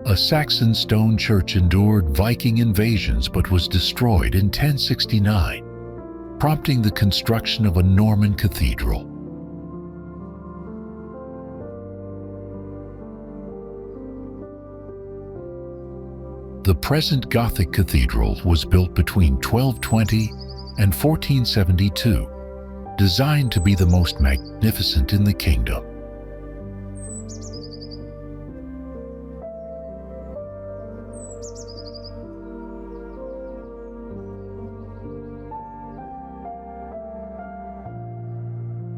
Speaker 1: A Saxon stone church endured Viking invasions but was destroyed in 1069, prompting the construction of a Norman cathedral. The present Gothic cathedral was built between 1220 and 1472, designed to be the most magnificent in the kingdom.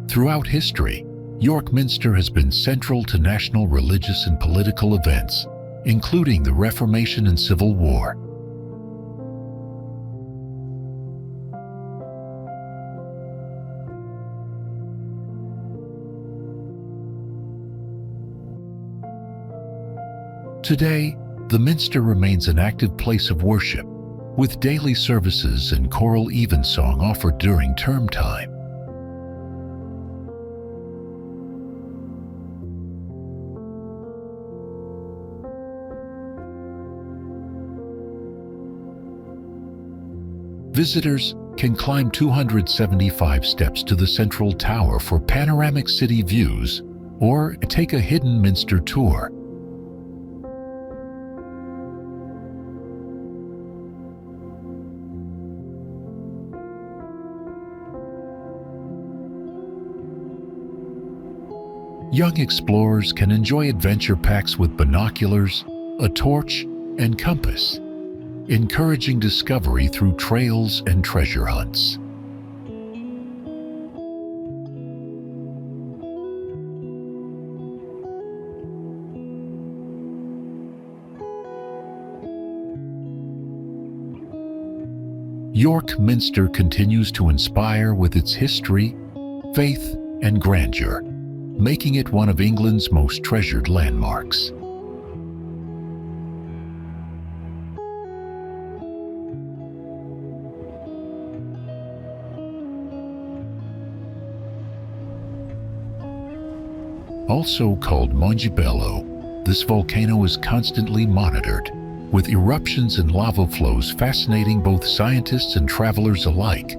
Speaker 1: Throughout history, York Minster has been central to national religious and political events, including the Reformation and Civil War. Today, the Minster remains an active place of worship, with daily services and choral evensong offered during term time. Visitors can climb 275 steps to the central tower for panoramic city views or take a hidden Minster tour. Young explorers can enjoy adventure packs with binoculars, a torch, and compass, encouraging discovery through trails and treasure hunts. York Minster continues to inspire with its history, faith, and grandeur, making it one of England's most treasured landmarks. Also called Óbidos, this volcano is constantly monitored, with eruptions and lava flows fascinating both scientists and travelers alike.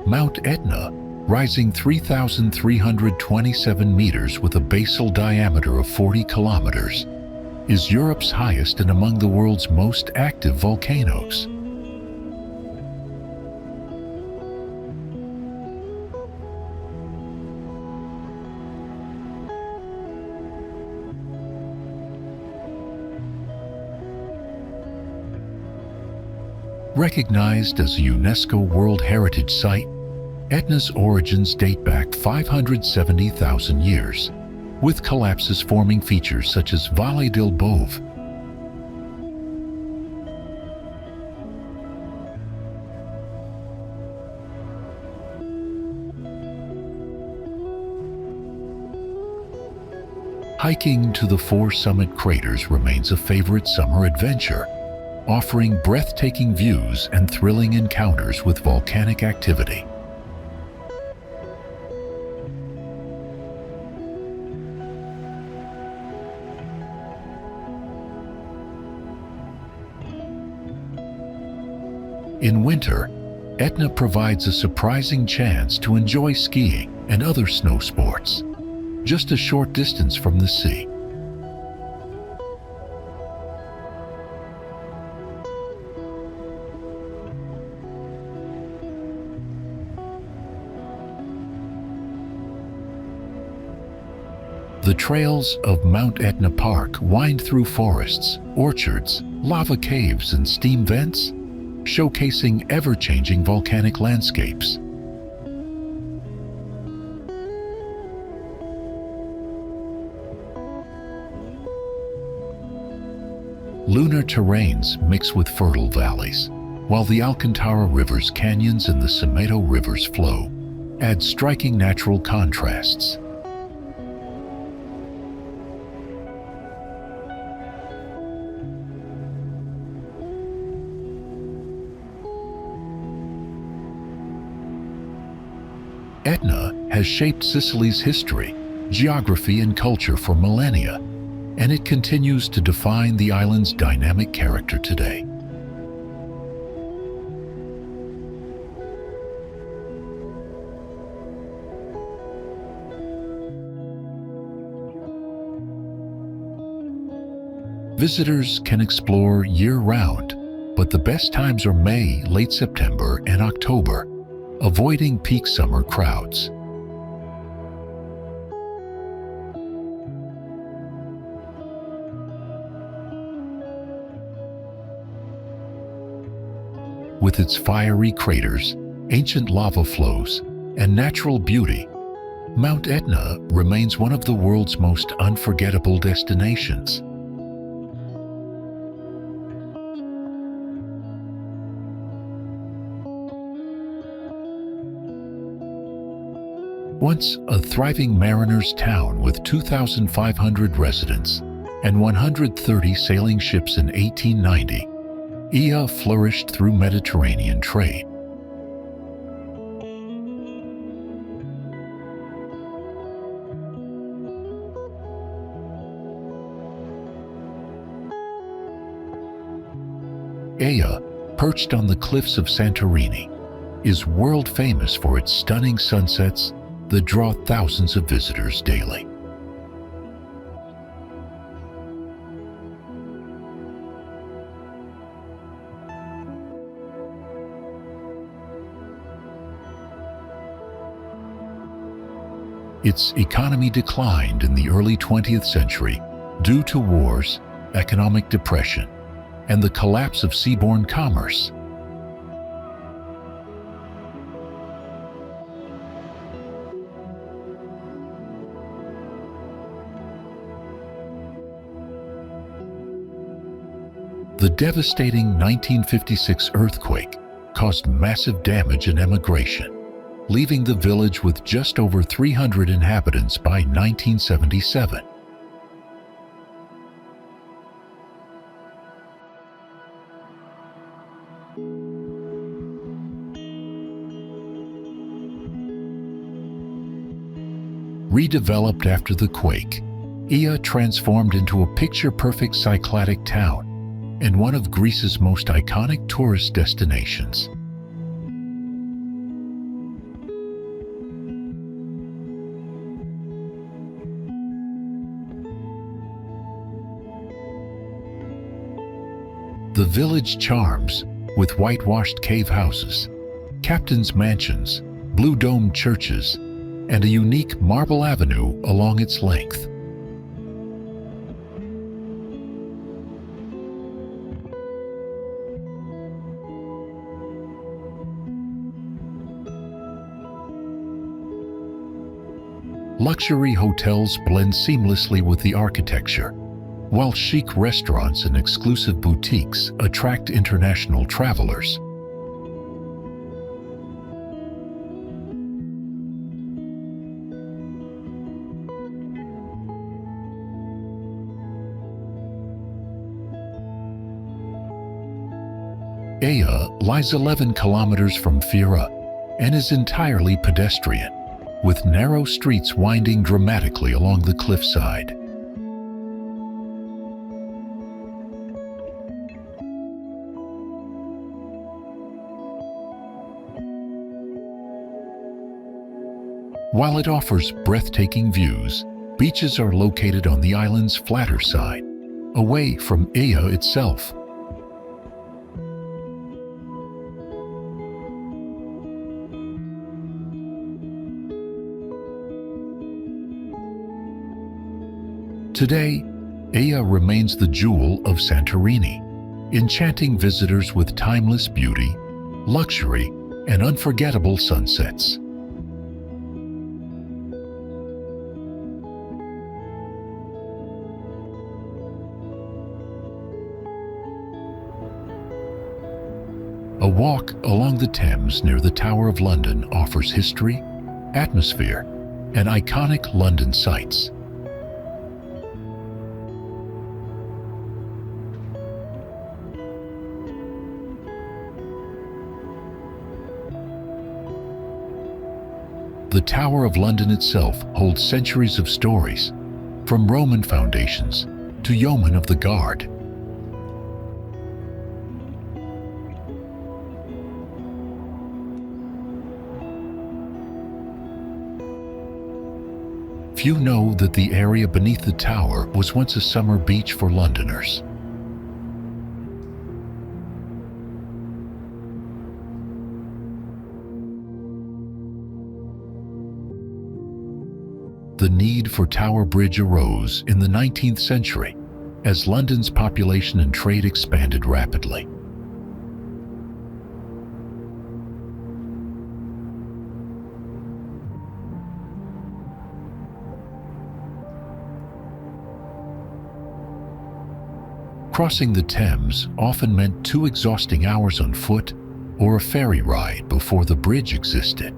Speaker 1: Mount Etna, rising 3,327 meters with a basal diameter of 40 kilometers, is Europe's highest and among the world's most active volcanoes. Recognized as a UNESCO World Heritage Site, Etna's origins date back 570,000 years, with collapses forming features such as Vallée del Bove. Hiking to the four summit craters remains a favorite summer adventure, offering breathtaking views and thrilling encounters with volcanic activity. In winter, Etna provides a surprising chance to enjoy skiing and other snow sports, just a short distance from the sea. The trails of Mount Etna Park wind through forests, orchards, lava caves, and steam vents, showcasing ever-changing volcanic landscapes. Lunar terrains mix with fertile valleys, while the Alcantara River's canyons and the Semedo River's flow add striking natural contrasts. Etna has shaped Sicily's history, geography, and culture for millennia, and it continues to define the island's dynamic character today. Visitors can explore year-round, but the best times are May, late September, and October, avoiding peak summer crowds. With its fiery craters, ancient lava flows, and natural beauty, Mount Etna remains one of the world's most unforgettable destinations. Once a thriving mariners' town with 2,500 residents and 130 sailing ships in 1890, Ia flourished through Mediterranean trade. Ia, perched on the cliffs of Santorini, is world-famous for its stunning sunsets that draw thousands of visitors daily. Its economy declined in the early 20th century due to wars, economic depression, and the collapse of seaborne commerce. The devastating 1956 earthquake caused massive damage and emigration, leaving the village with just over 300 inhabitants by 1977. Redeveloped after the quake, Ia transformed into a picture-perfect cycladic town and one of Greece's most iconic tourist destinations. The village charms with whitewashed cave houses, captain's mansions, blue-domed churches, and a unique marble avenue along its length. Luxury hotels blend seamlessly with the architecture, while chic restaurants and exclusive boutiques attract international travelers. Ia lies 11 kilometers from Faroe and is entirely pedestrian, with narrow streets winding dramatically along the cliffside. While it offers breathtaking views, beaches are located on the island's flatter side, away from Ia itself. Today, Ia remains the jewel of Santorini, enchanting visitors with timeless beauty, luxury, and unforgettable sunsets. A walk along the Thames near the Tower of London offers history, atmosphere, and iconic London sights. The Tower of London itself holds centuries of stories, from Roman foundations to yeomen of the guard. Few know that the area beneath the tower was once a summer beach for Londoners. for Tower Bridge arose in the 19th century as London's population and trade expanded rapidly. Crossing the Thames often meant 2 exhausting hours on foot or a ferry ride before the bridge existed.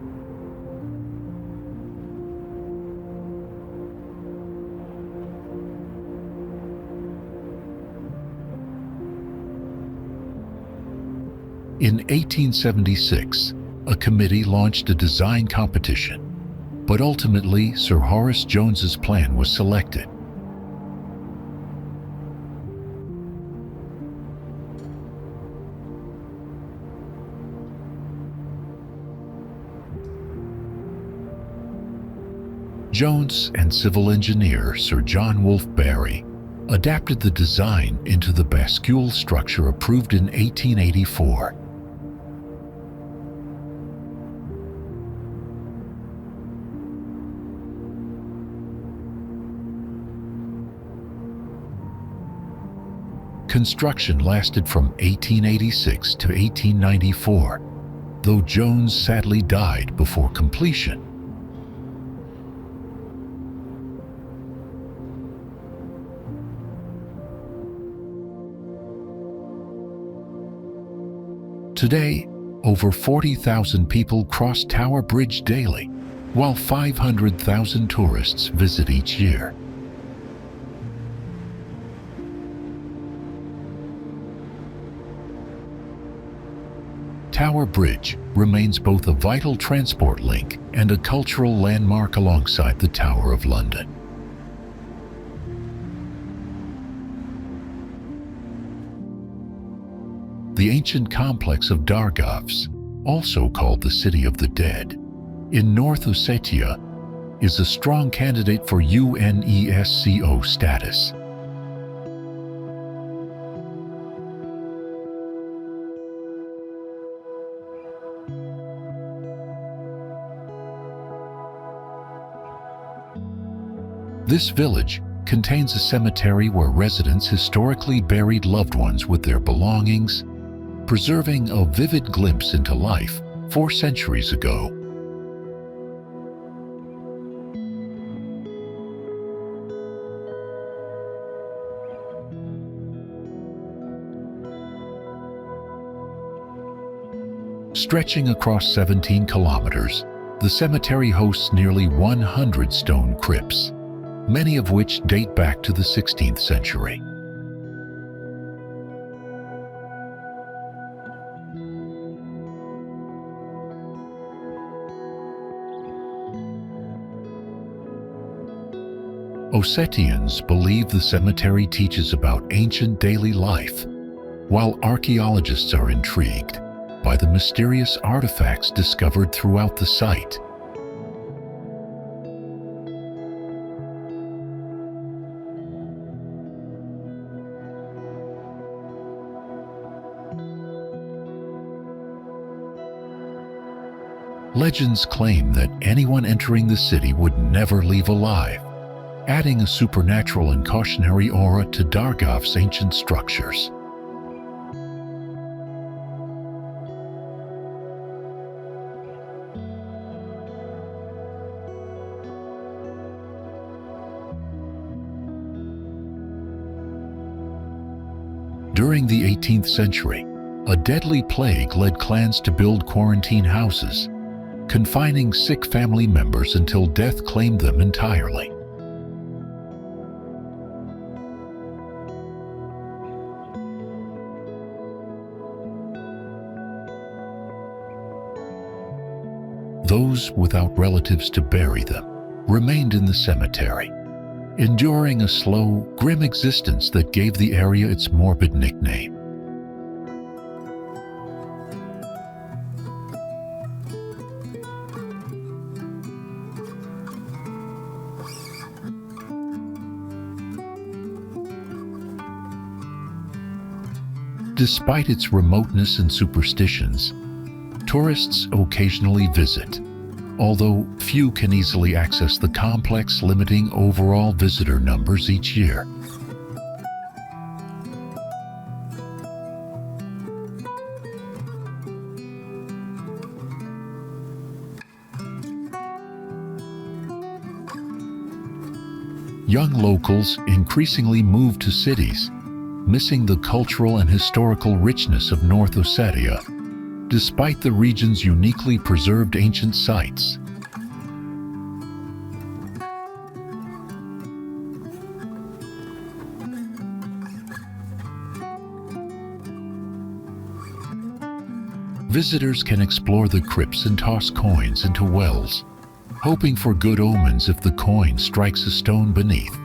Speaker 1: In 1876, a committee launched a design competition, but ultimately Sir Horace Jones's plan was selected. Jones and civil engineer Sir John Wolfe Barry adapted the design into the bascule structure approved in 1884. Construction lasted from 1886 to 1894, though Jones sadly died before completion. Today, over 40,000 people cross Tower Bridge daily, while 500,000 tourists visit each year. Tower Bridge remains both a vital transport link and a cultural landmark alongside the Tower of London. The ancient complex of Dargavs, also called the City of the Dead, in North Ossetia, is a strong candidate for UNESCO status. This village contains a cemetery where residents historically buried loved ones with their belongings, preserving a vivid glimpse into life 4 centuries ago. Stretching across 17 kilometers, the cemetery hosts nearly 100 stone crypts, many of which date back to the 16th century. Ossetians believe the cemetery teaches about ancient daily life, while archaeologists are intrigued by the mysterious artifacts discovered throughout the site. Legends claim that anyone entering the city would never leave alive, adding a supernatural and cautionary aura to Dargav's ancient structures. During the 18th century, a deadly plague led clans to build quarantine houses, confining sick family members until death claimed them entirely. Those without relatives to bury them remained in the cemetery, enduring a slow, grim existence that gave the area its morbid nickname. Despite its remoteness and superstitions, tourists occasionally visit, although few can easily access the complex, limiting overall visitor numbers each year. Young locals increasingly move to cities, missing the cultural and historical richness of North Ossetia, despite the region's uniquely preserved ancient sites. Visitors can explore the crypts and toss coins into wells, hoping for good omens if the coin strikes a stone beneath.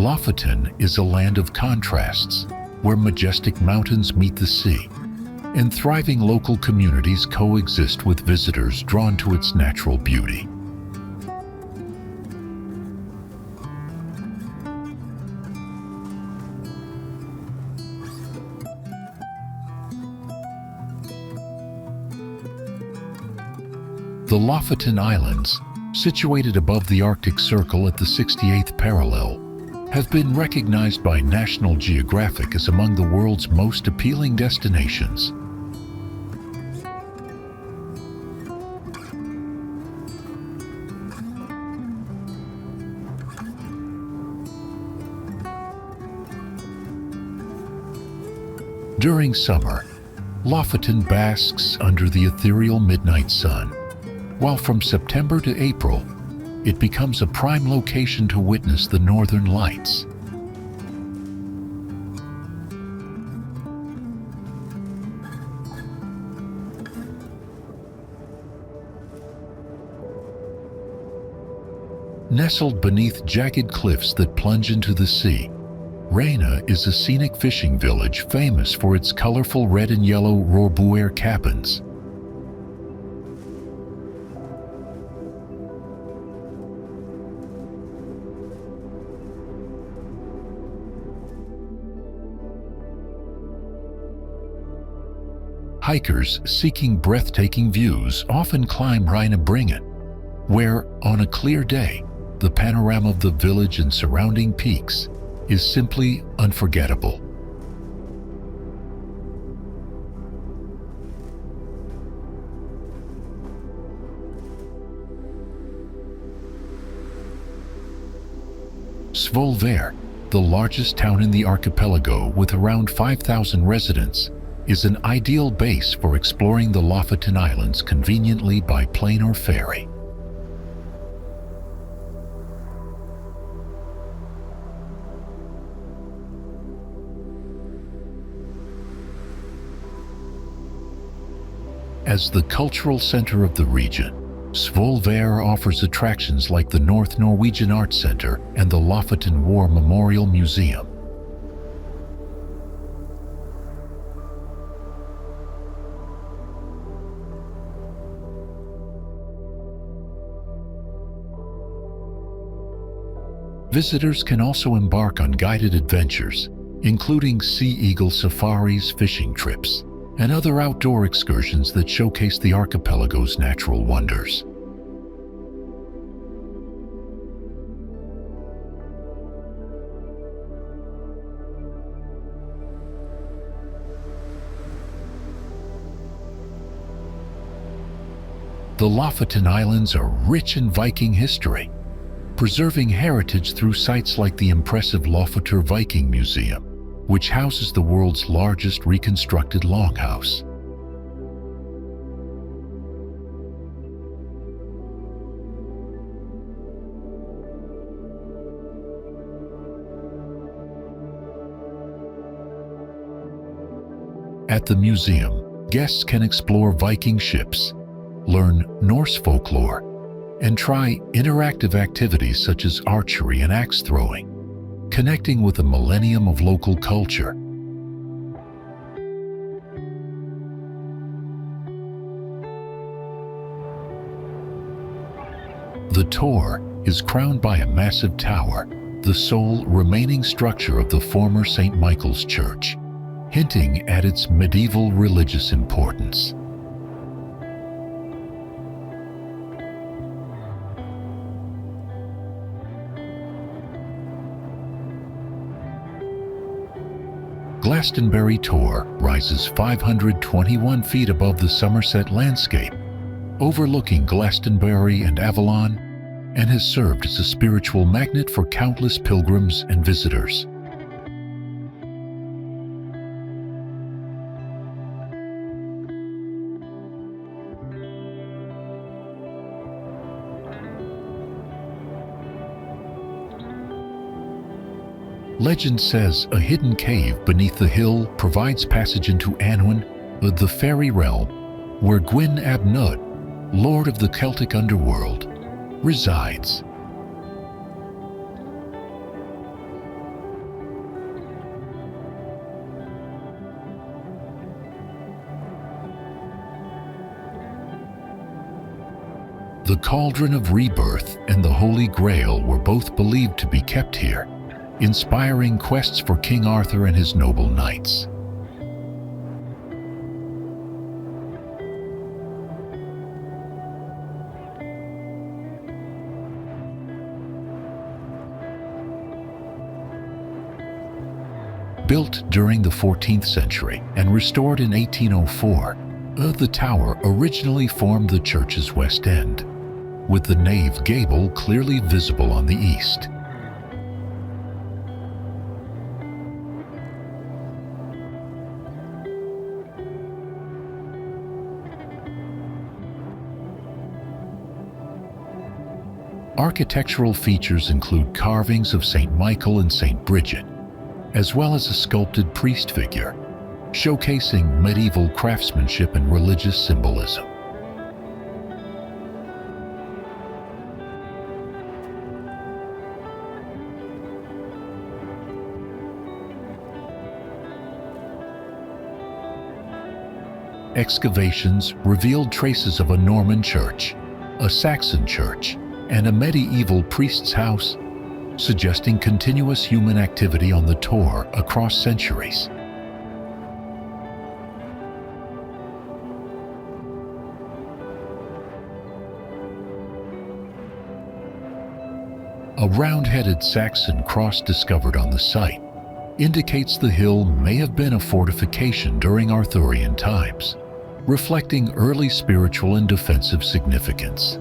Speaker 1: Lofoten is a land of contrasts, where majestic mountains meet the sea, and thriving local communities coexist with visitors drawn to its natural beauty. The Lofoten Islands, situated above the Arctic Circle at the 68th parallel, have been recognized by National Geographic as among the world's most appealing destinations. During summer, Lofoten basks under the ethereal midnight sun, while from September to April, it becomes a prime location to witness the northern lights. Nestled beneath jagged cliffs that plunge into the sea, Reina is a scenic fishing village famous for its colorful red and yellow roerboer cabins. Hikers seeking breathtaking views often climb Reinabringen, where, on a clear day, the panorama of the village and surrounding peaks is simply unforgettable. Svolvær, the largest town in the archipelago with around 5,000 residents, is an ideal base for exploring the Lofoten Islands conveniently by plane or ferry. As the cultural center of the region, Svolvær offers attractions like the North Norwegian Art Center and the Lofoten War Memorial Museum. Visitors can also embark on guided adventures, including sea eagle safaris, fishing trips, and other outdoor excursions that showcase the archipelago's natural wonders. The Lofoten Islands are rich in Viking history, preserving heritage through sites like the impressive Lofoter Viking Museum, which houses the world's largest reconstructed longhouse. At the museum, guests can explore Viking ships, learn Norse folklore, and try interactive activities such as archery and axe throwing, connecting with a millennium of local culture. The tour is crowned by a massive tower, the sole remaining structure of the former St. Michael's Church, hinting at its medieval religious importance. Glastonbury Tor rises 521 feet above the Somerset landscape, overlooking Glastonbury and Avalon, and has served as a spiritual magnet for countless pilgrims and visitors. Legend says a hidden cave beneath the hill provides passage into Annwn, the fairy realm, where Gwyn ap Nudd, lord of the Celtic underworld, resides. The Cauldron of Rebirth and the Holy Grail were both believed to be kept here, inspiring quests for King Arthur and his noble knights. Built during the 14th century and restored in 1804, the tower originally formed the church's west end, with the nave gable clearly visible on the east. Architectural features include carvings of St. Michael and St. Bridget, as well as a sculpted priest figure, showcasing medieval craftsmanship and religious symbolism. Excavations revealed traces of a Norman church, a Saxon church, and a medieval priest's house, suggesting continuous human activity on the Tor across centuries. A round-headed Saxon cross discovered on the site indicates the hill may have been a fortification during Arthurian times, reflecting early spiritual and defensive significance.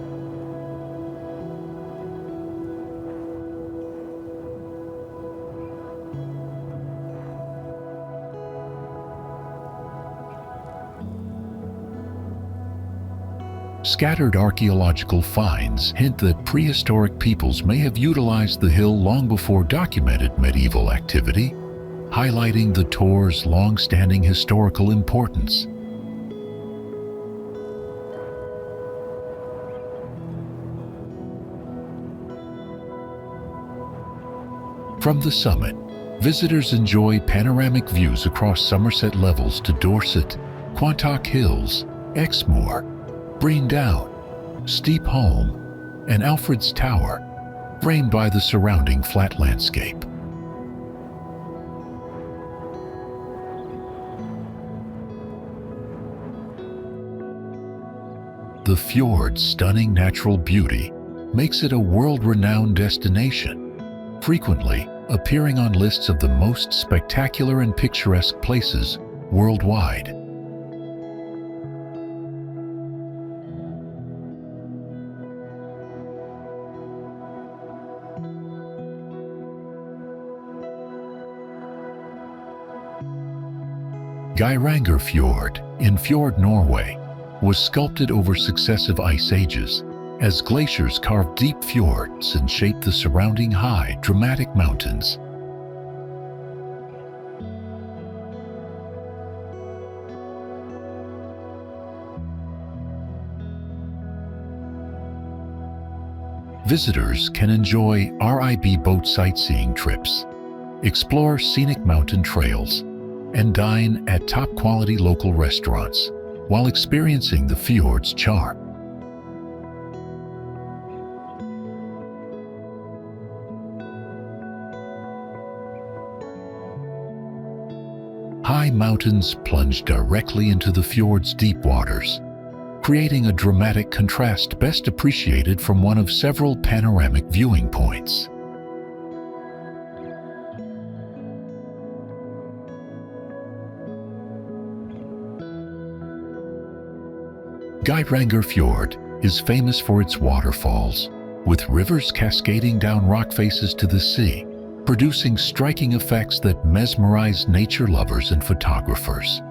Speaker 1: Scattered archaeological finds hint that prehistoric peoples may have utilized the hill long before documented medieval activity, highlighting the Tor's long-standing historical importance. From the summit, visitors enjoy panoramic views across Somerset levels to Dorset, Quantock Hills, Exmoor, Breen Down, Steep Holm, and Alfred's Tower, framed by the surrounding flat landscape. The fjord's stunning natural beauty makes it a world-renowned destination, frequently appearing on lists of the most spectacular and picturesque places worldwide. Geiranger Fjord in Fjord, Norway, was sculpted over successive ice ages as glaciers carved deep fjords and shaped the surrounding high, dramatic mountains. Visitors can enjoy RIB boat sightseeing trips, explore scenic mountain trails, and dine at top-quality local restaurants while experiencing the fjord's charm. high mountains plunge directly into the fjord's deep waters, creating a dramatic contrast best appreciated from one of several panoramic viewing points. Geiranger Fjord is famous for its waterfalls, with rivers cascading down rock faces to the sea, producing striking effects that mesmerize nature lovers and photographers.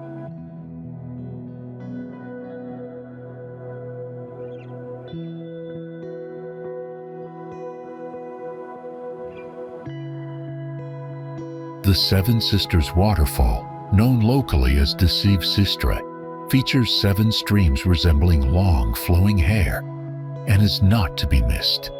Speaker 1: The Seven Sisters Waterfall, known locally as De Sieve Sistre, features 7 streams resembling long, flowing hair and is not to be missed.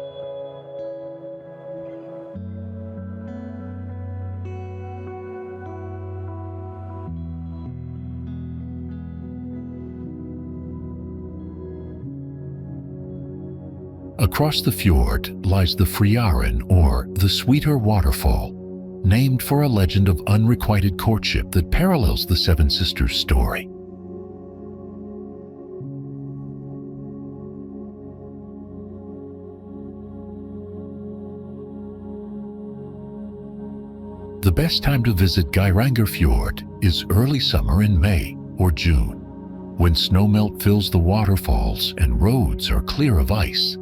Speaker 1: Across the fjord lies the Friaren, or the Sweeter Waterfall, named for a legend of unrequited courtship that parallels the Seven Sisters story. The best time to visit Geiranger Fjord is early summer in May or June, when snowmelt fills the waterfalls and roads are clear of ice.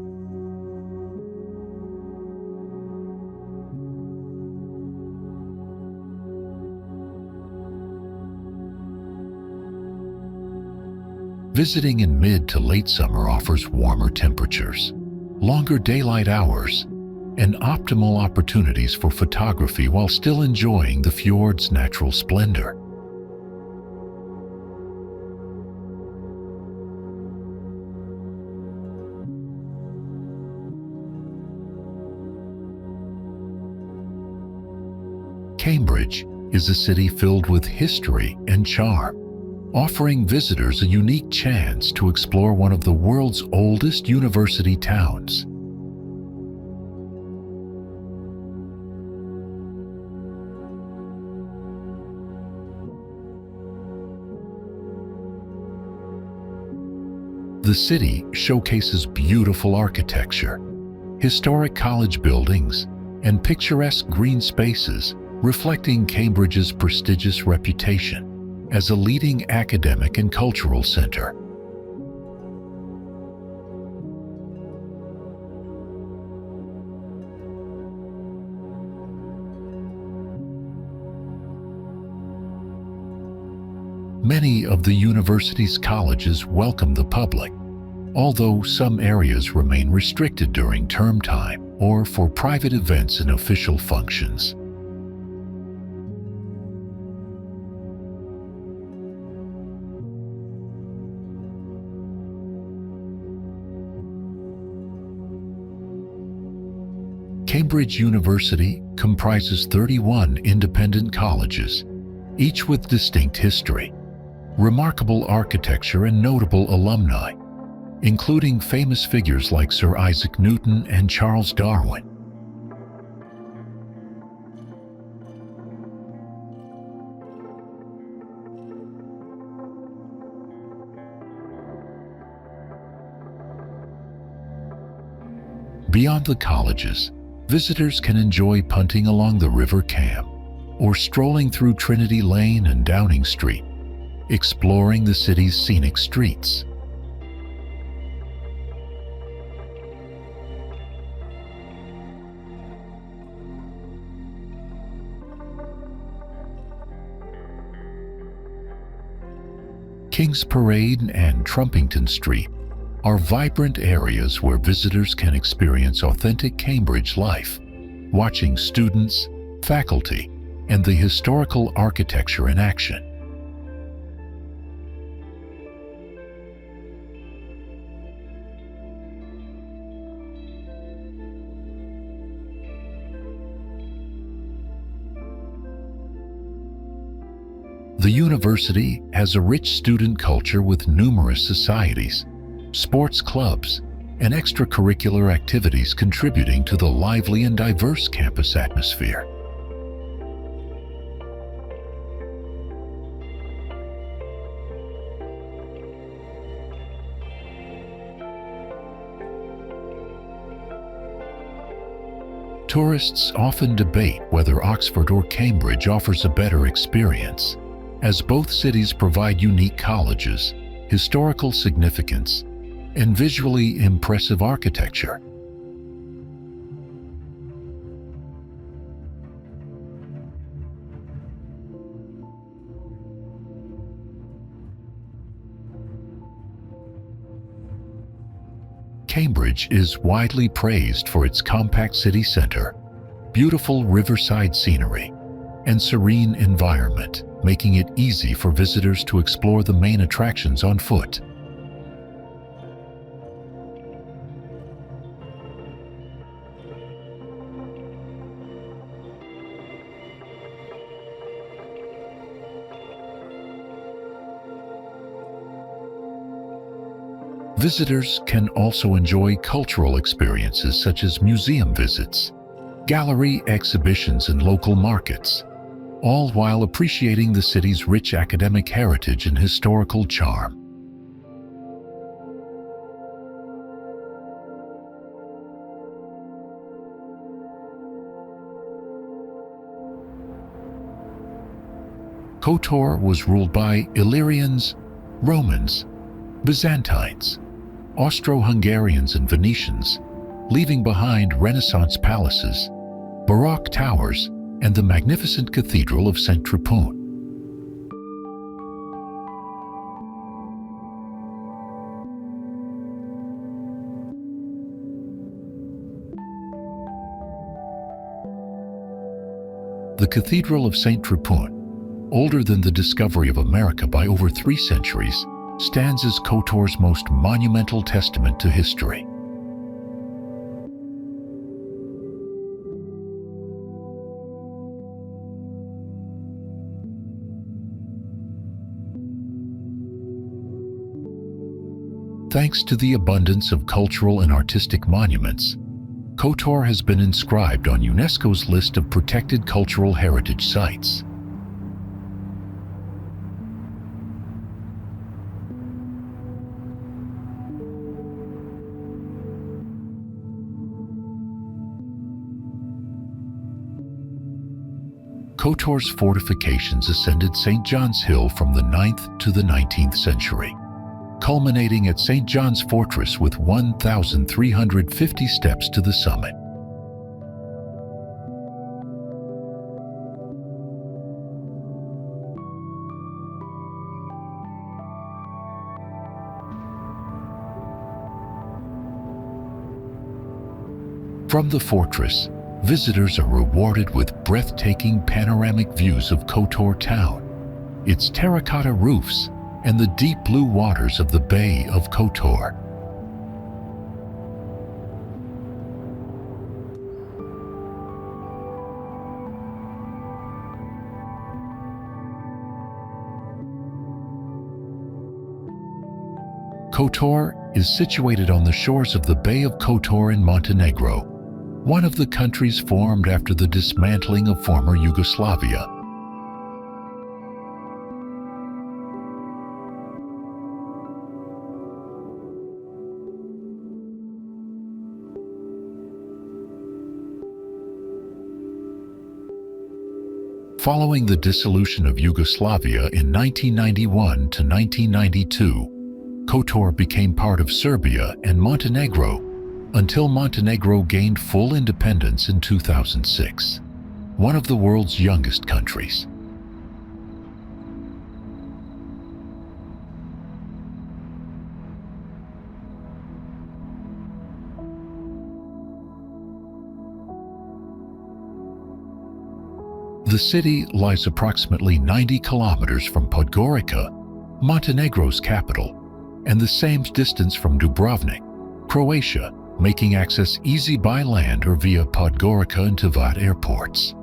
Speaker 1: Visiting in mid to late summer offers warmer temperatures, longer daylight hours, and optimal opportunities for photography while still enjoying the fjord's natural splendor. Cambridge is a city filled with history and charm, offering visitors a unique chance to explore one of the world's oldest university towns. The city showcases beautiful architecture, historic college buildings, and picturesque green spaces, reflecting Cambridge's prestigious reputation as a leading academic and cultural center. Many of the university's colleges welcome the public, although some areas remain restricted during term time or for private events and official functions. Cambridge University comprises 31 independent colleges, each with distinct history, remarkable architecture, and notable alumni, including famous figures like Sir Isaac Newton and Charles Darwin. Beyond the colleges, visitors can enjoy punting along the River Cam or strolling through Trinity Lane and Downing Street, exploring the city's scenic streets. King's Parade and Trumpington Street are vibrant areas where visitors can experience authentic Cambridge life, watching students, faculty, and the historical architecture in action. The university has a rich student culture with numerous societies, sports clubs, and extracurricular activities contributing to the lively and diverse campus atmosphere. Tourists often debate whether Oxford or Cambridge offers a better experience, as both cities provide unique colleges, historical significance, and visually impressive architecture. Cambridge is widely praised for its compact city center, beautiful riverside scenery, and serene environment, making it easy for visitors to explore the main attractions on foot. Visitors can also enjoy cultural experiences such as museum visits, gallery exhibitions, and local markets, all while appreciating the city's rich academic heritage and historical charm. Kotor was ruled by Illyrians, Romans, Byzantines, Austro-Hungarians, and Venetians, leaving behind Renaissance palaces, Baroque towers, and the magnificent Cathedral of St. Trapani. The Cathedral of St. Trapani, older than the discovery of America by over 3 centuries, stands as Kotor's most monumental testament to history. Thanks to the abundance of cultural and artistic monuments, Kotor has been inscribed on UNESCO's list of protected cultural heritage sites. Kotor's fortifications ascended St. John's Hill from the 9th to the 19th century, culminating at St. John's Fortress with 1,350 steps to the summit. From the fortress, visitors are rewarded with breathtaking panoramic views of Kotor town, its terracotta roofs, and the deep blue waters of the Bay of Kotor. Kotor is situated on the shores of the Bay of Kotor in Montenegro, one of the countries formed after the dismantling of former Yugoslavia. Following the dissolution of Yugoslavia in 1991 to 1992, Kotor became part of Serbia and Montenegro until Montenegro gained full independence in 2006, one of the world's youngest countries. The city lies approximately 90 kilometers from Podgorica, Montenegro's capital, and the same distance from Dubrovnik, Croatia, making access easy by land or via Podgorica and Tivat airports.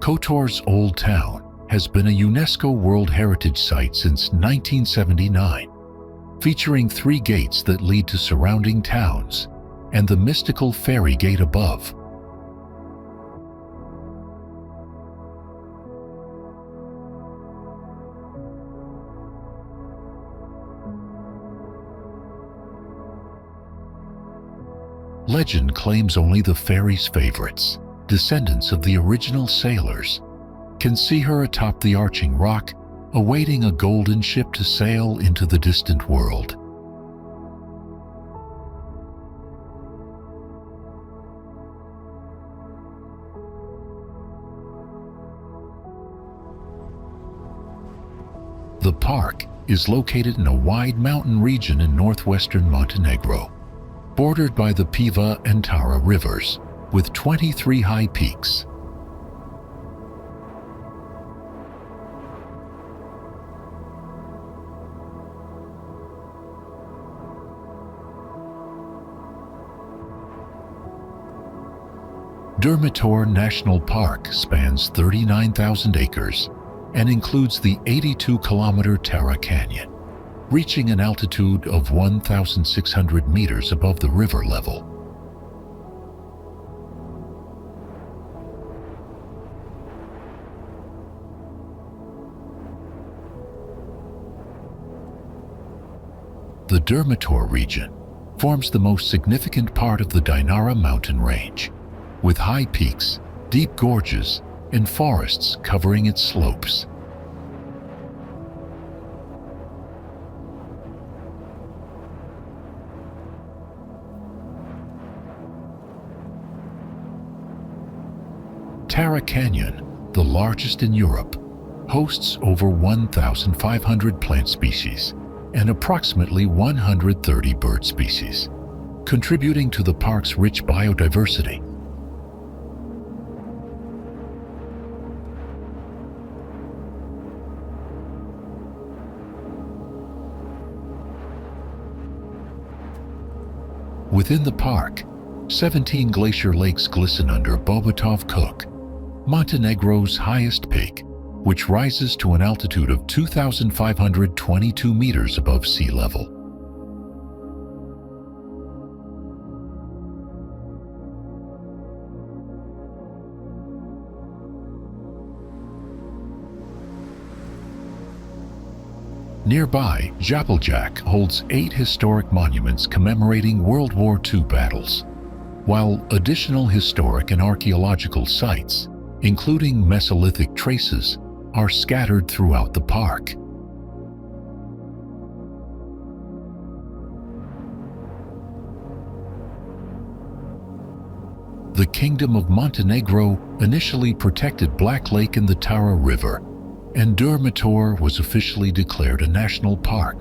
Speaker 1: Kotor's Old Town has been a UNESCO World Heritage Site since 1979, featuring 3 gates that lead to surrounding towns and the mystical ferry gate above. Legend claims only the ferry's favorites, descendants of the original sailors, can see her atop the arching rock, awaiting a golden ship to sail into the distant world. The park is located in a wide mountain region in northwestern Montenegro, bordered by the Piva and Tara rivers, with 23 high peaks. Durmitor National Park spans 39,000 acres and includes the 82-kilometer Tara Canyon, reaching an altitude of 1,600 meters above the river level. The Durmitor region forms the most significant part of the Dinara mountain range, with high peaks, deep gorges, and forests covering its slopes. Tara Canyon, the largest in Europe, hosts over 1,500 plant species and approximately 130 bird species, contributing to the park's rich biodiversity. Within the park, 17 glacier lakes glisten under Bobotov Kuk, Montenegro's highest peak, which rises to an altitude of 2,522 meters above sea level. Nearby, Japeljak holds 8 historic monuments commemorating World War II battles, while additional historic and archaeological sites, including Mesolithic traces, are scattered throughout the park. The Kingdom of Montenegro initially protected Black Lake and the Tara River, and Durmitor was officially declared a national park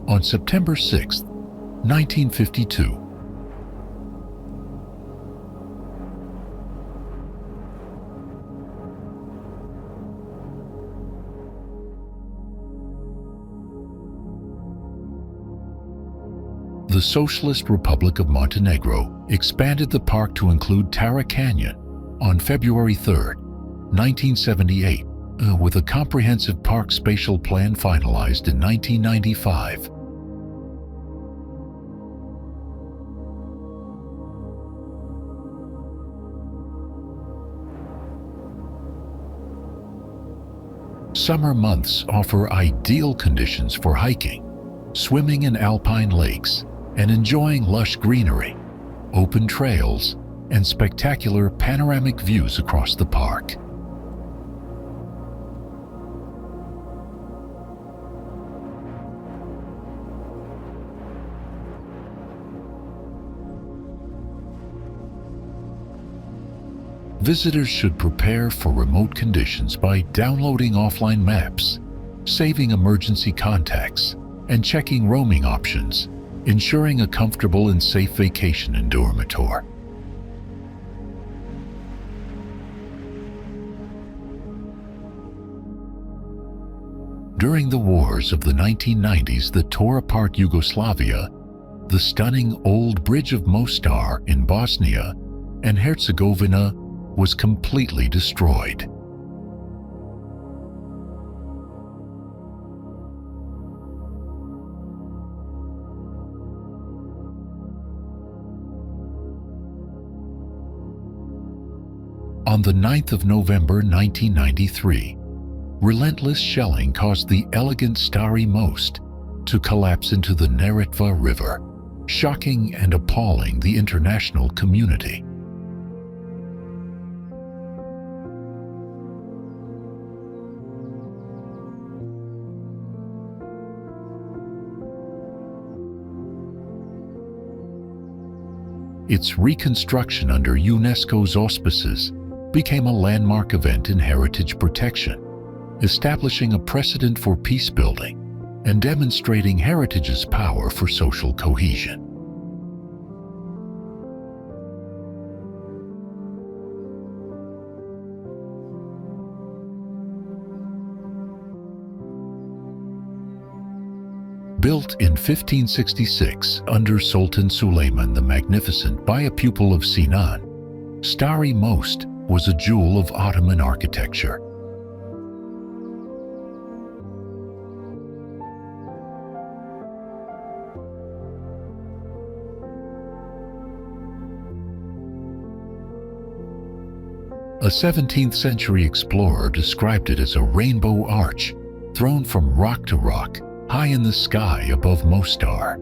Speaker 1: on September 6, 1952. The Socialist Republic of Montenegro expanded the park to include Tara Canyon on February 3, 1978, with a comprehensive park spatial plan finalized in 1995. Summer months offer ideal conditions for hiking, swimming in alpine lakes, and enjoying lush greenery, open trails, and spectacular panoramic views across the park. Visitors should prepare for remote conditions by downloading offline maps, saving emergency contacts, and checking roaming options, ensuring a comfortable and safe vacation in Durmitor. During the wars of the 1990s that tore apart Yugoslavia, the stunning old Bridge of Mostar in Bosnia and Herzegovina was completely destroyed. On the 9th of November 1993, relentless shelling caused the elegant Stari Most to collapse into the Neretva River, shocking and appalling the international community. Its reconstruction under UNESCO's auspices became a landmark event in heritage protection, establishing a precedent for peace building and demonstrating heritage's power for social cohesion. Built in 1566 under Sultan Suleiman the Magnificent by a pupil of Sinan, Stari Most was a jewel of Ottoman architecture. A 17th-century explorer described it as a rainbow arch thrown from rock to rock, high in the sky above Mostar.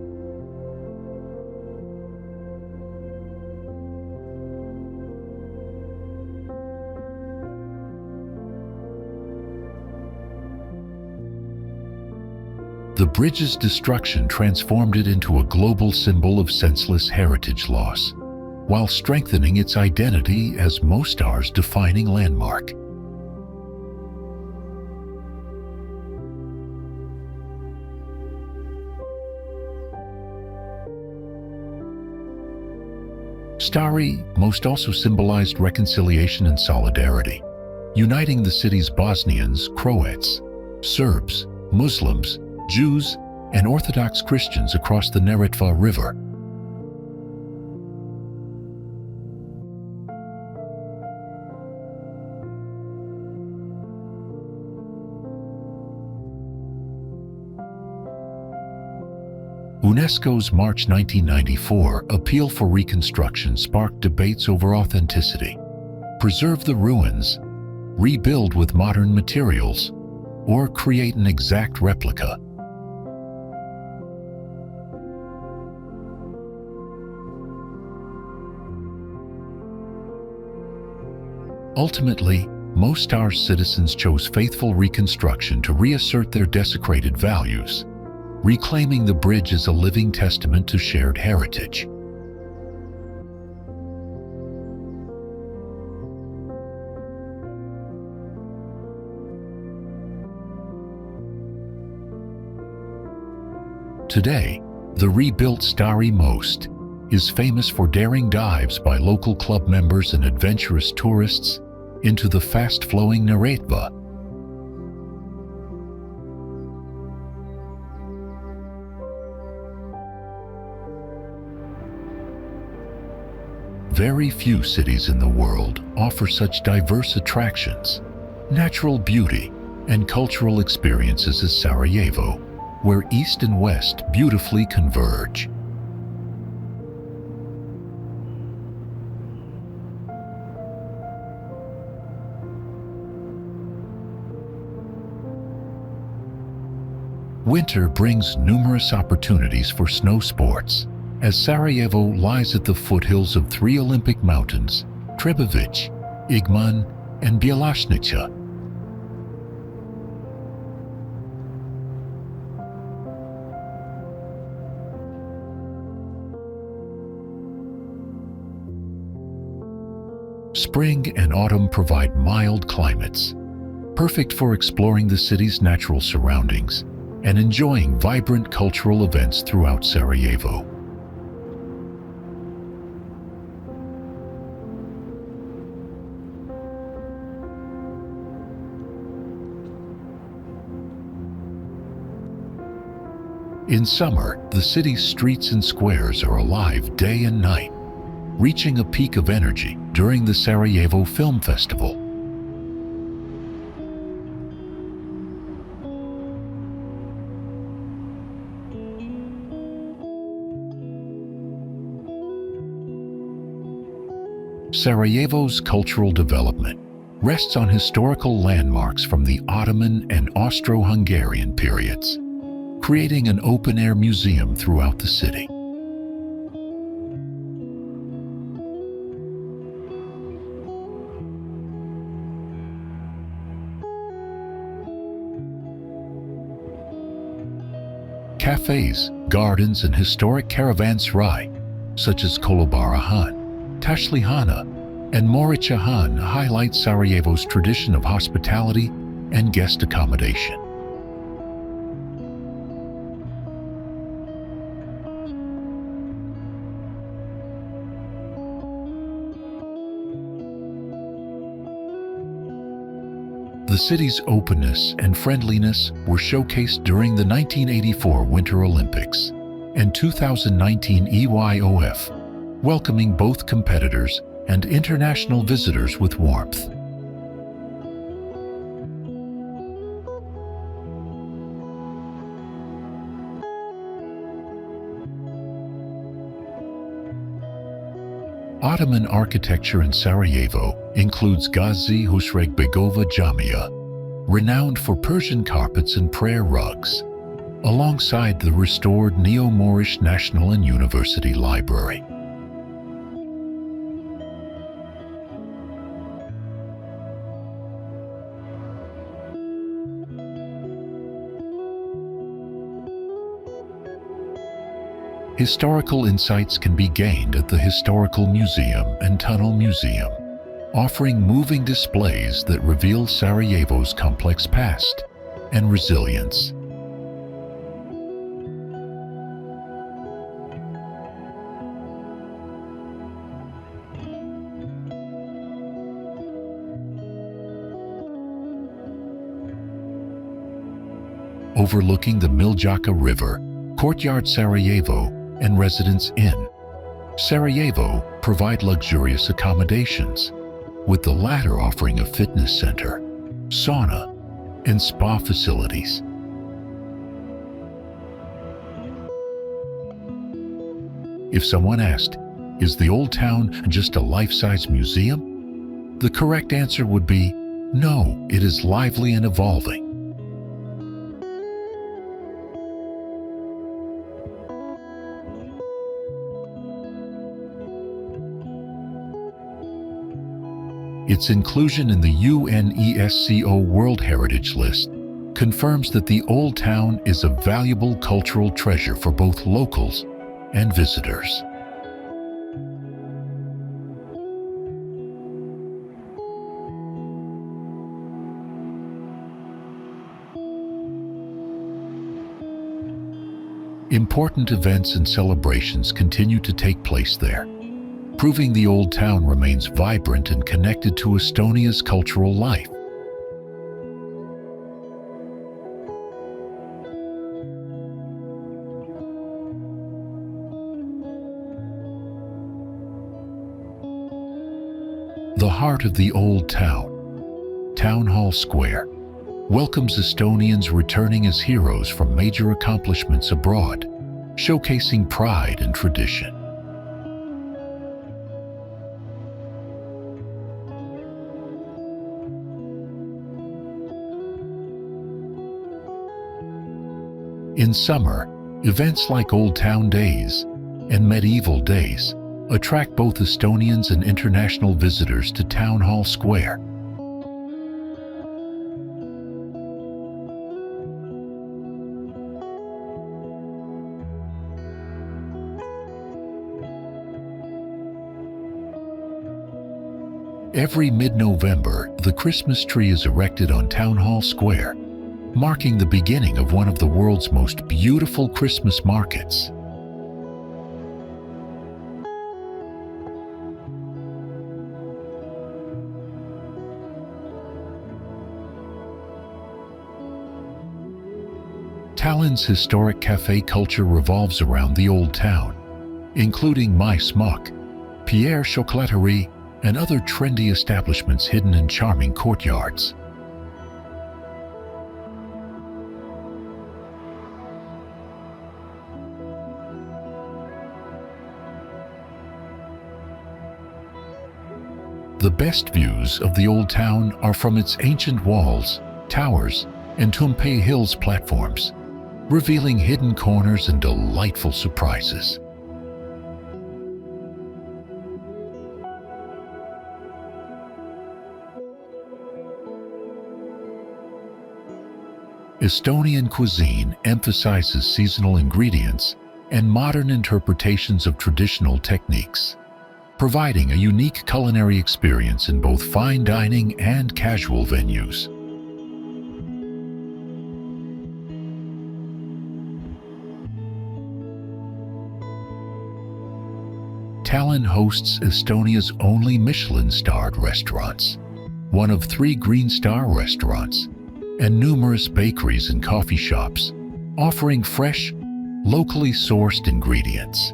Speaker 1: The bridge's destruction transformed it into a global symbol of senseless heritage loss, while strengthening its identity as Mostar's defining landmark. Stari Most also symbolized reconciliation and solidarity, uniting the city's Bosnians, Croats, Serbs, Muslims, Jews, and Orthodox Christians across the Neretva River. UNESCO's March 1994 appeal for reconstruction sparked debates over authenticity. Preserve the ruins, rebuild with modern materials, or create an exact replica. Ultimately, Mostar's citizens chose faithful reconstruction to reassert their desecrated values, reclaiming the bridge as a living testament to shared heritage. Today, the rebuilt Stari Most is famous for daring dives by local club members and adventurous tourists into the fast-flowing Neretva. Very few cities in the world offer such diverse attractions, natural beauty, and cultural experiences as Sarajevo, where East and West beautifully converge. Winter brings numerous opportunities for snow sports, as Sarajevo lies at the foothills of three Olympic mountains, Trebević, Igman, and Bjelašnica. Spring and autumn provide mild climates, perfect for exploring the city's natural surroundings and enjoying vibrant cultural events throughout Sarajevo. In summer, the city's streets and squares are alive day and night, reaching a peak of energy during the Sarajevo Film Festival. Sarajevo's cultural development rests on historical landmarks from the Ottoman and Austro-Hungarian periods, creating an open-air museum throughout the city. Cafes, gardens, and historic caravanserai, such as Kolobarahan, Tashlihana, and Morichahan, highlight Sarajevo's tradition of hospitality and guest accommodation. The city's openness and friendliness were showcased during the 1984 Winter Olympics and 2019 EYOF, welcoming both competitors and international visitors with warmth. Ottoman architecture in Sarajevo includes Gazi Husregbegova Jamia, renowned for Persian carpets and prayer rugs, alongside the restored Neo-Moorish National and University Library. Historical insights can be gained at the Historical Museum and Tunnel Museum, offering moving displays that reveal Sarajevo's complex past and resilience. Overlooking the Miljacka River, Courtyard Sarajevo and Residence Inn Sarajevo provide luxurious accommodations, with the latter offering a fitness center, sauna, and spa facilities. If someone asked, "Is the Old Town just a life-size museum?" the correct answer would be, no, it is lively and evolving. Its inclusion in the UNESCO World Heritage List confirms that the Old Town is a valuable cultural treasure for both locals and visitors. Important events and celebrations continue to take place there, proving the Old Town remains vibrant and connected to Estonia's cultural life. The heart of the Old Town, Town Hall Square, welcomes Estonians returning as heroes from major accomplishments abroad, showcasing pride and tradition. In summer, events like Old Town Days and Medieval Days attract both Estonians and international visitors to Town Hall Square. Every mid-November, the Christmas tree is erected on Town Hall Square, marking the beginning of one of the world's most beautiful Christmas markets. Tallinn's historic cafe culture revolves around the Old Town, including My Smock, Pierre Chocolaterie, and other trendy establishments hidden in charming courtyards. The best views of the Old Town are from its ancient walls, towers, and Tumpei Hills platforms, revealing hidden corners and delightful surprises. Estonian cuisine emphasizes seasonal ingredients and modern interpretations of traditional techniques, providing a unique culinary experience in both fine dining and casual venues. Tallinn hosts Estonia's only Michelin-starred restaurants, one of 3 Green Star restaurants, and numerous bakeries and coffee shops, offering fresh, locally sourced ingredients.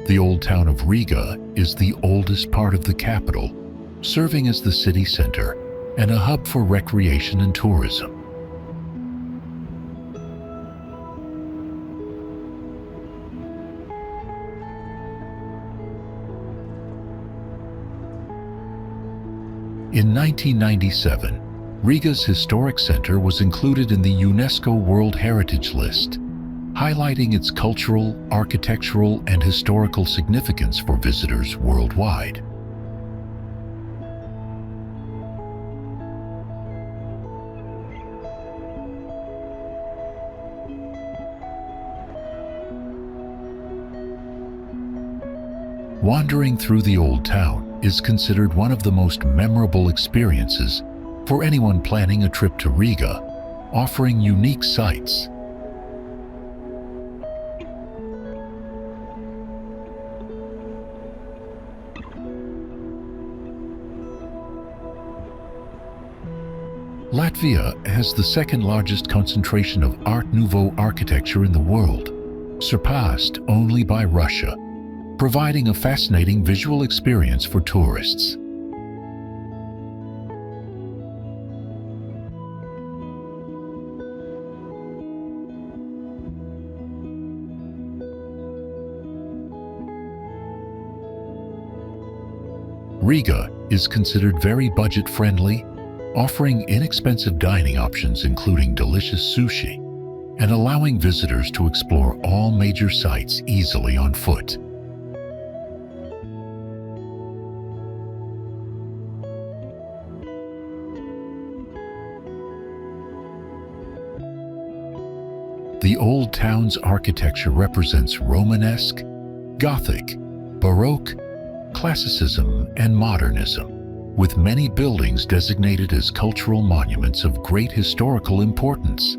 Speaker 1: The old town of Riga is the oldest part of the capital, serving as the city center and a hub for recreation and tourism. In 1997, Riga's historic center was included in the UNESCO World Heritage List, highlighting its cultural, architectural, and historical significance for visitors worldwide. Wandering through the old town is considered one of the most memorable experiences for anyone planning a trip to Riga, offering unique sights. Latvia has the second largest concentration of Art Nouveau architecture in the world, surpassed only by Russia, providing a fascinating visual experience for tourists. Riga is considered very budget-friendly, offering inexpensive dining options including delicious sushi, and allowing visitors to explore all major sites easily on foot. The old town's architecture represents Romanesque, Gothic, Baroque, Classicism, and Modernism, with many buildings designated as cultural monuments of great historical importance.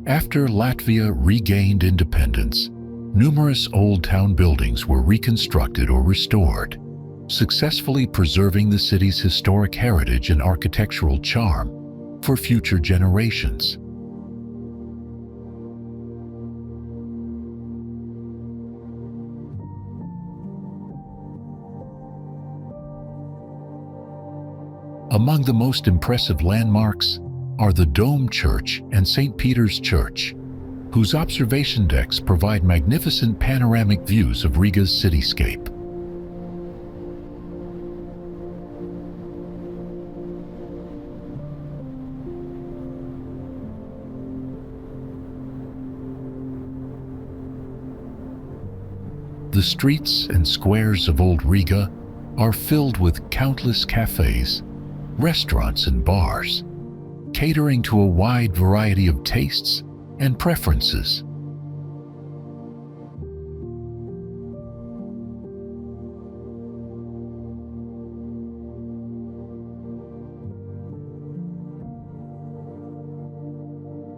Speaker 1: After Latvia regained independence, numerous old town buildings were reconstructed or restored, successfully preserving the city's historic heritage and architectural charm for future generations. Among the most impressive landmarks are the Dome Church and St. Peter's Church, whose observation decks provide magnificent panoramic views of Riga's cityscape. The streets and squares of Old Riga are filled with countless cafes, restaurants, and bars, catering to a wide variety of tastes and preferences.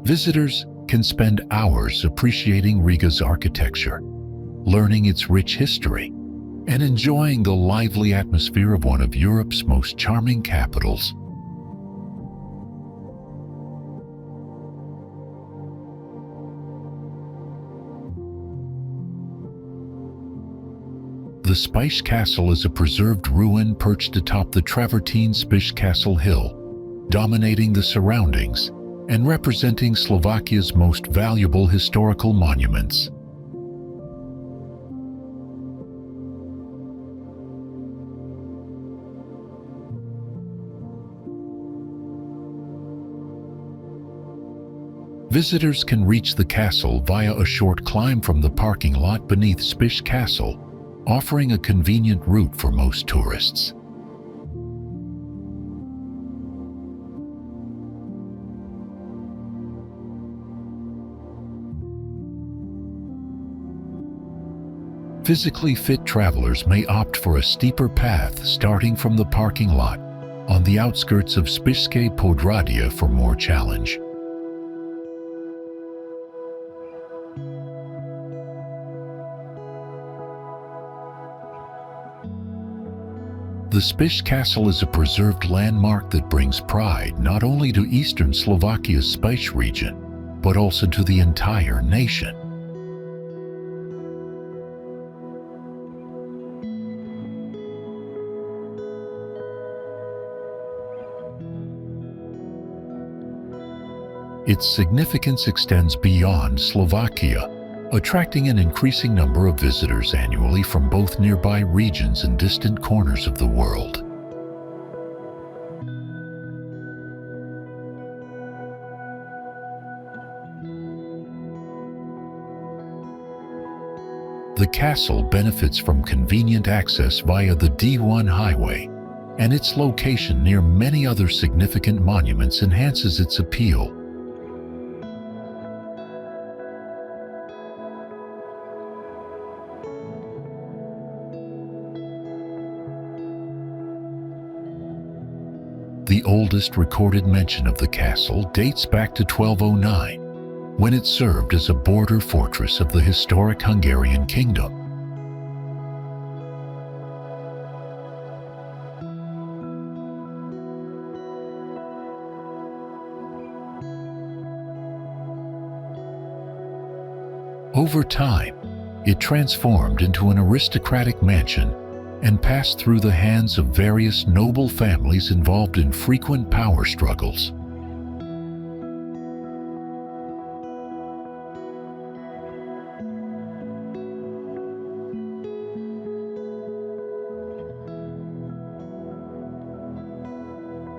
Speaker 1: Visitors can spend hours appreciating Riga's architecture, learning its rich history, and enjoying the lively atmosphere of one of Europe's most charming capitals. The Spice Castle is a preserved ruin perched atop the Travertine Spiš Castle Hill, dominating the surroundings and representing Slovakia's most valuable historical monuments. Visitors can reach the castle via a short climb from the parking lot beneath Spiš Castle, offering a convenient route for most tourists. Physically fit travelers may opt for a steeper path starting from the parking lot on the outskirts of Spišské Podhradie for more challenge. The Spiš Castle is a preserved landmark that brings pride not only to eastern Slovakia's Spiš region, but also to the entire nation. Its significance extends beyond Slovakia, attracting an increasing number of visitors annually from both nearby regions and distant corners of the world. The castle benefits from convenient access via the D1 highway, and its location near many other significant monuments enhances its appeal. The oldest recorded mention of the castle dates back to 1209, when it served as a border fortress of the historic Hungarian kingdom. Over time, it transformed into an aristocratic mansion and passed through the hands of various noble families involved in frequent power struggles.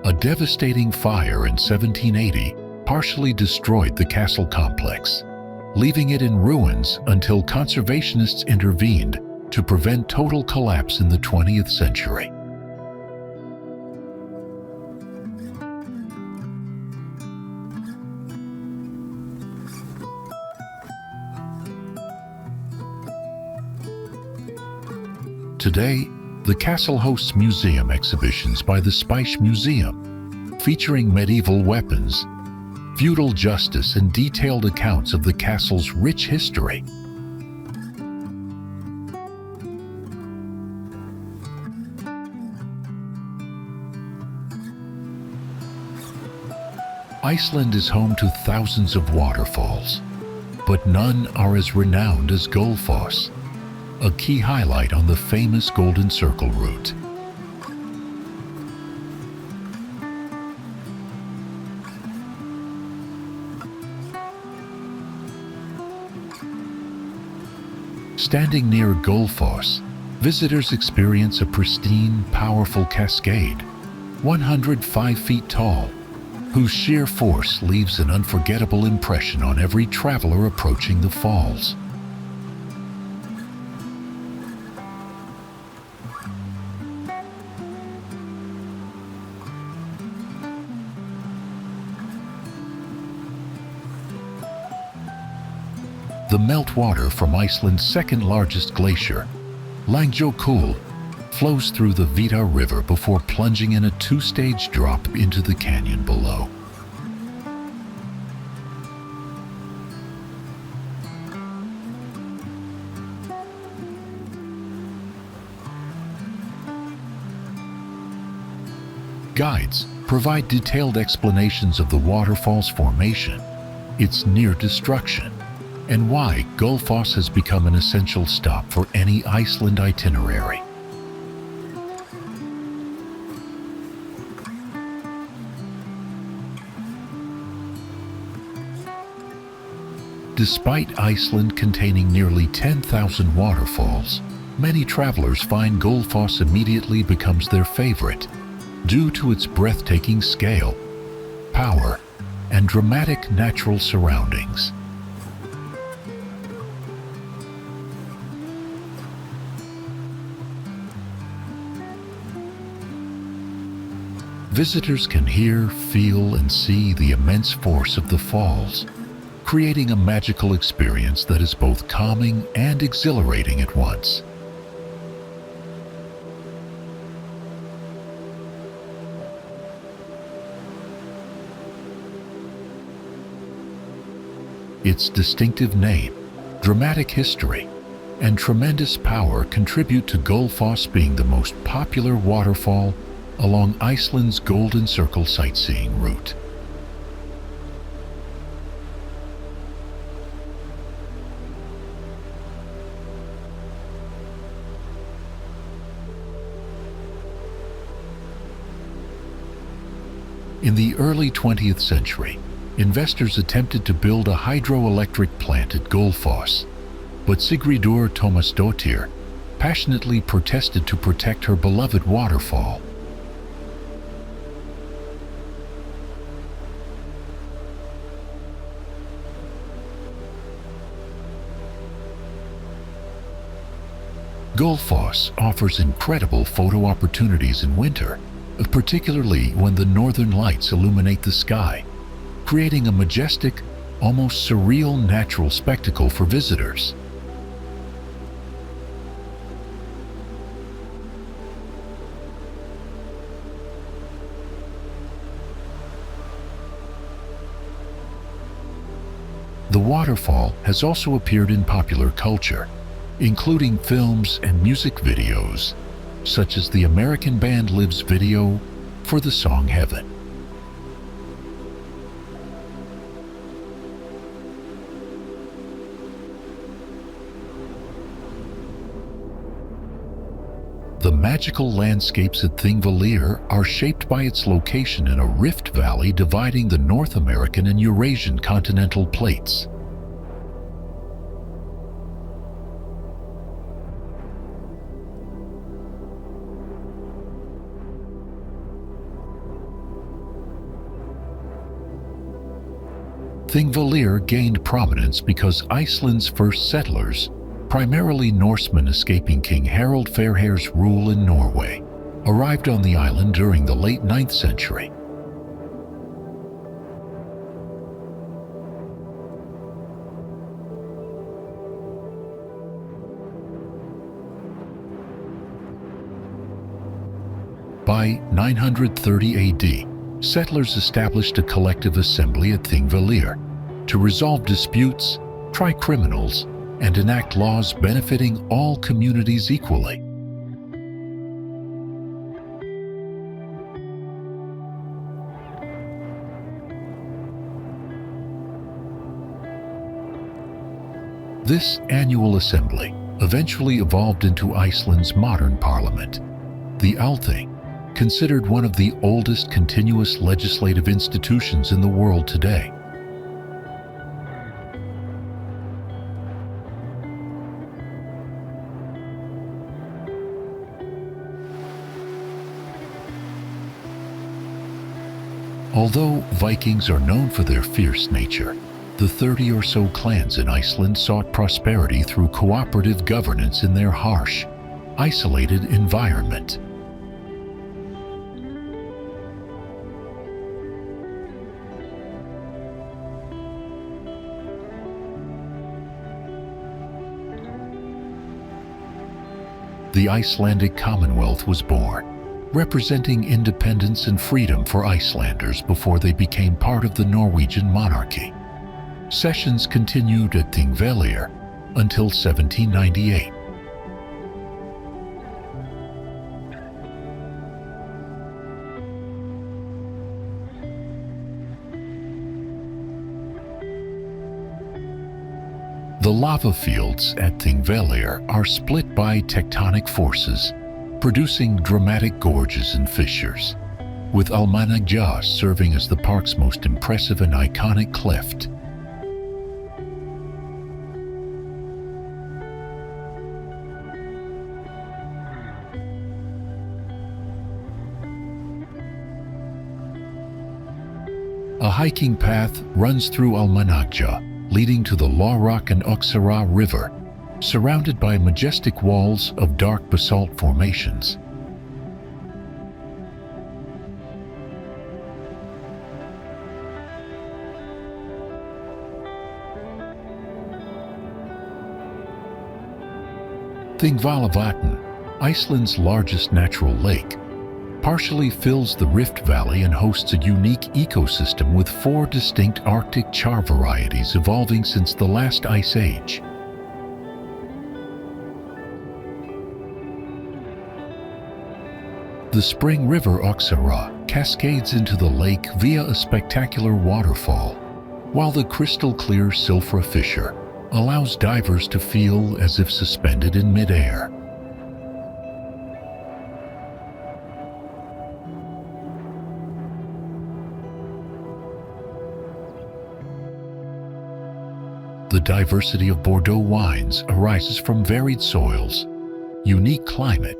Speaker 1: A devastating fire in 1780 partially destroyed the castle complex, leaving it in ruins until conservationists intervened to prevent total collapse in the 20th century. Today, the castle hosts museum exhibitions by the Spiš Museum, featuring medieval weapons, feudal justice, and detailed accounts of the castle's rich history. Iceland is home to thousands of waterfalls, but none are as renowned as Gullfoss, a key highlight on the famous Golden Circle route. Standing near Gullfoss, visitors experience a pristine, powerful cascade, 105 feet tall, whose sheer force leaves an unforgettable impression on every traveler approaching the falls. The meltwater from Iceland's second-largest glacier, Langjökull, flows through the Vita River before plunging in a two-stage drop into the canyon below. Guides provide detailed explanations of the waterfall's formation, its near destruction, and why Gullfoss has become an essential stop for any Iceland itinerary. Despite Iceland containing nearly 10,000 waterfalls, many travelers find Gullfoss immediately becomes their favorite due to its breathtaking scale, power, and dramatic natural surroundings. Visitors can hear, feel, and see the immense force of the falls, creating a magical experience that is both calming and exhilarating at once. Its distinctive name, dramatic history, and tremendous power contribute to Gullfoss being the most popular waterfall along Iceland's Golden Circle sightseeing route. In the early 20th century, investors attempted to build a hydroelectric plant at Gullfoss, but Sigríður Tómasdóttir passionately protested to protect her beloved waterfall. Gullfoss offers incredible photo opportunities in winter, particularly when the northern lights illuminate the sky, creating a majestic, almost surreal natural spectacle for visitors. The waterfall has also appeared in popular culture, including films and music videos, such as the American band Liv's video for the song Heaven. The magical landscapes at Thingvellir are shaped by its location in a rift valley dividing the North American and Eurasian continental plates. Thingvellir gained prominence because Iceland's first settlers, primarily Norsemen escaping King Harald Fairhair's rule in Norway, arrived on the island during the late 9th century. By 930 AD, settlers established a collective assembly at Thingvellir to resolve disputes, try criminals, and enact laws benefiting all communities equally. This annual assembly eventually evolved into Iceland's modern parliament, the Althing, considered one of the oldest continuous legislative institutions in the world today. Although Vikings are known for their fierce nature, the 30 or so clans in Iceland sought prosperity through cooperative governance in their harsh, isolated environment. The Icelandic Commonwealth was born, representing independence and freedom for Icelanders before they became part of the Norwegian monarchy. Sessions continued at Thingvellir until 1798. The lava fields at Thingvellir are split by tectonic forces, producing dramatic gorges and fissures, with Almannagjá serving as the park's most impressive and iconic cleft. A hiking path runs through Almanacca, leading to the Lawrock and Oxara River, surrounded by majestic walls of dark basalt formations. Thingvallavatn, Iceland's largest natural lake, partially fills the Rift Valley and hosts a unique ecosystem with 4 distinct Arctic char varieties evolving since the last ice age. The spring river Oxara cascades into the lake via a spectacular waterfall, while the crystal-clear Silfra fissure allows divers to feel as if suspended in midair. The diversity of Bordeaux wines arises from varied soils, unique climate,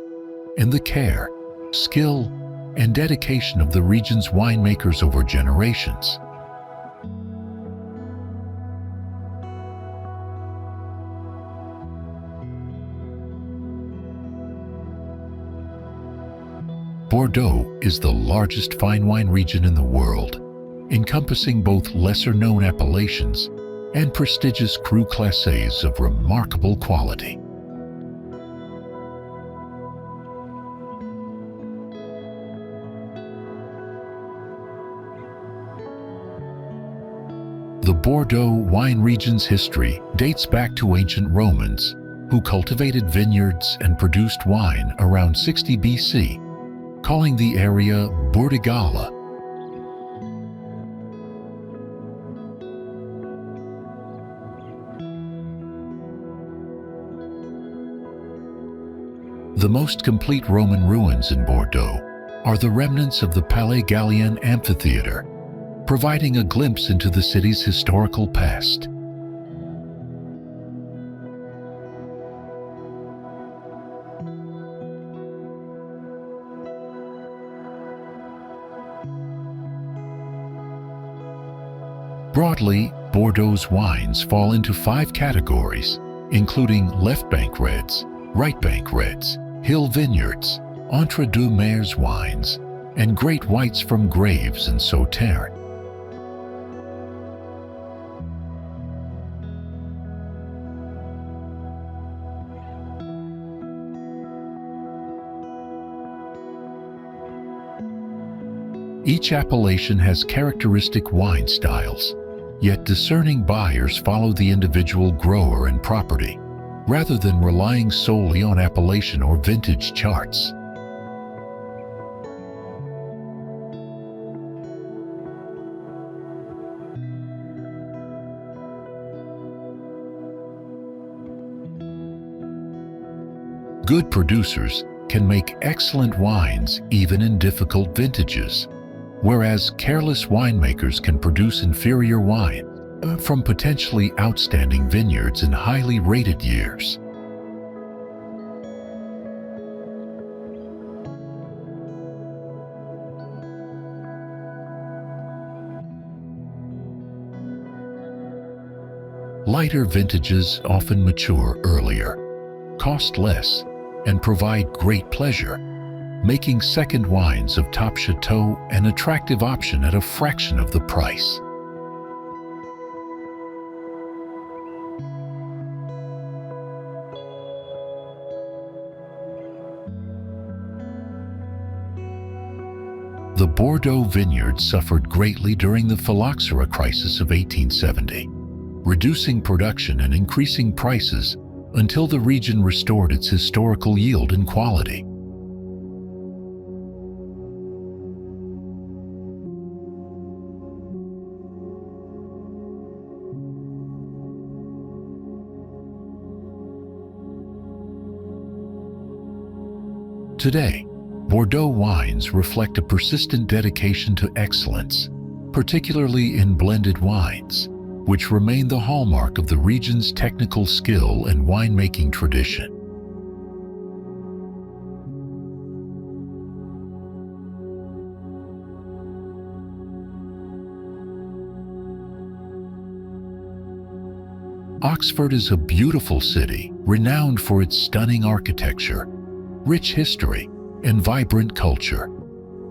Speaker 1: and the care, skill, and dedication of the region's winemakers over generations. Bordeaux is the largest fine wine region in the world, encompassing both lesser-known appellations and prestigious cru classés of remarkable quality. The Bordeaux wine region's history dates back to ancient Romans, who cultivated vineyards and produced wine around 60 BC, calling the area Burdigala. The most complete Roman ruins in Bordeaux are the remnants of the Palais Gallien amphitheater, providing a glimpse into the city's historical past. Broadly, Bordeaux's wines fall into 5 categories, including left bank reds, right bank reds, hill vineyards, entre deux mers wines, and great whites from Graves and Sauternes. Each appellation has characteristic wine styles, yet discerning buyers follow the individual grower and property, rather than relying solely on appellation or vintage charts. Good producers can make excellent wines even in difficult vintages, whereas careless winemakers can produce inferior wine from potentially outstanding vineyards in highly rated years. Lighter vintages often mature earlier, cost less, and provide great pleasure, making second wines of top chateau an attractive option at a fraction of the price. The Bordeaux vineyards suffered greatly during the phylloxera crisis of 1870, reducing production and increasing prices until the region restored its historical yield and quality. Today, Bordeaux wines reflect a persistent dedication to excellence, particularly in blended wines, which remain the hallmark of the region's technical skill and winemaking tradition. Oxford is a beautiful city renowned for its stunning architecture, rich history, and vibrant culture,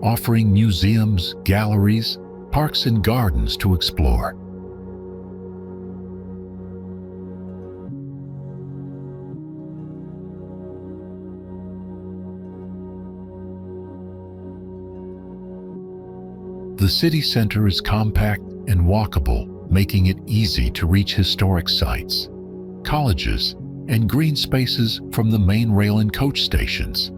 Speaker 1: offering museums, galleries, parks, and gardens to explore. The city center is compact and walkable, making it easy to reach historic sites, colleges, and green spaces from the main rail and coach stations.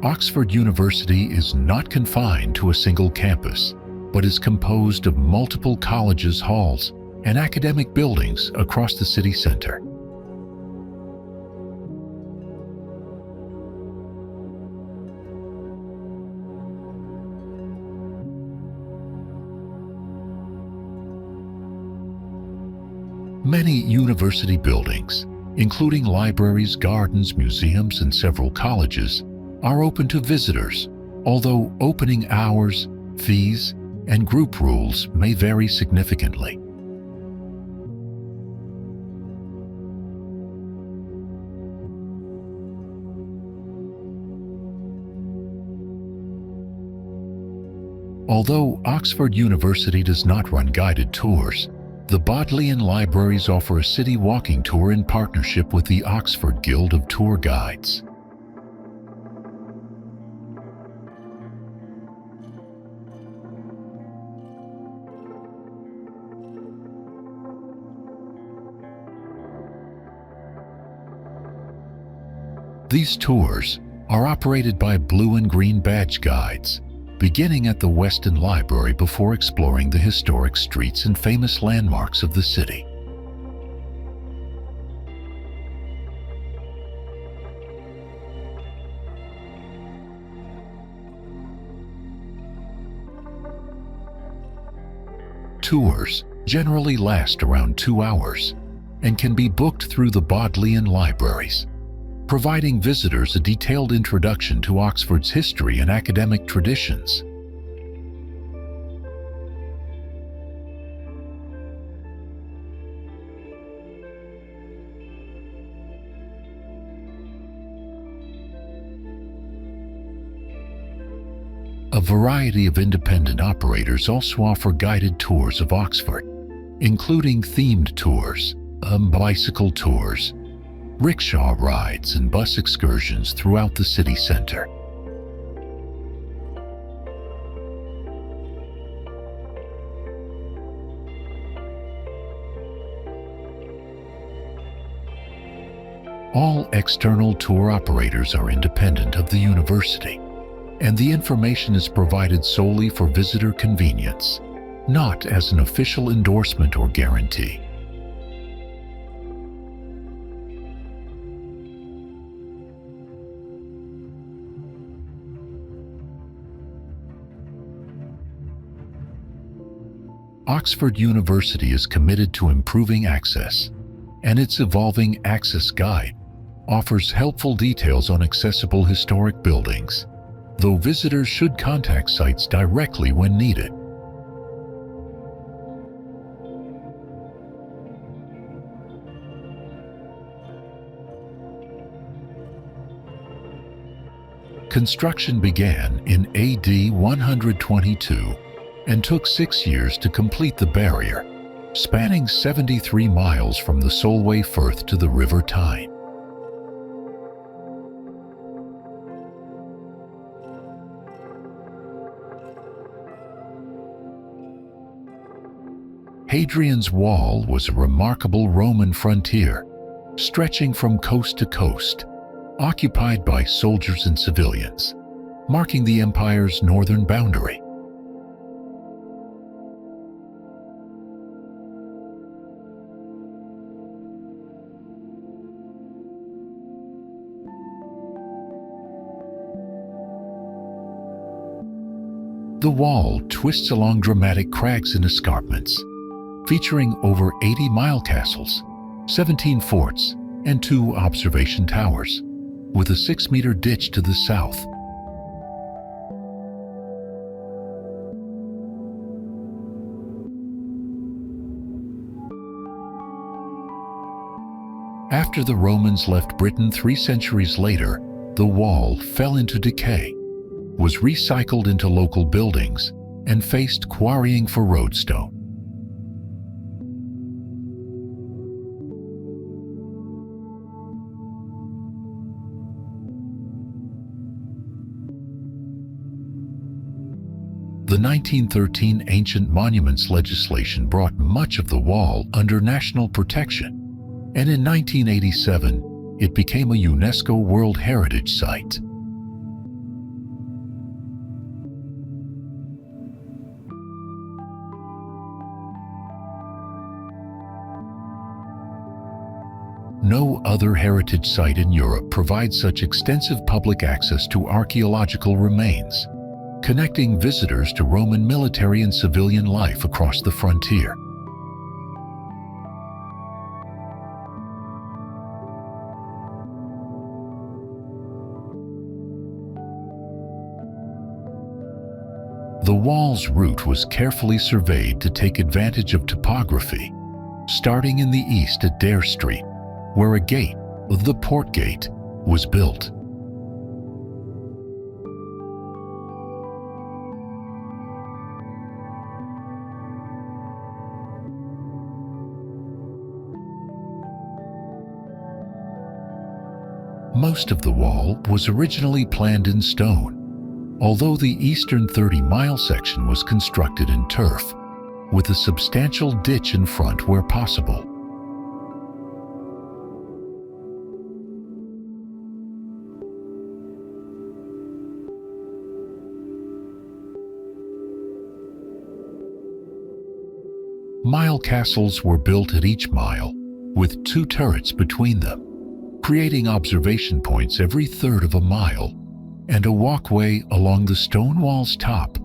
Speaker 1: Oxford University is not confined to a single campus, but is composed of multiple colleges, halls, and academic buildings across the city center. Many university buildings, including libraries, gardens, museums, and several colleges, are open to visitors, although opening hours, fees, and group rules may vary significantly. Although Oxford University does not run guided tours, the Bodleian Libraries offer a city walking tour in partnership with the Oxford Guild of Tour Guides. These tours are operated by blue and green badge guides, beginning at the Weston Library before exploring the historic streets and famous landmarks of the city. Tours generally last around 2 hours and can be booked through the Bodleian Libraries, providing visitors a detailed introduction to Oxford's history and academic traditions. A variety of independent operators also offer guided tours of Oxford, including themed tours, bicycle tours, rickshaw rides, and bus excursions throughout the city center. All external tour operators are independent of the university, and the information is provided solely for visitor convenience, not as an official endorsement or guarantee. Oxford University is committed to improving access, and its evolving Access Guide offers helpful details on accessible historic buildings, though visitors should contact sites directly when needed. Construction began in AD 122 and took 6 years to complete the barrier, spanning 73 miles from the Solway Firth to the River Tyne. Hadrian's Wall was a remarkable Roman frontier, stretching from coast to coast, occupied by soldiers and civilians, marking the empire's northern boundary. The wall twists along dramatic crags and escarpments, featuring over 80 mile castles, 17 forts, and 2 observation towers, with a 6-meter ditch to the south. After the Romans left Britain 3 centuries later, the wall fell into decay, was recycled into local buildings, and faced quarrying for roadstone. The 1913 Ancient Monuments legislation brought much of the wall under national protection, and in 1987 it became a UNESCO World Heritage Site. No other heritage site in Europe provides such extensive public access to archaeological remains, connecting visitors to Roman military and civilian life across the frontier. The wall's route was carefully surveyed to take advantage of topography, starting in the east at Dare Street, where a gate, the Port Gate, was built. Most of the wall was originally planned in stone, although the eastern 30-mile section was constructed in turf, with a substantial ditch in front where possible. Mile castles were built at each mile, with 2 turrets between them, creating observation points every third of a mile, and a walkway along the stone wall's top.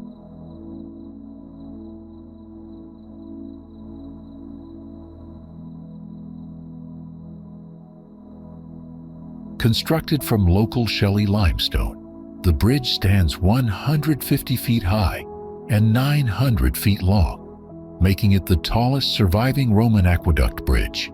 Speaker 1: Constructed from local Shelly limestone, the bridge stands 150 feet high and 900 feet long, making it the tallest surviving Roman aqueduct bridge.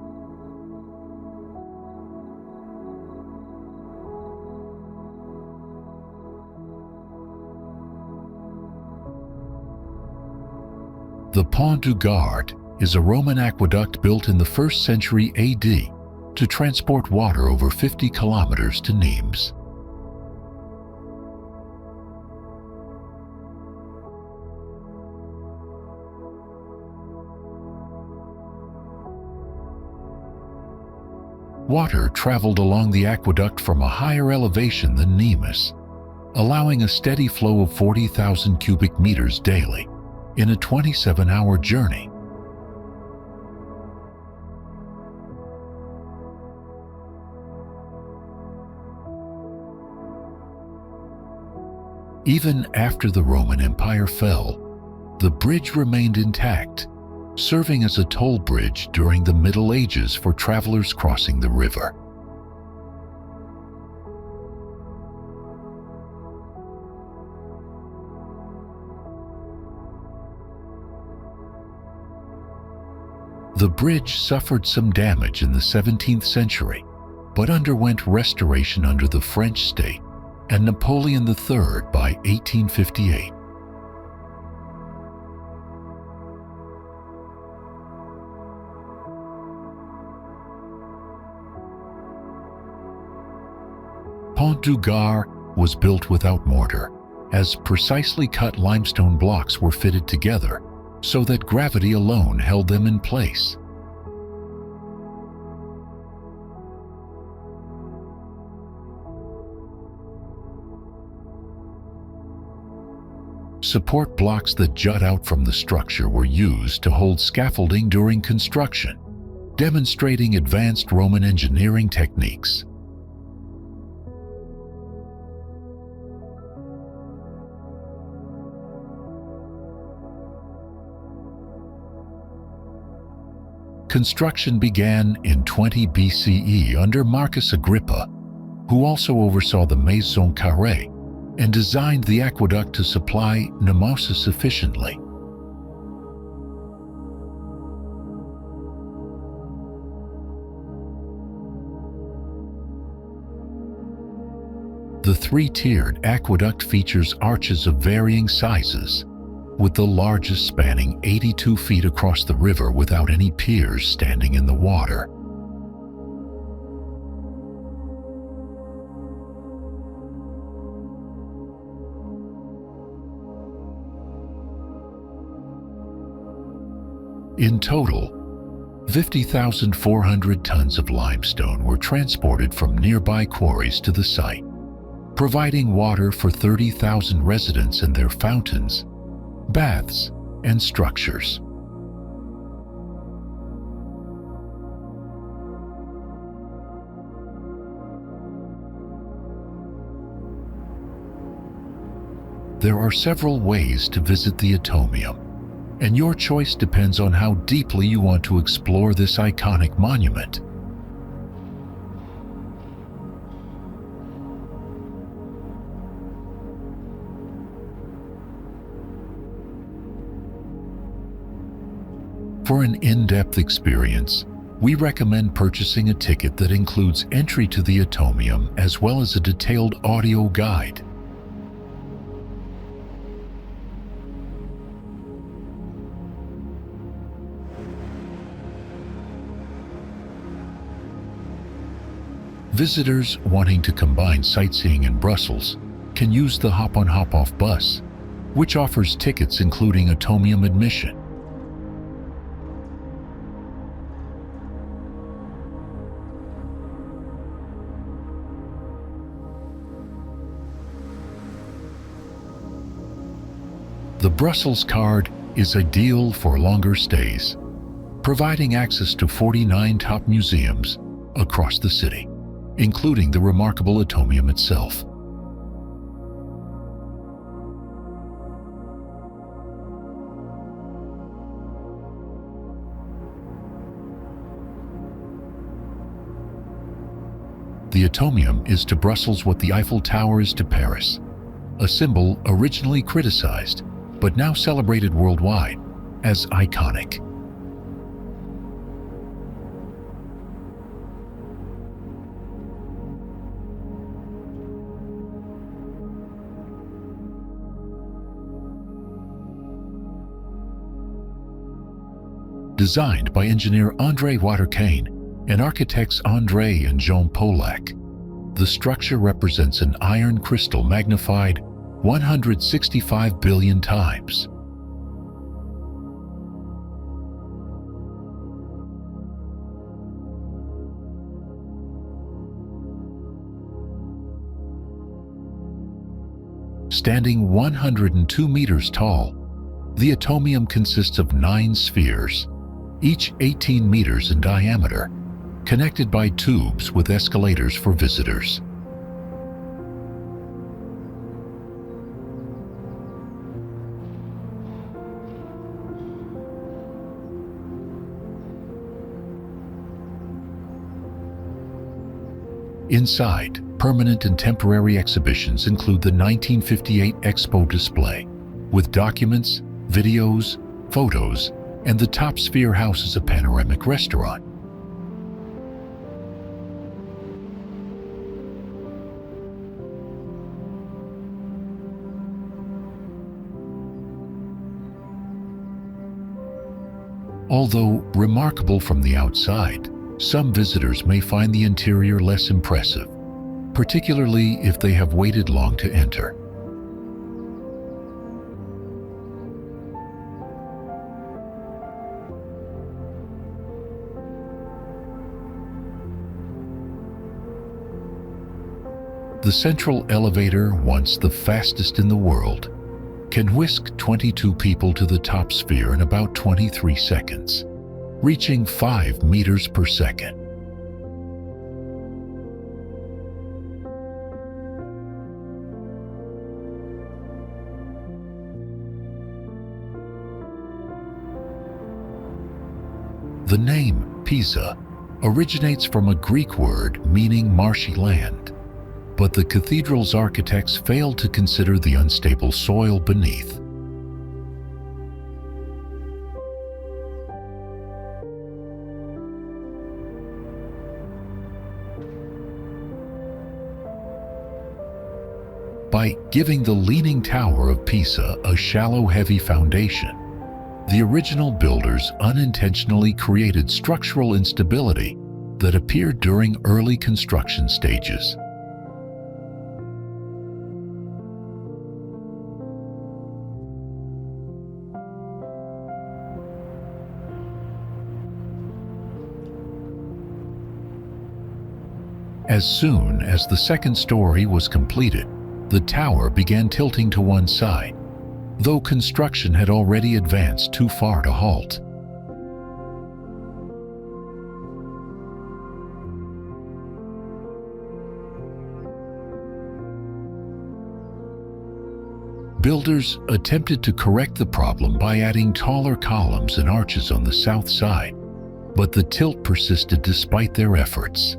Speaker 1: The Pont du Gard is a Roman aqueduct built in the 1st century AD to transport water over 50 kilometers to Nimes. Water traveled along the aqueduct from a higher elevation than Nimes, allowing a steady flow of 40,000 cubic meters daily in a 27-hour journey. Even after the Roman Empire fell, the bridge remained intact, serving as a toll bridge during the Middle Ages for travelers crossing the river. The bridge suffered some damage in the 17th century, but underwent restoration under the French state and Napoleon III by 1858. Pont du Gard was built without mortar, as precisely cut limestone blocks were fitted together so that gravity alone held them in place. Support blocks that jut out from the structure were used to hold scaffolding during construction, demonstrating advanced Roman engineering techniques. Construction began in 20 BCE under Marcus Agrippa, who also oversaw the Maison Carrée and designed the aqueduct to supply Nemours efficiently. The three-tiered aqueduct features arches of varying sizes, with the largest spanning 82 feet across the river without any piers standing in the water. In total, 50,400 tons of limestone were transported from nearby quarries to the site, providing water for 30,000 residents and their fountains, baths, and structures. There are several ways to visit the atomium, and your choice depends on how deeply you want to explore this iconic monument. For an in-depth experience, we recommend purchasing a ticket that includes entry to the atomium as well as a detailed audio guide. Visitors wanting to combine sightseeing in Brussels can use the hop-on hop-off bus, which offers tickets including atomium admission. The Brussels card is ideal for longer stays, providing access to 49 top museums across the city, including the remarkable atomium itself. The atomium is to Brussels what the Eiffel Tower is to Paris, a symbol originally criticized, but now celebrated worldwide as iconic. Designed by engineer André Waterkane and architects André and Jean Polak, the structure represents an iron crystal magnified 165 billion times. Standing 102 meters tall, the atomium consists of 9 spheres, each 18 meters in diameter, connected by tubes with escalators for visitors. Inside, permanent and temporary exhibitions include the 1958 Expo display, with documents, videos, photos, and the top sphere houses a panoramic restaurant. Although remarkable from the outside, some visitors may find the interior less impressive, particularly if they have waited long to enter. The central elevator, once the fastest in the world, can whisk 22 people to the top sphere in about 23 seconds, reaching 5 meters per second. The name name, Pisa, originates from a Greek word meaning marshy land, but the cathedral's architects failed to consider the unstable soil beneath. By giving the Leaning Tower of Pisa a shallow, heavy foundation, the original builders unintentionally created structural instability that appeared during early construction stages. As soon as the second story was completed, the tower began tilting to one side, though construction had already advanced too far to halt. Builders attempted to correct the problem by adding taller columns and arches on the south side, but the tilt persisted despite their efforts.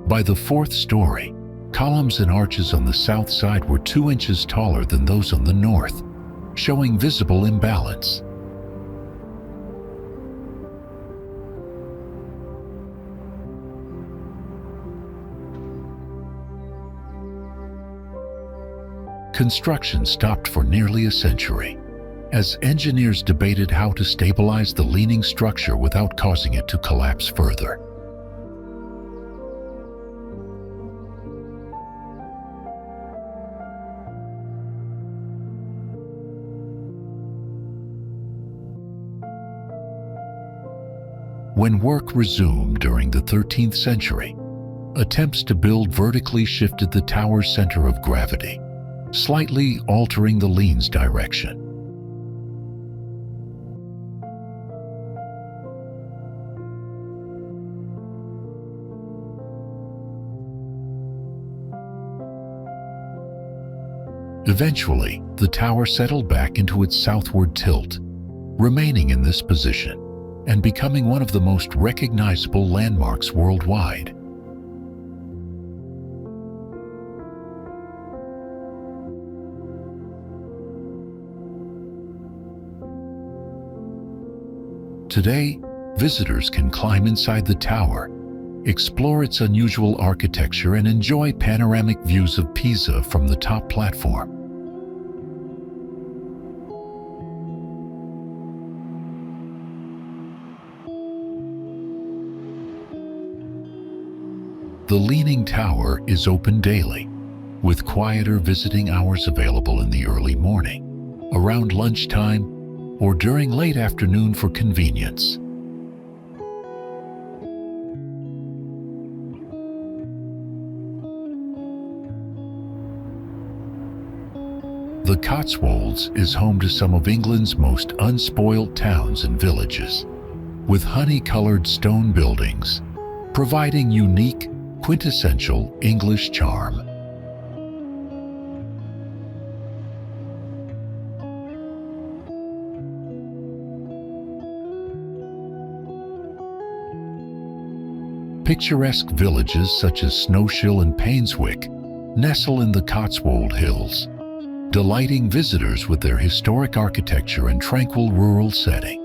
Speaker 1: By the fourth story, columns and arches on the south side were 2 inches taller than those on the north, showing visible imbalance. Construction stopped for nearly a century, as engineers debated how to stabilize the leaning structure without causing it to collapse further. When work resumed during the 13th century, attempts to build vertically shifted the tower's center of gravity, slightly altering the lean's direction. Eventually, the tower settled back into its southward tilt, remaining in this position and becoming one of the most recognizable landmarks worldwide. Today, visitors can climb inside the tower, explore its unusual architecture, and enjoy panoramic views of Pisa from the top platform. The Leaning Tower is open daily, with quieter visiting hours available in the early morning, around lunchtime, or during late afternoon for convenience. The Cotswolds is home to some of England's most unspoilt towns and villages, with honey-colored stone buildings, providing unique, quintessential English charm. Picturesque villages such as Snowshill and Painswick nestle in the Cotswold Hills, delighting visitors with their historic architecture and tranquil rural setting.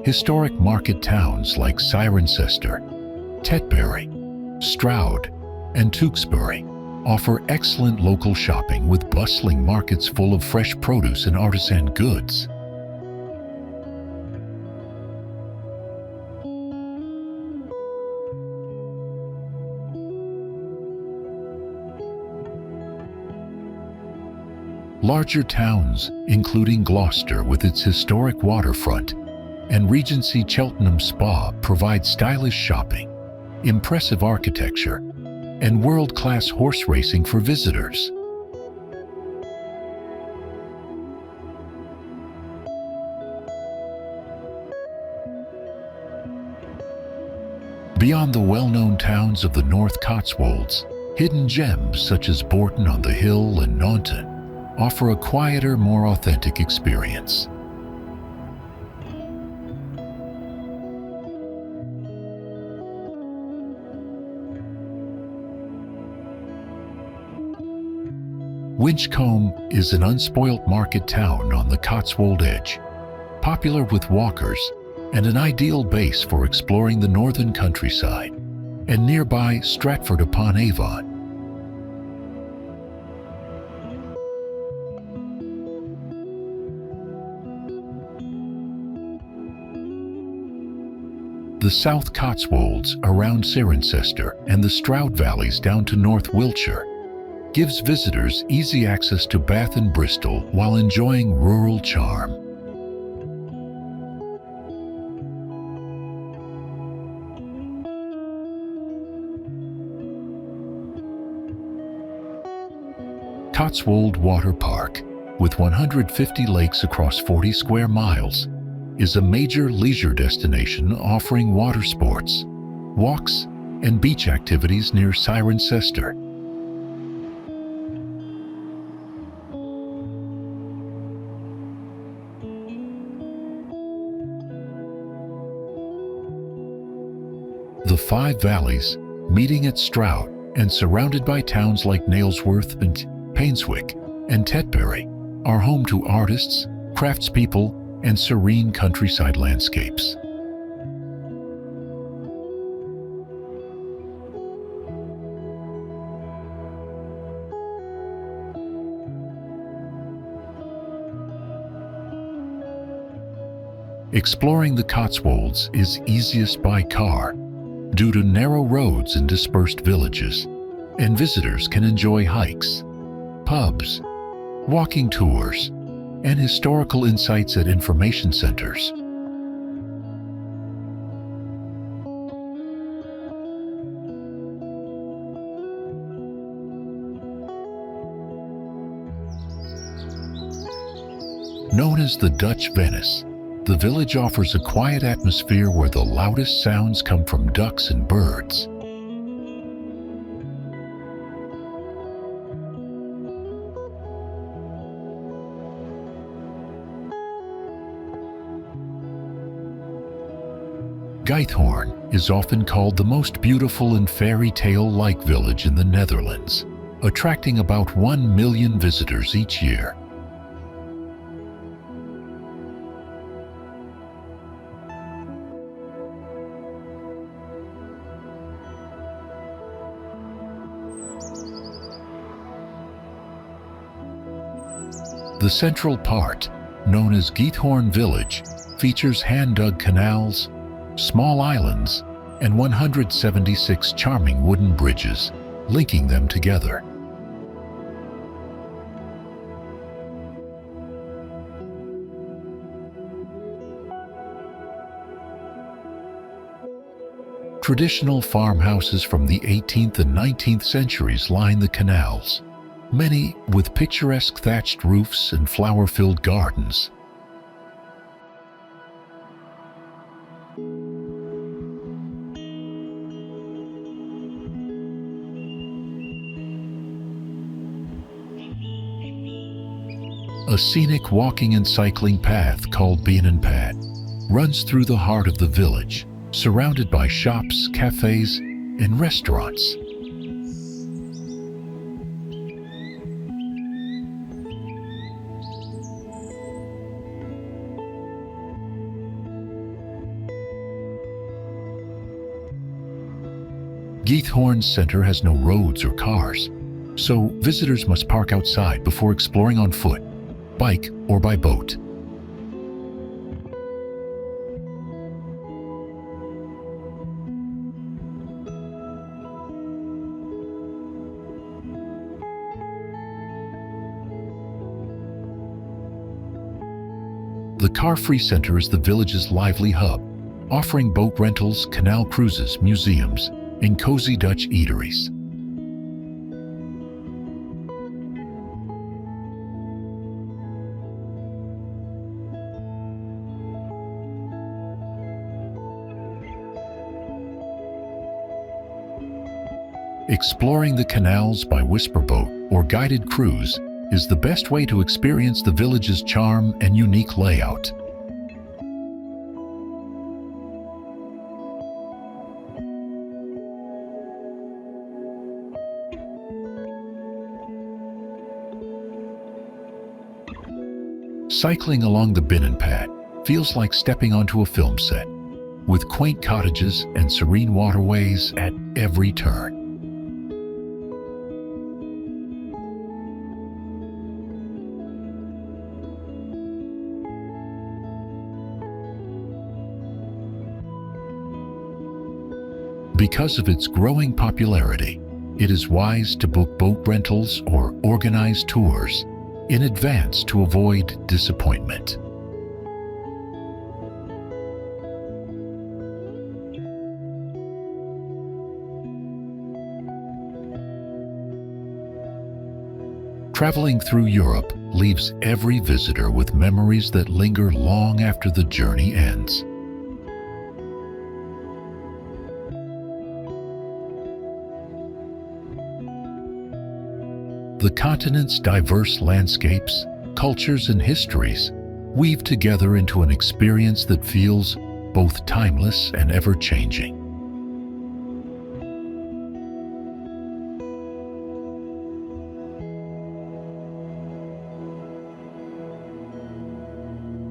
Speaker 1: Historic market towns like Cirencester, Tetbury, Stroud, and Tewkesbury offer excellent local shopping with bustling markets full of fresh produce and artisan goods. Larger towns, including Gloucester with its historic waterfront, and Regency Cheltenham Spa provide stylish shopping, impressive architecture, and world-class horse racing for visitors. Beyond the well-known towns of the North Cotswolds, hidden gems such as Bourton on the Hill and Naunton offer a quieter, more authentic experience. Winchcombe is an unspoilt market town on the Cotswold edge, popular with walkers and an ideal base for exploring the northern countryside and nearby Stratford-upon-Avon. The South Cotswolds around Cirencester and the Stroud Valleys down to North Wiltshire gives visitors easy access to Bath and Bristol while enjoying rural charm. Cotswold Water Park, with 150 lakes across 40 square miles, is a major leisure destination offering water sports, walks, and beach activities near Cirencester. The Five Valleys, meeting at Stroud and surrounded by towns like Nailsworth and Painswick and Tetbury, are home to artists, craftspeople, and serene countryside landscapes. Exploring the Cotswolds is easiest by car due to narrow roads and dispersed villages, and visitors can enjoy hikes, pubs, walking tours, and historical insights at information centers. Known as the Dutch Venice, the village offers a quiet atmosphere where the loudest sounds come from ducks and birds. Geithorn is often called the most beautiful and fairy tale-like village in the Netherlands, attracting about 1 million visitors each year. The central part, known as Geithorn Village, features hand-dug canals, small islands, and 176 charming wooden bridges, linking them together. Traditional farmhouses from the 18th and 19th centuries line the canals, many with picturesque thatched roofs and flower-filled gardens. A scenic walking and cycling path called Binnenpad runs through the heart of the village, surrounded by shops, cafes, and restaurants. Geithorn Center has no roads or cars, so visitors must park outside before exploring on foot, bike, or by boat. The Car-Free Center is the village's lively hub, offering boat rentals, canal cruises, museums, and cozy Dutch eateries. Exploring the canals by whisperboat or guided cruise is the best way to experience the village's charm and unique layout. Cycling along the Binnenpad feels like stepping onto a film set, with quaint cottages and serene waterways at every turn. Because of its growing popularity, it is wise to book boat rentals or organize tours in advance to avoid disappointment. Traveling through Europe leaves every visitor with memories that linger long after the journey ends. The continent's diverse landscapes, cultures, and histories weave together into an experience that feels both timeless and ever-changing.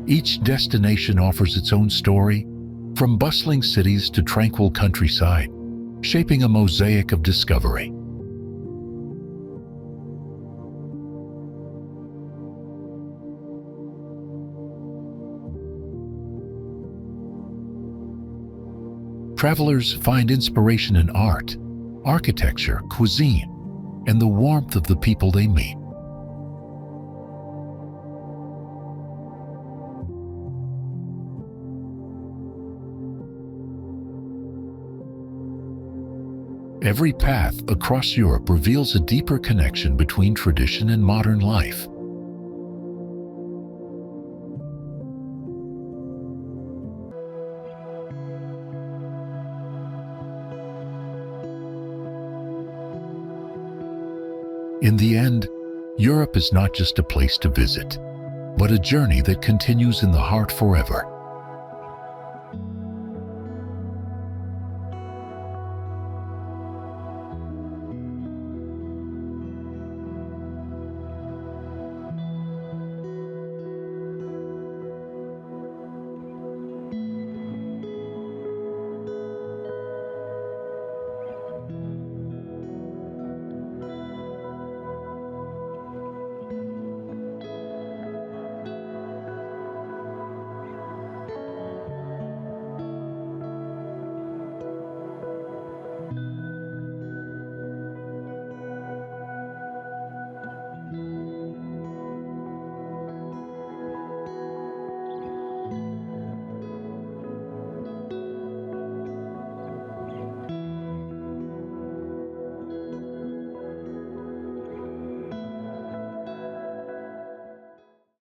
Speaker 1: Each destination offers its own story, from bustling cities to tranquil countryside, shaping a mosaic of discovery. Travelers find inspiration in art, architecture, cuisine, and the warmth of the people they meet. Every path across Europe reveals a deeper connection between tradition and modern life. In the end, Europe is not just a place to visit, but a journey that continues in the heart forever.